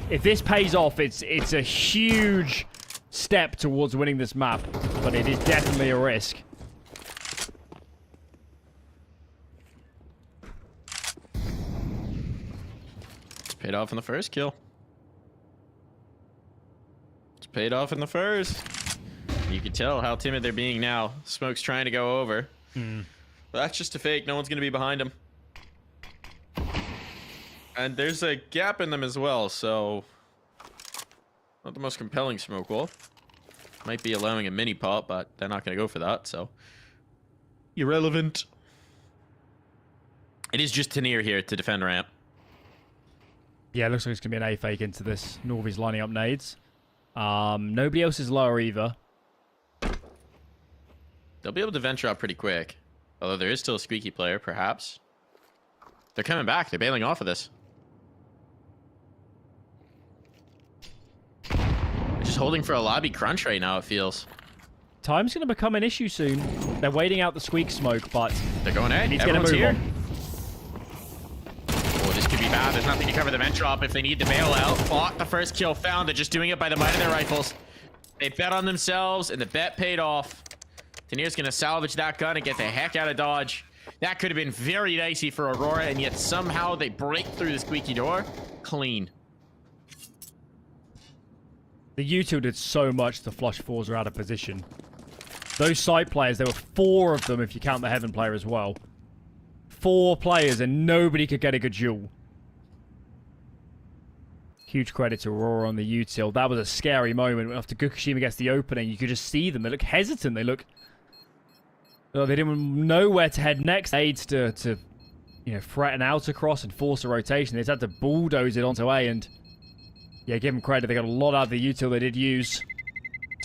S4: If this pays off, it's a huge step towards winning this map. But it is definitely a risk.
S3: Paid off in the first kill. It's paid off in the first. You can tell how timid they're being now. Smoke's trying to go over. But that's just a fake. No one's going to be behind him. And there's a gap in them as well, so... Not the most compelling smoke wall. Might be allowing a mini pop, but they're not going to go for that, so... Irrelevant. It is just Tanir here to defend ramp.
S4: Yeah, it looks like it's going to be an A fake into this. Norby's lining up nades. Nobody else is lower either.
S3: They'll be able to venture out pretty quick. Although there is still a squeaky player, perhaps. They're coming back. They're bailing off of this. They're just holding for a lobby crunch right now, it feels.
S4: Time's going to become an issue soon. They're waiting out the squeak smoke, but...
S3: They're going A.
S4: He's going to
S3: Everyone's
S4: move
S3: here.
S4: on.
S3: Oh, this could be bad. There's nothing to cover the vent drop if they need the bailout. Bought the first kill found. They're just doing it by the might of their rifles. They bet on themselves, and the bet paid off. Tanir's going to salvage that gun and get the heck out of Dodge. That could have been very dicey for Aurora, and yet somehow they break through the squeaky door. Clean.
S4: The U2 did so much to flush Forza out of position. Those side players, there were 4 of them if you count the Heaven player as well. 4 players and nobody could get a good duel. Huge credit to Aurora on the util. That was a scary moment. After Fukushima gets the opening, you could just see them. They look hesitant. They look... Oh, they didn't know where to head next. Aids to you know, threaten out across and force a rotation. They just had to bulldoze it onto A and... Yeah, give them credit. They got a lot out of the util they did use.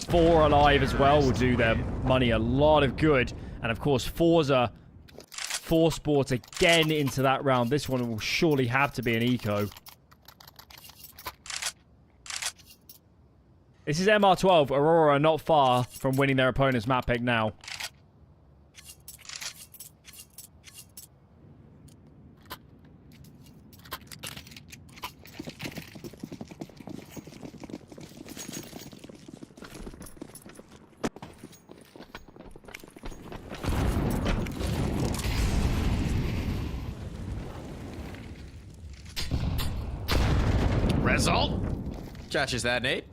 S4: 4 alive as well will do their money a lot of good. And of course, Forza... 4 sports again into that round. This one will surely have to be an eco. This is MR12. Aurora not far from winning their opponent's map pick now.
S3: Result. Catches that, Nate.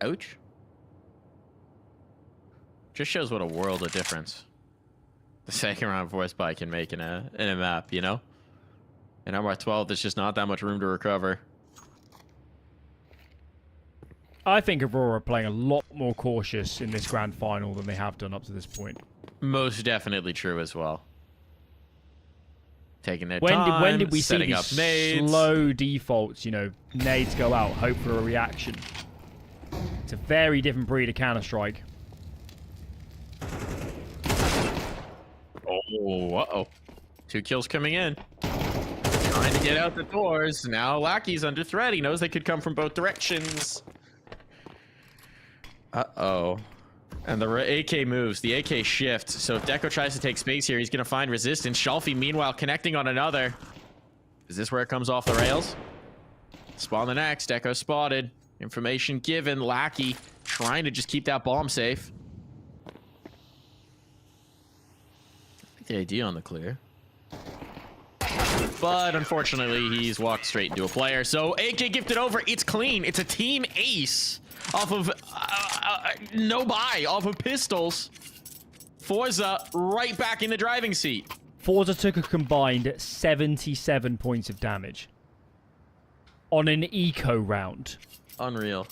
S3: Ouch. Just shows what a world of difference the second round voice buy can make in a map, you know? In MR12, there's just not that much room to recover.
S4: I think Aurora are playing a lot more cautious in this grand final than they have done up to this point.
S3: Most definitely true as well. Taking their time,
S4: when did we see
S3: setting
S4: these
S3: up nades.
S4: slow defaults, you know, nades go out, hope for a reaction? It's a very different breed of Counter-Strike.
S3: Oh, uh-oh. 2 kills coming in. Trying to get out the doors. Now Lackey's under threat. He knows they could come from both directions. Uh-oh. And the AK moves. The AK shifts. So if Deco tries to take space here, he's going to find resistance. Shalfie, meanwhile, connecting on another. Is this where it comes off the rails? Spawn the next. Deco spotted. Information given. Lackey trying to just keep that bomb safe. I think the idea on the clear. But unfortunately, he's walked straight into a player. So AK gifted over. It's clean. It's a team ace off of no buy, off of pistols. Forza right back in the driving seat.
S4: Forza took a combined 77 points of damage on an eco round.
S3: Unreal.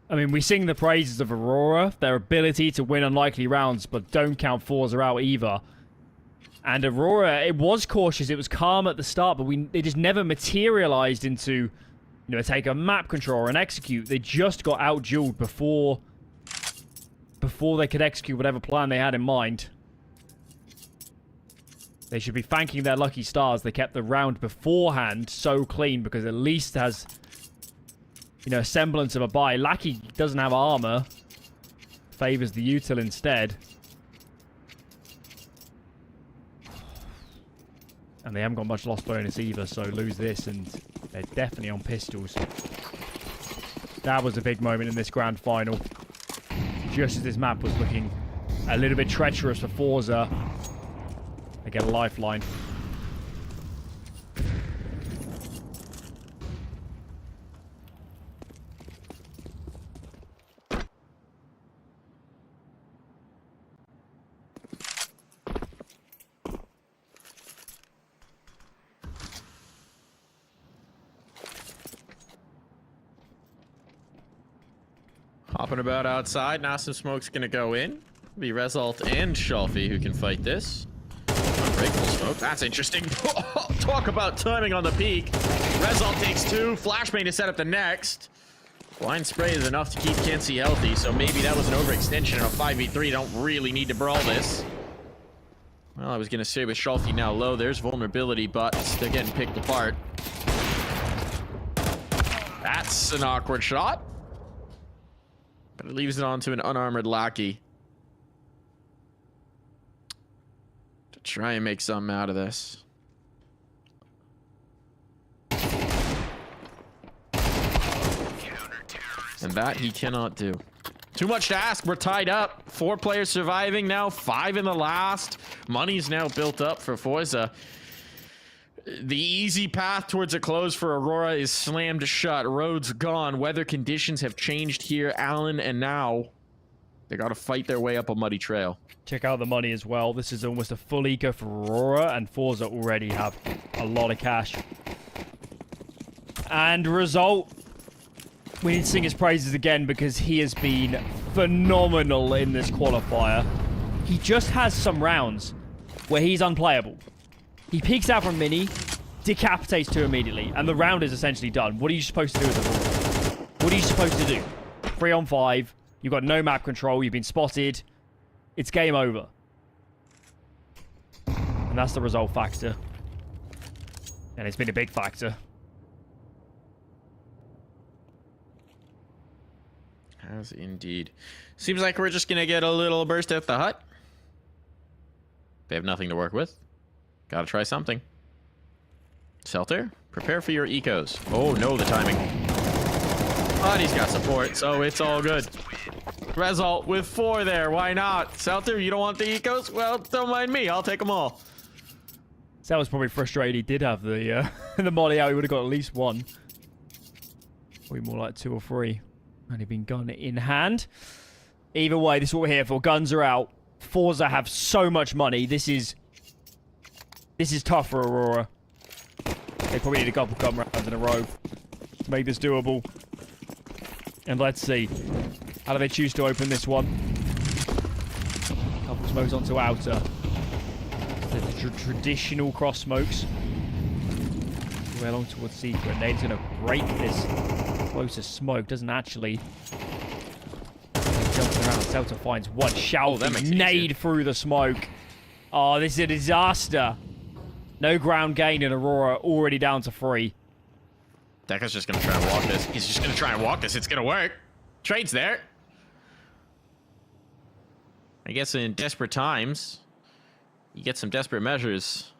S4: I mean, we sing the praises of Aurora, their ability to win unlikely rounds, but don't count Forza out either. And Aurora, it was cautious, it was calm at the start, but it just never materialized into, take a map control and execute. They just got out-dueled before they could execute whatever plan they had in mind. They should be thanking their lucky stars. They kept the round beforehand so clean because at least has, a semblance of a buy. Lackey doesn't have armor. Favors the util instead. And they haven't got much loss bonus either, so lose this and they're definitely on pistols. That was a big moment in this grand final. Just as this map was looking a little bit treacherous for Forza. They get a lifeline.
S3: Hopping about outside. Now some smoke's gonna go in. Be Result and Shelfie who can fight this. Unbreakable smoke. That's interesting. Talk about timing on the peak. Result takes 2. Flashbang to set up the next. Blind spray is enough to keep Kenzie healthy, so maybe that was an overextension in a 5v3. Don't really need to brawl this. Well, I was gonna say with Shelfie now low, there's vulnerability, but they're getting picked apart. That's an awkward shot. But it leaves it onto an unarmored Lackey to try and make something out of this. And that he cannot do. Too much to ask. We're tied up. 4 players surviving now. 5 in the last. Money's now built up for Forza. The easy path towards a close for Aurora is slammed shut. Road's gone. Weather conditions have changed here, Alan, and now they got to fight their way up a muddy trail.
S4: Check out the money as well. This is almost a full eco for Aurora, and Forza already have a lot of cash. And Result, we need to sing his praises again because he has been phenomenal in this qualifier. He just has some rounds where he's unplayable. He peeks out from Mini, decapitates 2 immediately, and the round is essentially done. What are you supposed to do with the ball? What are you supposed to do? 3 on 5, you've got no map control, you've been spotted. It's game over. And that's the Result factor. And it's been a big factor.
S3: Has indeed. Seems like we're just going to get a little burst out the hut. They have nothing to work with. Gotta try something. Selter, prepare for your ecos. Oh no, the timing. But he's got support, so it's all good. Result with 4 there. Why not? Selter, you don't want the ecos? Well, don't mind me. I'll take them all.
S4: So that was probably frustrating. He did have the the molly out. He would have got at least 1. Probably more like 2 or 3. Only been gun in hand. Either way, this is what we're here for. Guns are out. Forza have so much money. This is tough for Aurora. They probably need a couple gun rounds in a row to make this doable. And let's see. How do they choose to open this one? Couple smokes onto outer. The traditional cross smokes. Way along towards secret. Nade's going to break this closer smoke. Doesn't actually. Jumps around. Selter finds one. Shout. Nade through the smoke. Oh, this is a disaster. No ground gain in Aurora, already down to 3.
S3: Dekka's just going to try and walk this. He's just going to try and walk this. It's going to work. Trade's there. I guess in desperate times, you get some desperate measures.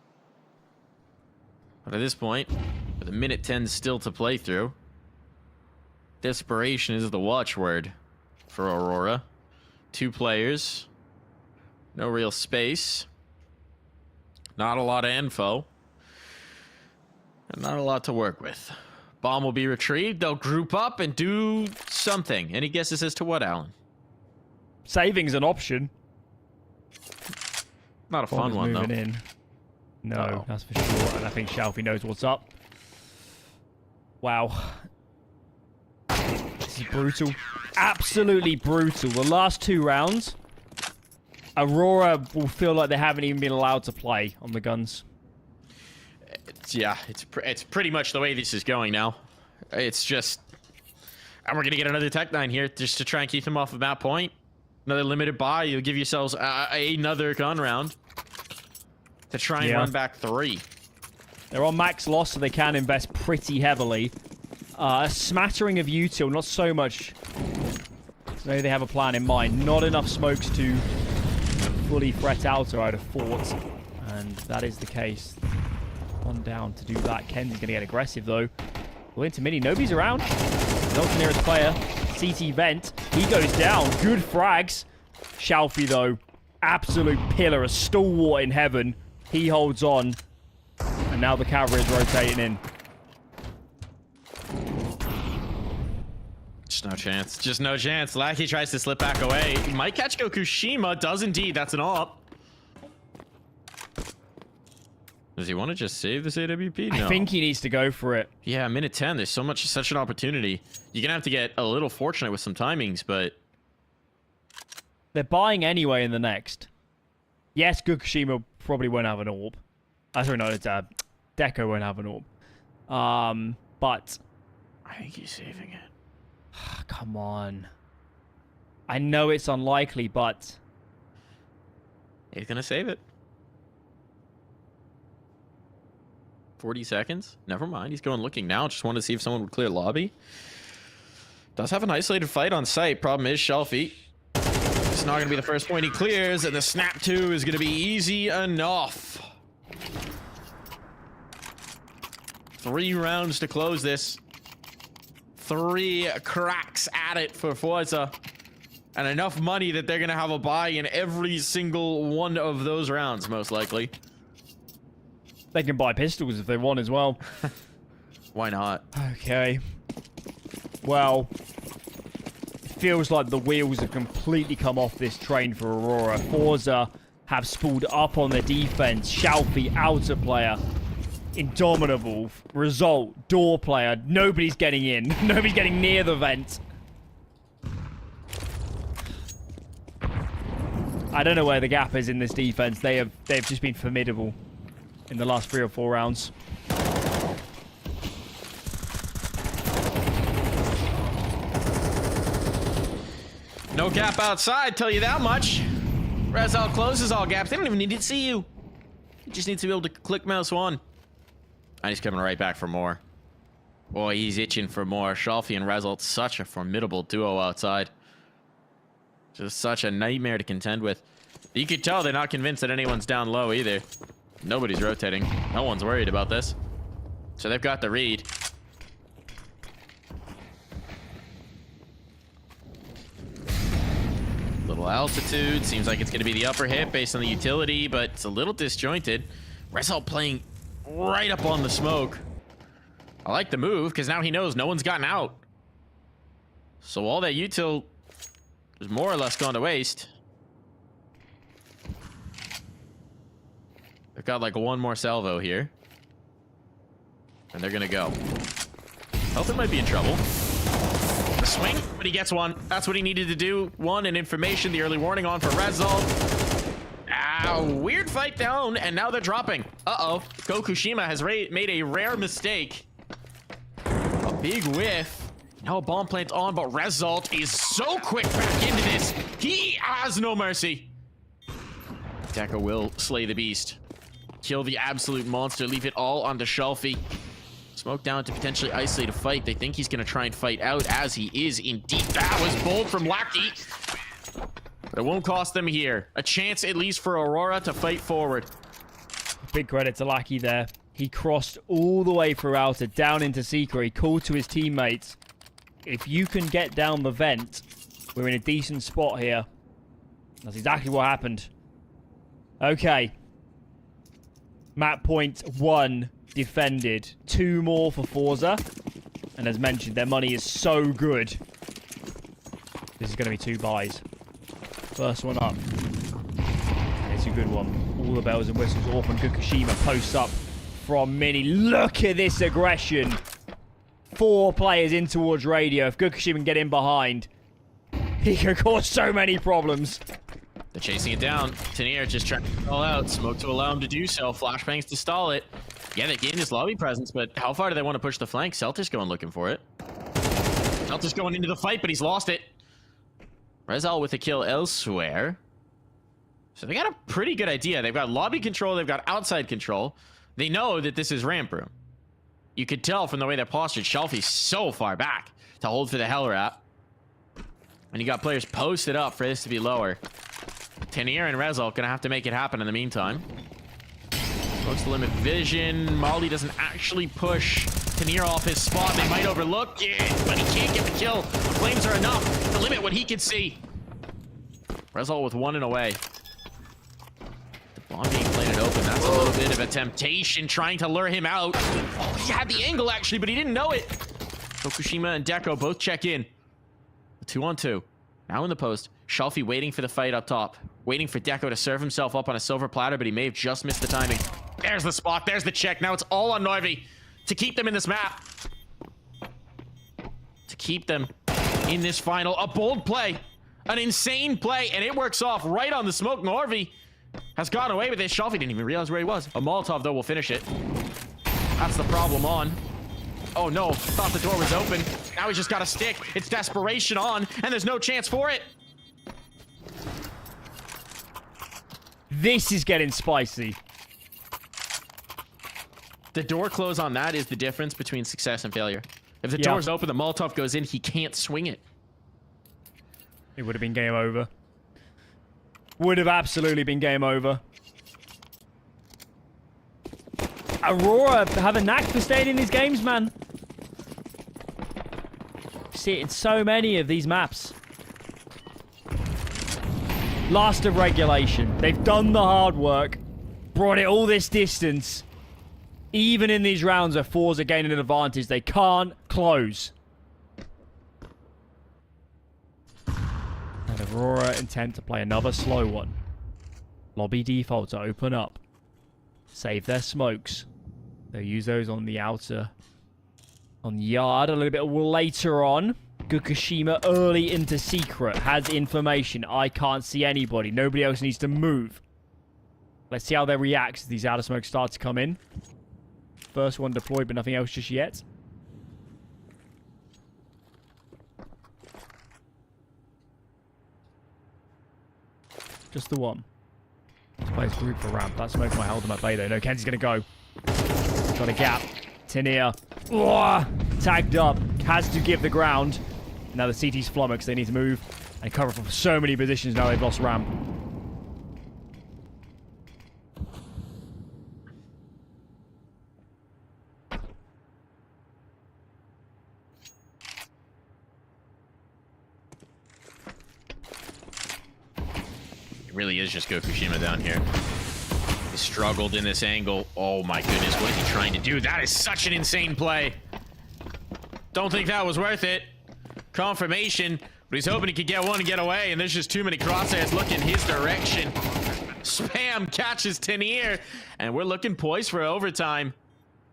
S3: But at this point, with a minute 10 still to play through, desperation is the watchword for Aurora. 2 players. No real space. Not a lot of info. And not a lot to work with. Bomb will be retrieved. They'll group up and do something. Any guesses as to what, Alan?
S4: Saving's an option.
S3: Not a fun
S4: Bomb is
S3: one, though.
S4: moving in. No,
S3: Uh-oh.
S4: that's for sure. And I think Shalfie knows what's up. Wow. This is brutal. Absolutely brutal. The last 2 rounds, Aurora will feel like they haven't even been allowed to play on the guns.
S3: It's pretty much the way this is going now. It's just... And we're going to get another Tech 9 here just to try and keep them off of that point. Another limited buy. You'll give yourselves another gun round to try and run back 3.
S4: They're on max loss, so they can invest pretty heavily. A smattering of util, not so much. Maybe they have a plan in mind. Not enough smokes to fully threat out, or I'd have thought. And that is the case. One down to do that. Ken's going to get aggressive, though. Well, into mini. Nobody's around. Not the nearest player. CT vent. He goes down. Good frags. Shalfie, though. Absolute pillar. A stalwart in heaven. He holds on. And now the cavalry is rotating in.
S3: Just no chance. Just no chance. Lackey tries to slip back away. He might catch Gokushima. Does indeed. That's an op. Does he want to just save this AWP? No.
S4: I think he needs to go for it.
S3: Yeah, minute 10. There's such an opportunity. You're going to have to get a little fortunate with some timings, but...
S4: They're buying anyway in the next. Yes, Gokushima probably won't have an orb. Sorry, no, it's Deco won't have an orb. But...
S3: I think he's saving it.
S4: Come on. I know it's unlikely, but...
S3: He's going to save it. 40 seconds? Never mind. He's going looking now. Just wanted to see if someone would clear lobby. Does have an isolated fight on site. Problem is, Shelfie. It's not going to be the first point he clears, and the snap 2 is going to be easy enough. 3 rounds to close this. 3 cracks at it for Forze. And enough money that they're going to have a buy in every single one of those rounds, most likely.
S4: They can buy pistols if they want as well.
S3: Why not?
S4: Okay. Well, it feels like the wheels have completely come off this train for Aurora. Forze have spooled up on their defense. Shalfie, outer player. Indomitable. Result, door player. Nobody's getting in. Nobody's getting near the vent. I don't know where the gap is in this defense. They've just been formidable in the last 3 or 4 rounds.
S3: No gap outside, tell you that much. Rezal closes all gaps. They don't even need to see you. You just need to be able to click mouse 1. And he's coming right back for more. Boy, he's itching for more. Shalfie and Rezal, such a formidable duo outside. Just such a nightmare to contend with. You could tell they're not convinced that anyone's down low either. Nobody's rotating. No one's worried about this. So they've got the read. Little altitude. Seems like it's going to be the upper hit based on the utility, but it's a little disjointed. Rezal playing right up on the smoke. I like the move because now he knows no one's gotten out. So all that util is more or less gone to waste. They've got like 1 more salvo here. And they're gonna go. Helton might be in trouble. The swing, but he gets 1. That's what he needed to do. 1 and information, the early warning on for Rezal. Weird fight down, and now they're dropping. Uh-oh. Gokushima has made a rare mistake. A big whiff. Now a bomb plant on, but Rezal is so quick back into this. He has no mercy. Deco will slay the beast. Kill the absolute monster. Leave it all on the Shelfie. Smoke down to potentially isolate a fight. They think he's going to try and fight out, as he is indeed. That was bold from Lackey. But it won't cost them here. A chance at least for Aurora to fight forward.
S4: Big credit to Lackey there. He crossed all the way through outer, down into Secret. He called to his teammates. If you can get down the vent, we're in a decent spot here. That's exactly what happened. Okay. Map point 1 defended. 2 more for Forze. And as mentioned, their money is so good. This is going to be 2 buys. First one up. It's a good one. All the bells and whistles off, and Fukushima posts up from Mini. Look at this aggression. 4 players in towards Radio. If Fukushima can get in behind, he can cause so many problems.
S3: They're chasing it down. Tenier just trying to stall out. Smoke to allow him to do so. Flashbangs to stall it. Yeah, they gained his lobby presence, but how far do they want to push the flank? Celtics going looking for it. Celtics going into the fight, but he's lost it. Rezal with a kill elsewhere. So they got a pretty good idea. They've got lobby control. They've got outside control. They know that this is ramp room. You could tell from the way they're postured. Shelfie's so far back to hold for the hell wrap. And you got players posted up for this to be lower. Tenier and Rezal gonna have to make it happen in the meantime. Looks to limit vision. Molly doesn't actually push Tenier off his spot. They might overlook it, but he can't get the kill. The flames are enough to limit what he can see. Rezal with 1 and away. The bomb being planted open. That's a little bit of a temptation, trying to lure him out. Oh, he had the angle actually, but he didn't know it. Fukushima and Deco both check in. 2-on-2. Now in the post. Shelfie waiting for the fight up top. Waiting for Deco to serve himself up on a silver platter, but he may have just missed the timing. There's the spot. There's the check. Now it's all on Narvi to keep them in this map. To keep them in this final. A bold play. An insane play, and it works off right on the smoke. Narvi has gone away with it. Shelfie didn't even realize where he was. A Molotov, though, will finish it. That's the problem on. Oh, no. Thought the door was open. Now he's just got a stick. It's desperation on, and there's no chance for it.
S4: This is getting spicy.
S3: The door close on that is the difference between success and failure. If the door's open, the Molotov goes in, he can't swing it.
S4: It would have been game over. Would have absolutely been game over. Aurora have a knack for staying in these games, man. See it in so many of these maps. Last of regulation. They've done the hard work. Brought it all this distance. Even in these rounds where Forze are gaining an advantage, they can't close. And Aurora intend to play another slow one. Lobby default to open up. Save their smokes. They'll use those on the outer. On yard a little bit later on. Fukushima early into secret. Has information. I can't see anybody. Nobody else needs to move. Let's see how they react as these outer smokes start to come in. First one deployed, but nothing else just yet. Just the one. Let's play this group for ramp. That smoke might hold them at bay, though. No, Kenzie's going to go. Got a gap. Tenier. Tagged up. Has to give the ground. Now the CT's flummoxed. They need to move and cover from so many positions now they've lost ramp.
S3: It really is just Fukushima down here. He struggled in this angle. Oh my goodness, what is he trying to do? That is such an insane play. Don't think that was worth it. Confirmation, but he's hoping he could get one and get away, and there's just too many crosshairs looking his direction. Spam catches Tenier, and we're looking poised for overtime.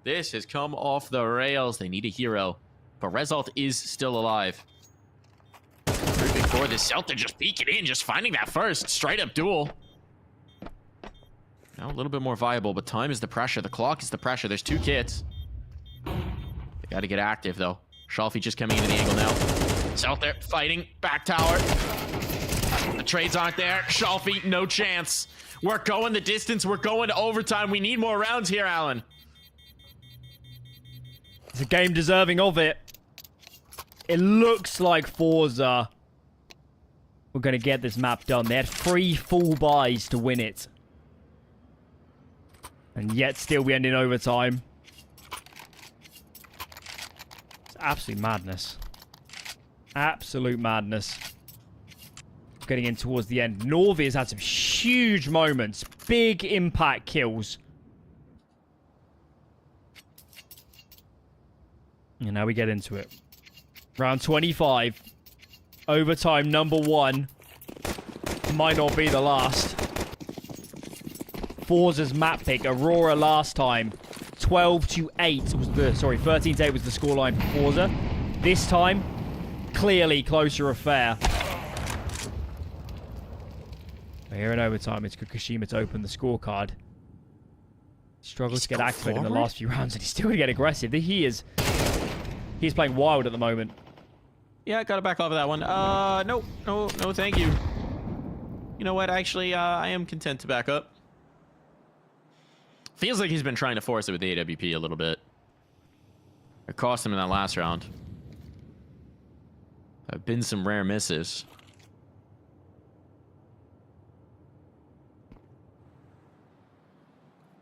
S3: This has come off the rails. They need a hero, but Rezalt is still alive. Moving forward, the Celta just peeking in, just finding that first straight up duel. Now a little bit more viable, but time is the pressure. The clock is the pressure. There's 2 kits. They got to get active, though. Shelfie just coming into the angle now. Celta fighting. Back tower. The trades aren't there. Shelfie, no chance. We're going the distance. We're going to overtime. We need more rounds here, Alan.
S4: It's a game deserving of it. It looks like Forza were going to get this map done. They had 3 full buys to win it. And yet still we end in overtime. It's absolute madness. Absolute madness. Getting in towards the end. Norvi has had some huge moments. Big impact kills. And now we get into it. Round 25. Overtime number 1. Might not be the last. Forze's map pick. Aurora last time, 12-8 was the 13-8 was the scoreline for Forze. This time, clearly closer affair. Here in overtime, it's Kukushima to open the scorecard. Struggled to get activated in the last few rounds, and he's still going to get aggressive. He's playing wild at the moment.
S3: Yeah, gotta back off of that one. No, thank you. You know what? Actually, I am content to back up. Feels like he's been trying to force it with the AWP a little bit. It cost him in that last round. There have been some rare misses.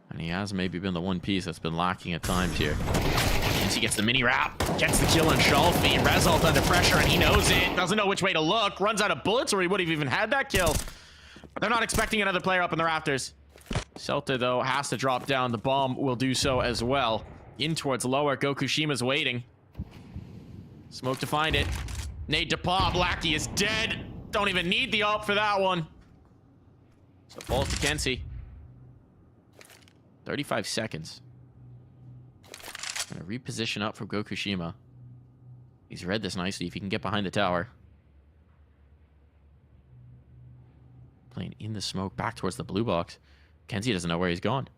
S3: And he has maybe been the one piece that's been lacking at times here. And he gets the mini wrap, gets the kill on Shalfi. Result under pressure, and he knows it. Doesn't know which way to look. Runs out of bullets, or he would have even had that kill. But they're not expecting another player up in the rafters. Celta, though, has to drop down. The bomb will do so as well. In towards lower. Gokushima's waiting. Smoke to find it. Nade to pop. Lackey is dead. Don't even need the ult for that one. So falls to Kenzie. 35 seconds. Gonna reposition up for Gokushima. He's read this nicely if he can get behind the tower. Playing in the smoke back towards the blue box. Kenzie doesn't know where he's gone.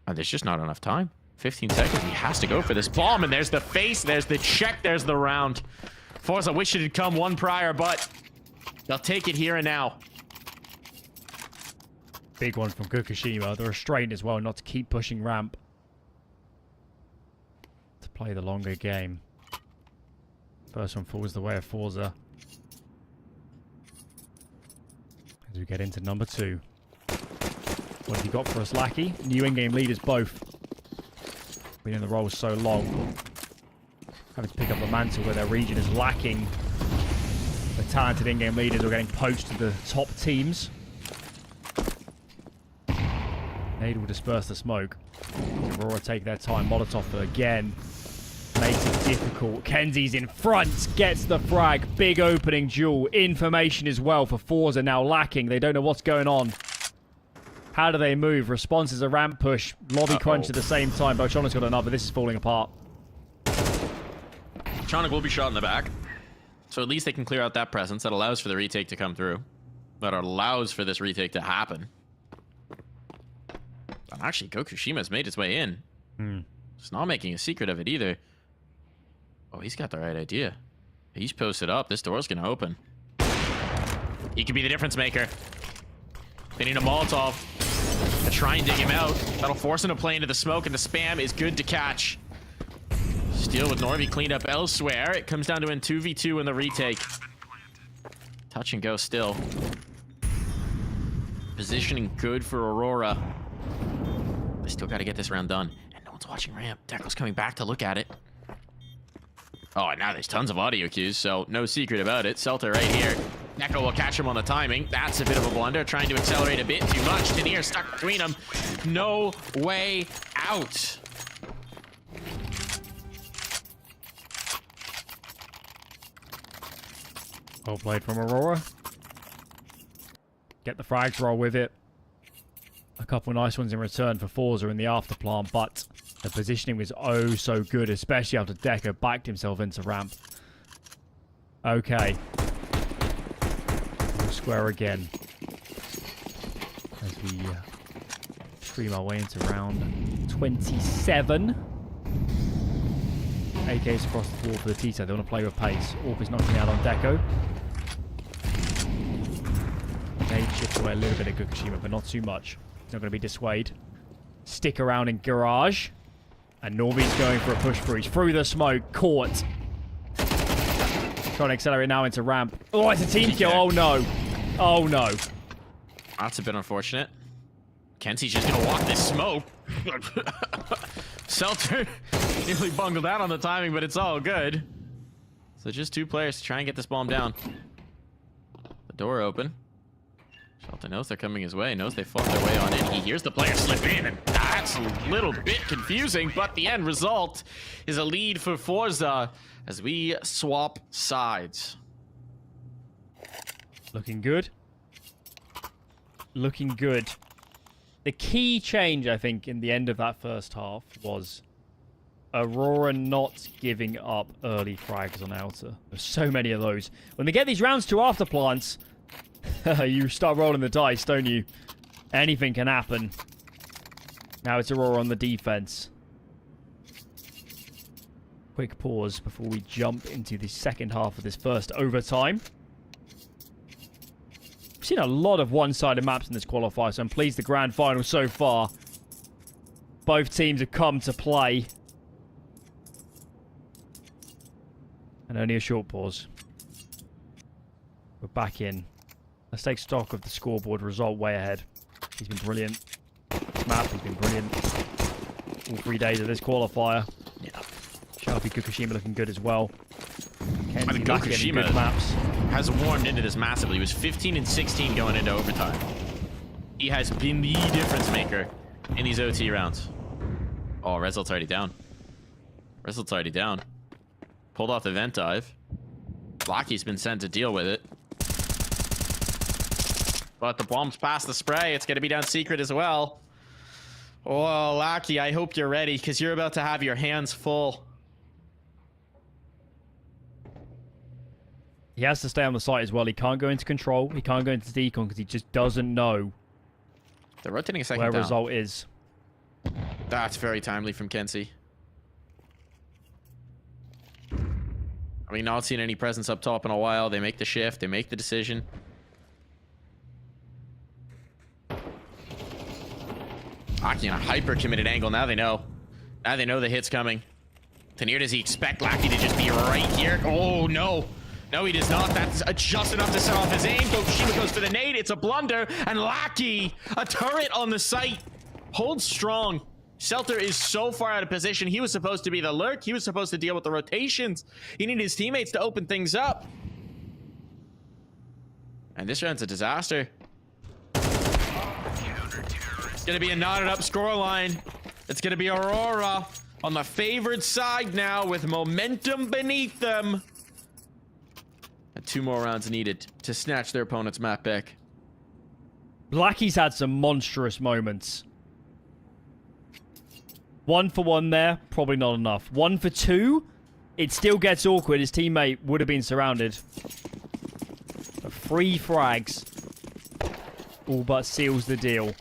S3: And there's just not enough time. 15 seconds. He has to go for this bomb. And there's the face. There's the check. There's the round. Forze, I wish it had come one prior, but they'll take it here and now.
S4: Big one from Gokushima. The restraint as well, not to keep pushing ramp. To play the longer game. First one falls the way of Forze. As we get into number 2. What have you got for us, Lackey? New in-game leaders both. Been in the role so long. Having to pick up the mantle where their region is lacking. The talented in-game leaders are getting poached to the top teams. Nade will disperse the smoke. Aurora take their time. Molotov again. Makes it difficult. Kenzie's in front. Gets the frag. Big opening duel. Information as well for Forze now lacking. They don't know what's going on. How do they move? Response is a ramp push. Lobby crunch at the same time. Bochonic's got another. This is falling apart.
S3: Chonic will be shot in the back. So at least they can clear out that presence. That allows for the retake to come through. That allows for this retake to happen. And actually, Gokushima's made his way in. He's not making a secret of it either. Oh, he's got the right idea. He's posted up. This door's going to open. He could be the difference maker. They need a Molotov to try and dig him out. That'll force him to play into the smoke, and the spam is good to catch. Steal with Norby cleaned up elsewhere. It comes down to a 2v2 in the retake. Touch and go still. Positioning good for Aurora. They still got to get this round done. And no one's watching ramp. Deco's coming back to look at it. Oh, and now there's tons of audio cues, so no secret about it. Celta right here. Deco will catch him on the timing. That's a bit of a blunder. Trying to accelerate a bit too much. Tenier stuck between them. No way out.
S4: Well played from Aurora. Get the frags, roll with it. A couple nice ones in return for Forze in the afterplant, but the positioning was oh so good, especially after Deco backed himself into ramp. Okay. We'll square again. As we stream our way into round 27. AK's across the floor for the Tito. They want to play with pace. Orp is knocking out on Deco. Nade chips away a little bit at Gokushima, but not too much. He's not going to be dissuaded. Stick around in Garage. And Norby's going for a push through. He's through the smoke. Caught. Trying to accelerate now into ramp. Oh, it's a team kill. Oh, no. Oh, no.
S3: That's a bit unfortunate. Kenzie's just going to walk this smoke. Celta nearly bungled out on the timing, but it's all good. So just 2 players to try and get this bomb down. The door open. Celta knows they're coming his way, knows they fought their way on in. He hears the player slip in, and that's a little bit confusing, but the end result is a lead for Forze as we swap sides.
S4: Looking good. Looking good. The key change, I think, in the end of that first half was Aurora not giving up early frags on outer. There's so many of those. When they get these rounds to after plants, you start rolling the dice, don't you? Anything can happen. Now it's Aurora on the defense. Quick pause before we jump into the second half of this first overtime. We've seen a lot of one-sided maps in this qualifier, so I'm pleased the grand final so far. Both teams have come to play. And only a short pause. We're back in. Let's take stock of the scoreboard. Result way ahead. He's been brilliant. Map, he's been brilliant. All 3 days of this qualifier.
S3: Yeah.
S4: Sharpie Kukushima looking good as well. Kenzie
S3: think
S4: Lucky having good
S3: Kukushima
S4: maps.
S3: has warmed into this massively. He was 15 and 16 going into overtime. He has been the difference maker in these OT rounds. Oh, Result's already down. Result's already down. Pulled off the vent dive. Blacky's been sent to deal with it. But the bomb's past the spray. It's going to be down secret as well. Oh, Lackey, I hope you're ready, because you're about to have your hands full.
S4: He has to stay on the site as well. He can't go into control. He can't go into decon because he just doesn't know
S3: They're rotating a second
S4: where
S3: down.
S4: result is.
S3: That's very timely from Kenzie. I mean, not seen any presence up top in a while. They make the shift. They make the decision. Aki in a hyper-committed angle. Now they know. Now they know the hit's coming. Tanier, does he expect Lackey to just be right here? Oh, no. No, he does not. That's just enough to set off his aim. Gokushima goes for the nade. It's a blunder. And Lackey, a turret on the site, holds strong. Selter is so far out of position. He was supposed to be the lurk. He was supposed to deal with the rotations. He needed his teammates to open things up. And this round's a disaster. It's going to be a knotted up scoreline. It's going to be Aurora on the favored side now with momentum beneath them. And 2 more rounds needed to snatch their opponent's map back.
S4: Blacky's had some monstrous moments. 1 for 1 there, probably not enough. 1 for 2, it still gets awkward. His teammate would have been surrounded. But 3 frags. All but seals the deal.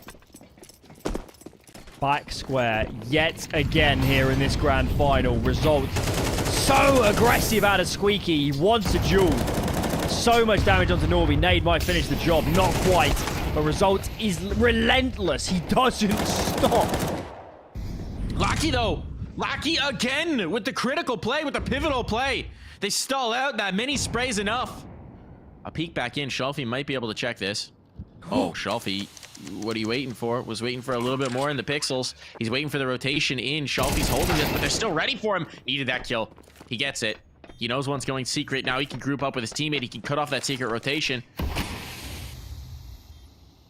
S4: Back square yet again here in this grand final. Result so aggressive out of Squeaky. He wants a duel. So much damage onto Norby. Nade might finish the job. Not quite. But Result is relentless. He doesn't stop.
S3: Lackey, though. Lackey again with the critical play, with the pivotal play. They stall out. That mini spray's enough. A peek back in. Shelfie might be able to check this. Oh, Shelfie. What are you waiting for? Was waiting for a little bit more in the pixels. He's waiting for the rotation in. Shelfie's holding this, but they're still ready for him. Needed that kill. He gets it. He knows one's going secret. Now he can group up with his teammate. He can cut off that secret rotation.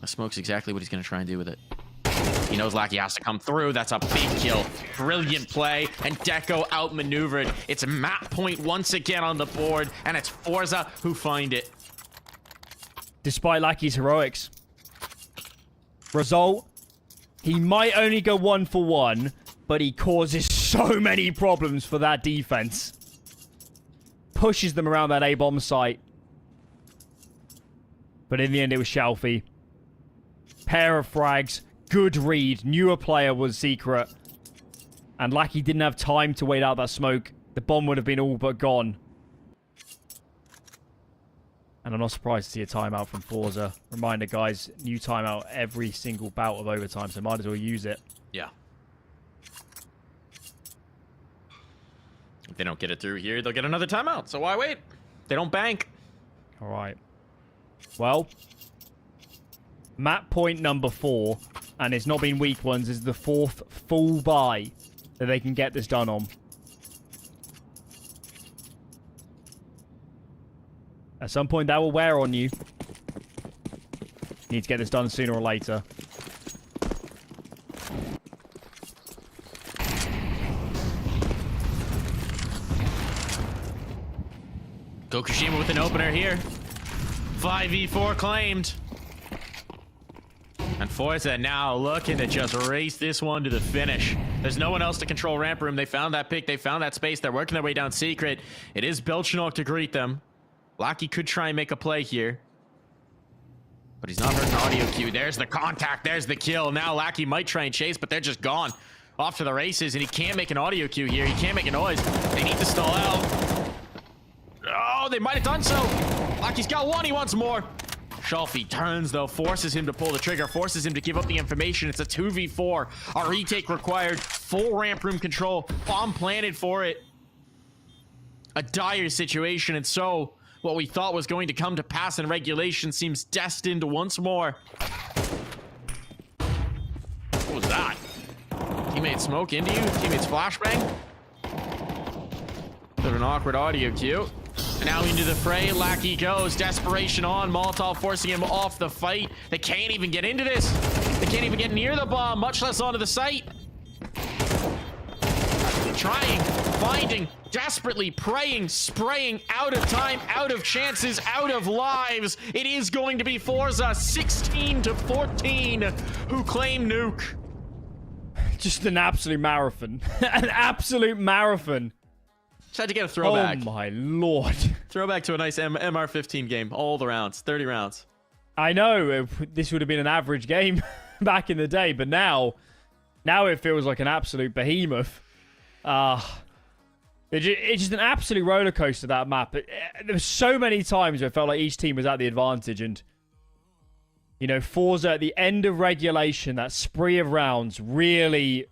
S3: The smoke's exactly what he's going to try and do with it. He knows Lackey has to come through. That's a big kill. Brilliant play. And Deco outmaneuvered. It's map point once again on the board. And it's Forze who find it.
S4: Despite Lackey's heroics. Result, he might only go 1 for 1, but he causes so many problems for that defense. Pushes them around that A-bomb site. But in the end, it was Shelfie. Pair of frags. Good read. Knew a player was secret. And Lackey didn't have time to wait out that smoke. The bomb would have been all but gone. And I'm not surprised to see a timeout from Forza. Reminder, guys, new timeout every single bout of overtime, so might as well use it.
S3: Yeah. If they don't get it through here, they'll get another timeout. So why wait? They don't bank.
S4: All right. Well, map point number 4, and it's not been weak ones, is the 4th full buy that they can get this done on. At some point, that will wear on you. Need to get this done sooner or later.
S3: Gokushima with an opener here. 5v4 claimed. And Forze now looking to just race this one to the finish. There's no one else to control ramp room. They found that pick. They found that space. They're working their way down secret. It is Belchenok to greet them. Lackey could try and make a play here, but he's not heard an audio cue. There's the contact. There's the kill. Now Lackey might try and chase, but they're just gone. Off to the races, and he can't make an audio cue here. He can't make a noise. They need to stall out. Oh, they might have done so. Lackey's got one. He wants more. Shelfie turns, though, forces him to pull the trigger, forces him to give up the information. It's a 2v4. A retake required. Full ramp room control. Bomb planted for it. A dire situation, and so what we thought was going to come to pass in regulation seems destined once more. What was that? Teammate smoke into you? Teammate's flashbang? Bit of an awkward audio cue. And now into the fray, Lackey goes. Desperation on. Molotov forcing him off the fight. They can't even get into this. They can't even get near the bomb, much less onto the site. Trying, finding, desperately praying, spraying, out of time, out of chances, out of lives. It is going to be Forze 16-14 who claim Nuke.
S4: Just an absolute marathon. An absolute marathon.
S3: Just had to get a throwback.
S4: Oh my lord.
S3: Throwback to a nice MR15 game. All the rounds, 30 rounds.
S4: I know, this would have been an average game back in the day, but now it feels like an absolute behemoth. It's just an absolute roller coaster, that map. There were so many times where it felt like each team was at the advantage, and you know, Forze at the end of regulation, that spree of rounds really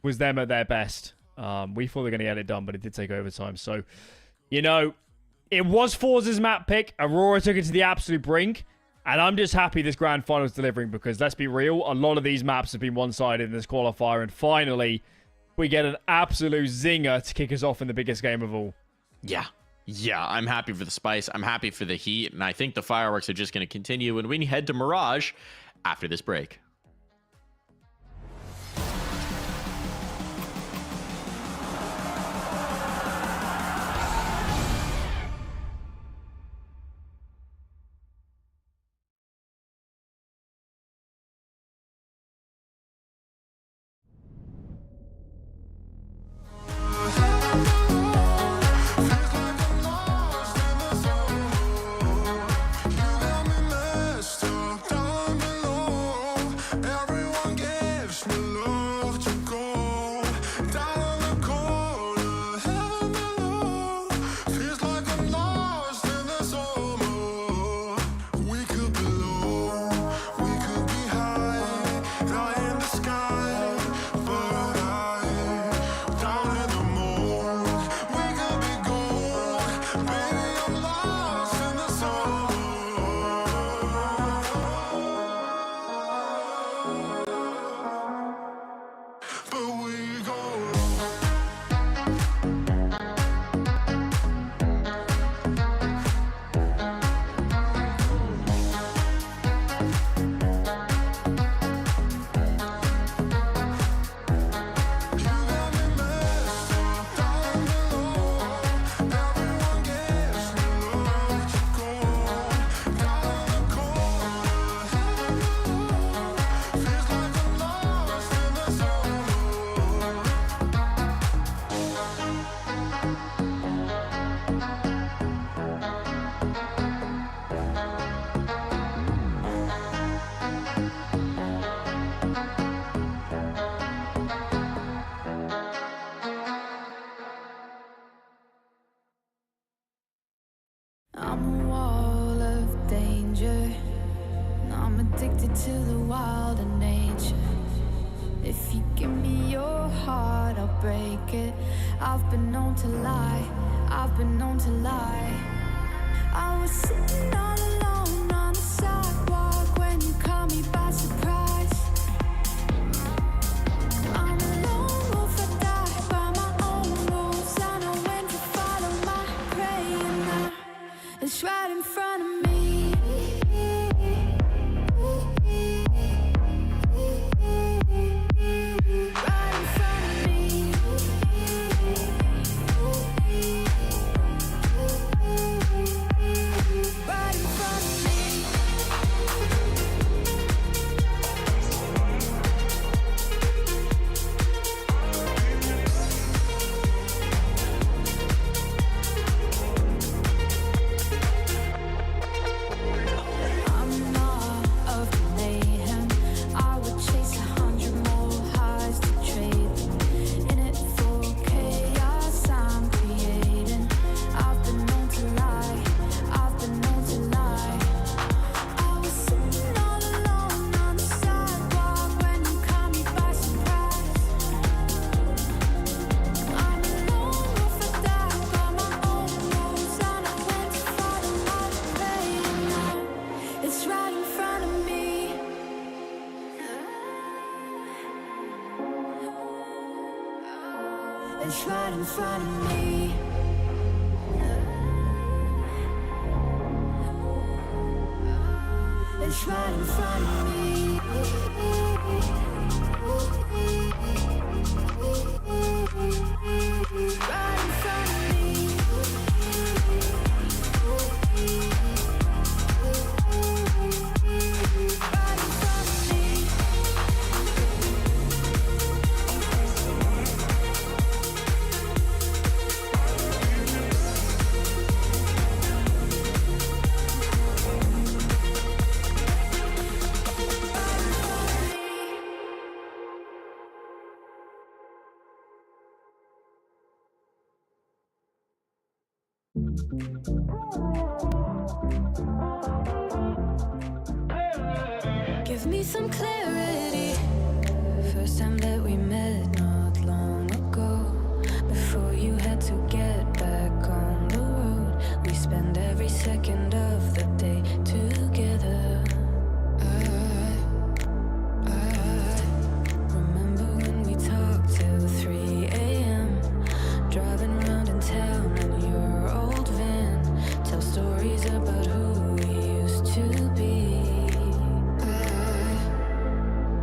S4: was them at their best. We thought they were going to get it done, but it did take overtime. So, you know, it was Forze's map pick. Aurora took it to the absolute brink, and I'm just happy this grand final is delivering, because let's be real, a lot of these maps have been one-sided in this qualifier, and finally we get an absolute zinger to kick us off in the biggest game of all.
S3: Yeah, I'm happy for the spice. I'm happy for the heat, and I think the fireworks are just going to continue when we head to Mirage after this break.
S1: I'm a wall of danger, and I'm addicted to the wild and nature. If you give me your heart, I'll break it. I've been known to lie, I've been known to lie. I was sitting all alone on the sidewalk when you caught me by surprise. I'm a lone wolf, I die by my own rules. I know when to follow my prey, and now it's right in front of me. Right in front of me. Right in front of me. It's right in front of me. It's right in front of me. Right in front of me. Right in front of me. Give me some clarity. First time that we met not long ago. Before you had to get back on the road, we spend every second of the day together. I remember when we talked till 3 a.m. Driving around in town in your old van. Tell stories about who we used to be.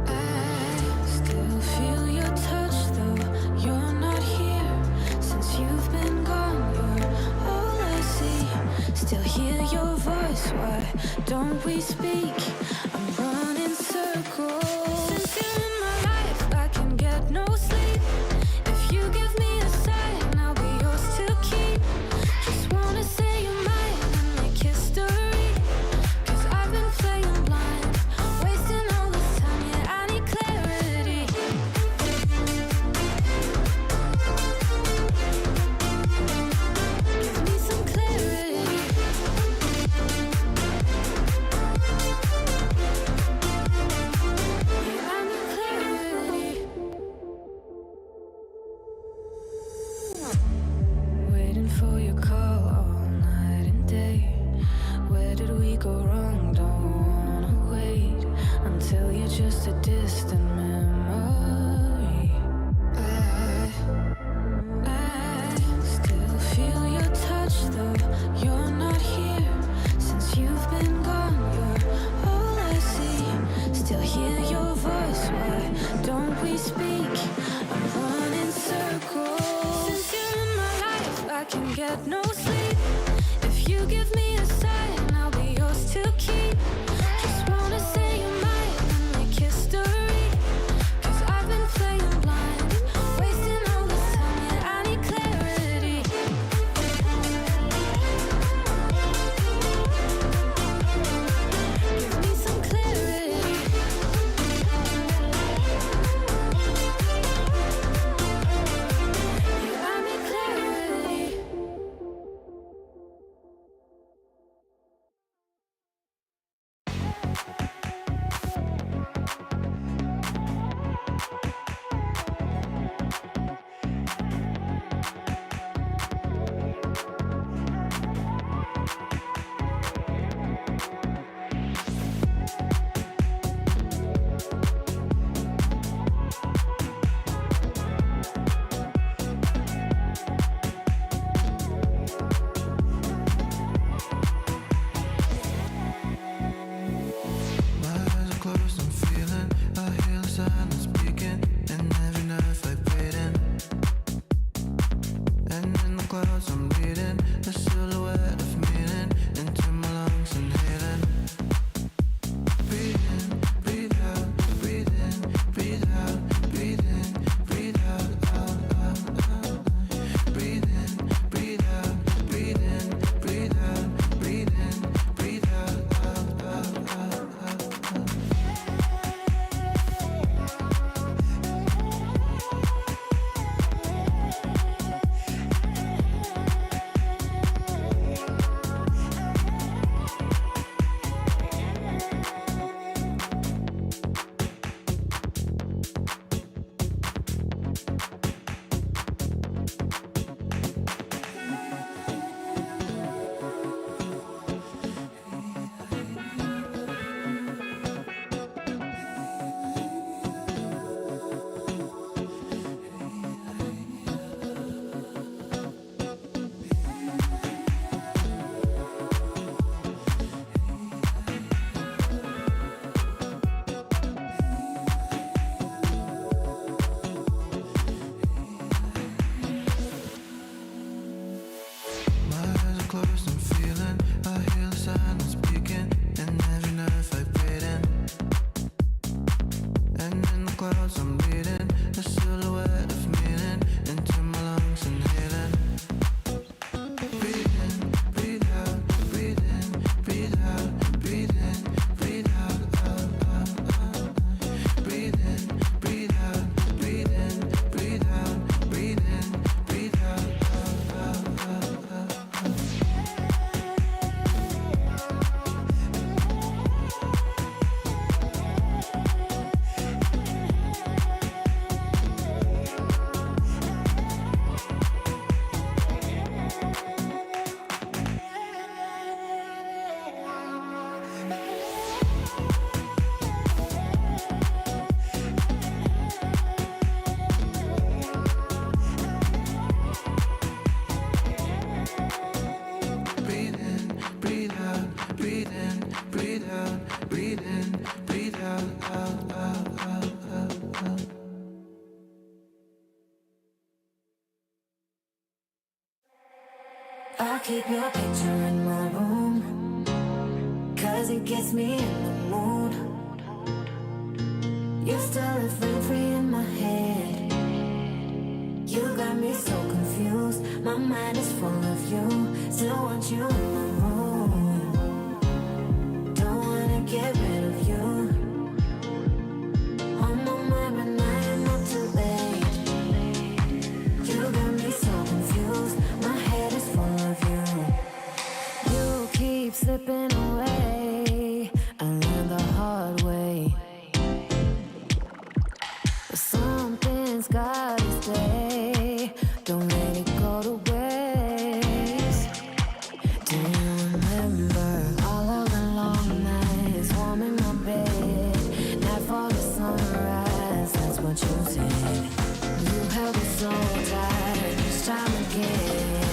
S1: I still feel your touch though you're not here. Since you've been gone, you're all I see. Still hear your voice, why don't we speak? I'm running circles. Since you're in my life, I can get no sleep. If you give me a sign, I'll be yours to keep. Just wanna say you're mine and make history. Cause I've been playing blind, wasting all this time, yeah, I need clarity. Give me some clarity. Yeah, I need clarity. Waiting for your call all night and day. Where did we go wrong? Don't wanna wait until you're just a distant memory. I still feel your touch though you're not here. Since you've been gone, you're all I see. Still hear your voice, why don't we speak? I'm running circles. Since you're in my life, I can get no sleep. If you give me a sign, I'll be yours to keep. Just wanna say you're mine and make history. Cause I've been playing blind, wasting all this time, yeah, I need clarity. Give me some clarity. Yeah, I need clarity.
S2: breathe in, breathe out, breathe in, breathe out, out, out, out, out, out.
S1: I keep your picture in my room, 'cause it gets me in the mood. You still live rent free in my head. You got me so confused. My mind is full of you. Still want you in my room. Don't wanna get rid of you. On my mind, but I am not too late. You got me so confused. My head is full of you. You keep slipping away. I learned the hard way. But something's gotta stay. Don't let it go to waste. Do you remember all of the long nights, warm in my bed, night for the sunrise? That's what you said. You held me so tight each time again.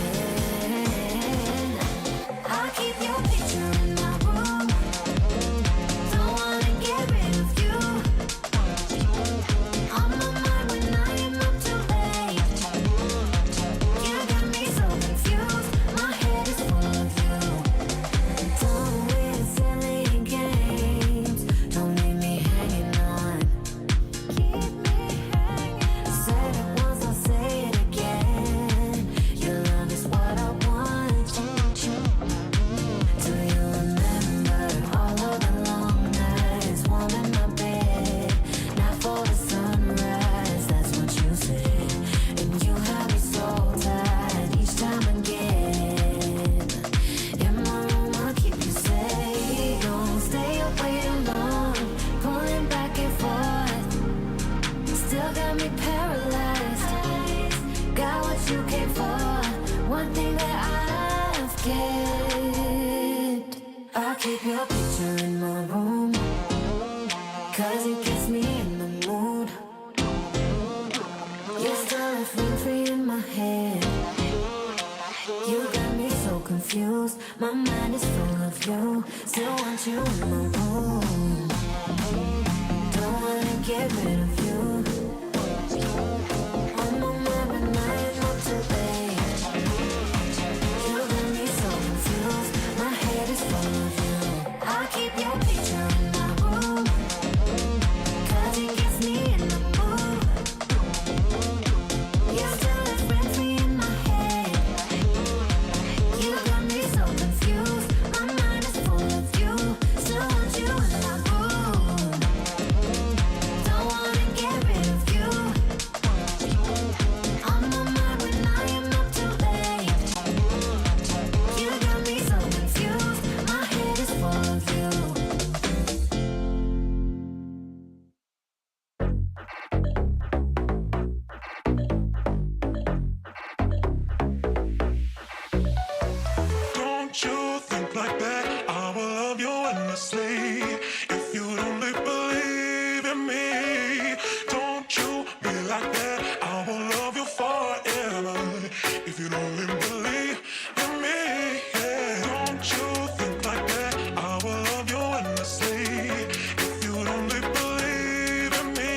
S1: I keep your picture in my room. Don't wanna get rid of you. On my mind when I am up too late. You got me so confused. My head is full of you. Done with silly games. Don't leave me hanging on. Keep me hanging. Said it once, I'll say it again. Your love is what I want. Do you remember all of the long nights, warm in my bed, night for the sunrise? That's what you said. And you held me so tight each time again. In my room, I'll keep you safe. Don't stay away alone, pulling back and forth. Still got me paralyzed. Got what you came for. One thing that I've kept. I'll keep your picture in my room, 'cause it gets me in the mood. You're still living free in my head. You got me so confused. My mind is full of you. Still want you in my room. Don't wanna get rid of you. On my mind, but I am not too late. You got me so confused. My head is full of you. I keep your picture in my room, 'cause it gets me in the mood. You still live rent free in my head. You got me so confused. My mind is full of you. Still want you in my room. Don't wanna get rid of you. On my mind when I am not too late. You got me so confused. My head is full of you.
S2: Don't you think like that? I will love you endlessly. If you only believe in me, don't you be like that? I will love you forever. If you only believe in me, yeah. Don't you think like that? I will love you endlessly. If you only believe in me,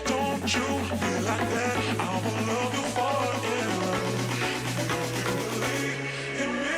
S2: don't you be like that? I will love you forever. If you only believe in me.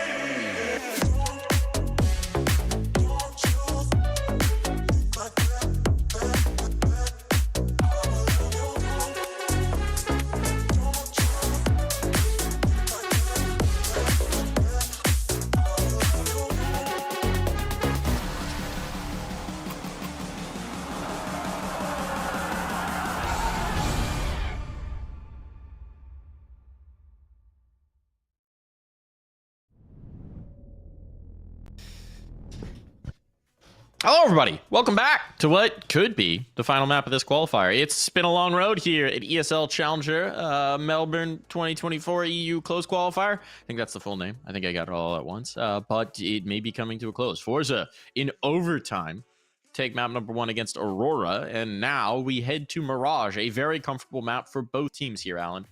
S3: Hello, everybody. Welcome back to what could be the final map of this qualifier. It's been a long road here at ESL Challenger Melbourne 2024 EU Close Qualifier. I think that's the full name. I think I got it all at once. But it may be coming to a close. Forze in overtime take map number 1 against Aurora. And now we head to Mirage, a very comfortable map for both teams here, Alan.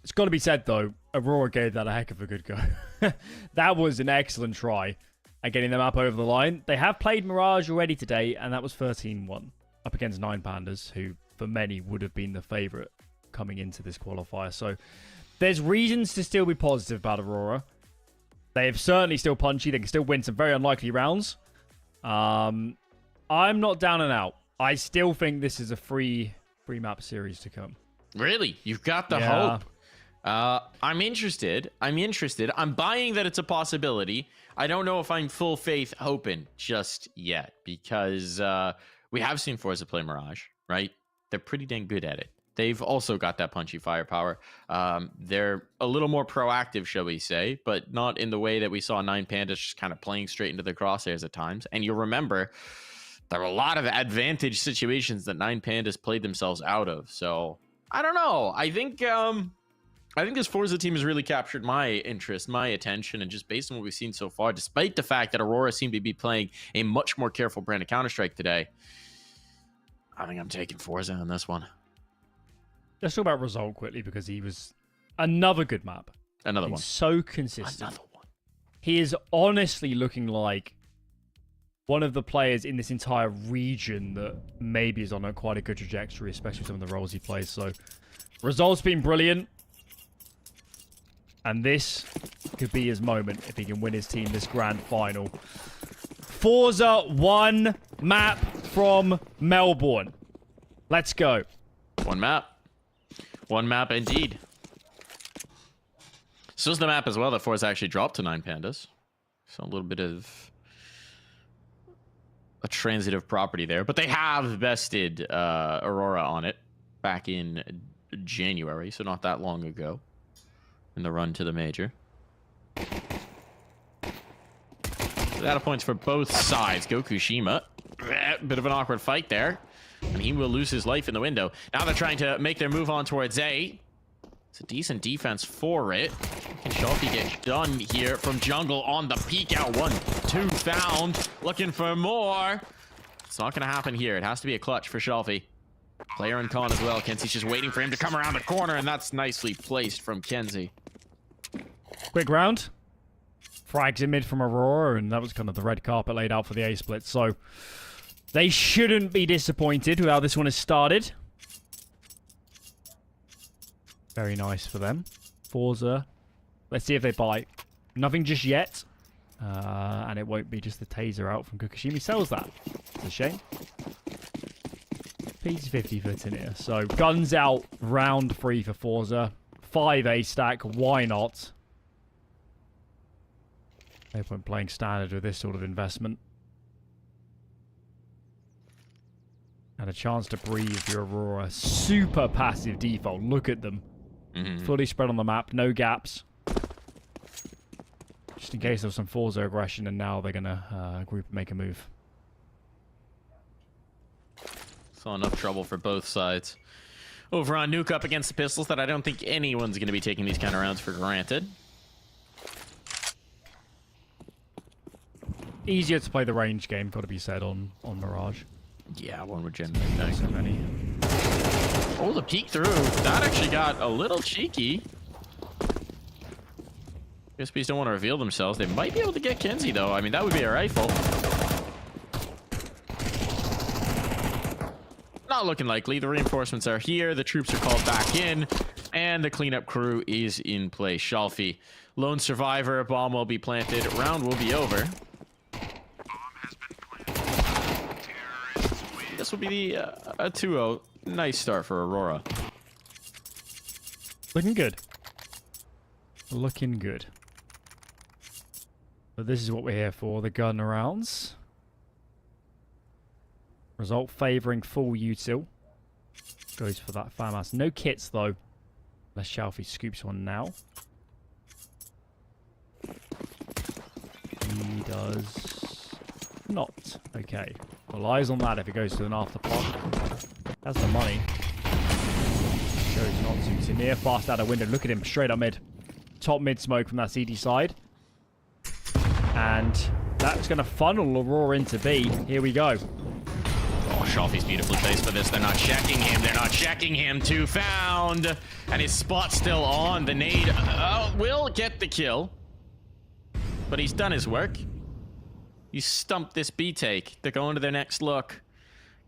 S4: It's got to be said, though, Aurora gave that a heck of a good go. That was an excellent try. and getting them up over the line. They have played Mirage already today, and that was 13-1 up against 9 Pandas, who for many would have been the favourite coming into this qualifier. So there's reasons to still be positive about Aurora. They're certainly still punchy. They can still win some very unlikely rounds. I'm not down and out. I still think this is a free map series to come.
S3: Really? You've got the hope. I'm interested. I'm buying that it's a possibility. I don't know if I'm full faith hoping just yet, because we have seen Forze play Mirage, right? They're pretty dang good at it. They've also got that punchy firepower. They're a little more proactive, shall we say, but not in the way that we saw 9 Pandas just kind of playing straight into the crosshairs at times. And you'll remember, there were a lot of advantage situations that 9 Pandas played themselves out of. So, I don't know. I think this Forza team has really captured my interest, my attention, and just based on what we've seen so far, despite the fact that Aurora seemed to be playing a much more careful brand of Counter-Strike today, I think I'm taking Forza on this one.
S4: Let's talk about Result quickly, because he was another good map.
S3: Another one.
S4: So consistent.
S3: Another one.
S4: He is honestly looking like one of the players in this entire region that maybe is on quite a good trajectory, especially some of the roles he plays. So, Result's been brilliant. And this could be his moment if he can win his team this grand final. Forza 1 map from Melbourne. Let's go.
S3: One map. One map indeed. So is the map as well that Forze actually dropped to 9 Pandas. So a little bit of a transitive property there. But they have vested Aurora on it back in January, so not that long ago, in the run to the major. Data points for both sides. Gokushima. Bit of an awkward fight there. And he will lose his life in the window. Now they're trying to make their move on towards A. It's a decent defense for it. Can Shelfie get done here from jungle on the peek out? 1-2 found. Looking for more. It's not going to happen here. It has to be a clutch for Shelfie. Player and Con as well. Kenzie's just waiting for him to come around the corner, and that's nicely placed from Kenzie.
S4: Quick round. Frags in mid from Aurora, and that was kind of the red carpet laid out for the A split. So they shouldn't be disappointed with how this one has started. Very nice for them. Forza. Let's see if they bite. Nothing just yet. And it won't be just the taser out from Kukushima. Sells that. It's a shame. He's 50 foot in here. So guns out, round 3 for Forza. 5 A stack. Why not? No point playing standard with this sort of investment. And a chance to breathe your Aurora. Super passive default. Look at them. Fully spread on the map. No gaps. Just in case there was some Forza aggression, and now they're going to group and make a move.
S3: Saw enough trouble for both sides. Over on Nuke up against the pistols that I don't think anyone's going to be taking these kind of rounds for granted.
S4: Easier to play the range game, got to be said, on Mirage.
S3: Yeah, one would generally think.
S4: So many.
S3: Oh, the peek through. That actually got a little cheeky. PSPs don't want to reveal themselves. They might be able to get Kenzie, though. I mean, that would be a rifle. Not looking likely. The reinforcements are here. The troops are called back in. And the cleanup crew is in place. Shelfie, lone survivor. Bomb will be planted. Round will be over. This will be the a 2-0. Nice start for Aurora.
S4: Looking good. Looking good. But this is what we're here for. The gun rounds. Result favouring full util. Goes for that FAMAS. No kits though. Unless Shelfie scoops one now. He does not. Okay. Well, eyes on that if it goes to an afterpop. That's the money. Chose not to. So near fast out of window. Look at him. Straight up mid. Top mid smoke from that CD side. And that's going to funnel Aurora into B. Here we go.
S3: Oh, Shelfie's beautifully placed for this. They're not checking him. They're not checking him. 2 found. And his spot's still on. The nade will get the kill. But he's done his work. You stumped this B take. They're going to their next look.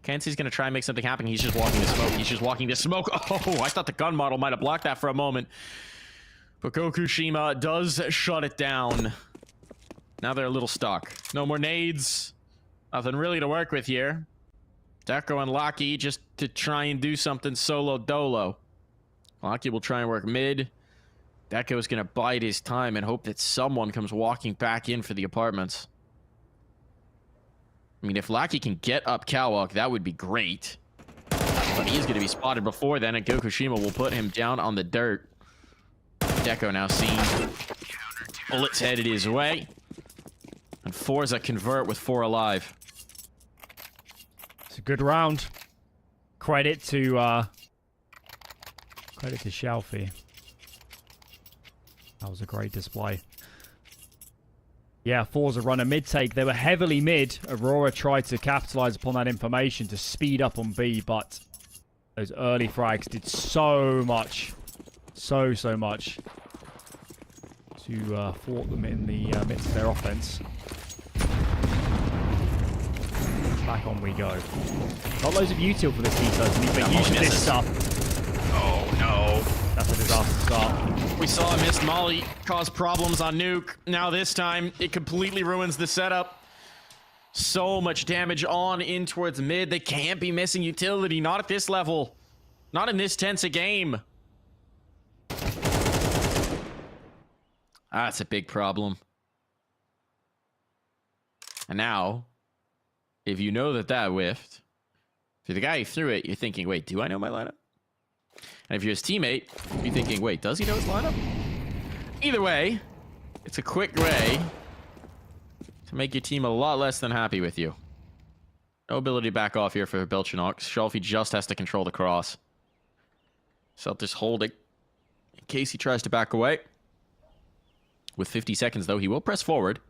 S3: Kenzie's going to try and make something happen. He's just walking to smoke. He's just walking to smoke. Oh, I thought the gun model might have blocked that for a moment. But Gokushima does shut it down. Now they're a little stuck. No more nades. Nothing really to work with here. Deco and Locky just to try and do something solo dolo. Locky will try and work mid. Deco is going to bide his time and hope that someone comes walking back in for the apartments. I mean, if Locky can get up Catwalk, that would be great. But he is going to be spotted before then, and Gokushima will put him down on the dirt. Deco now seen. Bullets headed his way. And Forze convert with 4 alive.
S4: It's a good round. Credit to Shalfie. That was a great display. Yeah, Forza run a mid take. They were heavily mid. Aurora tried to capitalize upon that information to speed up on B, but those early frags did so much. So much to thwart them in the midst of their offense. Back on we go. Not loads of util for this team, but usually this stuff.
S3: Oh no.
S4: That's a disaster start.
S3: We saw a missed molly cause problems on Nuke. Now this time, it completely ruins the setup. So much damage on in towards mid. They can't be missing utility. Not at this level. Not in this tense a game. That's a big problem. And now, if you know that that whiffed, if you're the guy who threw it, you're thinking, wait, do I know my lineup? And if you're his teammate, you're thinking, wait, does he know his lineup? Either way, it's a quick way to make your team a lot less than happy with you. No ability to back off here for Belchinox. Shalfie just has to control the cross. Celtics holding in case he tries to back away. With 50 seconds, though, he will press forward.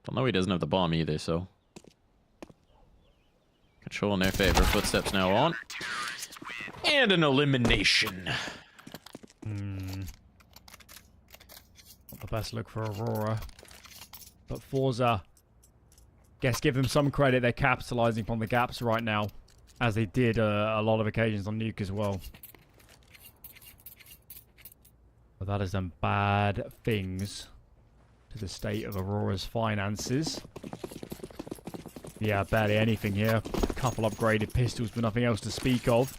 S3: Don't know he doesn't have the bomb either, so... Control in their favor. Footsteps now on. And an elimination.
S4: Not the best look for Aurora. But Forza, guess give them some credit. They're capitalizing upon the gaps right now. As they did a lot of occasions on Nuke as well. But that has done bad things to the state of Aurora's finances. Yeah, barely anything here. Couple upgraded pistols, but nothing else to speak of.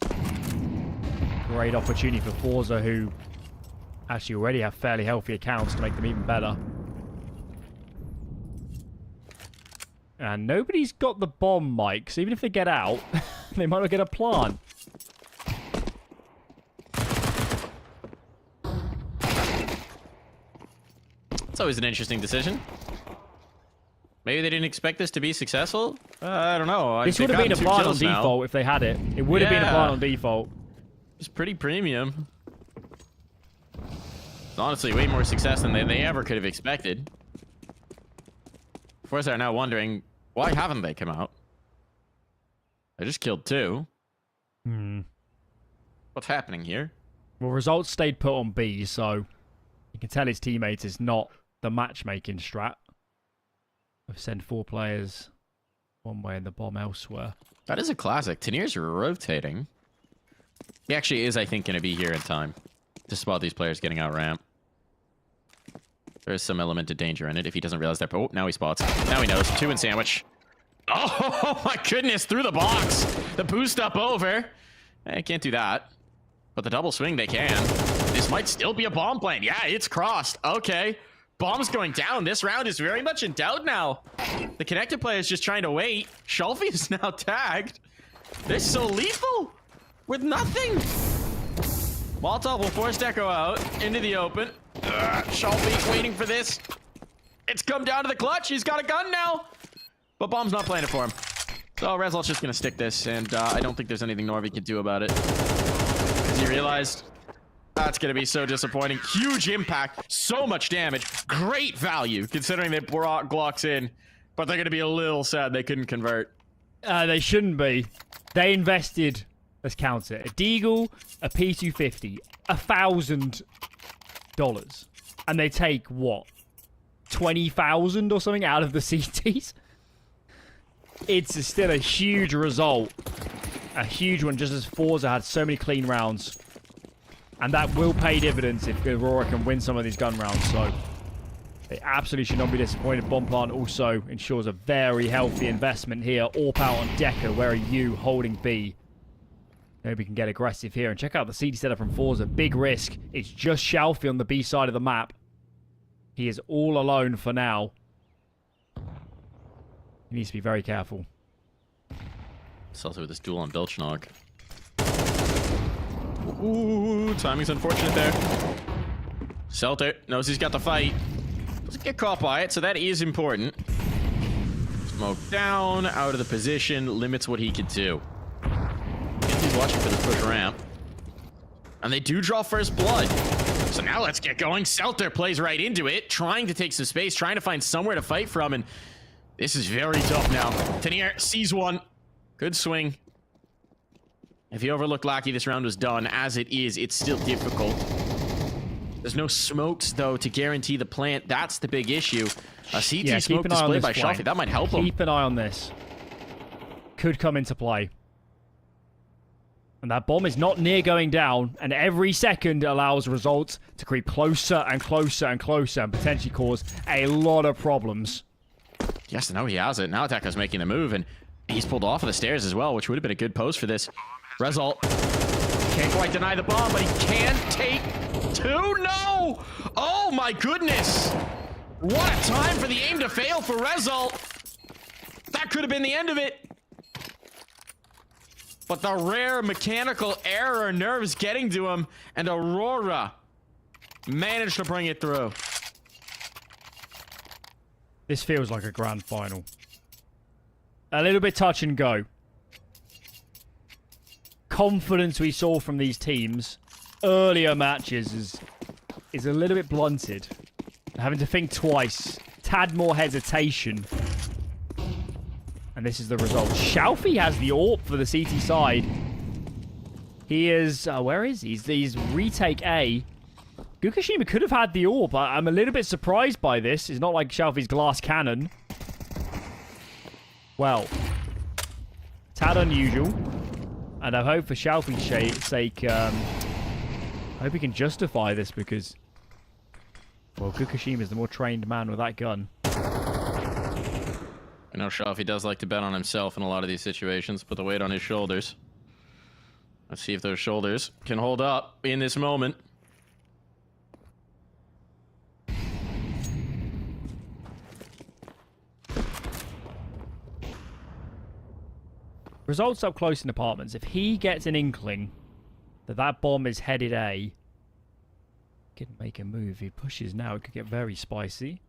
S4: Great opportunity for Forza, who actually already have fairly healthy accounts to make them even better. And nobody's got the bomb mic, so even if they get out, they might not get a plant.
S3: It's always an interesting decision. Maybe they didn't expect this to be successful? I don't know.
S4: This would have been a plant on default if they had it. It would have been a plant on default.
S3: It's pretty premium. It's honestly way more success than they ever could have expected. Forze are now wondering, why haven't they come out? I just killed 2. What's happening here?
S4: Well, results stayed put on B, so you can tell his teammates is not the matchmaking strat. We've sent 4 players one way and the bomb elsewhere.
S3: That is a classic. Tanir's rotating. He actually is, I think, going to be here in time to spot these players getting out ramp. There is some element of danger in it if he doesn't realize that. Oh, now he spots. Now he knows. 2 in sandwich. Oh, my goodness. Through the box. The boost up over. I can't do that. But the double swing, they can. This might still be a bomb plane. Yeah, it's crossed. Okay. Bomb's going down. This round is very much in doubt now. The connected player is just trying to wait. Shalfie is now tagged. They're so lethal with nothing. Molotov will force Deco out into the open. Shalfie waiting for this. It's come down to the clutch. He's got a gun now. But Bomb's not playing it for him. So Rezalt's just going to stick this. And I don't think there's anything Norby can do about it. Because he realized... That's going to be so disappointing. Huge impact. So much damage. Great value, considering they brought Glocks in. But they're going to be a little sad they couldn't convert.
S4: They shouldn't be. They invested, let's count it, a Deagle, a P250, $1,000. And they take, what, 20,000 or something out of the CTs. It's still a huge result. A huge one, just as Forze had so many clean rounds. And that will pay dividends if Aurora can win some of these gun rounds. So they absolutely should not be disappointed. Bomb plant also ensures a very healthy investment here. AWP out on Decker. Where are you holding B? Maybe we can get aggressive here. And check out the CD setup from Forza. Big risk. It's just Shalfie on the B side of the map. He is all alone for now. He needs to be very careful.
S3: Salty with this duel on Belchnog. Ooh, timing's unfortunate there. Selter knows he's got the fight. Doesn't get caught by it, so that is important. Smoke down, out of the position, limits what he could do. He's watching for this push ramp. And they do draw first blood. So now let's get going. Selter plays right into it, trying to take some space, trying to find somewhere to fight from, and this is very tough now. Tanier sees one. Good swing. If he overlooked Lackey, this round was done. As it is, it's still difficult. There's no smokes, though, to guarantee the plant. That's the big issue. A CT smoke display by Shalfie. That might help him.
S4: Keep an eye on this. Could come into play. And that bomb is not near going down. And every second allows results to creep closer and closer and closer and potentially cause a lot of problems.
S3: Yes, now he has it. Now Attacker's making the move, and he's pulled off of the stairs as well, which would have been a good pose for this. Result. Can't quite deny the bomb, but he can take two. No! Oh my goodness! What a time for the aim to fail for Result. That could have been the end of it. But the rare mechanical error nerves getting to him, and Aurora managed to bring it through.
S4: This feels like a grand final. A little bit touch and go. Confidence we saw from these teams earlier matches is a little bit blunted. Having to think twice. Tad more hesitation. And this is the result. Shalfie has the AWP for the CT side. He is... where is he? He's retake A. Gukashima could have had the AWP. I'm a little bit surprised by this. It's not like Shalfie's glass cannon. Well. Tad unusual. And I hope for Shalfie's sake... I hope he can justify this because... Well, Gukashima is the more trained man with that gun.
S3: I know Shalfie does like to bet on himself in a lot of these situations, put the weight on his shoulders. Let's see if those shoulders can hold up in this moment.
S4: Results up close in apartments. If he gets an inkling that that bomb is headed A, he can make a move. If he pushes now, it could get very spicy.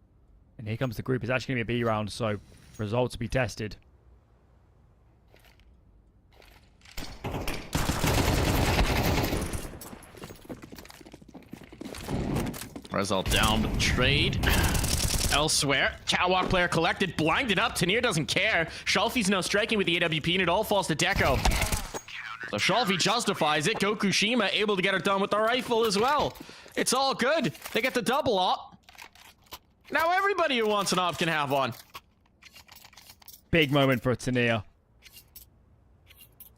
S4: And here comes the group. It's actually going to be a B round, so results to be tested.
S3: Result down, but trade. Elsewhere, Catwalk player collected, blinded up. Tanier doesn't care. Shalfie's now striking with the AWP, and it all falls to Deco. So Shalfie justifies it. Gokushima able to get it done with the rifle as well. It's all good. They get the double op. Now everybody who wants an op can have one.
S4: Big moment for Tanier.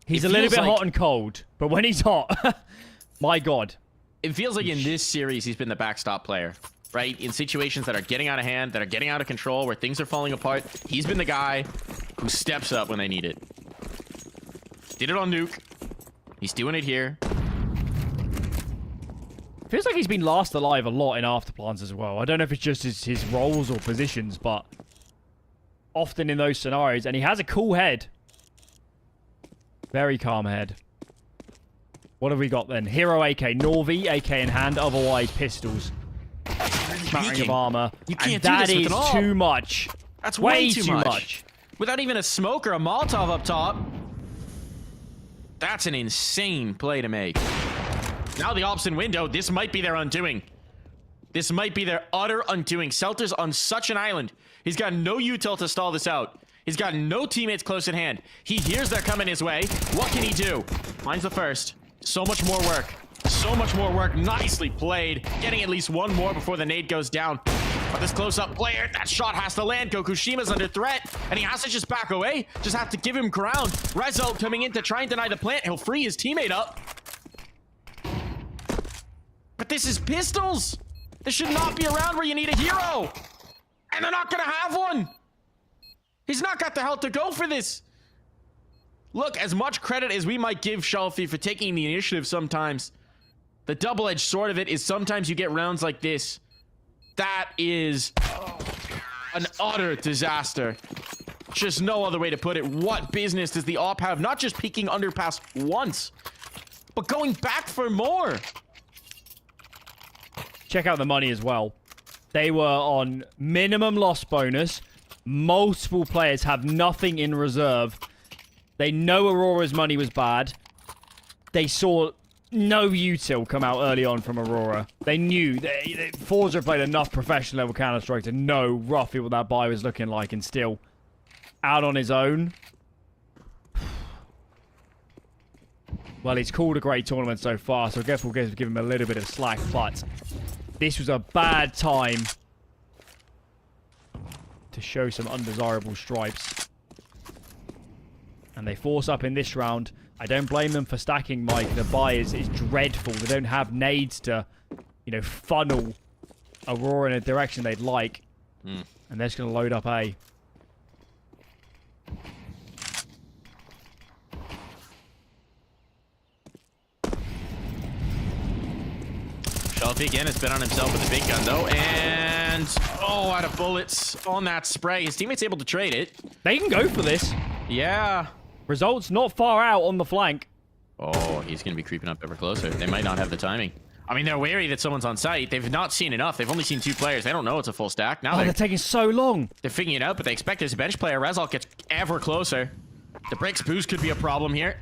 S4: He's a little bit hot and cold, but when he's hot, my God.
S3: It feels like in this series, he's been the backstop player, right? In situations that are getting out of hand, that are getting out of control, where things are falling apart, he's been the guy who steps up when they need it. Did it on Nuke. He's doing it here.
S4: Feels like he's been last alive a lot in afterplans as well. I don't know if it's just his roles or positions, but often in those scenarios. And he has a cool head. Very calm head. What have we got then? Hero AK, Norvi, AK in hand, otherwise pistols. Smattering of armor.
S3: You can't
S4: and
S3: do this with
S4: that
S3: an
S4: is
S3: AWP.
S4: too much.
S3: That's way
S4: too much.
S3: Without even a smoke or a Molotov up top. That's an insane play to make. Now the ops in window. This might be their undoing. This might be their utter undoing. Selter's on such an island. He's got no util to stall this out. He's got no teammates close at hand. He hears they're coming his way. What can he do? Finds the first. So much more work. So much more work. Nicely played. Getting at least one more before the nade goes down. But this close-up player, that shot has to land. Gokushima's under threat, and he has to just back away. Just have to give him ground. Result coming in to try and deny the plant. He'll free his teammate up. But this is Pistols. This should not be around where you need a hero. And they're not going to have one. He's not got the health to go for this. Look, as much credit as we might give Shelfie for taking the initiative sometimes, the double-edged sword of it is sometimes you get rounds like this. That is an utter disaster. Just no other way to put it. What business does the op have? Not just peeking underpass once, but going back for more.
S4: Check out the money as well. They were on minimum loss bonus. Multiple players have nothing in reserve. They know Aurora's money was bad. They saw no util come out early on from Aurora. They knew. Forze played enough professional level Counter-Strike to know roughly what that buy was looking like, and still out on his own. Well, he's called a great tournament so far, so I guess we'll give him a little bit of slack, but this was a bad time to show some undesirable stripes. And they force up in this round. I don't blame them for stacking, Mike. The buy is dreadful. They don't have nades to, you know, funnel Aurora in a direction they'd like. And they're just going to load up A.
S3: Shelfie again has been on himself with a big gun though, and out of bullets on that spray. His teammate's able to trade it.
S4: They can go for this.
S3: Yeah.
S4: Results not far out on the flank.
S3: Oh, he's going to be creeping up ever closer. They might not have the timing. I mean, they're wary that someone's on site. They've not seen enough. They've only seen 2 players. They don't know it's a full stack. Now
S4: They're taking so long.
S3: They're figuring it out, but they expect there's a bench player. Result gets ever closer. The bricks boost could be a problem here.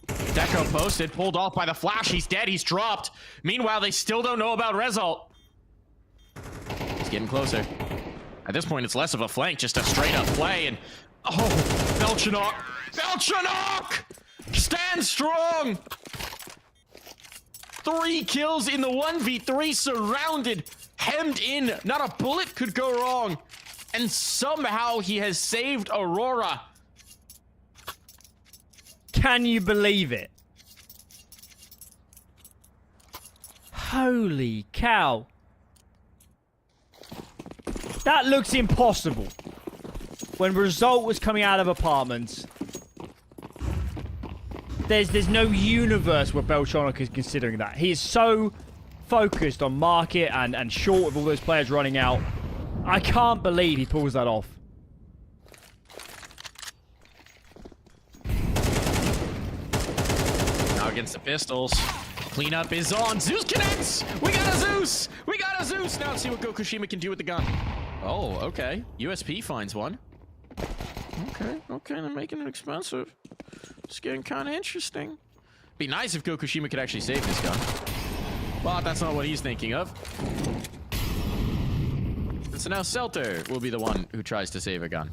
S3: Deco posted, pulled off by the flash. He's dead. He's dropped. Meanwhile, they still don't know about Result. He's getting closer. At this point, it's less of a flank, just a straight-up play. And Belchanok! Belchanok! Stand strong! 3 kills in the 1v3, surrounded, hemmed in. Not a bullet could go wrong. And somehow he has saved Aurora.
S4: Can you believe it? Holy cow. That looks impossible. When Result was coming out of apartments, there's no universe where Belchanok is considering that. He is so focused on market and short of all those players running out. I can't believe he pulls that off.
S3: Now against the Pistols. Cleanup is on. Zeus connects! We got a Zeus! We got a Zeus! Now let's see what Gokushima can do with the gun. Oh, okay. USP finds one. Okay, they're making it expensive. It's getting kind of interesting. Be nice if Gokushima could actually save this gun. But that's not what he's thinking of. So now Selter will be the one who tries to save a gun.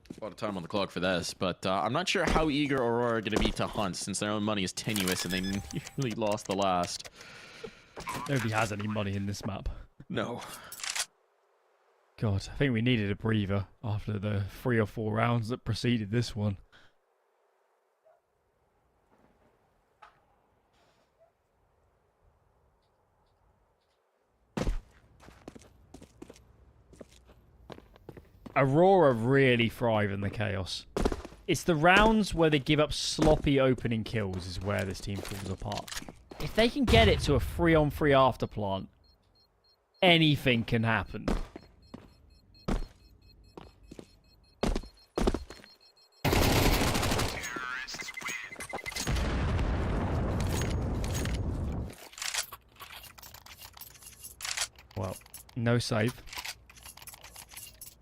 S3: A lot of time on the clock for this, but I'm not sure how eager Aurora are going to be to hunt since their own money is tenuous and they nearly lost the last.
S4: Nobody has any money in this map.
S3: No.
S4: God, I think we needed a breather after the 3 or 4 rounds that preceded this one. Aurora really thrive in the chaos. It's the rounds where they give up sloppy opening kills is where this team falls apart. If they can get it to a 3-on-3 after plant, anything can happen. Well, no save.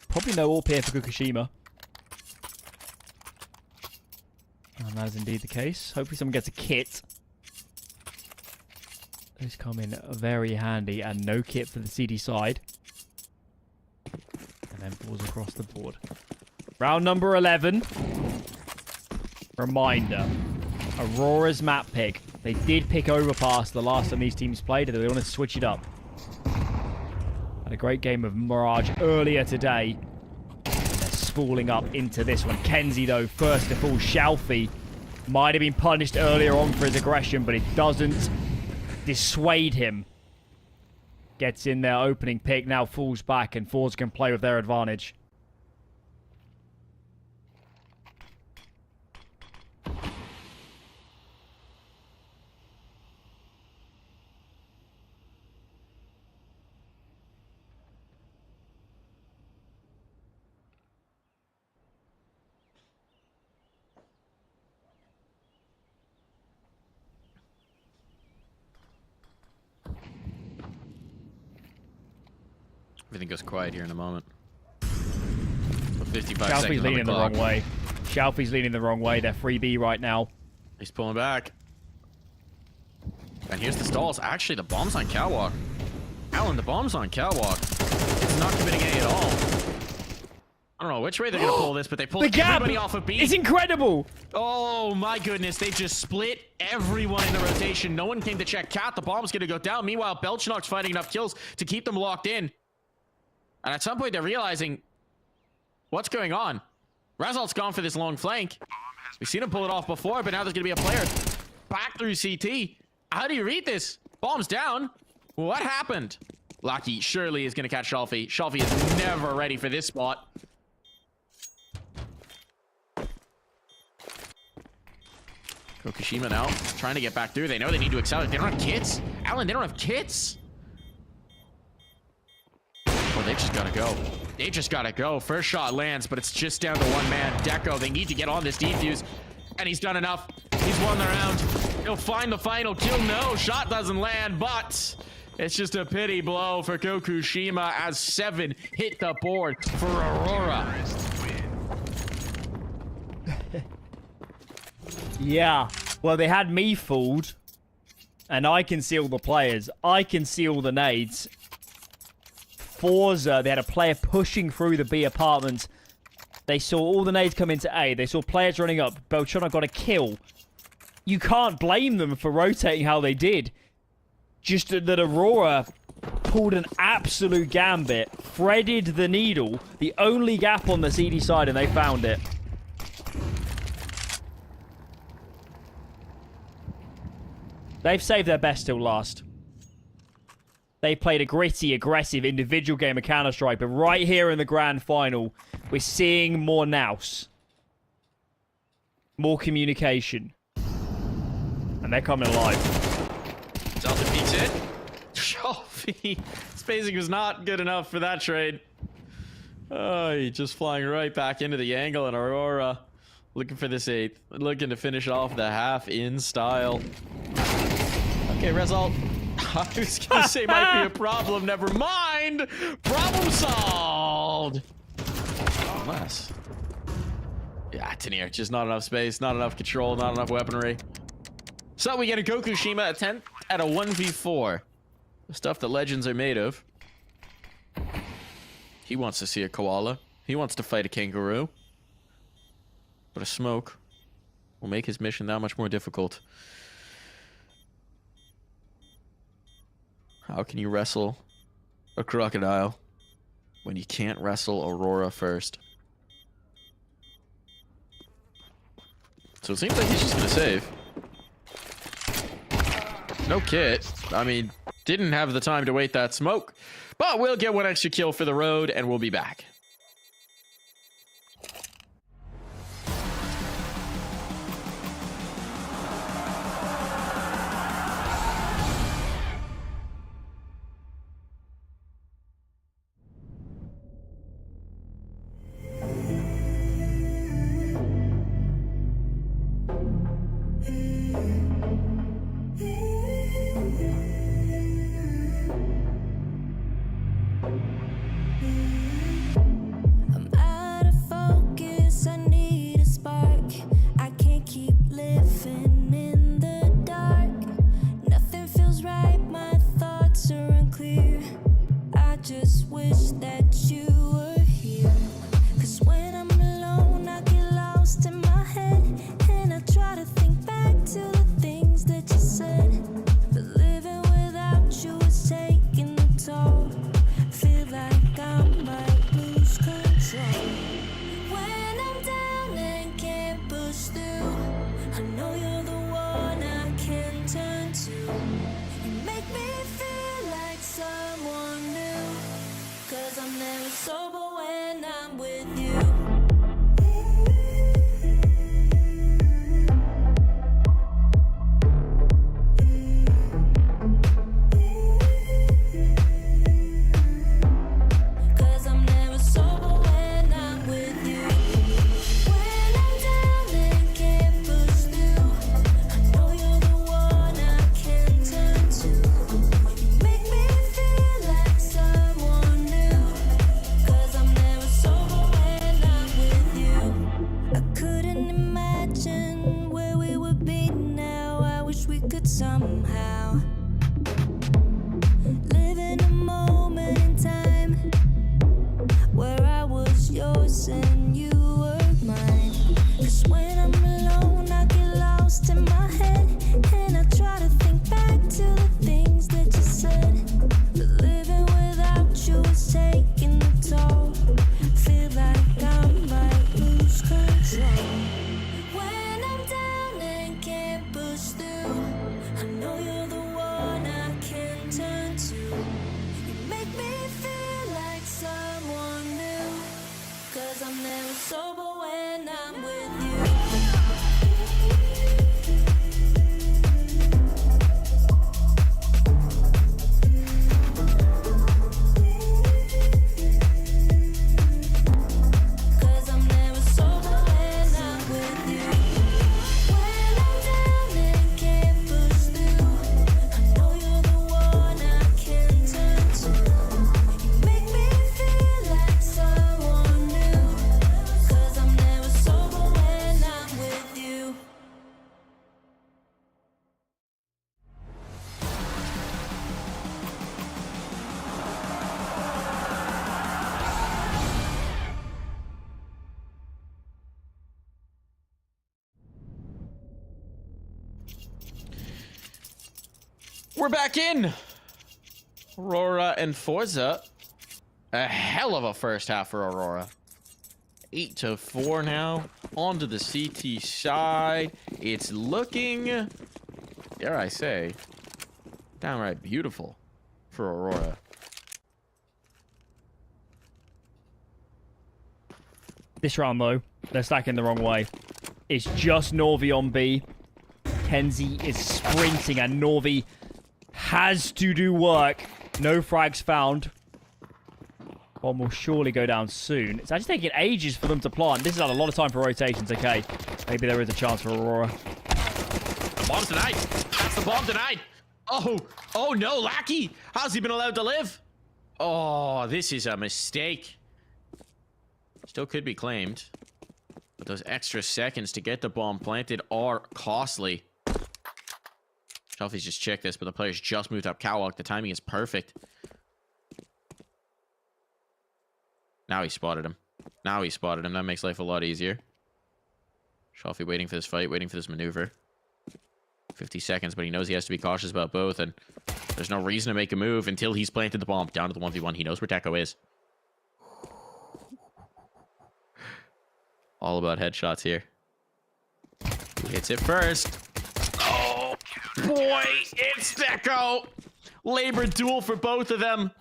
S4: Probably no AWP here for Gokushima. And that is indeed the case. Hopefully someone gets a kit. Those come in very handy. And no kit for the CD side. And then falls across the board. Round number 11. Reminder. Aurora's map pick They did pick Overpass the last time these teams played. They want to switch it up. Had a great game of Mirage earlier today. They're spooling up into this one. Kenzie, though, first to fall. Shalfie might have been punished earlier on for his aggression, but it doesn't dissuade him. Gets in their opening pick, now falls back, and Forze can play with their advantage.
S3: Everything goes quiet here in a moment. 55
S4: Shalfie's
S3: seconds
S4: leaning
S3: on
S4: the
S3: clock.
S4: wrong way. Shalfie's leaning the wrong way. They're 3B right now.
S3: He's pulling back. And here's the stalls. Actually, the bomb's on catwalk. Alan, the bomb's on catwalk. It's not committing any at all. I don't know which way they're going to pull this, but they pulled
S4: The gap
S3: everybody off of B.
S4: is incredible.
S3: Oh my goodness, they just split everyone in the rotation. No one came to check Cat. The bomb's going to go down. Meanwhile, Belchnok's finding enough kills to keep them locked in. And at some point, they're realizing what's going on. Rezalt's gone for this long flank. We've seen him pull it off before, but now there's going to be a player back through CT. How do you read this? Bomb's down. What happened? Lucky surely is going to catch Shalfie. Shalfie is never ready for this spot. Kokushima now trying to get back through. They know they need to accelerate. They don't have kits. Alan, they don't have kits. Oh, they just gotta go. They just gotta go. First shot lands, but it's just down to one man. Deco, they need to get on this defuse. And he's done enough. He's won the round. He'll find the final kill. No, shot doesn't land, but it's just a pity blow for Kokushima as 7 hit the board for Aurora.
S4: Yeah. Well, they had me fooled. And I can see all the players. I can see all the nades. Forze, they had a player pushing through the B apartment. They saw all the nades come into A. They saw players running up. Belchona got a kill. You can't blame them for rotating how they did. Just that Aurora pulled an absolute gambit, threaded the needle, the only gap on the CD side, and they found it. They've saved their best till last. They played a gritty, aggressive, individual game of Counter-Strike, but right here in the grand final, we're seeing more nous. More communication. And they're coming alive.
S3: Delta peeks it. Shalfie. Spacing was not good enough for that trade. Oh, he just flying right back into the angle, and Aurora looking for this 8th. Looking to finish off the half in style. Okay, result. I was gonna say might be a problem. Never mind. Problem solved. Unless. Yeah, Tanier. Just not enough space, not enough control, not enough weaponry. So we get a Kokushima attempt at a 1v4. The stuff that legends are made of. He wants to see a koala. He wants to fight a kangaroo. But a smoke will make his mission that much more difficult. How can you wrestle a crocodile when you can't wrestle Aurora first? So it seems like he's just gonna save. No kit. I mean, didn't have the time to wait that smoke. But we'll get one extra kill for the road, and we'll be back.
S1: make me feel like someone new. 'Cause I'm never sober when I'm with you. Somehow live in a moment in time where I was yours and you were mine. 'Cause when I'm alone I get lost in my head, and I try to think back to the things that you said. But living without you is taking a toll. Feel like I might lose control. When I'm down and can't push through, I know you're the one I can turn to. You make me feel like someone new. 'Cause I'm never sober when I'm with you.
S3: We're back in. Aurora and Forze. A hell of a first half for Aurora. 8-4 now. Onto the CT side. It's looking, dare I say, downright beautiful for Aurora.
S4: This round, though, they're stacking the wrong way. It's just Norvi on B. Kenzie is sprinting, and Norvi has to do work. No frags found. Bomb will surely go down soon. It's actually taking ages for them to plant. This has had a lot of time for rotations, okay. Maybe there is a chance for Aurora.
S3: The bomb's denied. That's the bomb denied. Oh no, Lackey. How's he been allowed to live? Oh, this is a mistake. Still could be claimed. But those extra seconds to get the bomb planted are costly. Shelfie's just checked this, but the player's just moved up catwalk. The timing is perfect. Now he spotted him. That makes life a lot easier. Shelfie waiting for this fight, waiting for this maneuver. 50 seconds, but he knows he has to be cautious about both, and there's no reason to make a move until he's planted the bomb. Down to the 1v1. He knows where Deco is. All about headshots here. Who hits it first? Oh, boy, it's Deco. Labor duel for both of them.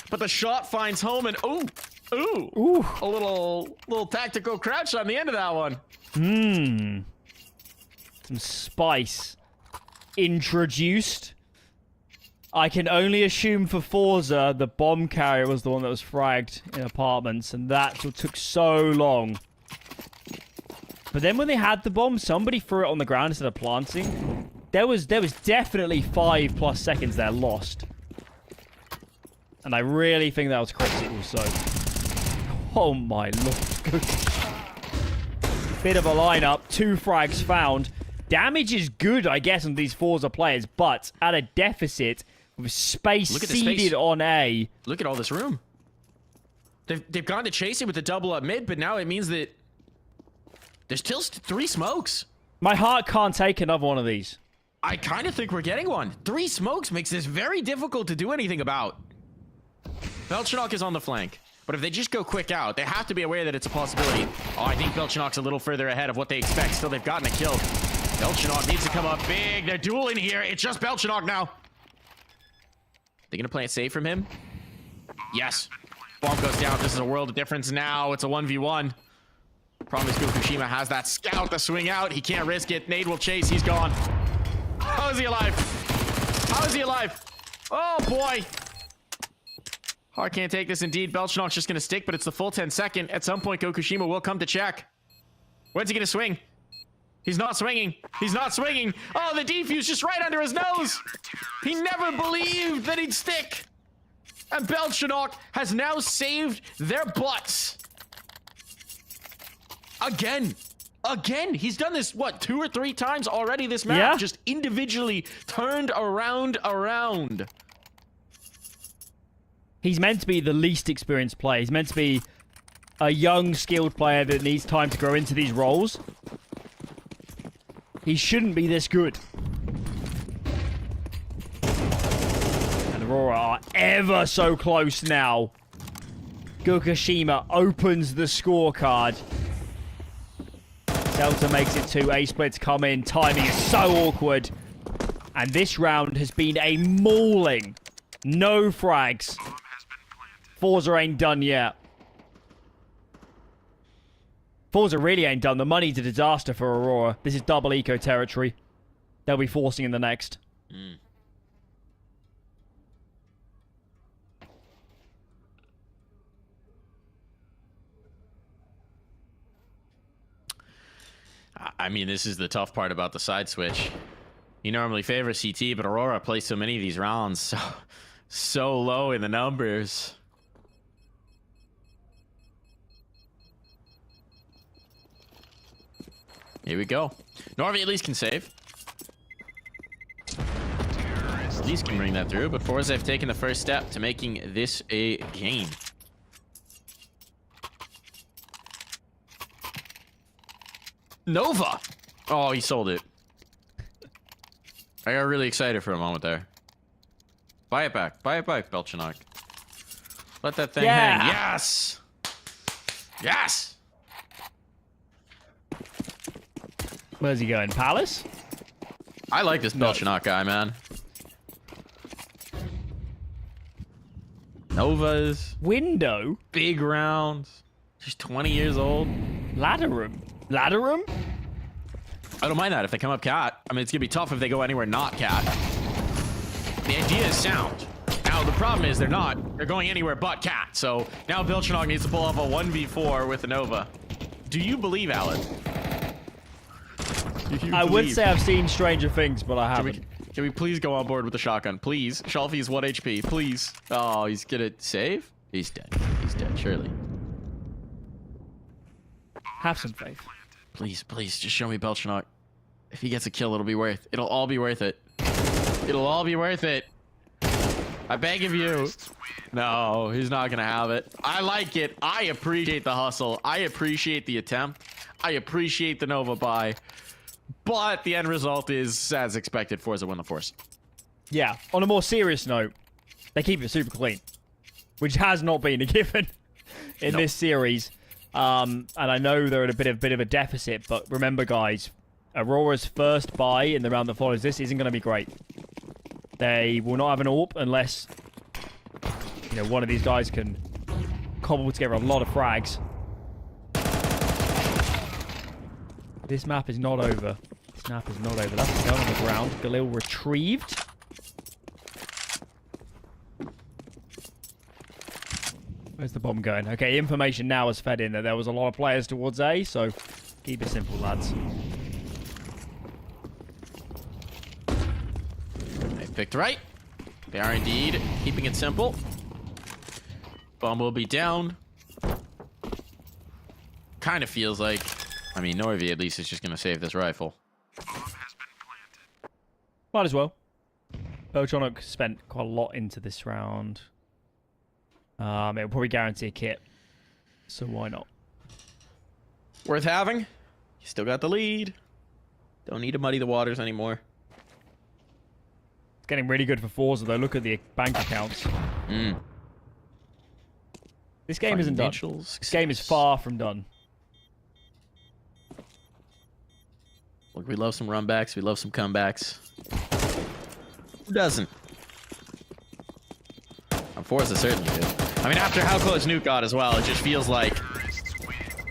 S3: But the shot finds home, and ooh. A little tactical crouch on the end of that one.
S4: Some spice introduced. I can only assume for Forza, the bomb carrier was the one that was fragged in apartments, and that's what took so long. But then when they had the bomb, somebody threw it on the ground instead of planting. There was definitely 5+ seconds there lost. And I really think that was critical, so... Oh my lord. Bit of a lineup. 2 frags found. Damage is good, I guess, on these Forza players, but at a deficit with space seeded on A.
S3: Look at all this room. They've gone to chase it with the double up mid, but now it means that there's still 3 smokes.
S4: My heart can't take another one of these.
S3: I kind of think we're getting one. 3 smokes makes this very difficult to do anything about. Belchenok is on the flank. But if they just go quick out, they have to be aware that it's a possibility. Oh, I think Belchenok's a little further ahead of what they expect. Still, they've gotten a kill. Belchenok needs to come up big. They're dueling here. It's just Belchenok now. They gonna play it safe from him? Yes. Bomb goes down. This is a world of difference now. It's a 1v1. Problem is Fukushima has that scout to swing out. He can't risk it. Nade will chase. He's gone. How is he alive? How is he alive? Oh, boy. Hard can't take this indeed. Belchenok's just going to stick, but it's the full 10 second. At some point, Fukushima will come to check. When's he going to swing? He's not swinging. He's not swinging. Oh, the defuse just right under his nose. He never believed that he'd stick. And Belchenok has now saved their butts. Again, he's done this, what, 2 or 3 times already this map?
S4: Yeah.
S3: Just individually turned around.
S4: He's meant to be the least experienced player. He's meant to be a young, skilled player that needs time to grow into these roles. He shouldn't be this good. And Aurora are ever so close now. Fukushima opens the scorecard. Delta makes it 2. A-splits come in. Timing is so awkward. And this round has been a mauling. No frags. Forze ain't done yet. Forze really ain't done. The money's a disaster for Aurora. This is double eco territory. They'll be forcing in the next.
S3: I mean, this is the tough part about the side switch. You normally favor CT, but Aurora plays so many of these rounds so low in the numbers. Here we go. Norvi at least can save. At least can bring that through, but Forze have taken the first step to making this a game. Nova! Oh, he sold it. I got really excited for a moment there. Buy it back, Belchenok. Let that thing hang. Yes! Yes!
S4: Where's he going? Palace?
S3: I like this Belchenok guy, man. Novas.
S4: Window?
S3: Big rounds. She's 20 years old.
S4: Ladder room? Ladder room?
S3: I don't mind that if they come up cat. I mean, it's going to be tough if they go anywhere not cat. The idea is sound. Now, the problem is they're not. They're going anywhere but cat. So now Belchenok needs to pull off a 1v4 with the Nova. Do you believe, Alan?
S4: I would say I've seen Stranger Things, but I haven't.
S3: Can we please go on board with the shotgun? Please. Shelfie's 1 HP. Please. Oh, he's going to save? He's dead. He's dead, surely.
S4: Have some faith.
S3: Please, please, just show me Belchenok. If he gets a kill, it'll all be worth it. It'll all be worth it. I beg of you. No, he's not gonna have it. I like it. I appreciate the hustle. I appreciate the attempt. I appreciate the Nova buy. But the end result is, as expected, Forza win the Force.
S4: Yeah, on a more serious note, they keep it super clean, which has not been a given in this series. And I know they're at a bit of a deficit, but remember, guys, Aurora's first buy in the round that follows this isn't going to be great. They will not have an AWP unless, you know, one of these guys can cobble together a lot of frags. This map is not over. This map is not over. That's the gun on the ground. Galil retrieved. Where's the bomb going? Okay, information now is fed in that there was a lot of players towards A, so keep it simple, lads.
S3: They picked right. They are indeed keeping it simple. Bomb will be down. Kind of feels like, I mean, Norvi at least is just going to save this rifle.
S4: Might as well. Belchenok spent quite a lot into this round. It'll probably guarantee a kit. So why not?
S3: Worth having. You still got the lead. Don't need to muddy the waters anymore.
S4: It's getting really good for Forza, though. Look at the bank accounts. This game isn't done. This game is far from done.
S3: Look, we love some runbacks. We love some comebacks. Who doesn't? Forze certainly do. I mean, after how close Nuke got as well, it just feels like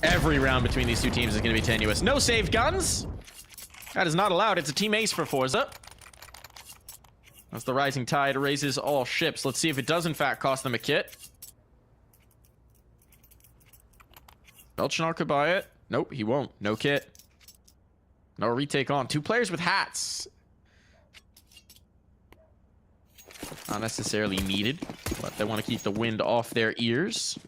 S3: every round between these two teams is going to be tenuous. No save guns. That is not allowed. It's a team ace for Forze. As the rising tide raises all ships. Let's see if it does, in fact, cost them a kit. Belchinar could buy it. Nope, he won't. No kit. No retake on. 2 players with hats. Not necessarily needed, but they want to keep the wind off their ears.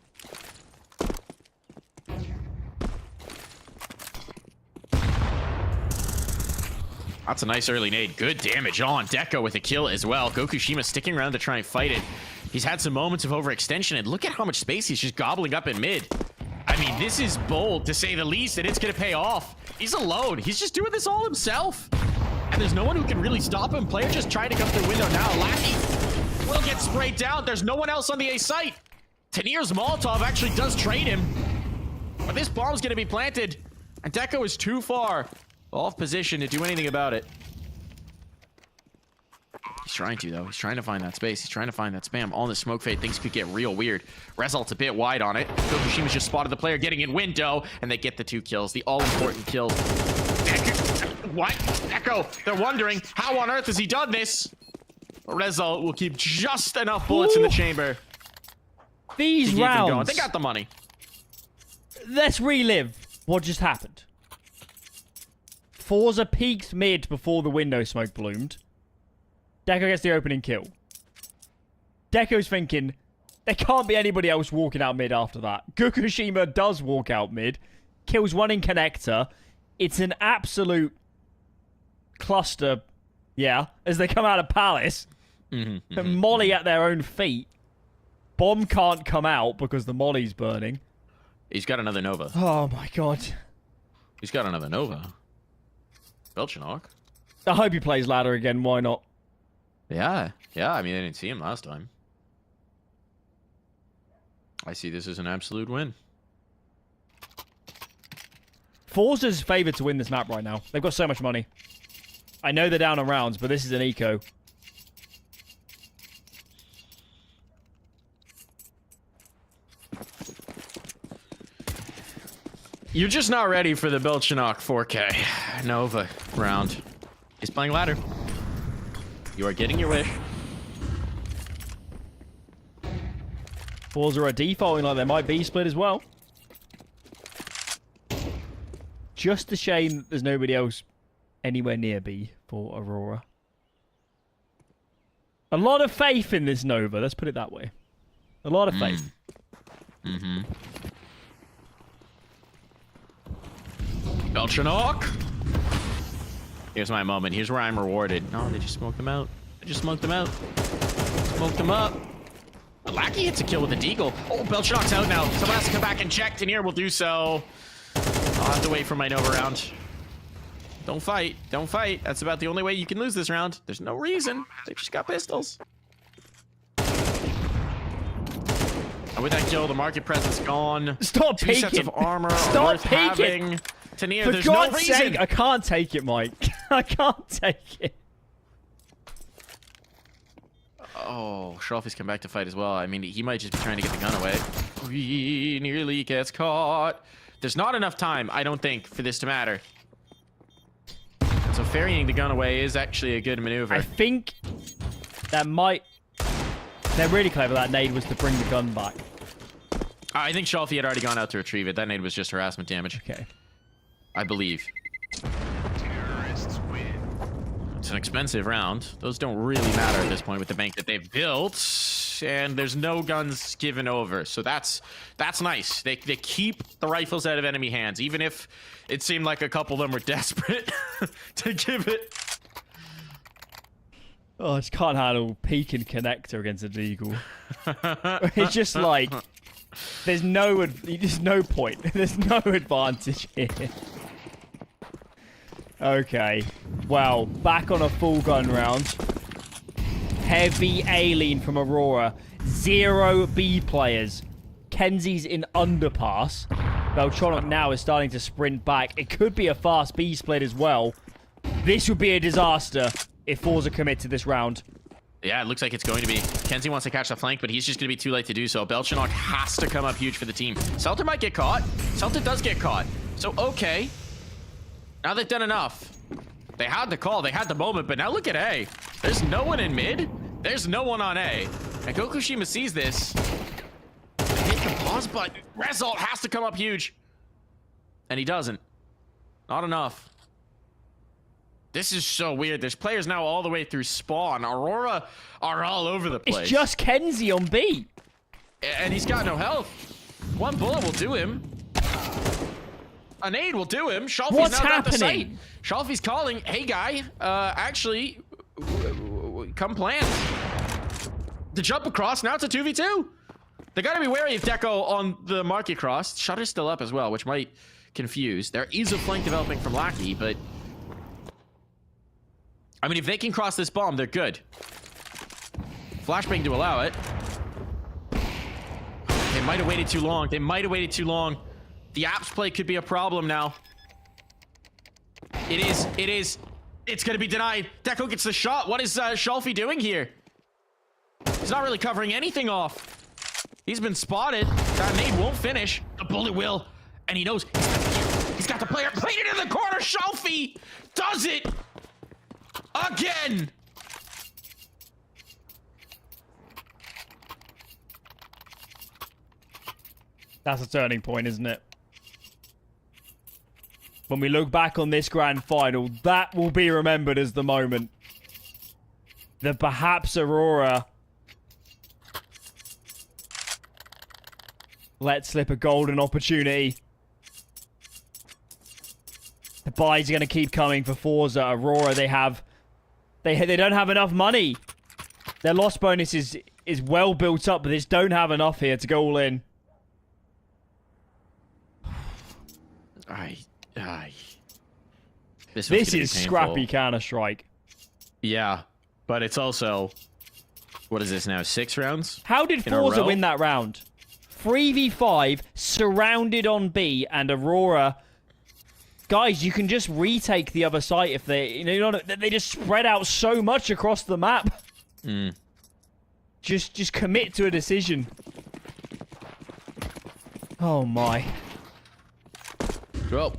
S3: That's a nice early nade. Good damage on. Deco with a kill as well. Gokushima sticking around to try and fight it. He's had some moments of overextension, and look at how much space he's just gobbling up in mid. I mean, this is bold, to say the least, and it's going to pay off. He's alone. He's just doing this all himself. And there's no one who can really stop him. Player just trying to come through window now. Lackey will get sprayed down. There's no one else on the A site. Tanir's Molotov actually does trade him. But this bomb's going to be planted. And Deco is too far off position to do anything about it. He's trying to, though. He's trying to find that space. He's trying to find that spam. On the smoke fade, things could get real weird. Result's a bit wide on it. Gokushima's just spotted the player getting in window, and they get the 2 kills. The all-important kills. What? Echo, they're wondering, how on earth has he done this? Result will keep just enough bullets in the chamber.
S4: These rounds.
S3: They got the money.
S4: Let's relive what just happened. Forze peeked mid before the window smoke bloomed. Deco gets the opening kill. Deco's thinking, there can't be anybody else walking out mid after that. Gokushima does walk out mid. Kills one in connector. It's an absolute cluster, yeah, as they come out of Palace. And Molly at their own feet. Bomb can't come out because the Molly's burning.
S3: He's got another Nova.
S4: Oh my god.
S3: He's got another Nova. Belchinok.
S4: I hope he plays ladder again, why not?
S3: Yeah, I mean, I didn't see him last time. I see this as an absolute win.
S4: Forze's favored to win this map right now. They've got so much money. I know they're down on rounds, but this is an eco.
S3: You're just not ready for the Belchinok 4K Nova round. He's playing ladder. You are getting your wish.
S4: Forze are defaulting like they might be split as well. Just a shame that there's nobody else anywhere near B for Aurora. A lot of faith in this Nova, let's put it that way. A lot of faith.
S3: Belchinok! Here's my moment. Here's where I'm rewarded. No, they just smoked them out. They just smoked them out. Smoked them up. Lackey hits a kill with a deagle. Oh, Belchinok's out now. Someone has to come back and check. Tanir will do so. I'll have to wait for my Nova round. Don't fight. Don't fight. That's about the only way you can lose this round. There's no reason. They just got pistols. And with that kill, the market presence gone.
S4: Stop
S3: 2
S4: peeking.
S3: sets of armor are
S4: Stop
S3: worth
S4: peeking.
S3: having. Tanir,
S4: For
S3: there's
S4: God's
S3: no reason.
S4: sake, I can't take it, Mike. I can't take it.
S3: Oh, Shelfie's come back to fight as well. I mean, he might just be trying to get the gun away. He nearly gets caught. There's not enough time, I don't think, for this to matter. So ferrying the gun away is actually a good maneuver.
S4: I think that might... They're really clever. That nade was to bring the gun back.
S3: I think Shelfie had already gone out to retrieve it. That nade was just harassment damage.
S4: Okay.
S3: I believe. It's an expensive round. Those don't really matter at this point with the bank that they've built. And there's no guns given over. So that's nice. They keep the rifles out of enemy hands, even if it seemed like a couple of them were desperate to give it.
S4: Oh, I just can't handle peeking connector against a deagle. It's just like... There's no point. There's no advantage here. Okay. Well, back on a full gun round. Heavy A-lean from Aurora. 0 B players. Kenzie's in underpass. Beltronic now is starting to sprint back. It could be a fast B split as well. This would be a disaster if Forza commit to this round.
S3: Yeah, it looks like it's going to be. Kenzie wants to catch the flank, but he's just going to be too late to do so. Belchenok has to come up huge for the team. Celta might get caught. Celta does get caught. So, okay. Now they've done enough. They had the call. They had the moment, but now look at A. There's no one in mid. There's no one on A. And Gokushima sees this. They hit the pause button. Result has to come up huge. And he doesn't. Not enough. This is so weird. There's players now all the way through spawn. Aurora are all over the place.
S4: It's just Kenzie on B.
S3: And he's got no health. One bullet will do him. A nade will do him. Shalfie's
S4: What's
S3: now got the sight.
S4: happening?
S3: Shalfie's calling, hey guy, actually, come plant. To jump across, now it's a 2v2. They gotta be wary of Deco on the market cross. Shutter's still up as well, which might confuse. There is a flank developing from Lackey, but... I mean, if they can cross this bomb, they're good. Flashbang to allow it. They might have waited too long. They might have waited too long. The apps play could be a problem now. It is. It is. It's going to be denied. Deco gets the shot. What is Shalfie doing here? He's not really covering anything off. He's been spotted. That nade won't finish. The bullet will. And he knows he's got the player. Played it in the corner. Shalfie does it. Again!
S4: That's a turning point, isn't it? When we look back on this grand final, that will be remembered as the moment that perhaps Aurora let slip a golden opportunity. The buys are going to keep coming for Forze. Aurora, they don't have enough money. Their loss bonus is well built up, but they just don't have enough here to go all in.
S3: This
S4: is scrappy Counter-Strike.
S3: Yeah, but it's also... What is this now? 6 rounds?
S4: How did Forza win that round? 3v5, surrounded on B, and Aurora... Guys, you can just retake the other site if they... they just spread out so much across the map. Just commit to a decision. Oh my.
S3: Well,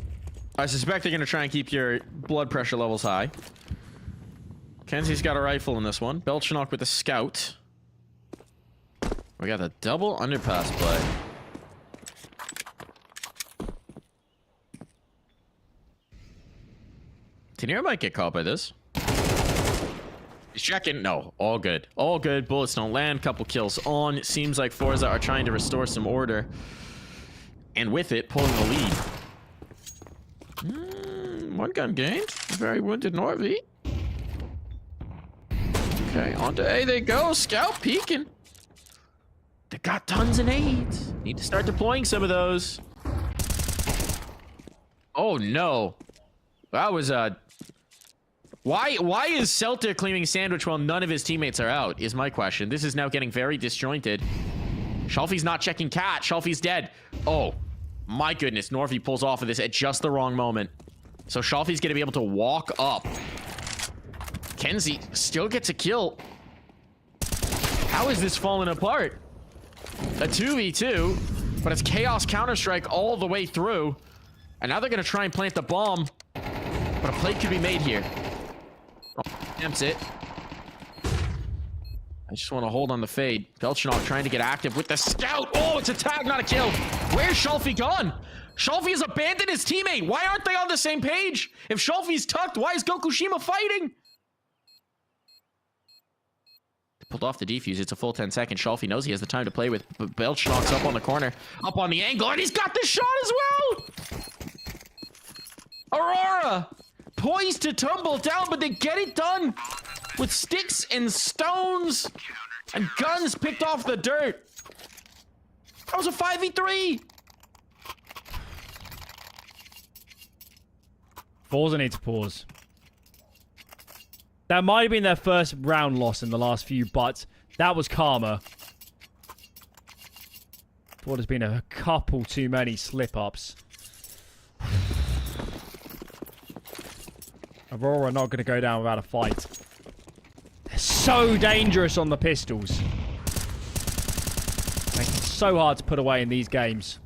S3: I suspect they're going to try and keep your blood pressure levels high. Kenzie's got a rifle in this one. Belchenok with a scout. We got the double underpass play. Tenier might get caught by this. He's checking. No, all good. All good. Bullets don't land. Couple kills on. It seems like Forza are trying to restore some order. And with it, pulling the lead. One gun gained. Very wounded Norvi. Okay, on to A they go. Scout peeking. They got tons of nades. Need to start deploying some of those. Oh no. That was Why is Celta claiming sandwich while none of his teammates are out, is my question. This is now getting very disjointed. Shalfie's not checking cat. Shalfie's dead. Oh, my goodness. Norvi pulls off of this at just the wrong moment. So Shalfie's going to be able to walk up. Kenzie still gets a kill. How is this falling apart? A 2v2, but it's Chaos Counter-Strike all the way through. And now they're going to try and plant the bomb. But a play could be made here. Oh, attempts it. I just want to hold on the fade. Belchenok trying to get active with the scout. Oh, it's a tag, not a kill. Where's Shalfie gone? Shalfie has abandoned his teammate. Why aren't they on the same page? If Shalfie's tucked, why is Gokushima fighting? Pulled off the defuse. It's a full 10 seconds. Shalfie knows he has the time to play with. But Belchenok's up on the corner, up on the angle, and he's got the shot as well. Aurora poised to tumble down, but they get it done with sticks and stones and guns picked off the dirt. That was a 5v3.
S4: Forza need to pause. That might have been their first round loss in the last few, but that was karma. What has been a couple too many slip-ups. Aurora not going to go down without a fight. They're so dangerous on the pistols. Makes it so hard to put away in these games.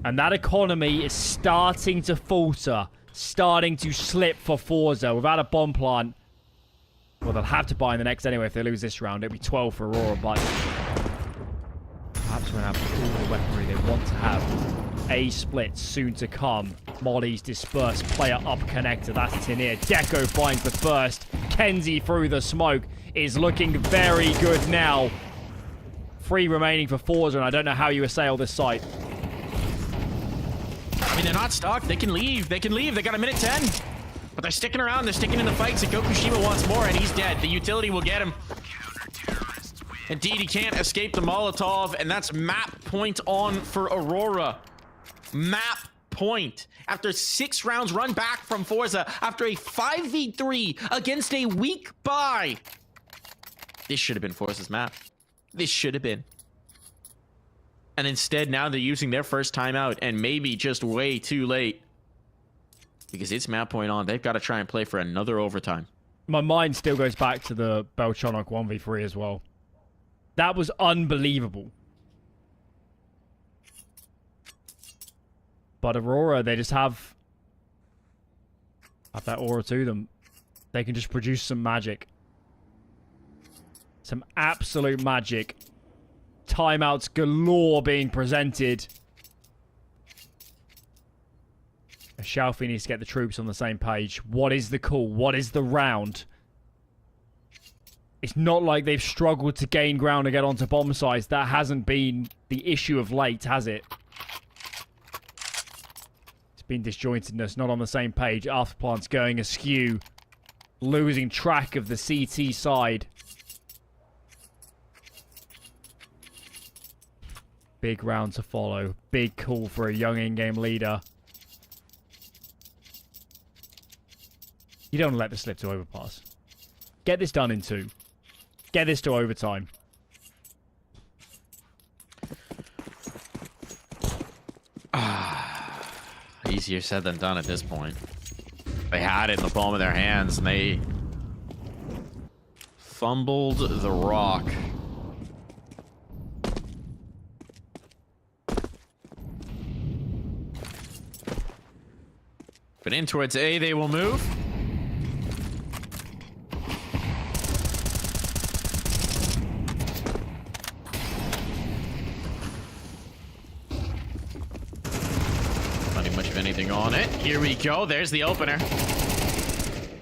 S4: And that economy is starting to falter. Starting to slip for Forze. Without a bomb plant. Well, they'll have to buy in the next anyway if they lose this round. It'll be 12 for Aurora, but perhaps when have all the weaponry they want to have. A split soon to come. Molly's dispersed. Player up connector. That's Tenier. Deco finds the first. Kenzie through the smoke is looking very good now. 3 remaining for Forze, and I don't know how you assail this site.
S3: I mean, they're not stuck. They can leave. They can leave. They got a minute 10. But they're sticking around. They're sticking in the fights. And Gokushima wants more, and he's dead. The utility will get him. Indeed, he can't escape the Molotov, and that's map point on for Aurora. Map point. After 6 rounds run back from Forze, after a 5v3 against a weak buy. This should have been Forze's map. This should have been. And instead, now they're using their first timeout, and maybe just way too late. Because it's map point on. They've got to try and play for another overtime.
S4: My mind still goes back to the Belchonok 1v3 as well. That was unbelievable. But Aurora, they just have that aura to them. They can just produce some magic. Some absolute magic. Timeouts galore being presented. Shalfie needs to get the troops on the same page. What is the call? What is the round? It's not like they've struggled to gain ground and get onto bomb sites. That hasn't been the issue of late, has it? It's been disjointedness, not on the same page. Afterplant's going askew. Losing track of the CT side. Big round to follow. Big call for a young in-game leader. You don't want to let this slip to Overpass. Get this done in 2. Get this to overtime.
S3: Easier said than done at this point. They had it in the palm of their hands, and they fumbled the rock. But in towards A, they will move. Not much of anything on it. Here we go. There's the opener.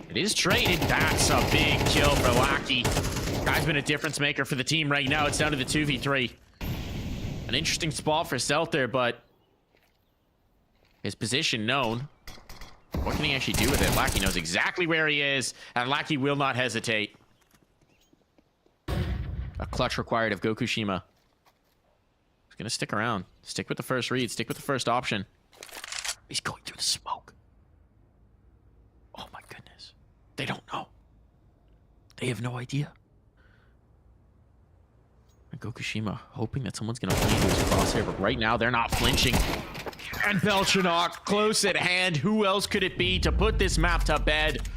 S3: It is traded. That's a big kill for Lackey. Guy's been a difference maker for the team right now. It's down to the 2v3. An interesting spot for Stealth there, but his position known. What can he actually do with it? Lackey knows exactly where he is, and Lackey will not hesitate. A clutch required of Gokushima. He's going to stick around. Stick with the first read. Stick with the first option. He's going through the smoke. Oh my goodness. They don't know. They have no idea. And Gokushima hoping that someone's going to flee to his crosshair, but right now they're not flinching. And Belchonok close at hand. Who else could it be to put this map to bed?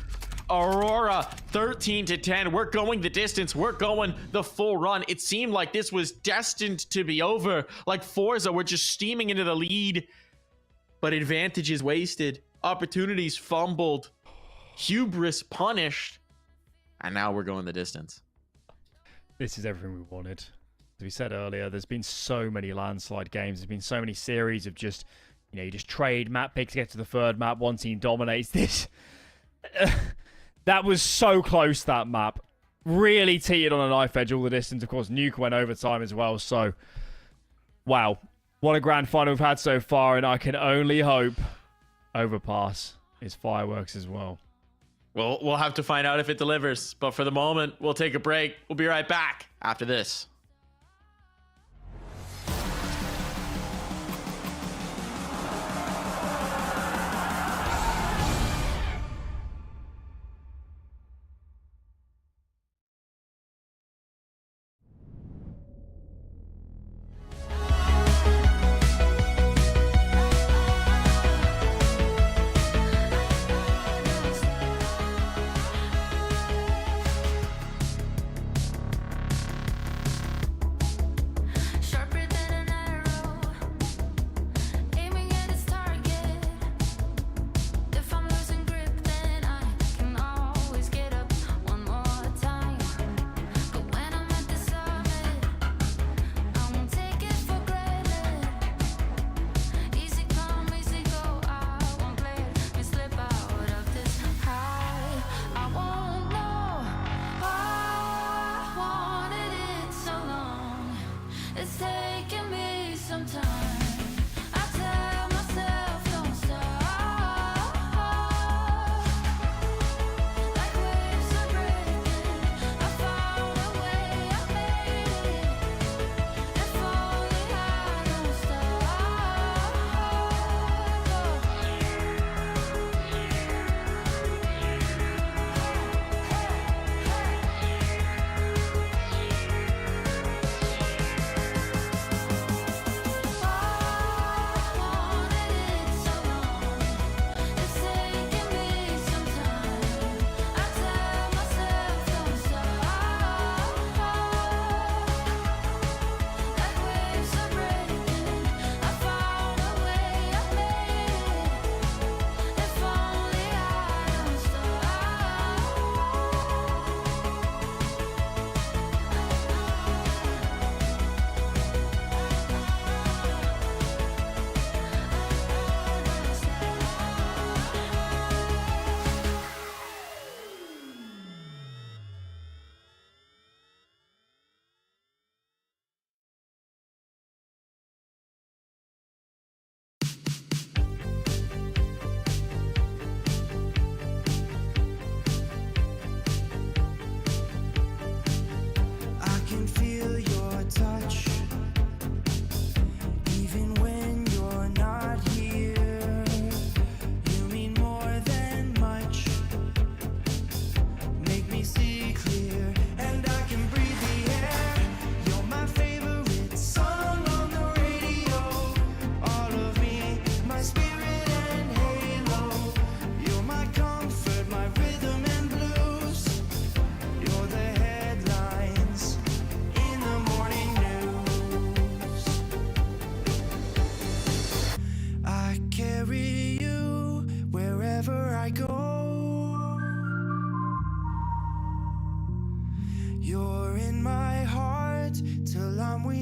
S3: Aurora 13-10. We're going the distance. We're going the full run. It seemed like this was destined to be over. Like Forze were just steaming into the lead. But advantages wasted. Opportunities fumbled. Hubris punished. And now we're going the distance.
S4: This is everything we wanted. As we said earlier, there's been so many landslide games. There's been so many series of just, you know, you just trade map picks to get to the third map. One team dominates this. That was so close, that map. Really teetered on a knife edge all the distance. Of course, Nuke went overtime as well. So, wow. What a grand final we've had so far. And I can only hope Overpass is fireworks as well.
S3: Well, we'll have to find out if it delivers. But for the moment, we'll take a break. We'll be right back after this.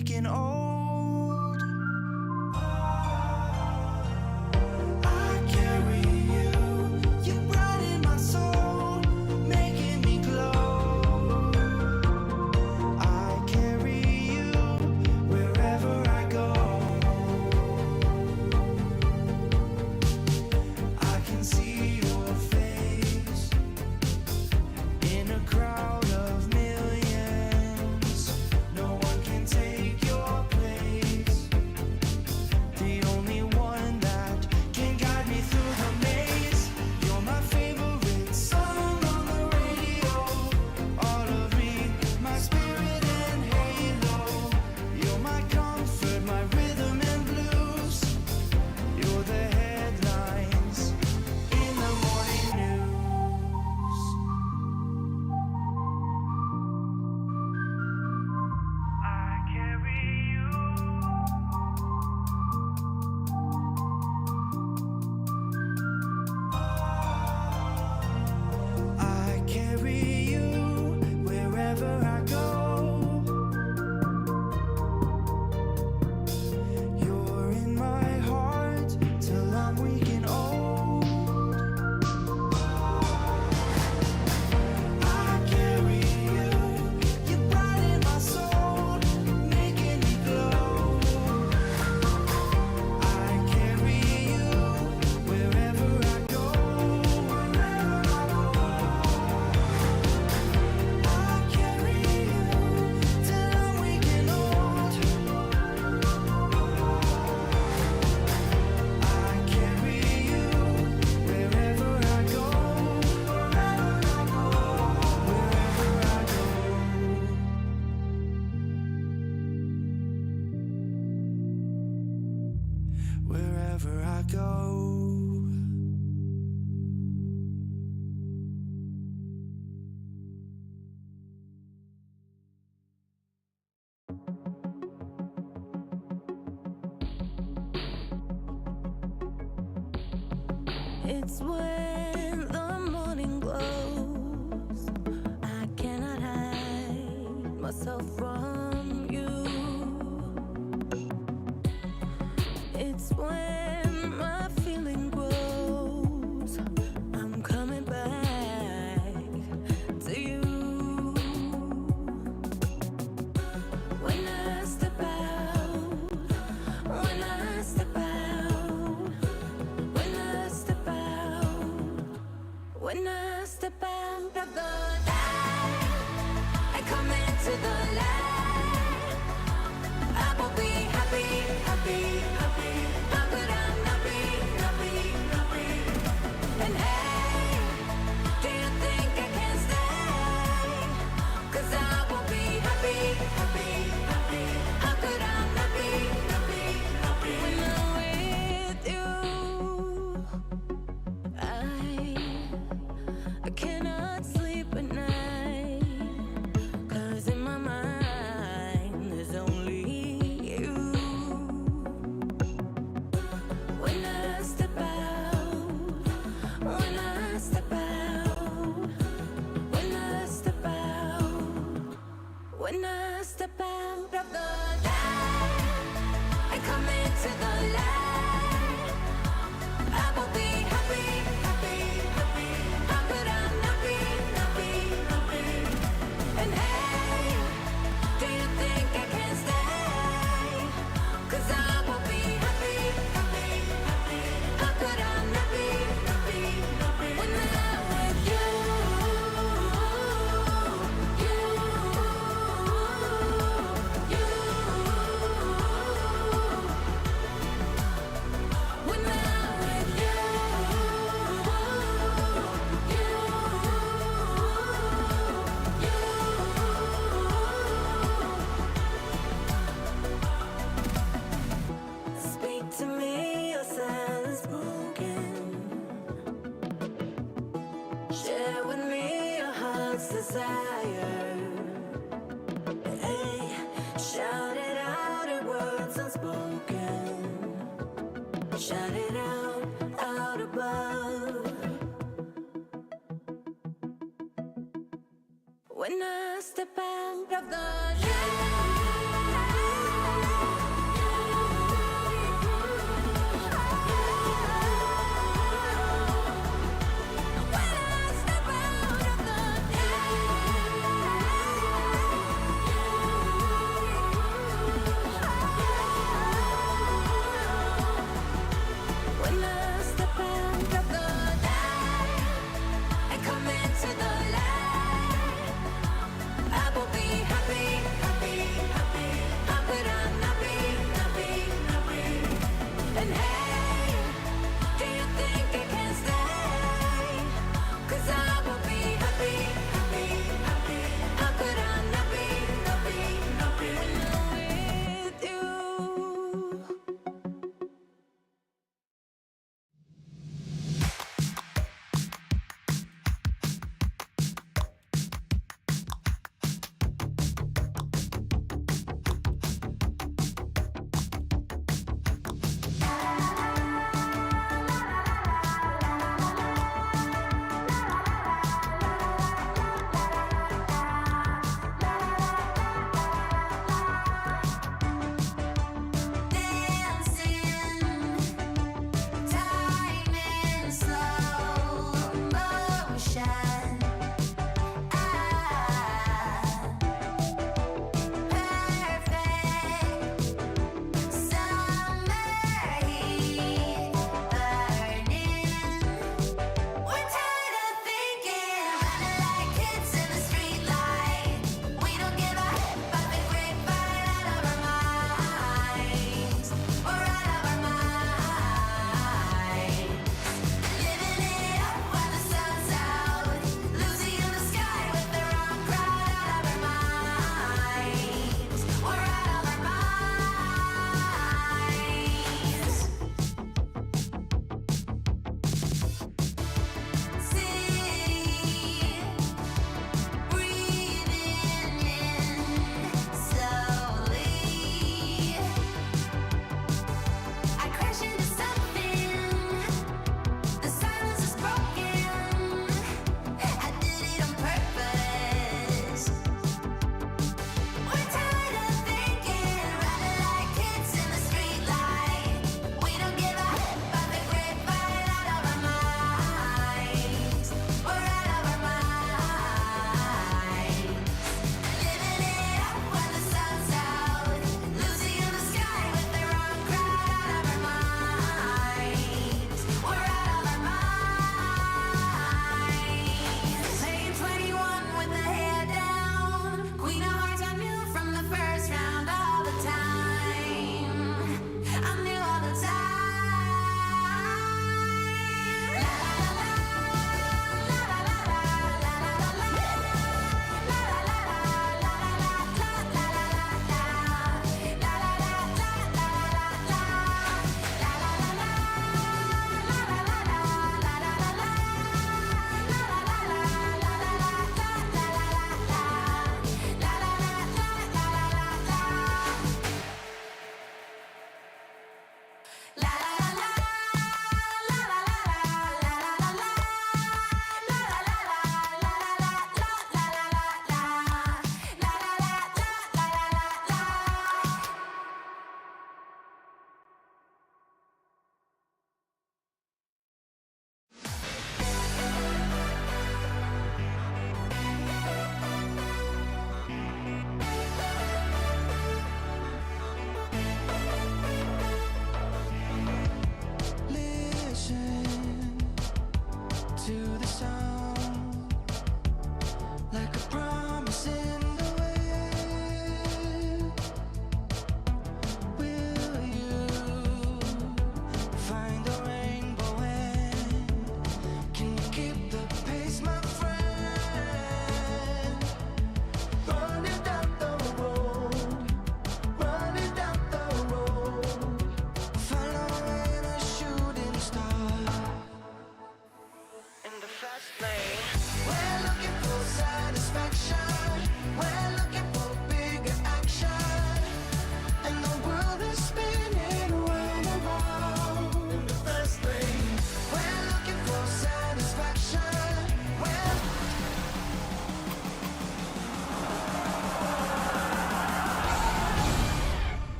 S2: weak and old. I carry you, you brighten my soul, making me glow. I carry you wherever I go. I can see your face in a crowd of millions. No one can take your place. The only one that can guide me through the maze. You're my favorite song on the radio. All of me, my spirit and halo. You're my comfort, my rhythm and blues. You're the headlines in the morning news. I carry you. I carry you wherever I go. You're in my heart till I'm weak and old. I carry you, you brighten my soul, making me glow. I carry you wherever I go. I carry you till I'm weak and old. I carry you wherever I go. Wherever I go.
S1: It's when the morning glows. I cannot hide myself from you. It's when my feeling grows. I'm coming back to you. When I step out, when I step out, when I step out, when I step out of the light, I come into the light. I will be happy, happy, happy. How could I not be, not be, not be? And hey, do you think I can stay? 'Cause I will be happy, happy, happy. How could I not be, not be, not be? When I'm with you, I cannot sleep at night. 'Cause in my mind there's only you. When I step out, when I step out, when I step out, when I step out of the light, I come into the light. I will be happy, happy, happy. How could I not be, not be, not be? And hey, do you think I can stay? 'Cause I will be happy, happy, happy. How could I not be, not be, not be? When I'm with you, you, you. When I'm with you, speak to me, your silence broken. Share with me your heart's desire. Hey, shout it out in words unspoken. Shout it out above. When I step out of the light,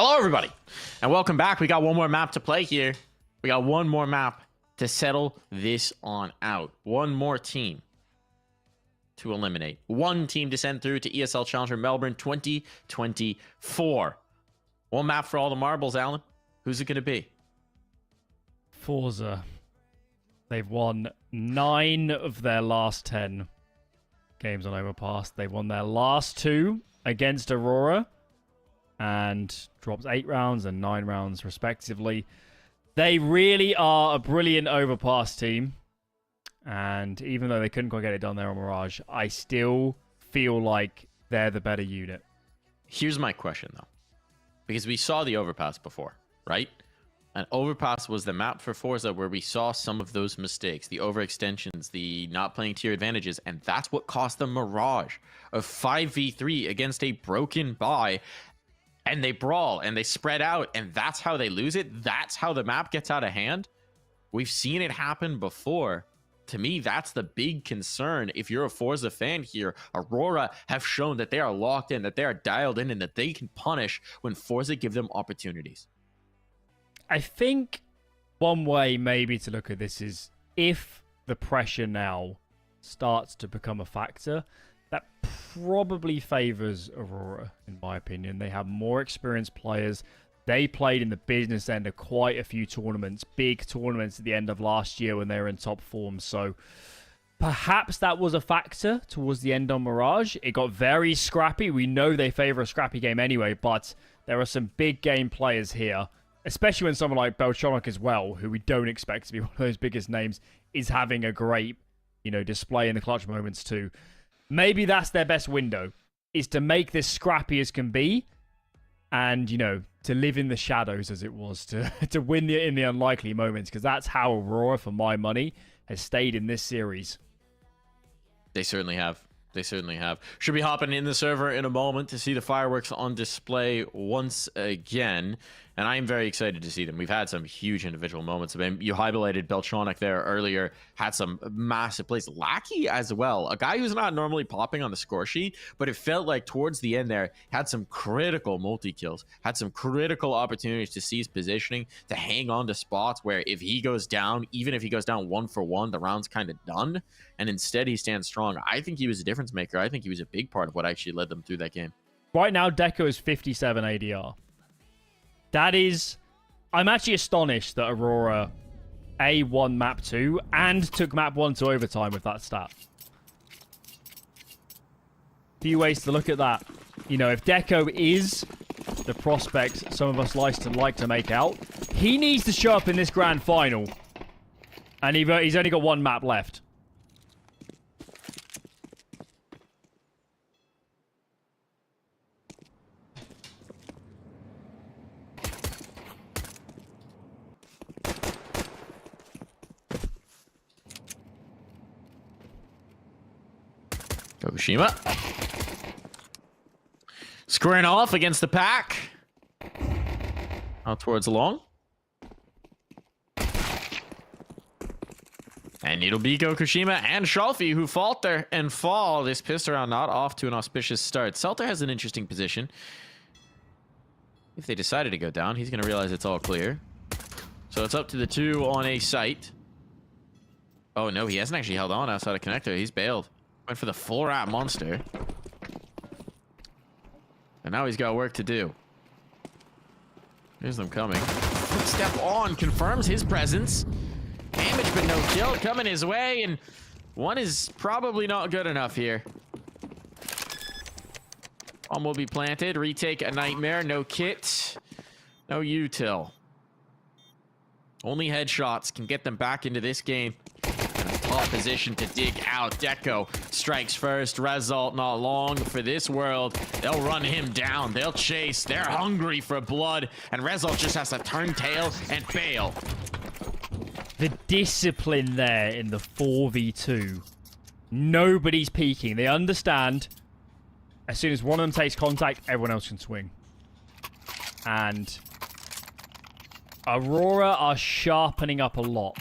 S3: Hello, everybody, and welcome back. We got one more map to play here. We got one more map to settle this on out. One more team to eliminate. One team to send through to ESL Challenger Melbourne 2024. One map for all the marbles, Alan. Who's it going to be?
S4: Forze. They've won 9 of their last 10 games on Overpass. They won their last 2 against Aurora and dropped 8 rounds and 9 rounds respectively. They really are a brilliant Overpass team. And even though they couldn't quite get it done there on Mirage, I still feel like they're the better unit.
S3: Here's my question, though. Because we saw the Overpass before, right? And Overpass was the map for Forza where we saw some of those mistakes, the overextensions, the not playing tier advantages, and that's what cost them Mirage, a 5v3 against a broken buy. And they brawl and they spread out, and that's how they lose it. That's how the map gets out of hand. We've seen it happen before. To me, that's the big concern. If you're a Forza fan here, Aurora have shown that they are locked in, that they are dialed in, and that they can punish when Forza give them opportunities.
S4: I think one way maybe to look at this is if the pressure now starts to become a factor, that probably favors Aurora, in my opinion. They have more experienced players. They played in the business end of quite a few tournaments, big tournaments at the end of last year when they were in top form. So perhaps that was a factor towards the end on Mirage. It got very scrappy. We know they favor a scrappy game anyway, but there are some big game players here, especially when someone like Beltronic as well, who we don't expect to be one of those biggest names, is having a great, display in the clutch moments too. Maybe that's their best window, is to make this scrappy as can be and, to live in the shadows as it was, to win in the unlikely moments, because that's how Aurora, for my money, has stayed in this series.
S3: They certainly have. They certainly have. Should be hopping in the server in a moment to see the fireworks on display once again. And I am very excited to see them. We've had some huge individual moments. I mean, you highlighted Beltronic there earlier. Had some massive plays. Lackey as well. A guy who's not normally popping on the score sheet, but it felt like towards the end there, had some critical multi-kills. Had some critical opportunities to seize positioning, to hang on to spots where if he goes down, even if he goes down 1-for-1, the round's kind of done. And instead he stands strong. I think he was a difference maker. I think he was a big part of what actually led them through that game.
S4: Right now, Deco is 57 ADR. That is... I'm actually astonished that Aurora won map 2 and took map 1 to overtime with that stat. Few ways to look at that. If Deco is the prospect some of us like to make out, he needs to show up in this grand final. And he's only got 1 map left.
S3: Fukushima. Squaring off against the pack. Out towards long. And it'll be Gokushima and Shalfi who falter and fall. This pissed around not off to an auspicious start. Celta has an interesting position. If they decided to go down, he's going to realize it's all clear. So it's up to the 2 on a site. Oh no, he hasn't actually held on outside of connector. He's bailed. Went for the full rat monster. And now he's got work to do. Here's them coming. Footstep on confirms his presence. Damage but no kill coming his way, and one is probably not good enough here. Bomb will be planted. Retake a nightmare. No kit. No util. Only headshots can get them back into this game. Top position to dig out. Deco strikes first. Result not long for this world. They'll run him down. They'll chase. They're hungry for blood. And Result just has to turn tail and bail.
S4: The discipline there in the 4v2. Nobody's peeking. They understand as soon as one of them takes contact, everyone else can swing. And Aurora are sharpening up a lot.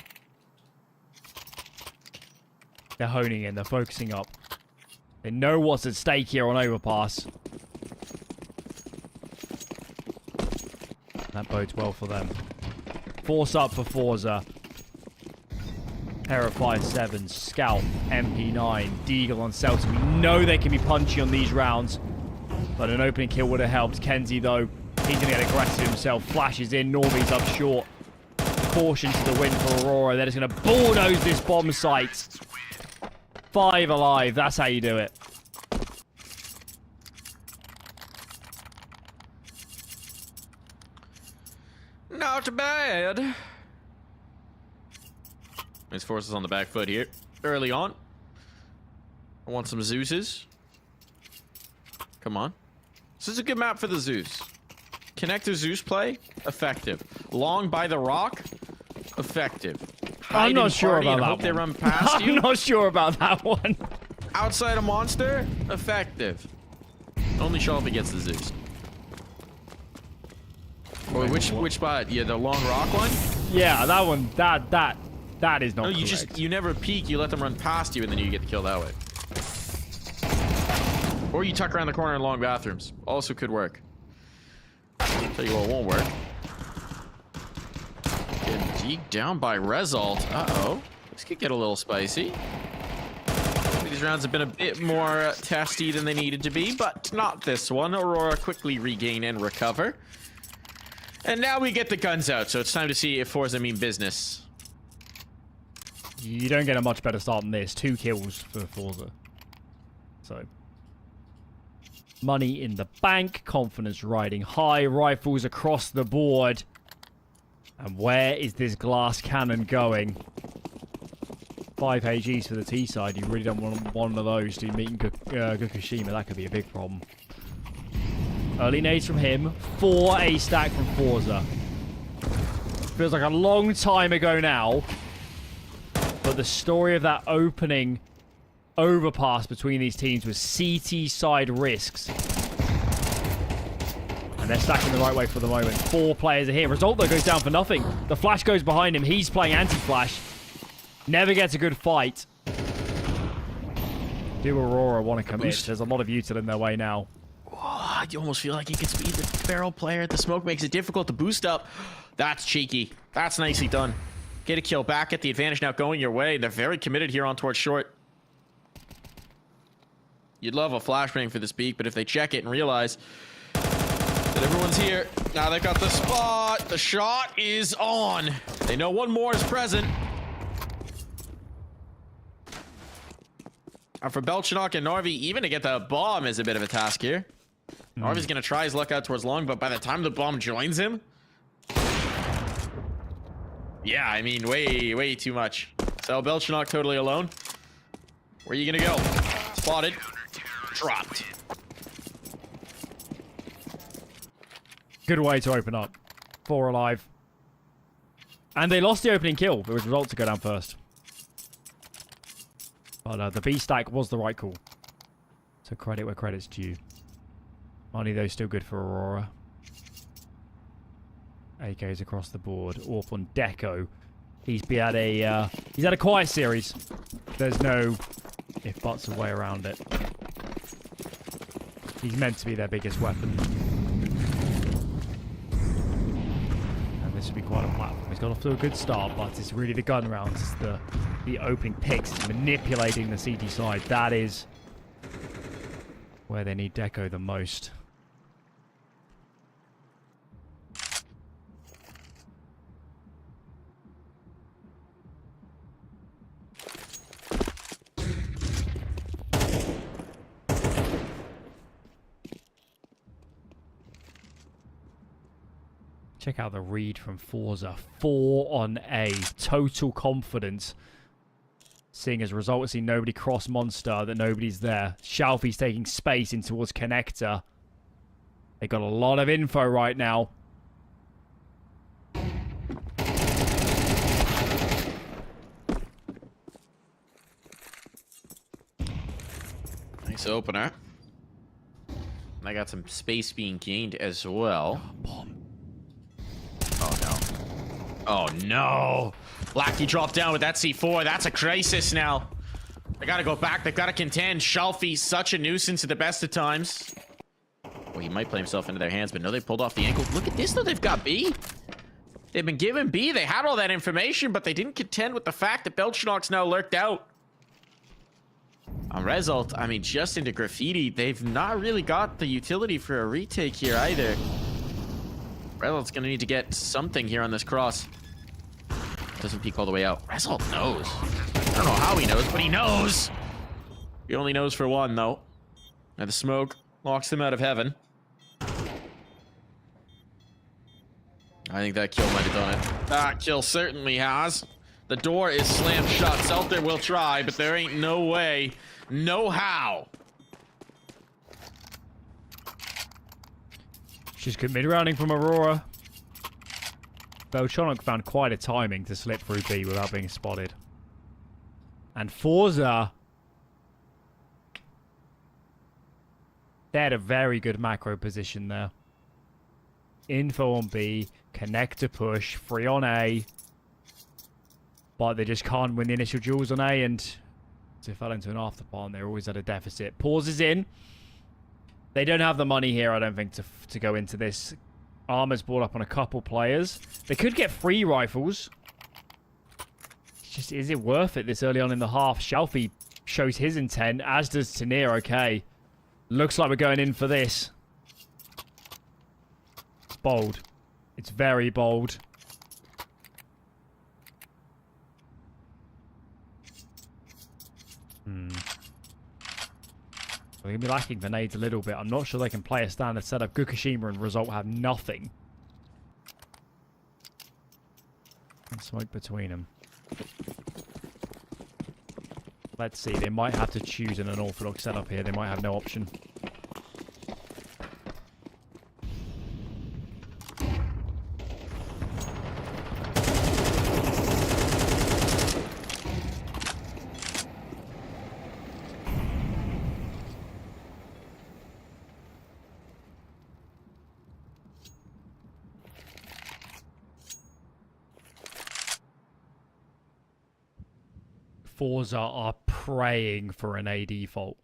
S4: They're honing in. They're focusing up. They know what's at stake here on Overpass. That bodes well for them. Force up for Forze. Pair of 5.7s, Scout, MP9, Deagle on Celtic. We know they can be punchy on these rounds, but an opening kill would have helped. Kenzie, though, he's going to get aggressive himself. Flashes in, Norby's up short. Caution to the win for Aurora. They're just going to bulldoze this bomb site. 5 alive, that's how you do it.
S3: Not bad. His Force is on the back foot here. Early on. I want some Zeuses. Come on. This is a good map for the Zeus. Connector Zeus play? Effective. Long by the rock? Effective.
S4: I'm not sure about that
S3: hope
S4: one.
S3: They run past you?
S4: I'm not sure about that one.
S3: Outside a monster? Effective. Only show if it gets the Zeus. Or which spot? Yeah, the long rock one?
S4: Yeah, that one. That is not
S3: No,
S4: correct.
S3: you never peek, you let them run past you and then you get the kill that way. Or you tuck around the corner in long bathrooms. Also could work. Tell you what won't work. Getting geeked down by Result. Uh-oh. This could get a little spicy. These rounds have been a bit more testy than they needed to be, but not this one. Aurora quickly regain and recover. And now we get the guns out, so it's time to see if Forze mean business.
S4: You don't get a much better start than this. 2 kills for Forze. So, money in the bank, confidence riding high, rifles across the board. And where is this glass cannon going? 5 AGs for the T side. You really don't want one of those to meet Fukushima. That could be a big problem. Early nades from him. 4 A stack from Forze. Feels like a long time ago now. But the story of that opening overpass between these teams was CT side risks. And they're stacking the right way for the moment. 4 players are here. Result, though, goes down for nothing. The flash goes behind him. He's playing anti-flash. Never gets a good fight. Do Aurora want to commit? There's a lot of util in their way now.
S3: Oh, you almost feel like you could speed the barrel player. The smoke makes it difficult to boost up. That's cheeky. That's nicely done. Get a kill back. Get the advantage now going your way. They're very committed here on towards short. You'd love a flashbang for this peak, but if they check it and realize that everyone's here, now they've got the spot. The shot is on. They know one more is present. And for Belchanok and Narvi, even to get the bomb is a bit of a task here. Narvi's going to try his luck out towards long, but by the time the bomb joins him... Yeah, I mean, way too much. So Belchanok totally alone. Where are you going to go? Spotted. Dropped.
S4: Good way to open up. 4 alive. And they lost the opening kill. It was Result to go down first. But the B stack was the right call. So credit where credit's due. Money, though, still good for Aurora. AKs across the board. Orp on Deco. He's had a quiet series. There's no if buts or way around it. He's meant to be their biggest weapon. And this would be quite a platform. He's got off to a good start, but it's really the gun rounds. It's the opening picks. It's manipulating the CT side. That is where they need Deco the most. Check out the read from Forze. 4 on A. Total confidence. Seeing as Result has seen nobody cross Monster, that nobody's there. Shalfie's taking space in towards Connector. They got a lot of info right now.
S3: Nice opener. I got some space being gained as well. Oh no. Oh no. Blackie dropped down with that C4. That's a crisis now. They gotta go back. They've gotta contend. Shalfie, such a nuisance at the best of times. Well, he might play himself into their hands, but no, they pulled off the ankle. Look at this, though. They've got B. They've been given B. They had all that information, but they didn't contend with the fact that Belchnock's now lurked out. On Result, I mean, just into Graffiti, they've not really got the utility for a retake here either. Result's going to need to get something here on this cross. Doesn't peek all the way out. Result knows. I don't know how he knows, but he knows. He only knows for one, though. Now the smoke locks him out of heaven. I think that kill might have done it. That kill certainly has. The door is slammed shut. Selter will try, but there ain't no way, no how.
S4: She's good mid-rounding from Aurora. Belchonok found quite a timing to slip through B without being spotted. And Forze, they had a very good macro position there. Info on B, connect to push, free on A. But they just can't win the initial duels on A, and they fell into an afterpart, and they're always at a deficit. Pauses in. They don't have the money here, I don't think, to go into this. Armor's brought up on a couple players. They could get free rifles. It's just, is it worth it this early on in the half? Shelfie shows his intent, as does Tanir. Okay. Looks like we're going in for this. It's bold. It's very bold. They're going to be lacking the nades a little bit. I'm not sure they can play a standard setup. Gukushima and Result have nothing. And smoke between them. Let's see. They might have to choose an unorthodox setup here. They might have no option. Forze are praying for an A default.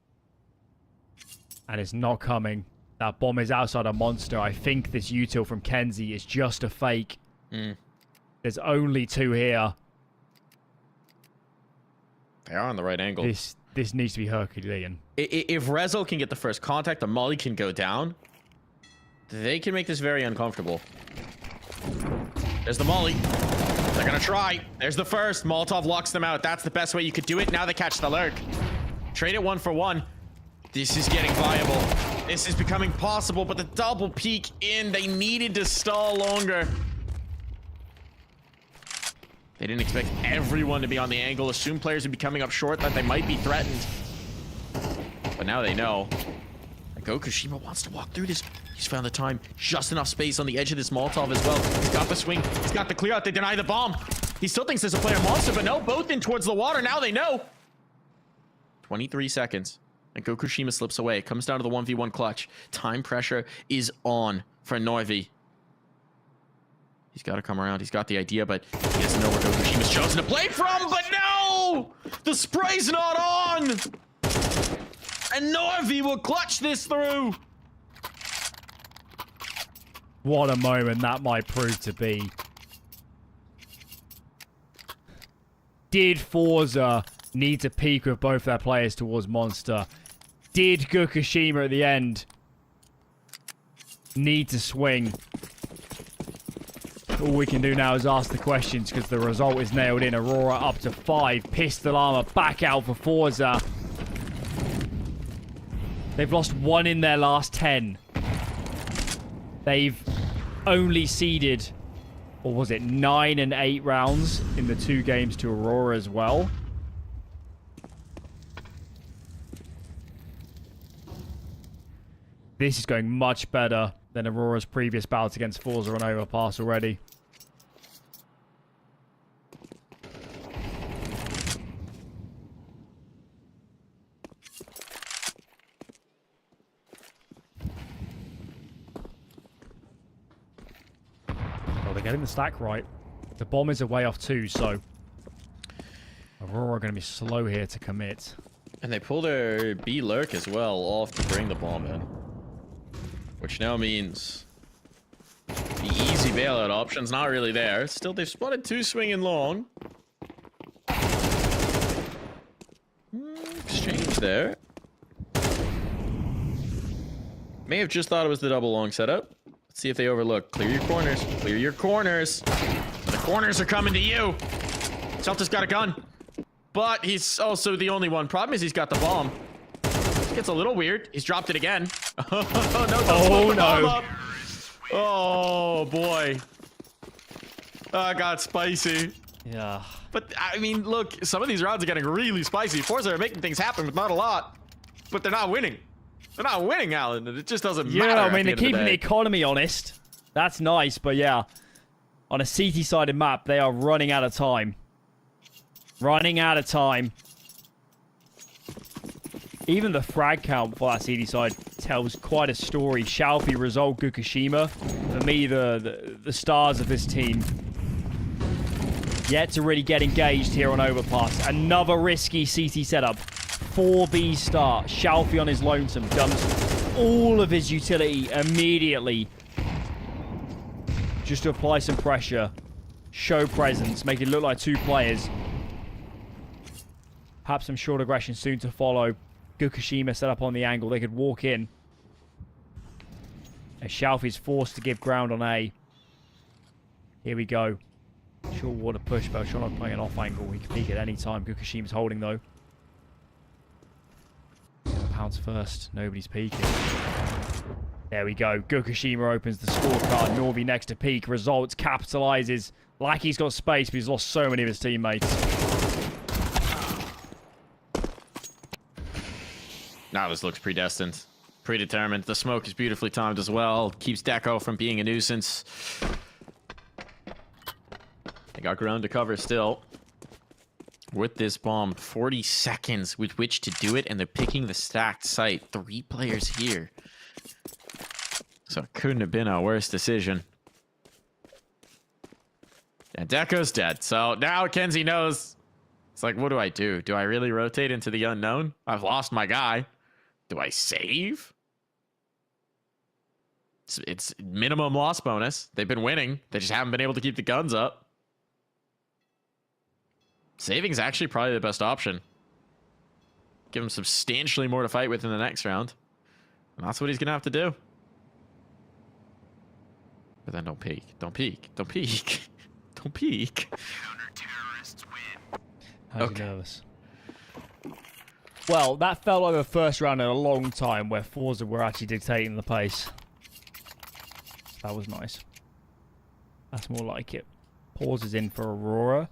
S4: And it's not coming. That bomb is outside a monster. I think this util from Kenzie is just a fake. There's only two here.
S3: They are on the right angle.
S4: This needs to be Herculean.
S3: If Rezel can get the first contact, the molly can go down. They can make this very uncomfortable. There's the molly. They're gonna try. There's the first. Molotov locks them out. That's the best way you could do it. Now they catch the lurk. Trade it 1 for 1. This is getting viable. This is becoming possible, but the double peek in. They needed to stall longer. They didn't expect everyone to be on the angle. Assume players would be coming up short, that they might be threatened. But now they know. Gokushima wants to walk through this. He's found the time. Just enough space on the edge of this Molotov as well. He's got the swing. He's got the clear out. They deny the bomb. He still thinks there's a player monster, but no, both in towards the water. Now they know. 23 seconds. And Gokushima slips away. It comes down to the 1v1 clutch. Time pressure is on for Norvi. He's got to come around. He's got the idea, but he doesn't know where Gokushima's chosen to play from. But no! The spray's not on! And Norvi will clutch this through.
S4: What a moment that might prove to be. Did Forze need to peek with both their players towards Monster? Did Gokushima at the end need to swing? All we can do now is ask the questions because the result is nailed in. Aurora up to 5. Pistol armor back out for Forze. They've lost 1 in their last 10. They've only ceded, or was it 9 and 8 rounds in the 2 games to Aurora as well. This is going much better than Aurora's previous bouts against Forze on Overpass already. Well, they're getting the stack right. The bomb is a way off too, so Aurora are going to be slow here to commit.
S3: And they pull their B lurk as well off to bring the bomb in. which now means the easy bailout option's not really there. Still, they've spotted 2 swinging long. Exchange there. May have just thought it was the double long setup. Let's see if they overlook. Clear your corners. Clear your corners. The corners are coming to you. Celta's got a gun. But he's also the only one. Problem is he's got the bomb. It gets a little weird. He's dropped it again. Oh, no. Don't smoke the bomb up. Oh, boy. That got spicy.
S4: Yeah.
S3: But, I mean, look, some of these rounds are getting really spicy. Forze are making things happen, but not a lot. But they're not winning. They're not winning, Alan. It just doesn't matter.
S4: Yeah, I mean, they're
S3: at the end
S4: keeping
S3: of
S4: the
S3: day.
S4: economy honest. That's nice, but yeah. On a CT-sided map, they are running out of time. Running out of time. Even the frag count for that CT side tells quite a story. Shalfie, Result, Fukushima. For me, the stars of this team. Yet to really get engaged here on Overpass. Another risky CT setup. 4B start. Shalfie on his lonesome. Dumps all of his utility immediately. Just to apply some pressure. Show presence. Make it look like 2 players. Perhaps some short aggression soon to follow. Fukushima set up on the angle. They could walk in. As Shalfie's forced to give ground on A. Here we go. Short water push, but Shonok playing an off angle. He can peek at any time. Fukushima's holding though. Pounce first. Nobody's peeking. There we go. Fukushima opens the scorecard. Norby next to peak. Results capitalizes. Like he's got space, but he's lost so many of his teammates.
S3: Now this looks predestined. Predetermined. The smoke is beautifully timed as well. Keeps Deco from being a nuisance. They got ground to cover still. With this bomb, 40 seconds with which to do it, and they're picking the stacked site. 3 players here. So it couldn't have been a worse decision. And Deco's dead. So now Kenzie knows. It's like, what do I do? Do I really rotate into the unknown? I've lost my guy. Do I save? It's minimum loss bonus. They've been winning. They just haven't been able to keep the guns up. Saving is actually probably the best option. Give him substantially more to fight with in the next round. And that's what he's going to have to do. But then don't peek. Don't peek. Don't peek. Don't peek.
S2: Counter-terrorists win.
S4: How's he nervous? Well, that felt like the first round in a long time where Forza were actually dictating the pace. That was nice. That's more like it. Pause is in for Aurora.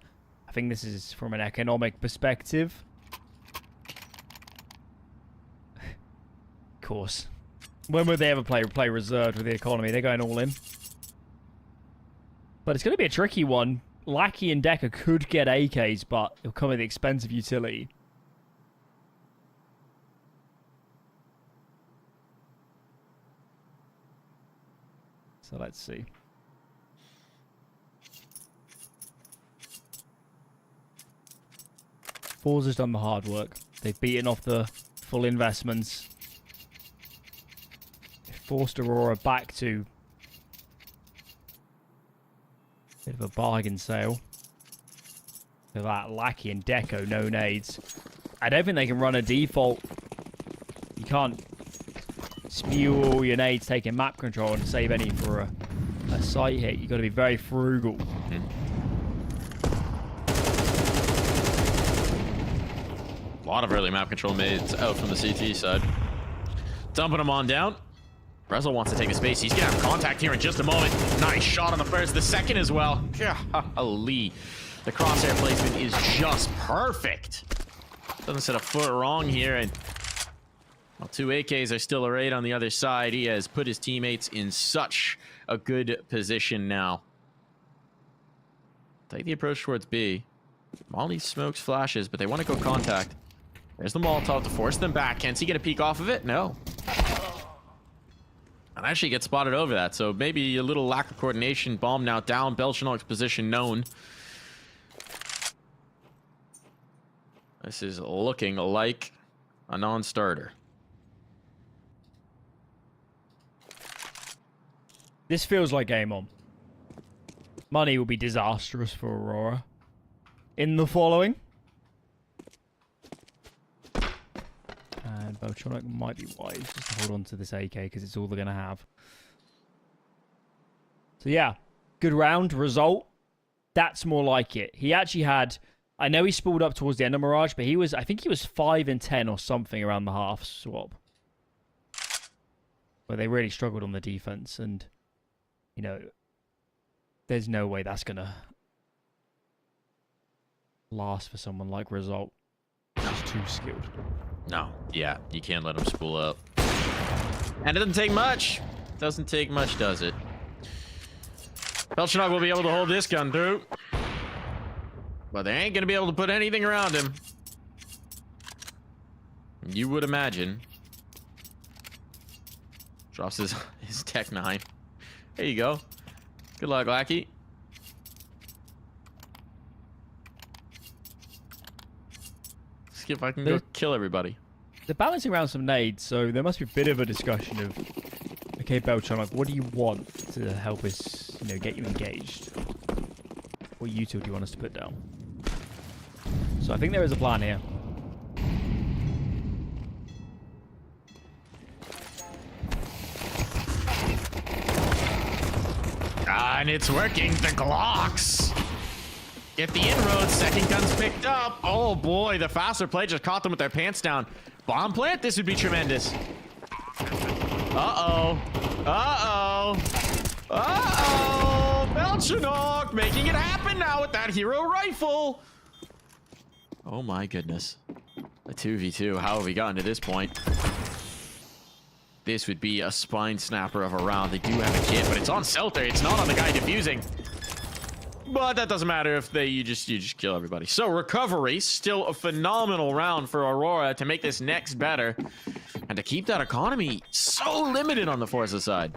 S4: I think this is from an economic perspective. Of course. When would they ever play reserved with the economy? They're going all in. But it's going to be a tricky one. Lackey and Decker could get AKs, but it'll come at the expense of utility. So let's see. Forza's done the hard work. They've beaten off the full investments. They forced Aurora back to a bit of a bargain sale. For that Lackey and Deco, no nades. I don't think they can run a default. You can't spew all your nades taking map control and save any for a site hit. You've got to be very frugal.
S3: A lot of early map control mades out from the CT side. Dumping them on down. Brezel wants to take a space. He's going to have contact here in just a moment. Nice shot on the first, the second as well. Golly. The crosshair placement is just perfect. Doesn't set a foot wrong here. And well, 2 AKs are still arrayed on the other side. He has put his teammates in such a good position now. Take the approach towards B. Molly smokes flashes, but they want to go contact. There's the Molotov to force them back. Can he get a peek off of it? No. And actually get spotted over that, so maybe a little lack of coordination. Bomb now down. Belchenok's position known. This is looking like a non-starter.
S4: This feels like game on. Money will be disastrous for Aurora. In the following. And Beltronic might be wise just to hold on to this AK because it's all they're going to have. So yeah, good round. Result. That's more like it. He actually had... I know he spooled up towards the end of Mirage, but I think he was 5 and 10 or something around the half swap. Where they really struggled on the defense and, you know, there's no way that's going to last for someone like Result. He's too skilled.
S3: No. Yeah, you can't let him spool up. And it doesn't take much. Doesn't take much, does it? Belchanok will be able to hold this gun through. But they ain't going to be able to put anything around him. You would imagine. Drops his Tech 9. There you go. Good luck, Lackey. Let's see if I can go kill everybody.
S4: They're balancing around some nades, so there must be a bit of a discussion of, okay, Belchanok, what do you want to help us, you know, get you engaged? What util do you want us to put down? So I think there is a plan here.
S3: And it's working. The Glocks get the inroads. Second gun's picked up. Oh boy, the faster play just caught them with their pants down. Bomb plant. This would be tremendous. Uh-oh. Uh-oh. Uh-oh. Belchanok making it happen now with that hero rifle. Oh my goodness. A 2v2. How have we gotten to this point? This would be a spine snapper of a round. They do have a kit, but it's on Selter. It's not on the guy defusing. But that doesn't matter if you just kill everybody. So recovery, still a phenomenal round for Aurora to make this next better. And to keep that economy so limited on the Forze side.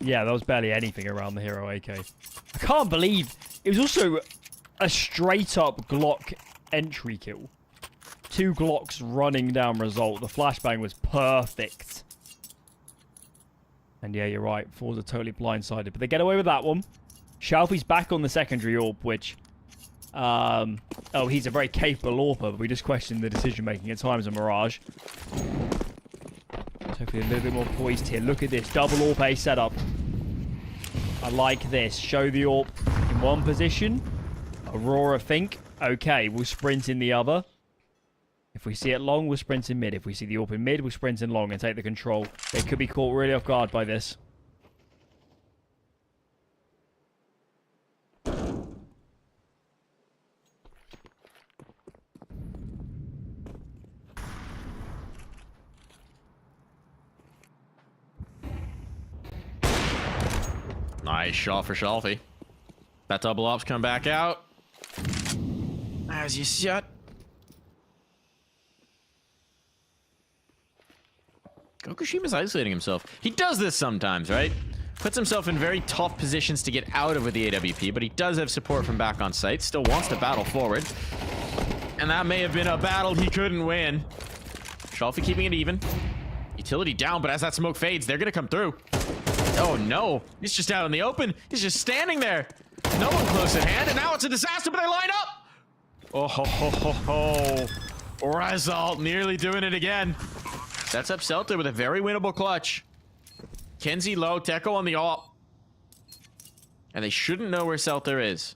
S4: Yeah, there was barely anything around the hero AK. I can't believe it was also a straight up Glock entry kill. 2 Glocks running down Result. The flashbang was perfect. And yeah, you're right. Forze are totally blindsided. But they get away with that one. Shalfie's back on the secondary AWP, which... oh, he's a very capable AWPer, but we just questioned the decision-making at times in Mirage. So hopefully a little bit more poised here. Look at this. Double AWP A setup. I like this. Show the AWP in one position. Aurora think, okay, we'll sprint in the other. If we see it long, we'll sprint in mid. If we see the AWP in mid, we'll sprint in long and take the control. They could be caught really off guard by this.
S3: Nice shot for Shalfie. That double ops come back out. As you shut. Gokushima's isolating himself. He does this sometimes, right? Puts himself in very tough positions to get out of with the AWP, but he does have support from back on site. Still wants to battle forward. And that may have been a battle he couldn't win. Shalfie keeping it even. Utility down, but as that smoke fades, they're going to come through. Oh no, he's just out in the open. He's just standing there. No one close at hand, and now it's a disaster, but they line up. Oh ho ho ho ho. Result nearly doing it again. Sets up Selter with a very winnable clutch. Kenzie low, Teko on the AWP. And they shouldn't know where Selter is.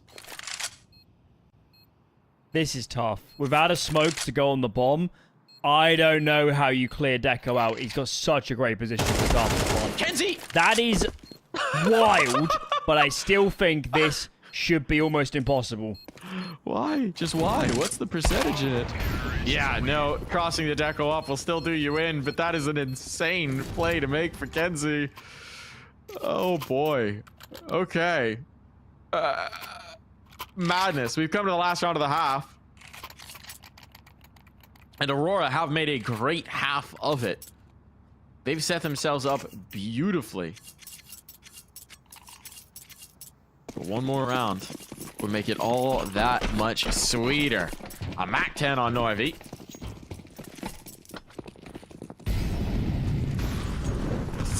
S4: This is tough. Without a smoke to go on the bomb, I don't know how you clear Deco out. He's got such a great position to start the bomb.
S3: Kenzie!
S4: That is wild, but I still think this should be almost impossible.
S3: Why? Just why? What's the percentage in it? Yeah, no, crossing the deco up will still do you in, but that is an insane play to make for Kenzie. Oh boy. Okay. Madness. We've come to the last round of the half. And Aurora have made a great half of it. They've set themselves up beautifully. But one more round would make it all that much sweeter. A Mac 10 on Noivi.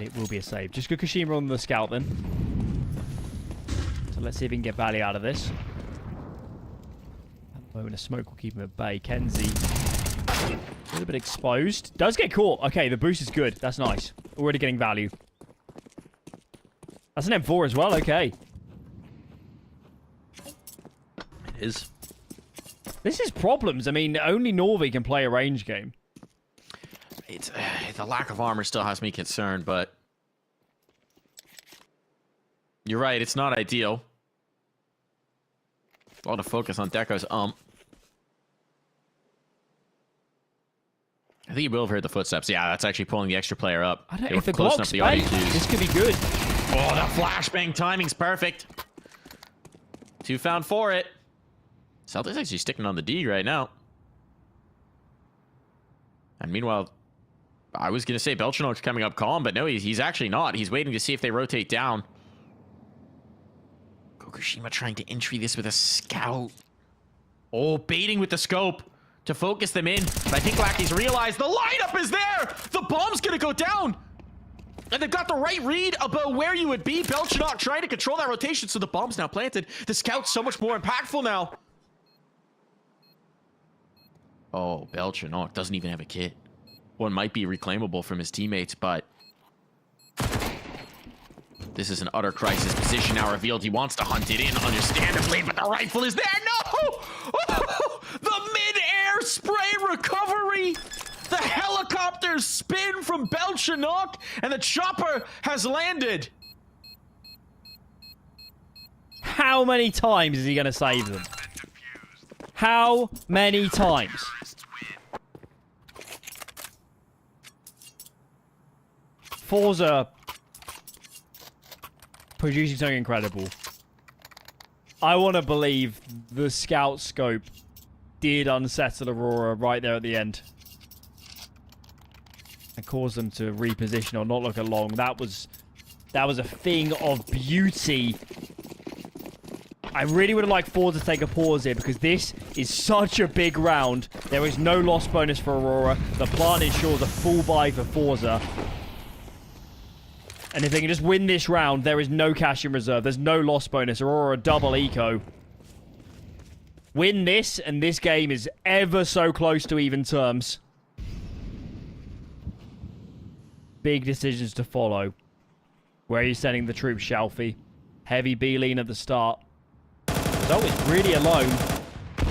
S4: And it will be a save. Just good Kashima on the scout then. So let's see if we can get value out of this. At the moment, a smoke will keep him at bay. Kenzie, a little bit exposed. Does get caught. Okay, the boost is good. That's nice. Already getting value. That's an M4 as well. Okay.
S3: It is.
S4: This is problems. I mean, only Norvi can play a range game.
S3: It's the lack of armor still has me concerned, but you're right. It's not ideal. A lot of focus on Deco's I think you will have heard the footsteps. Yeah, that's actually pulling the extra player up.
S4: I don't
S3: They
S4: know if
S3: were
S4: the
S3: close
S4: Glock's
S3: enough to the
S4: bait.
S3: audio
S4: This could be good.
S3: Oh, the flashbang timing's perfect. 2 found for it. Celtics actually sticking on the D right now. And meanwhile, I was going to say Belchanok's coming up calm, but no, he's actually not. He's waiting to see if they rotate down. Kokushima trying to entry this with a scout. Oh, baiting with the scope to focus them in. But I think Lackey's realized the lineup is there. The bomb's going to go down. And they've got the right read about where you would be. Belchanok trying to control that rotation, so the bomb's now planted. The scout's so much more impactful now. Oh, Belchanok doesn't even have a kit. One might be reclaimable from his teammates, but this is an utter crisis position now revealed. He wants to hunt it in, understandably, but the rifle is there. No! Oh, the mid-air spray recovery. The helicopter spin from Belchanok, and the chopper has landed.
S4: How many times is he going to save them? How many times? Forze producing something incredible. I want to believe the scout scope did unsettle Aurora right there at the end. And cause them to reposition or not look along. That was a thing of beauty. I really would have liked Forze to take a pause here because this is such a big round. There is no loss bonus for Aurora. The plant ensures a full buy for Forze. And if they can just win this round, there is no cash in reserve. There's no loss bonus. Aurora double eco. Win this, and this game is ever so close to even terms. Big decisions to follow. Where are you sending the troops, Shalfie? Heavy B-lean at the start. Zoe is really alone.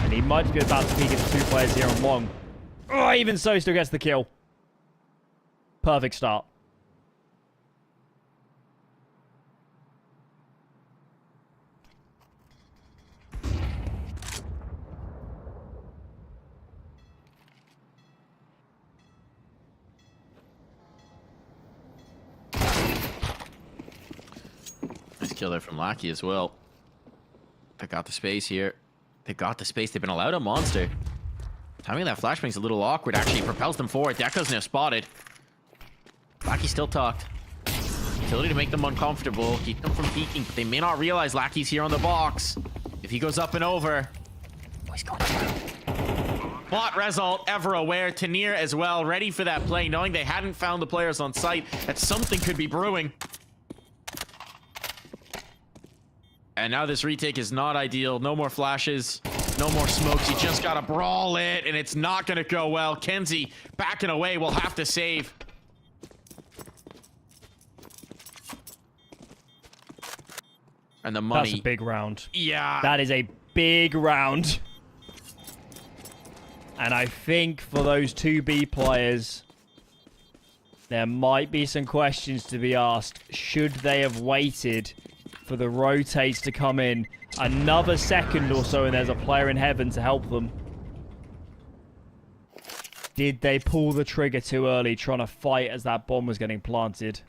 S4: And he might be about to peek into 2 players here on long. Oh, even so, still gets the kill. Perfect start.
S3: Nice kill there from Lackey as well. They got the space here. They got the space. They've been allowed a monster. Timing that flashbang's a little awkward. Actually, propels them forward. Deco's now spotted. Lackey still tucked. Utility to make them uncomfortable. Keep them from peeking, but they may not realize Lackey's here on the box. If he goes up and over... Oh, he's going down. Bot result, ever aware. Tanir as well, ready for that play, knowing they hadn't found the players on site, that something could be brewing. And now this retake is not ideal. No more flashes, no more smokes. You just gotta brawl it, and it's not gonna go well. Kenzie backing away will have to save. And the money.
S4: That's a big round.
S3: Yeah.
S4: That is a big round. And I think for those 2B players, there might be some questions to be asked. Should they have waited for the rotates to come in another second or so and there's a player in heaven to help them? Did they pull the trigger too early trying to fight as that bomb was getting planted?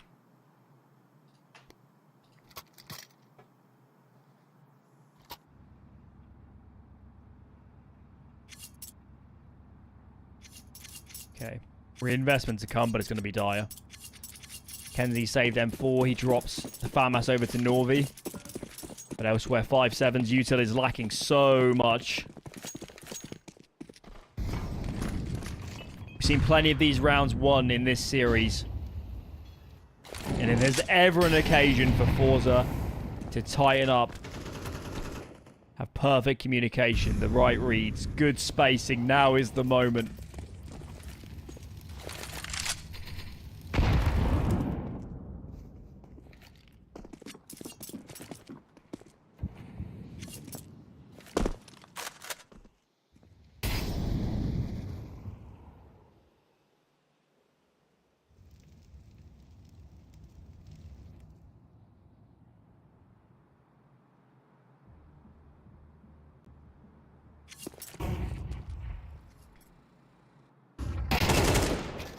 S4: Okay. Reinvestment to come, but it's going to be dire. Kenzie saved M4. He drops the FAMAS over to Norvi. But elsewhere, 5-7's util is lacking so much. We've seen plenty of these rounds won in this series. And if there's ever an occasion for Forze to tighten up, have perfect communication, the right reads, good spacing, now is the moment.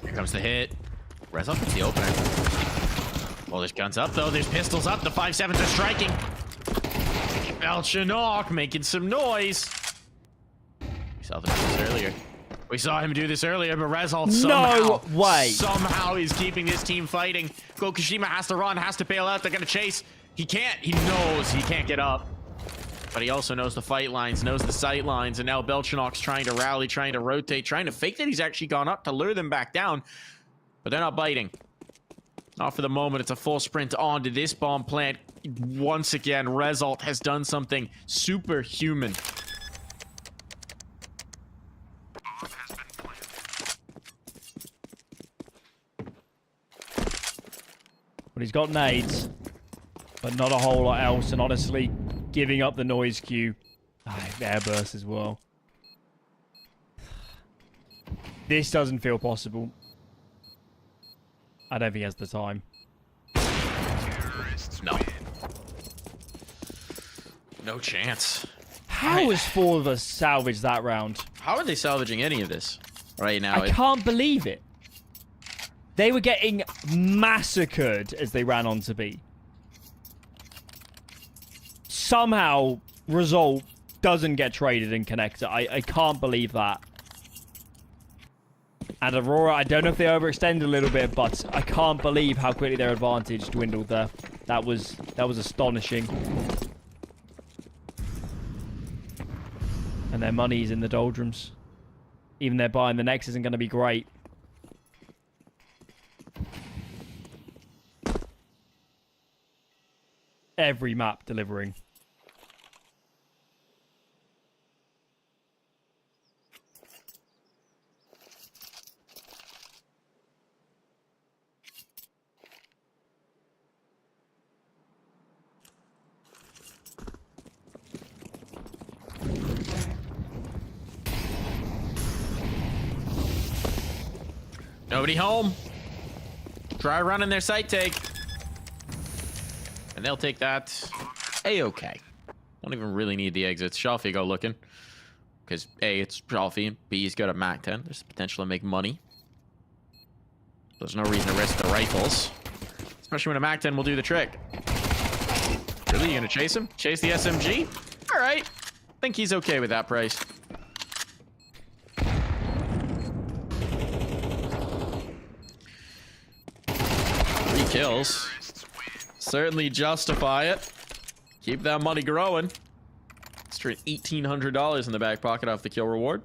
S3: Here comes the hit. Rezo gets the opener. Well, there's guns up, though. There's pistols up. The 5-7s are striking. Belchanok making some noise. We saw this earlier. We saw him do this earlier, but Rezalt somehow is keeping this team fighting. Gokushima has to run, has to bail out. They're going to chase. He can't. He knows he can't get up. But he also knows the fight lines, knows the sight lines, and now Belchanok's trying to rally, trying to rotate, trying to fake that he's actually gone up to lure them back down. But they're not biting. Not for the moment. It's a full sprint onto this bomb plant. Once again, Rezalt has done something superhuman.
S4: But he's got nades, but not a whole lot else, and honestly, giving up the noise cue. Airburst as well. This doesn't feel possible. I don't think he has the time.
S3: No. No chance.
S4: How is Forze salvaged that round?
S3: How are they salvaging any of this right now?
S4: I can't believe it. They were getting massacred as they ran on to B. Somehow, result doesn't get traded in connector. I can't believe that. And Aurora, I don't know if they overextended a little bit, but I can't believe how quickly their advantage dwindled there. That was astonishing. And their money's in the doldrums. Even their buy in the next isn't going to be great. Every map delivering.
S3: Nobody home. Try running their site take. And they'll take that. A-okay. Don't even really need the exits. Shelfie go looking. Because A, it's Shelfie, and B, he's got a Mac 10. There's potential to make money. There's no reason to risk the rifles. Especially when a Mac 10 will do the trick. Really? You gonna chase him? Chase the SMG? Alright. I think he's okay with that price. Kills. Certainly justify it. Keep that money growing. Straight $1,800 in the back pocket off the kill reward.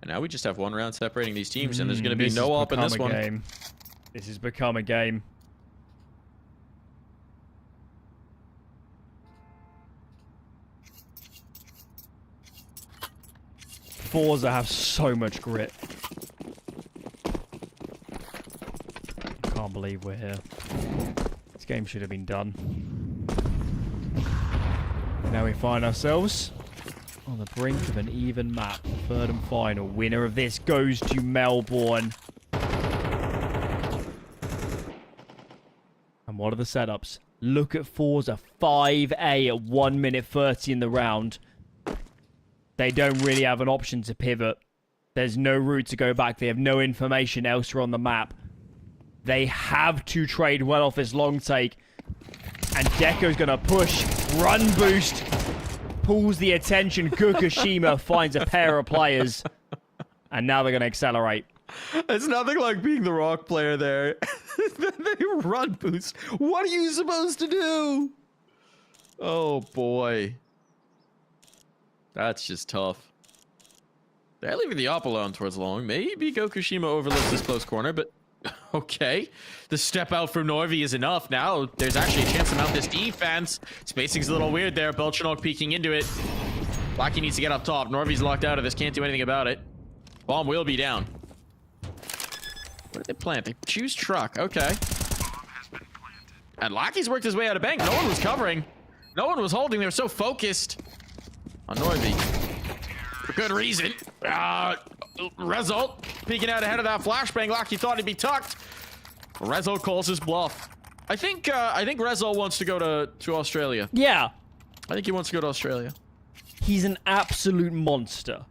S3: And now we just have one round separating these teams, and there's going to be no up in this one.
S4: Game. This has become a game. Forze have so much grit. Can't believe we're here. This game should have been done. And now we find ourselves on the brink of an even map. Third and final. Winner of this goes to Melbourne. And what are the setups? Look at Forze. 5A at 1 minute 30 in the round. They don't really have an option to pivot. There's no route to go back. They have no information elsewhere on the map. They have to trade well off this long take. And Deco's going to push. Run boost. Pulls the attention. Fukushima finds a pair of players. And now they're going to accelerate.
S3: It's nothing like being the rock player there. They run boost. What are you supposed to do? Oh, boy. That's just tough. They're leaving the op alone towards long. Maybe Gokushima overlooks this close corner, but Okay. The step out from Norvi is enough. Now there's actually a chance to mount this defense. Spacing's a little weird there. Belchinok peeking into it. Blackie needs to get up top. Norvi's locked out of this. Can't do anything about it. Bomb will be down. What did they plant? They choose truck. Okay. And Lackey's worked his way out of bank. No one was covering. No one was holding. They were so focused on Norvi. For good reason. Result peeking out ahead of that flashbang. Lackey thought he'd be tucked. Result calls his bluff. I think Result wants to go to Australia.
S4: Yeah.
S3: I think he wants to go to Australia.
S4: He's an absolute monster.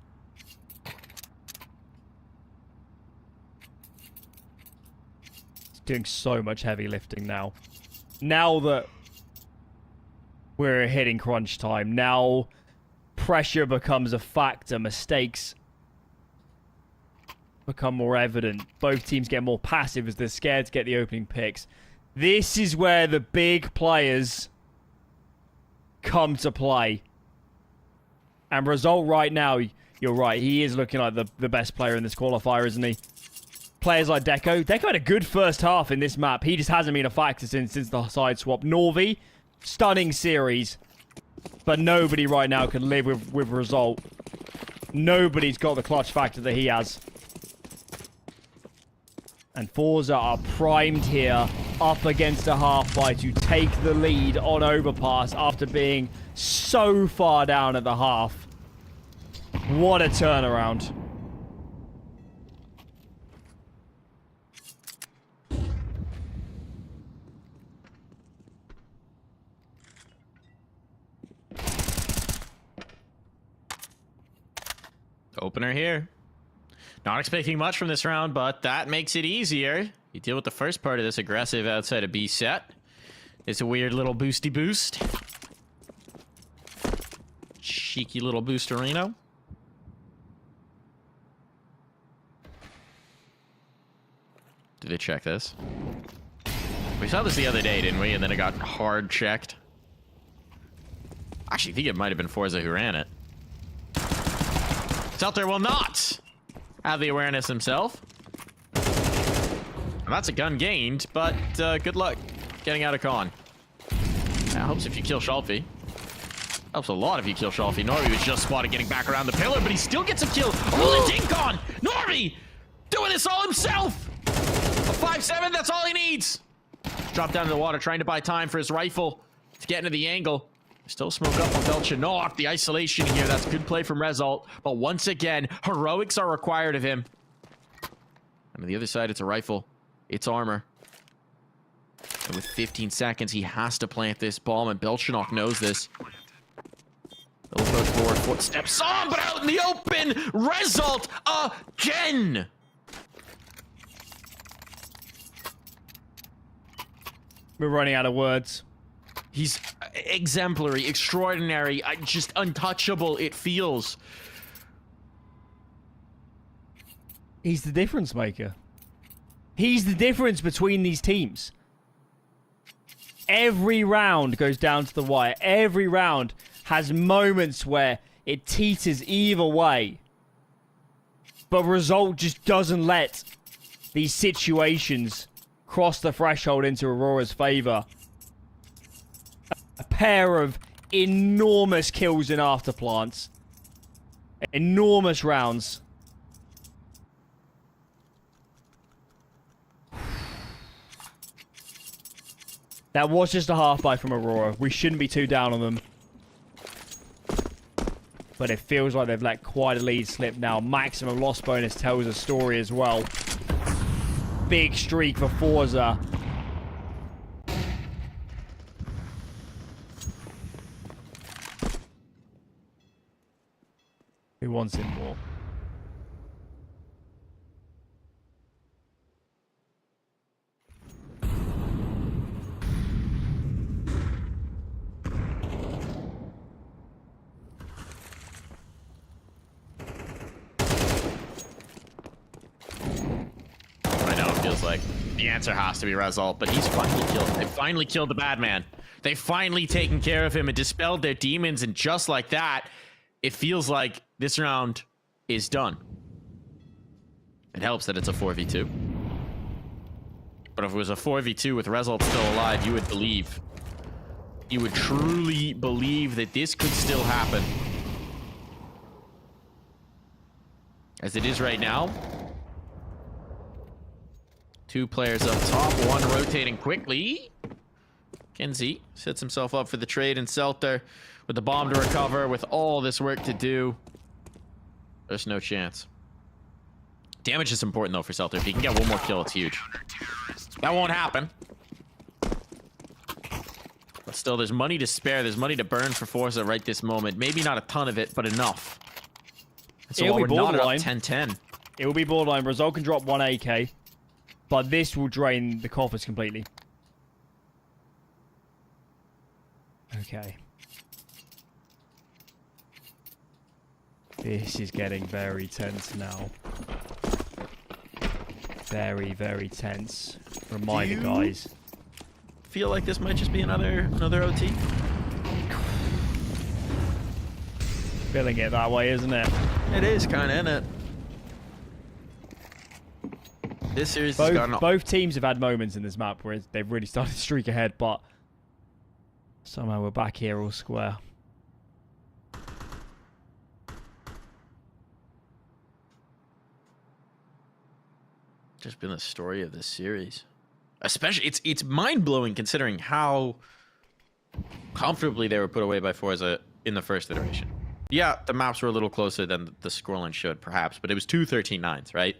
S4: He's doing so much heavy lifting now. Now that we're hitting crunch time, now pressure becomes a factor. Mistakes become more evident. Both teams get more passive as they're scared to get the opening picks. This is where the big players come to play. And Result right now, you're right, he is looking like the best player in this qualifier, isn't he? Players like Deco. Deco had a good first half in this map. He just hasn't been a factor since the side swap. Norvi, stunning series. But nobody right now can live with Result. Nobody's got the clutch factor that he has. And Forze are primed here, up against a half-by to take the lead on Overpass after being so far down at the half. What a turnaround.
S3: Opener here. Not expecting much from this round, but that makes it easier. You deal with the first part of this aggressive outside of B set. It's a weird little boosty boost. Cheeky little boosterino. Did they check this? We saw this the other day, didn't we? And then it got hard checked. Actually, I think it might have been Forza who ran it. Zelter will not have the awareness himself. And that's a gun gained, but good luck getting out of con. That helps if you kill Shalfie. Helps a lot if you kill Shalfie. Norvi was just spotted getting back around the pillar, but he still gets a kill. Oh, the dink on! Norvi doing this all himself! A 5-7, that's all he needs. Drop down to the water, trying to buy time for his rifle to get into the angle. Still smoke up on Belchinok. The isolation here, that's good play from Result. But once again, heroics are required of him. And on the other side, it's a rifle. It's armor. And with 15 seconds, he has to plant this bomb, and Belchinok knows this. They'll approach forward, footsteps on, but out in the open! Result again!
S4: We're running out of words.
S3: He's exemplary, extraordinary, just untouchable, it feels.
S4: He's the difference maker. He's the difference between these teams. Every round goes down to the wire. Every round has moments where it teeters either way. But Result just doesn't let these situations cross the threshold into Aurora's favor. A pair of enormous kills in afterplants. Enormous rounds. That was just a half-by from Aurora. We shouldn't be too down on them. But it feels like they've let quite a lead slip now. Maximum loss bonus tells a story as well. Big streak for Forza. Who wants it more?
S3: I know it feels like the answer has to be Result, but he's finally killed. They finally killed the bad man. They've finally taken care of him and dispelled their demons, and just like that, it feels like this round is done. It helps that it's a 4v2. But if it was a 4v2 with Result still alive, you would believe. You would truly believe that this could still happen. As it is right now. 2 players up top, 1 rotating quickly. Kenzie sets himself up for the trade, and Selter with the bomb to recover, with all this work to do. There's no chance. Damage is important, though, for Selter. If he can get 1 more kill, it's huge. That won't happen. But still, there's money to spare. There's money to burn for Forze right this moment. Maybe not a ton of it, but enough. So
S4: It'll
S3: while
S4: be
S3: we're not up
S4: borderline.
S3: 10-10.
S4: It will be borderline. Result can drop 1 AK, but this will drain the coffers completely. Okay. This is getting very tense now. Very, very tense. Reminder,
S3: Do you
S4: guys.
S3: Feel like this might just be another OT?
S4: Feeling it that way, isn't it?
S3: It is kind of, isn't it? This series has gone...
S4: Both teams have had moments in this map where they've really started to streak ahead, but somehow we're back here all square.
S3: Just been the story of this series. Especially, it's mind-blowing considering how comfortably they were put away by Forze in the first iteration. Yeah, the maps were a little closer than the scoreline should, perhaps, but it was 2 13-9s, right?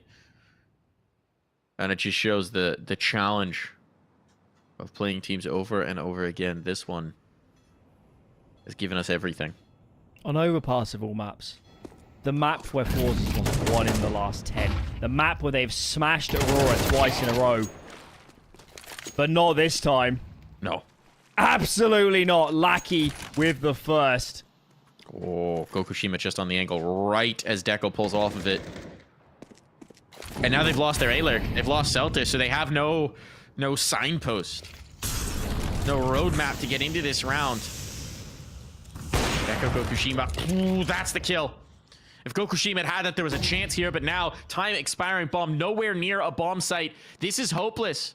S3: And it just shows the challenge of playing teams over and over again. This one has given us everything.
S4: On Overpass of all maps, the map where Forze has lost 1 in the last 10. The map where they've smashed Aurora twice in a row. But not this time.
S3: No.
S4: Absolutely not. Lackey with the first.
S3: Oh, Gokushima just on the angle right as Deco pulls off of it. And now they've lost their A-Lurk. They've lost Selter, so they have no signpost. No roadmap to get into this round. Deco Gokushima. Ooh, that's the kill. If Gokushima had that, there was a chance here, but now time expiring bomb nowhere near a bomb site. This is hopeless.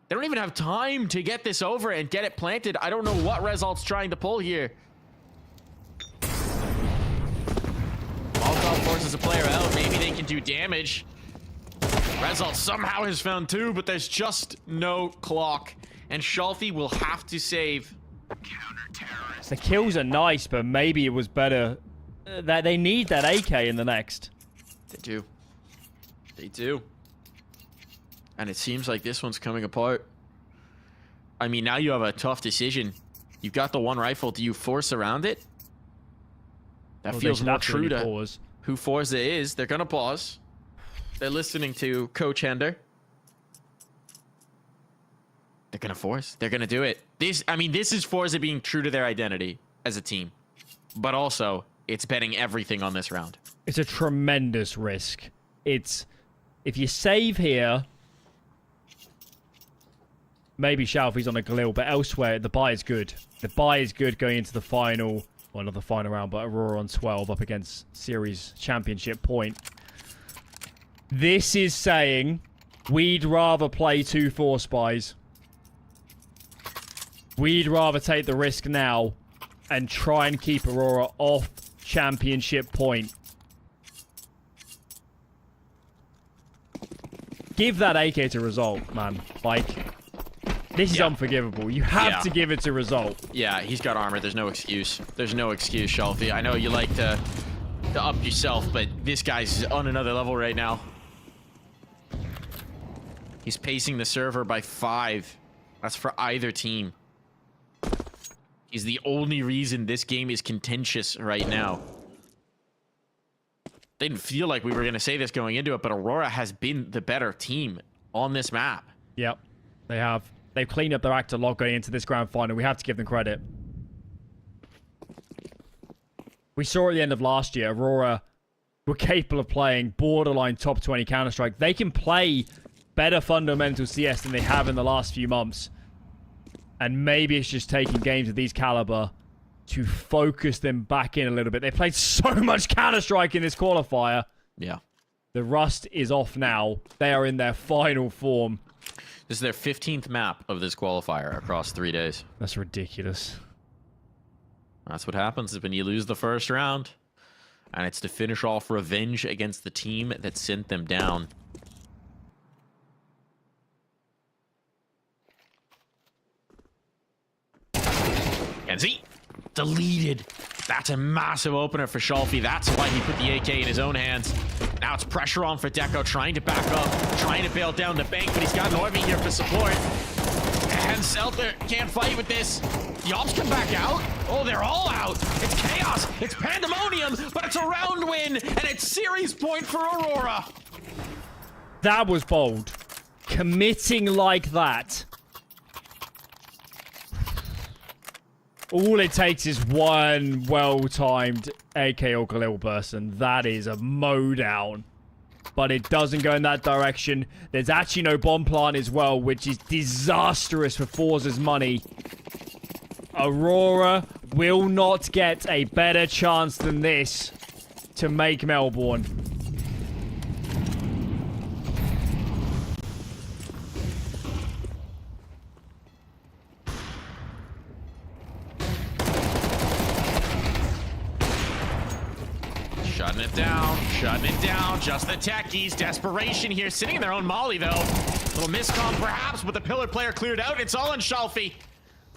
S3: They don't even have time to get this over and get it planted. I don't know what Result's trying to pull here. Molotov forces a player out. Maybe they can do damage. Result somehow has found 2, but there's just no clock. And Schalfi will have to save.
S4: The kills are nice, but maybe it was better that they need that AK in the next.
S3: They do. They do. And it seems like this one's coming apart. I mean, now you have a tough decision. You've got the 1 rifle. Do you force around it? That
S4: Well,
S3: feels
S4: they should
S3: more true
S4: absolutely
S3: to
S4: pause.
S3: who Forze is. They're going to pause. They're listening to Coach Hender. They're going to force. They're going to do it. This is Forze being true to their identity as a team. But also, it's betting everything on this round.
S4: It's a tremendous risk. It's... If you save here... Maybe Shalfi's on a Galil, but elsewhere, the buy is good. The buy is good going into the final... Well, not the final round, but Aurora on 12 up against Series Championship point. This is saying we'd rather play 2 Force spies. We'd rather take the risk now and try and keep Aurora off championship point. Give that AK to Result, man. Like, this is unforgivable. You have to give it to Result.
S3: Yeah, he's got armor. There's no excuse. There's no excuse, Schalfi. I know you like to up yourself, but this guy's on another level right now. He's pacing the server by 5. That's for either team. He's the only reason this game is contentious right now. Didn't feel like we were going to say this going into it, but Aurora has been the better team on this map.
S4: Yep, they have. They've cleaned up their act a lot going into this grand final. We have to give them credit. We saw at the end of last year, Aurora were capable of playing borderline top 20 Counter-Strike. They can play better fundamental CS than they have in the last few months. And maybe it's just taking games of these caliber to focus them back in a little bit. They played so much Counter-Strike in this qualifier.
S3: Yeah.
S4: The rust is off now. They are in their final form.
S3: This is their 15th map of this qualifier across 3 days.
S4: That's ridiculous.
S3: That's what happens when you lose the first round. And it's to finish off revenge against the team that sent them down. And see, deleted. That's a massive opener for Schalfie. That's why he put the AK in his own hands. Now it's pressure on for Deco, trying to back up, trying to bail down the bank, but he's got an Orby here for support. And Seltzer can't fight with this. The ops come back out. Oh, they're all out. It's chaos. It's pandemonium, but it's a round win, and it's series point for Aurora.
S4: That was bold. Committing like that. All it takes is one well-timed AK or Galil burst, and that is a mow down. But it doesn't go in that direction. There's actually no bomb plant as well, which is disastrous for Forze's money. Aurora will not get a better chance than this to make Melbourne.
S3: Shutting it down, just the techies. Desperation here, sitting in their own molly, though. Little miscom, perhaps, but the pillar player cleared out. It's all on Schalfie.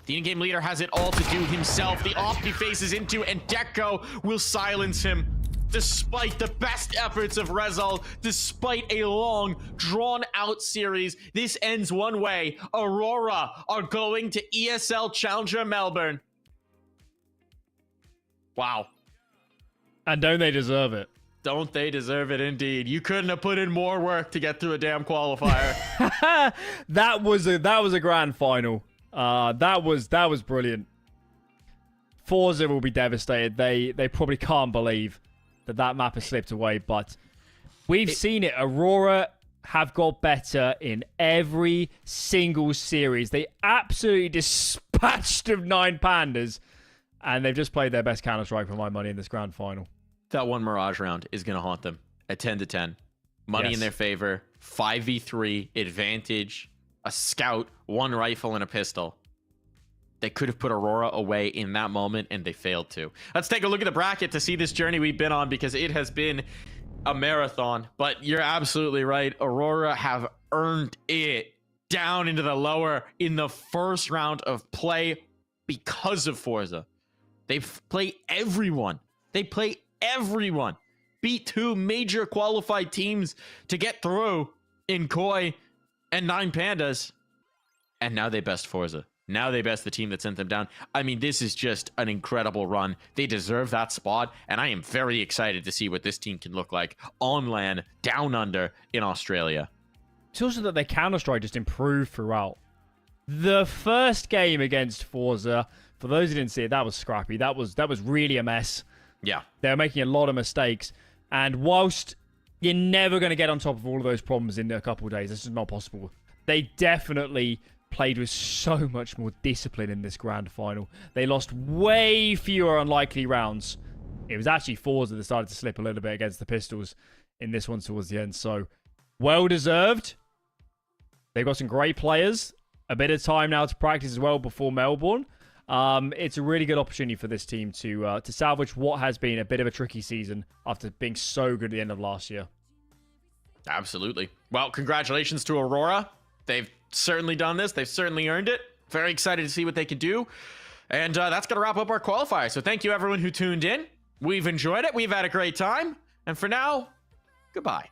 S3: The in-game leader has it all to do himself. The op he faces into, and Deco will silence him. Despite the best efforts of Rezal, despite a long, drawn-out series, this ends one way. Aurora are going to ESL Challenger Melbourne. Wow.
S4: And don't they deserve it?
S3: Don't they deserve it, indeed. You couldn't have put in more work to get through a damn qualifier.
S4: That was a grand final. That was brilliant. Forze will be devastated. They probably can't believe that map has slipped away, but we've seen it. Aurora have got better in every single series. They absolutely dispatched of 9 pandas, and they've just played their best Counter-Strike for my money in this grand final.
S3: That one Mirage round is going to haunt them at 10-10. Money in their favor, 5v3, advantage, a scout, 1 rifle, and a pistol. They could have put Aurora away in that moment, and they failed to. Let's take a look at the bracket to see this journey we've been on, because it has been a marathon. But you're absolutely right. Aurora have earned it down into the lower in the first round of play because of Forze. They play everyone. They play everyone. Beat 2 major qualified teams to get through in Koi and 9 pandas. And now they best Forze. Now they best the team that sent them down. I mean, this is just an incredible run. They deserve that spot, and I am very excited to see what this team can look like on LAN, down under, in Australia.
S4: It's also that their Counter-Strike just improved throughout. The first game against Forze, for those who didn't see it, that was scrappy. That was really a mess.
S3: Yeah.
S4: They were making a lot of mistakes. And whilst you're never going to get on top of all of those problems in a couple of days, this is not possible. They definitely played with so much more discipline in this grand final. They lost way fewer unlikely rounds. It was actually Forze that started to slip a little bit against the Pistols in this one towards the end. So, well deserved. They've got some great players. A bit of time now to practice as well before Melbourne. It's a really good opportunity for this team to salvage what has been a bit of a tricky season after being so good at the end of last year.
S3: Absolutely. Well, congratulations to Aurora. They've certainly done this. They've certainly earned it. Very excited to see what they can do. And that's going to wrap up our qualifier. So thank you, everyone who tuned in. We've enjoyed it. We've had a great time. And for now, goodbye.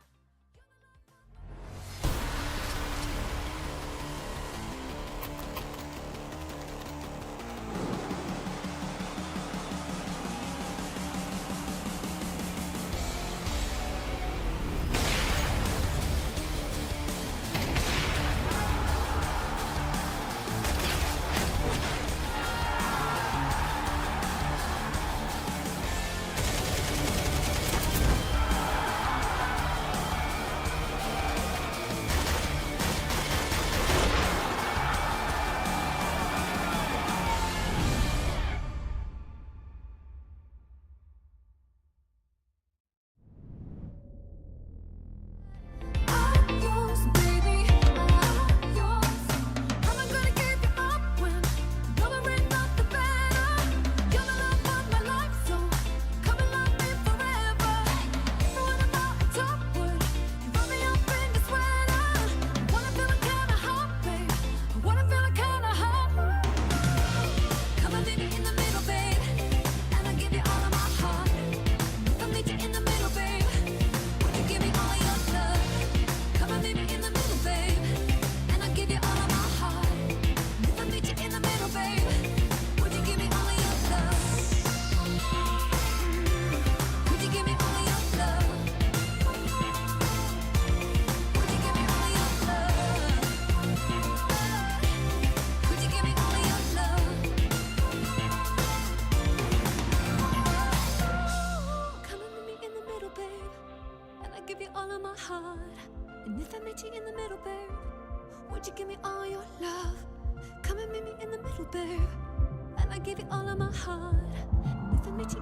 S1: heart? And if I met you in the middle, babe, would you give me all your love? Come and meet me in the middle, babe, and I give you all of my heart. And if I met you